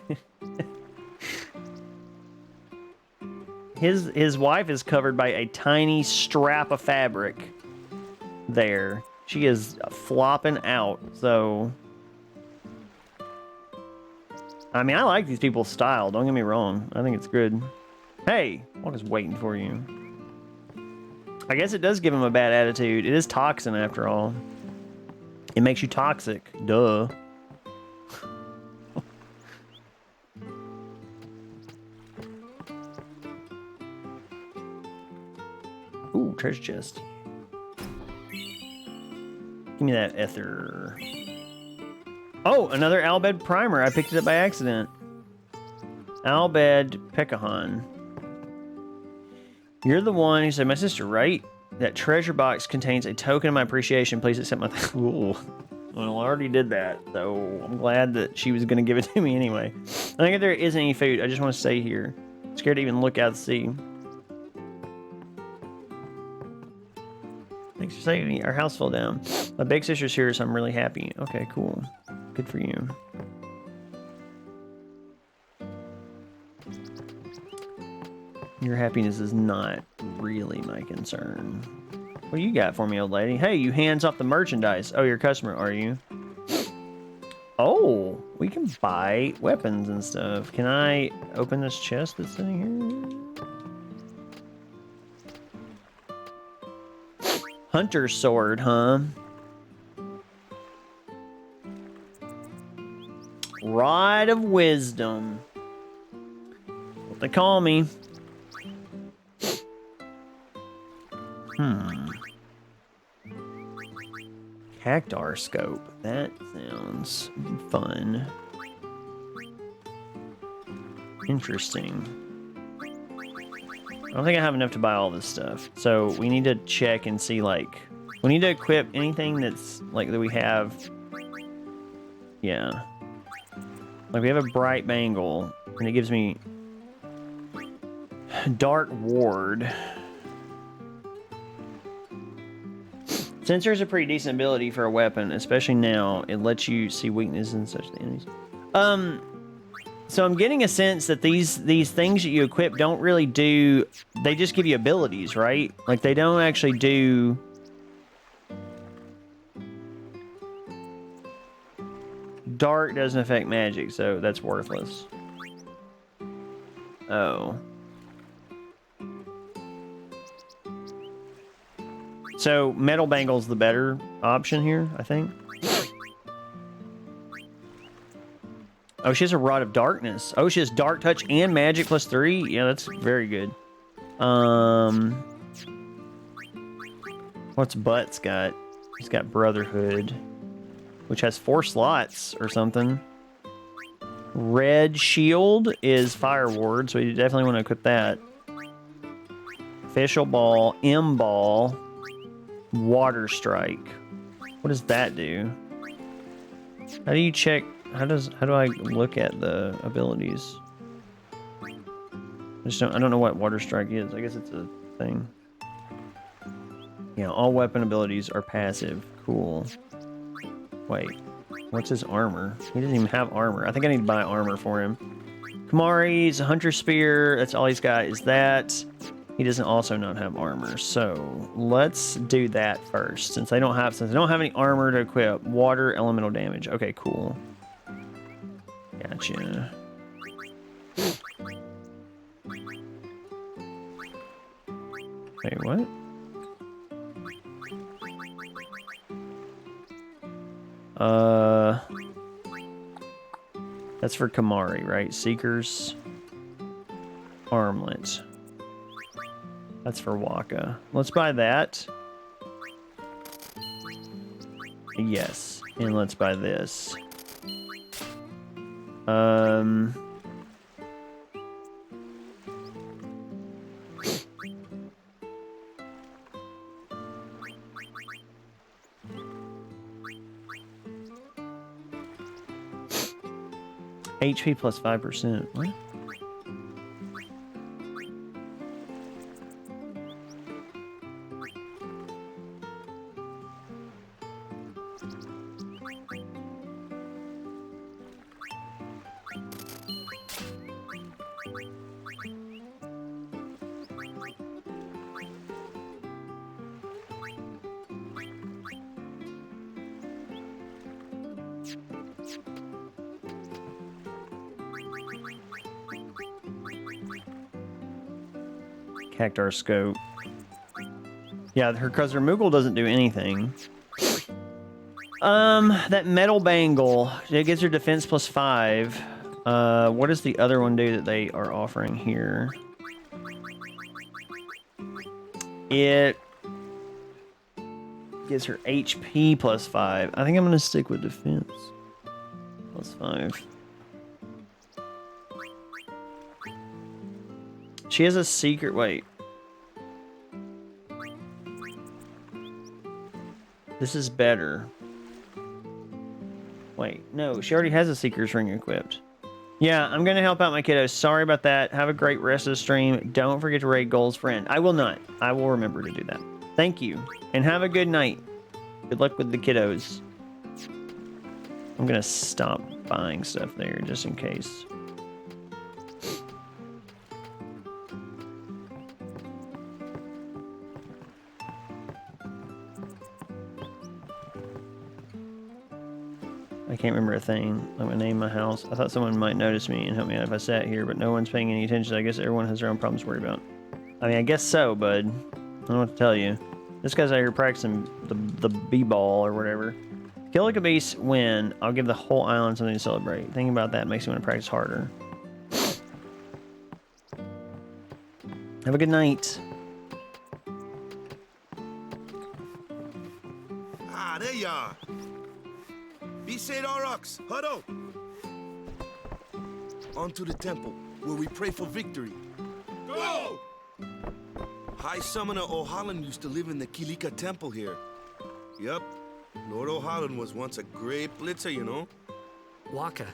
His wife is covered by a tiny strap of fabric there. She is flopping out, so... I mean, I like these people's style, don't get me wrong. I think it's good. Hey, I'm just waiting for you. I guess it does give him a bad attitude. It is toxin, after all. It makes you toxic. Duh. Ooh, treasure chest. Give me that ether. Oh, another Albed primer. I picked it up by accident. Albed Pekahan. You're the one who said, my sister, right? That treasure box contains a token of my appreciation. Please accept my... Ooh. Well, I already did that, so I'm glad that she was going to give it to me anyway. I think if there isn't any food, I just want to stay here. I'm scared to even look out to sea. Thanks for saving me. Our house fell down. My big sister's here, so I'm really happy. Okay, cool. Good for you. Your happiness is not really my concern. What do you got for me, old lady? Hey, you hands off the merchandise. Oh, you're a customer, are you? Oh, we can buy weapons and stuff. Can I open this chest that's sitting here? Hunter's sword, huh? Rod of Wisdom. What they call me. Cactar scope. That sounds fun. Interesting. I don't think I have enough to buy all this stuff. So we need to check and see, like, we need to equip anything that's, like, that we have. Yeah. Like, we have a bright bangle, and it gives me dark ward. Sensor is a pretty decent ability for a weapon, especially now. It lets you see weaknesses and such the enemies. So I'm getting a sense that these things that you equip don't really do... They just give you abilities, right? Like, they don't actually do... Dark doesn't affect magic, so that's worthless. Oh. So, Metal Bangle's the better option here, I think. Oh, she has a Rod of Darkness. Oh, she has Dark Touch and Magic +3. Yeah, that's very good. What's Butts got? He's got Brotherhood, which has 4 slots or something. Red Shield is Fire Ward, so you definitely want to equip that. Official Ball, M-Ball, Water Strike. What does that do? How do you check? How do I look at the abilities? I don't know what Water Strike is. I guess it's a thing. Yeah, all weapon abilities are passive. Cool. Wait, what's his armor? He doesn't even have armor. I think I need to buy armor for him. Kamari's Hunter Spear. That's all he's got is that. He doesn't also not have armor, so let's do that first. Since I don't have any armor to equip, water elemental damage. Okay, cool. Gotcha. Wait, what? That's for Kamari, right? Seeker's Armlet. That's for Waka. Let's buy that. Yes. And let's buy this. HP plus 5%. What? Cactar scope. Yeah, because her Moogle doesn't do anything. That metal bangle, it gives her defense plus 5. What does the other one do that they are offering here? It gives her HP plus 5. I think I'm gonna stick with defense plus 5. She has a secret. Wait. This is better. Wait, no, she already has a Seeker's Ring equipped. Yeah, I'm gonna help out my kiddos. Sorry about that. Have a great rest of the stream. Don't forget to raid Gold's friend. I will not. I will remember to do that. Thank you, and have a good night. Good luck with the kiddos. I'm gonna stop buying stuff there just in case. I can't remember a thing. I'm gonna name my house. I thought someone might notice me and help me out if I sat here, but no one's paying any attention. I guess everyone has their own problems to worry about. I mean, I guess so, bud. I don't know what to tell you. This guy's out here practicing the b-ball or whatever. Kill like a beast, win. I'll give the whole island something to celebrate. Thinking about that makes me want to practice harder. Have a good night. Ah, there you are. Be Saint Aurochs, huddle. On to the temple, where we pray for victory. Go! High Summoner O'Holland used to live in the Kilika Temple here. Yup, Lord O'Holland was once a great blitzer, you know. Waka.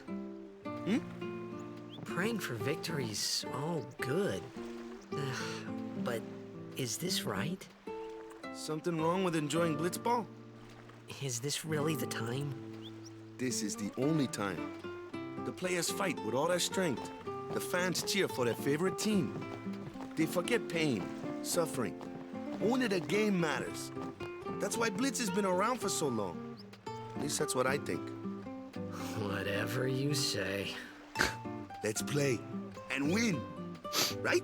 Praying for victories, all good. But is this right? Something wrong with enjoying blitzball? Is this really the time? This is the only time. The players fight with all their strength. The fans cheer for their favorite team. They forget pain, suffering. Only the game matters. That's why Blitz has been around for so long. At least that's what I think. Whatever you say. Let's play and win, right?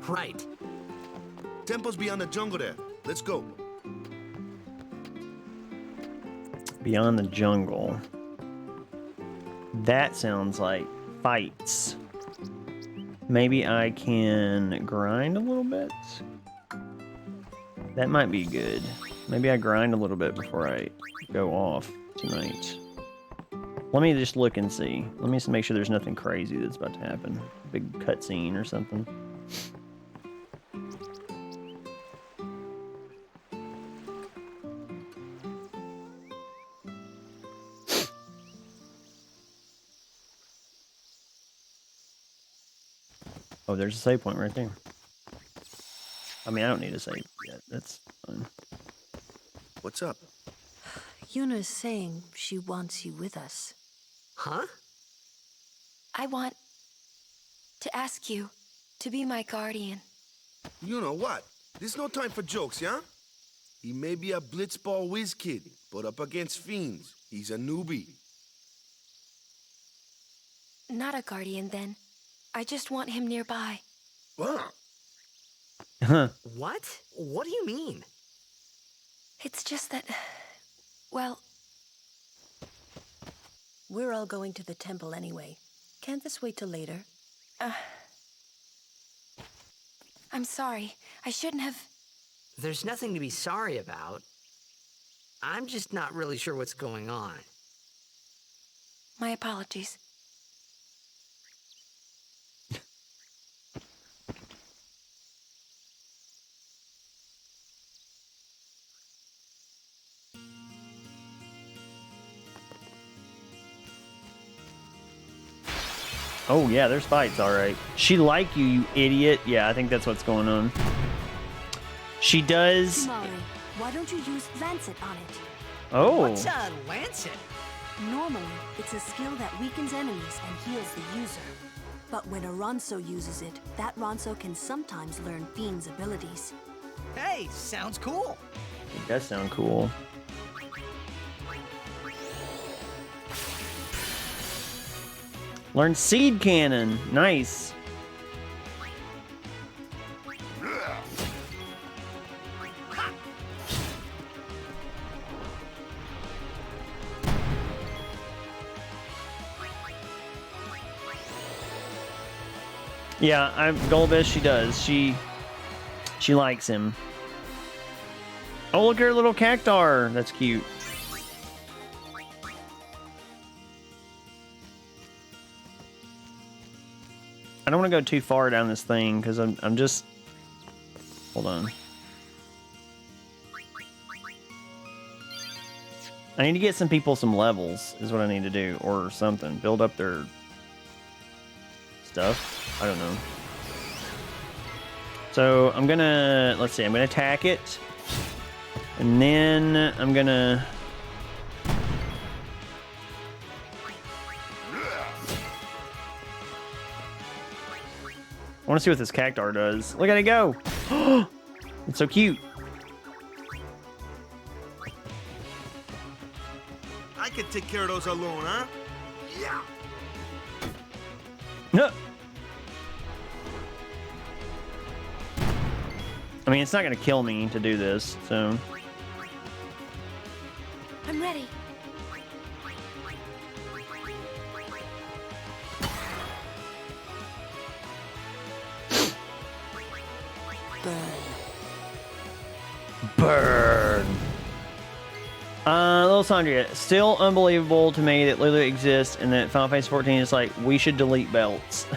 Right. Temple's beyond the jungle there. Let's go. Beyond the jungle. That sounds like fights. Maybe I can grind a little bit. That might be good. Maybe I grind a little bit before I go off tonight. Let me just look and see. Let me just make sure there's nothing crazy that's about to happen. Big cutscene or something. Oh, there's a save point right there. I mean, I don't need a save yet. That's fine. What's up? Yuna's saying she wants you with us. Huh? I want to ask you to be my guardian. You know what? There's no time for jokes, yeah? He may be a blitzball whiz kid, but up against fiends, he's a newbie. Not a guardian, then. I just want him nearby. What? What? What do you mean? It's just that, well... We're all going to the temple anyway. Can't this wait till later? I'm sorry. I shouldn't have... There's nothing to be sorry about. I'm just not really sure what's going on. My apologies. Oh, yeah, there's fights, all right. She like you, you idiot. Yeah, I think that's what's going on. She does... Mari, why don't you use Lancet on it? Oh. What's a Lancet? Normally, it's a skill that weakens enemies and heals the user. But when a Ronso uses it, that Ronso can sometimes learn Fiend's abilities. Hey, sounds cool. It does sound cool. Learn Seed Cannon. Nice. Yeah, Golbez, she does. She likes him. Oh, look at her little cactar. That's cute. I don't want to go too far down this thing because I'm just... Hold on. I need to get some people some levels is what I need to do, or something. Build up their stuff. I don't know. So I'm gonna, let's see, I'm gonna attack it. And then I'm gonna... I want to see what this cactar does. Look at it go! It's so cute. can take care of those alone, huh? Yeah. No. I mean, it's not gonna kill me to do this, so. I'm ready. Burn. Little Sandria, still unbelievable to me that Lulu exists and that Final Fantasy 14 is like, we should delete belts.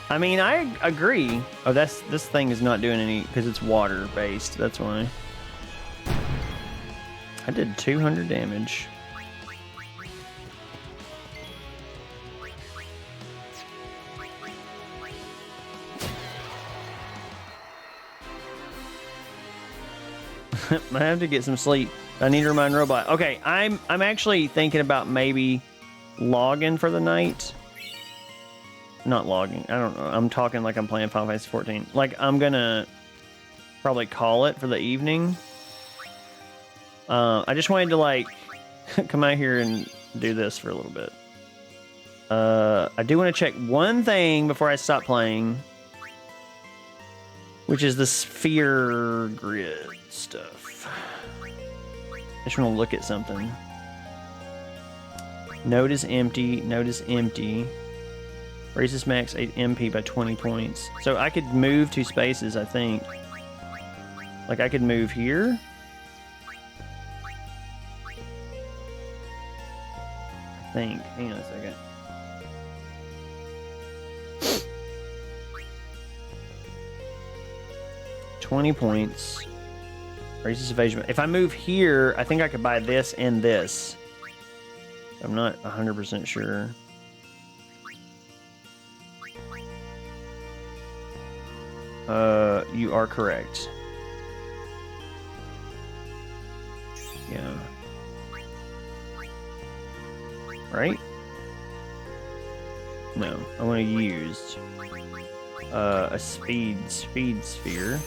I mean, I agree. Oh, this thing is not doing any, because it's water based, that's why. I did 200 damage. I have to get some sleep. I need to remind Robot. Okay, I'm actually thinking about maybe logging for the night. Not logging. I don't know. I'm talking like I'm playing Final Fantasy 14. Like, I'm gonna probably call it for the evening. I just wanted to, like, come out here and do this for a little bit. I do want to check one thing before I stop playing, which is the sphere grid stuff. I just want to look at something. Node is empty. Node is empty. Raises max MP by 20 points. So I could move 2 spaces, I think. Like, I could move here. I think. Hang on a second. $20 points. Raises evasion. If I move here, I think I could buy this and this. I'm not 100% sure. You are correct. Yeah. Right? No, I want to use a speed sphere.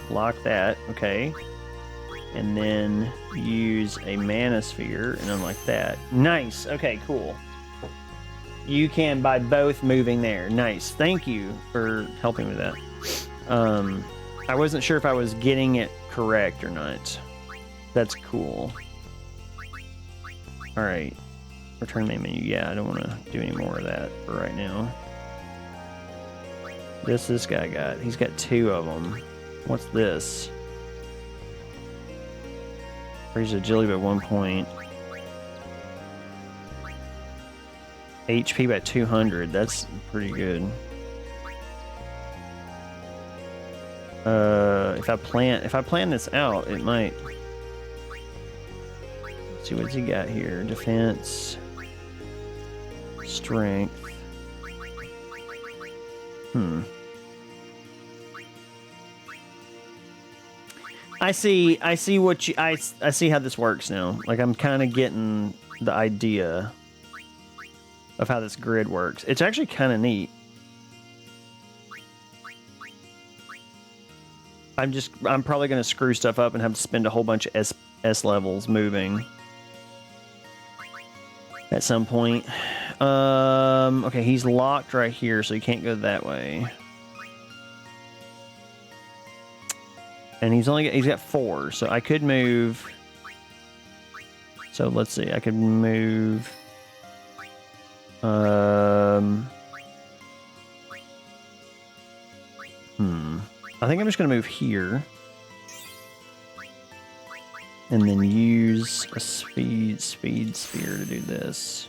Lock that, okay. And then use a mana sphere and unlock that. Nice. Okay, cool. You can buy both moving there. Nice. Thank you for helping with that. I wasn't sure if I was getting it correct or not. That's cool. All right. Return main menu. Yeah, I don't want to do any more of that for right now. This guy got. He's got 2 of them. What's this? Raise agility by 1 point. HP by 200. That's pretty good. If I plan this out, it might. Let's see what's he got here. Defense, strength. I see what you. I see how this works now. Like, I'm kind of getting the idea of how this grid works. It's actually kind of neat. I'm probably going to screw stuff up and have to spend a whole bunch of S levels moving at some point. Okay, he's locked right here, so he can't go that way. And he's got 4, so I could move. So let's see, I could move. I think I'm just going to move here. And then use a speed sphere to do this.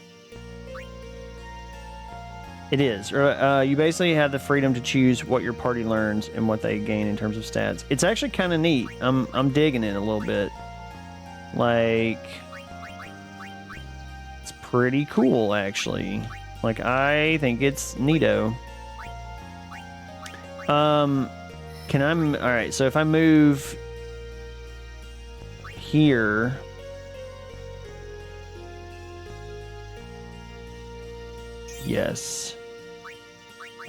It is. You basically have the freedom to choose what your party learns and what they gain in terms of stats. It's actually kind of neat. I'm digging it a little bit. Like, it's pretty cool, actually. Like, I think it's neato. Alright, so if I move here, yes,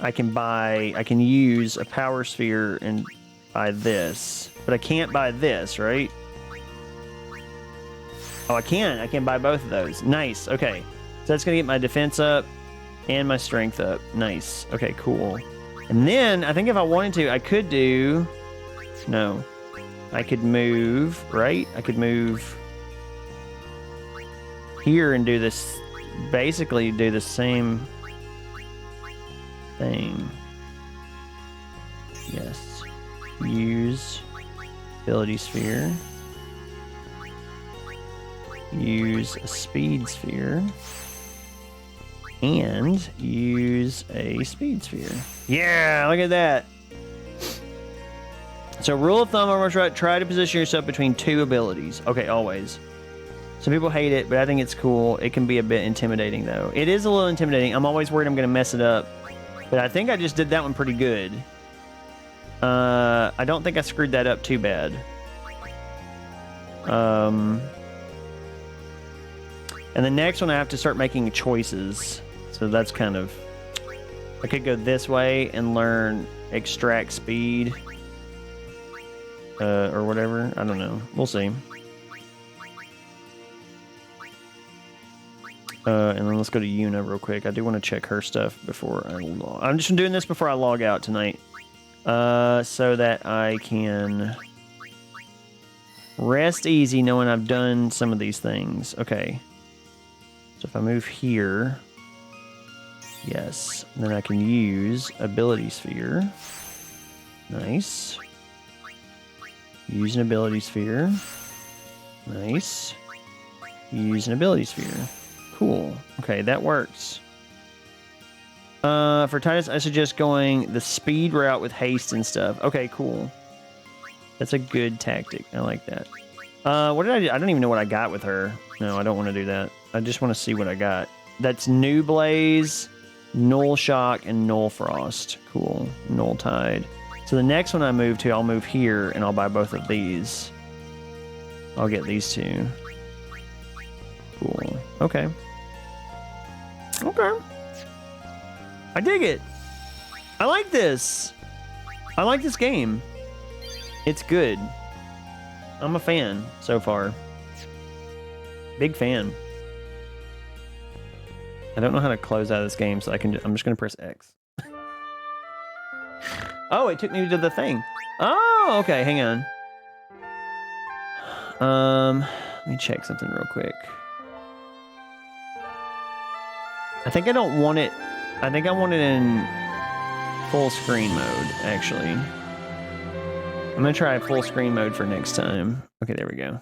I can use a power sphere and buy this, but I can't buy this, right? Oh, I can buy both of those. Nice. Okay. So that's going to get my defense up and my strength up. Nice. Okay, cool. And then I think if I wanted to, I could do... No. I could move, right? I could move here and do this... Basically do the same thing. Yes. Use ability sphere. Use a speed sphere. And use a speed sphere. Yeah, look at that. So rule of thumb, try to position yourself between two abilities. Okay, always. Some people hate it, but I think it's cool. It can be a bit intimidating, though. It is a little intimidating. I'm always worried I'm going to mess it up. But I think I just did that one pretty good. I don't think I screwed that up too bad. And the next one I have to start making choices. So that's kind of... I could go this way and learn extract speed. Or whatever. I don't know. We'll see. And then let's go to Yuna real quick. I do want to check her stuff before I log. I'm just doing this before I log out tonight. So that I can rest easy knowing I've done some of these things. Okay. So if I move here, yes, then I can use ability sphere. Nice. Use an ability sphere. Nice. Use an ability sphere. Cool. Okay, that works. For Titus, I suggest going the speed route with haste and stuff. Okay, cool. That's a good tactic. I like that. What did I do? I don't even know what I got with her. No, I don't want to do that. I just want to see what I got. That's New Blaze, Null Shock, and Null Frost. Cool. Null Tide. So the next one I move to, I'll move here, and I'll buy both of these. I'll get these two. Cool. Okay. Okay. I dig it. I like this. I like this game. It's good. I'm a fan so far. Big fan. I don't know how to close out of this game, so I'm just going to press X. Oh, it took me to the thing. Oh, okay. Hang on. Let me check something real quick. I think I don't want it. I think I want it in full screen mode, actually. I'm going to try full screen mode for next time. Okay, there we go.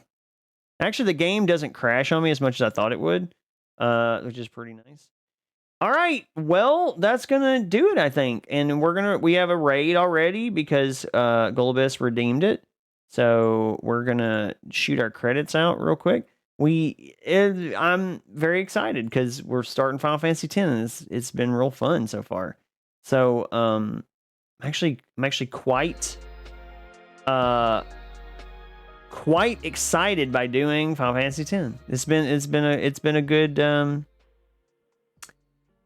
Actually, the game doesn't crash on me as much as I thought it would, which is pretty nice. All right, well, that's gonna do it, I think. And we have a raid already because Golubus redeemed it. So we're gonna shoot our credits out real quick. I'm very excited because we're starting Final Fantasy X, and it's been real fun so far. So I'm actually quite excited by doing Final Fantasy X. It's been a good.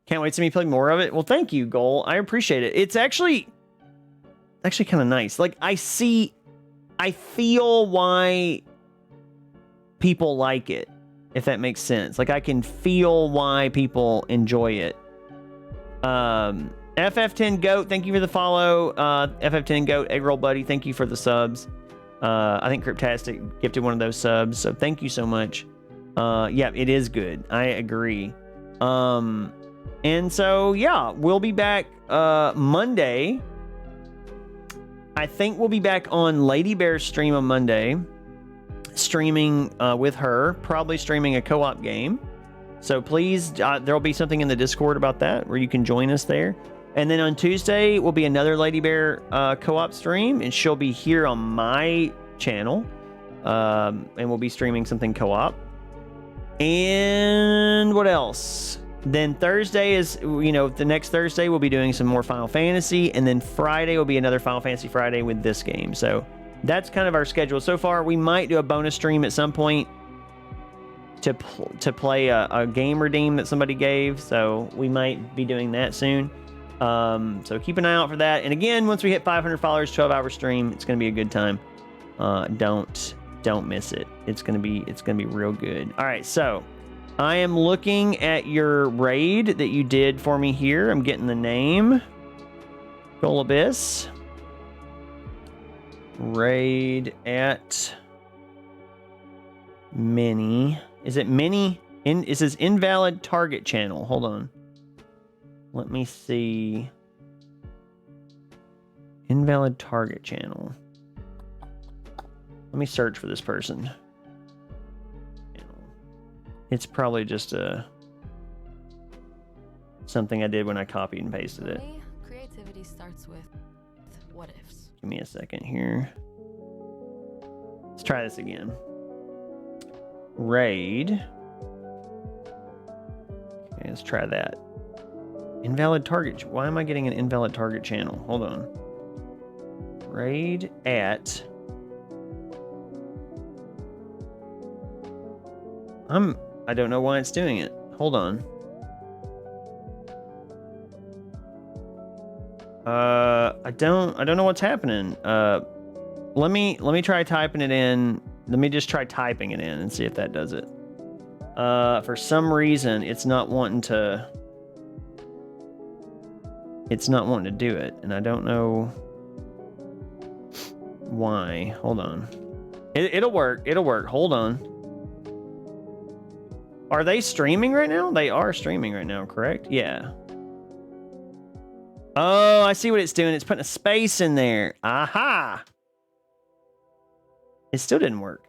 Can't wait to see me play more of it. Well, thank you, Goal. I appreciate it. It's actually kind of nice. Like, I feel why people like it, if that makes sense. Like, I can feel why people enjoy it. FF10 Goat, thank you for the follow. FF10 Goat, Egg Roll Buddy, thank you for the subs. I think Cryptastic gifted one of those subs, so thank you so much. Yeah, it is good. I agree. And so, yeah, we'll be back Monday. I think we'll be back on Lady Bear's stream on Monday. Streaming with her. Probably streaming a co-op game. So please, there'll be something in the Discord about that where you can join us there. And then on Tuesday will be another Lady Bear co-op stream. And she'll be here on my channel. And we'll be streaming something co-op. And what else? Then Thursday is, the next Thursday we'll be doing some more Final Fantasy, and then Friday will be another Final Fantasy Friday with this game. So that's kind of our schedule so far. We might do a bonus stream at some point to play a game redeem that somebody gave. So we might be doing that soon. So keep an eye out for that. And again, once we hit 500 followers, 12-hour stream, it's going to be a good time. Don't don't miss it. It's gonna be real good. All right, so I am looking at your raid that you did for me here. I'm getting the name. Goal Abyss. Raid at Mini. Is it Mini? It says invalid target channel. Hold on. Let me see. Invalid target channel. Let me search for this person. It's probably just something I did when I copied and pasted it. Creativity starts with what ifs. Give me a second here. Let's try this again. Raid. Okay, let's try that. Invalid target. Why am I getting an invalid target channel? Hold on. Raid at. I don't know why it's doing it. Hold on. I don't know what's happening. Let me try typing it in. Let me just try typing it in and see if that does it. For some reason, it's not wanting to do it, and I don't know why. Hold on. It'll work. It'll work. Hold on. Are they streaming right now? They are streaming right now, correct? Yeah. Oh, I see what it's doing. It's putting a space in there. Aha! It still didn't work.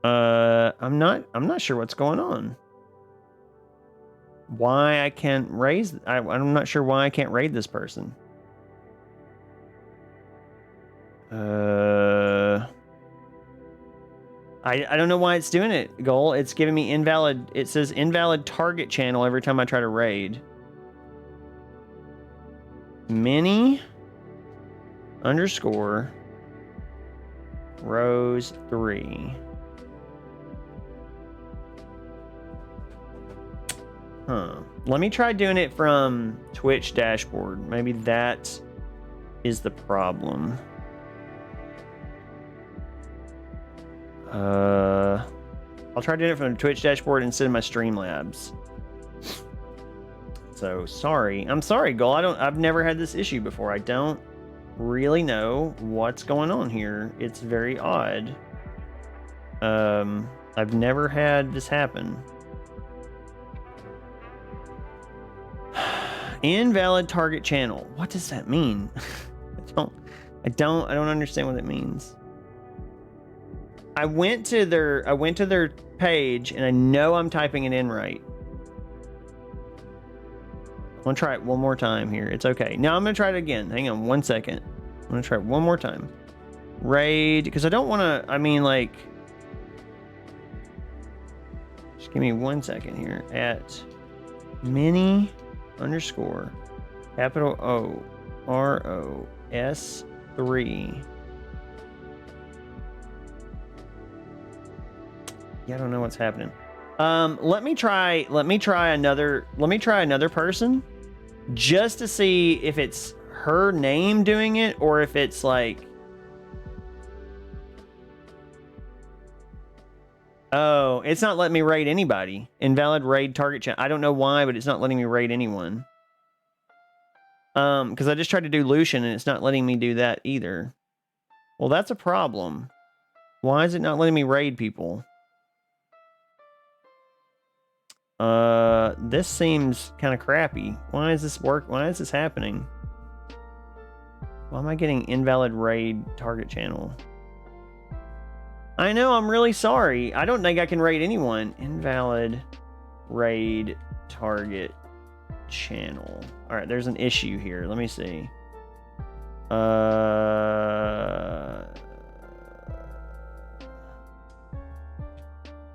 I'm not sure what's going on. Why I can't raise... I'm not sure why I can't raid this person. I don't know why it's doing it, Goal. It's giving me invalid... It says invalid target channel every time I try to raid. Mini _ Rose 3. Huh. Let me try doing it from Twitch dashboard. Maybe that is the problem. I'll try doing it from the Twitch dashboard instead of my Streamlabs. So sorry. I'm sorry, Goal. I've never had this issue before. I don't really know what's going on here. It's very odd. I've never had this happen. Invalid target channel. What does that mean? I don't understand what it means. I went to their page and I know I'm typing it in right. I'm gonna try it one more time here. It's okay. Now I'm gonna try it again. Hang on 1 second. I'm gonna try it one more time. Raid, because I don't want to. I mean, like, just give me 1 second here. At Mini _ capital O ROS 3. Yeah, I don't know what's happening. Let me try another person just to see if it's her name doing it or if it's like, oh, it's not letting me raid anybody. Invalid raid target channel. I don't know why, but it's not letting me raid anyone. Because I just tried to do Lucian and it's not letting me do that either. Well, that's a problem. Why is it not letting me raid people? This seems kind of crappy. Why is this Why is this happening? Why am I getting invalid raid target channel? I know, I'm really sorry. I don't think I can raid anyone. Invalid raid target channel. All right, there's an issue here. Let me see.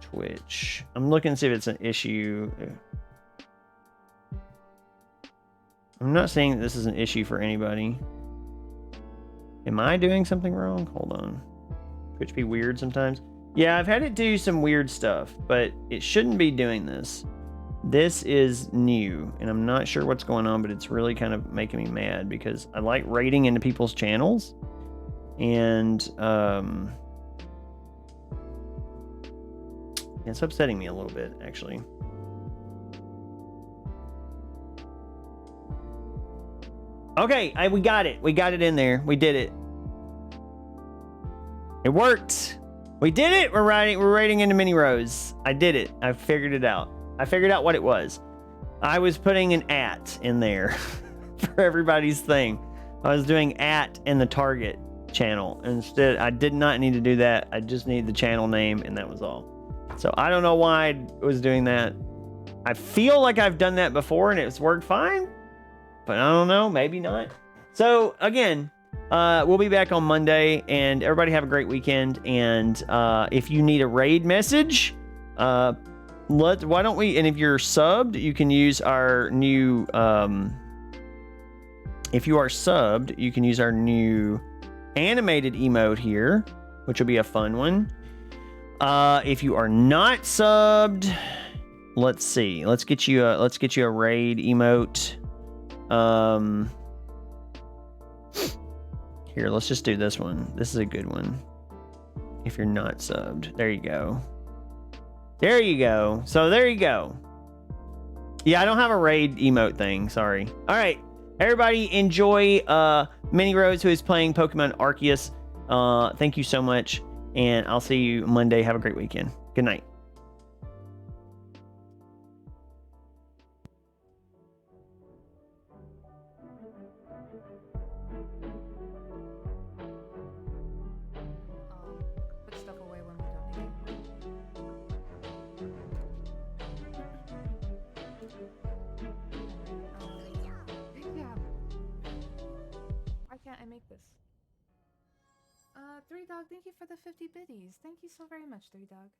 Twitch. I'm looking to see if it's an issue. I'm not saying that this is an issue for anybody. Am I doing something wrong? Hold on. Twitch be weird sometimes. Yeah, I've had it do some weird stuff, but it shouldn't be doing this. This is new, and I'm not sure what's going on, but it's really kind of making me mad because I like raiding into people's channels, And it's upsetting me a little bit, actually. Okay, we got it. We got it in there. We did it. It worked. We did it. We're writing into mini rows. I did it. I figured it out. I figured out what it was. I was putting an @ in there for everybody's thing. I was doing @ in the target channel. Instead, I did not need to do that. I just need the channel name, and that was all. So I don't know why I was doing that. I feel like I've done that before and it's worked fine, but I don't know, maybe not. So again, we'll be back on Monday, and everybody have a great weekend. And if you need a raid message, why don't we? And if you're subbed, you can use our new. If you are subbed, you can use our new animated emote here, which will be a fun one. If you are not subbed, let's see. Let's get you a raid emote. Here, let's just do this one. This is a good one. If you're not subbed, there you go. There you go. So there you go. Yeah, I don't have a raid emote thing. Sorry. All right, everybody, enjoy Mini Rose, who is playing Pokemon Arceus. Thank you so much, and I'll see you Monday. Have a great weekend. Good night. Put stuff away when we're done eating. Yeah. Why can't I make this? 3 Dog, thank you for the 50 biddies. Thank you so very much, 3 Dog.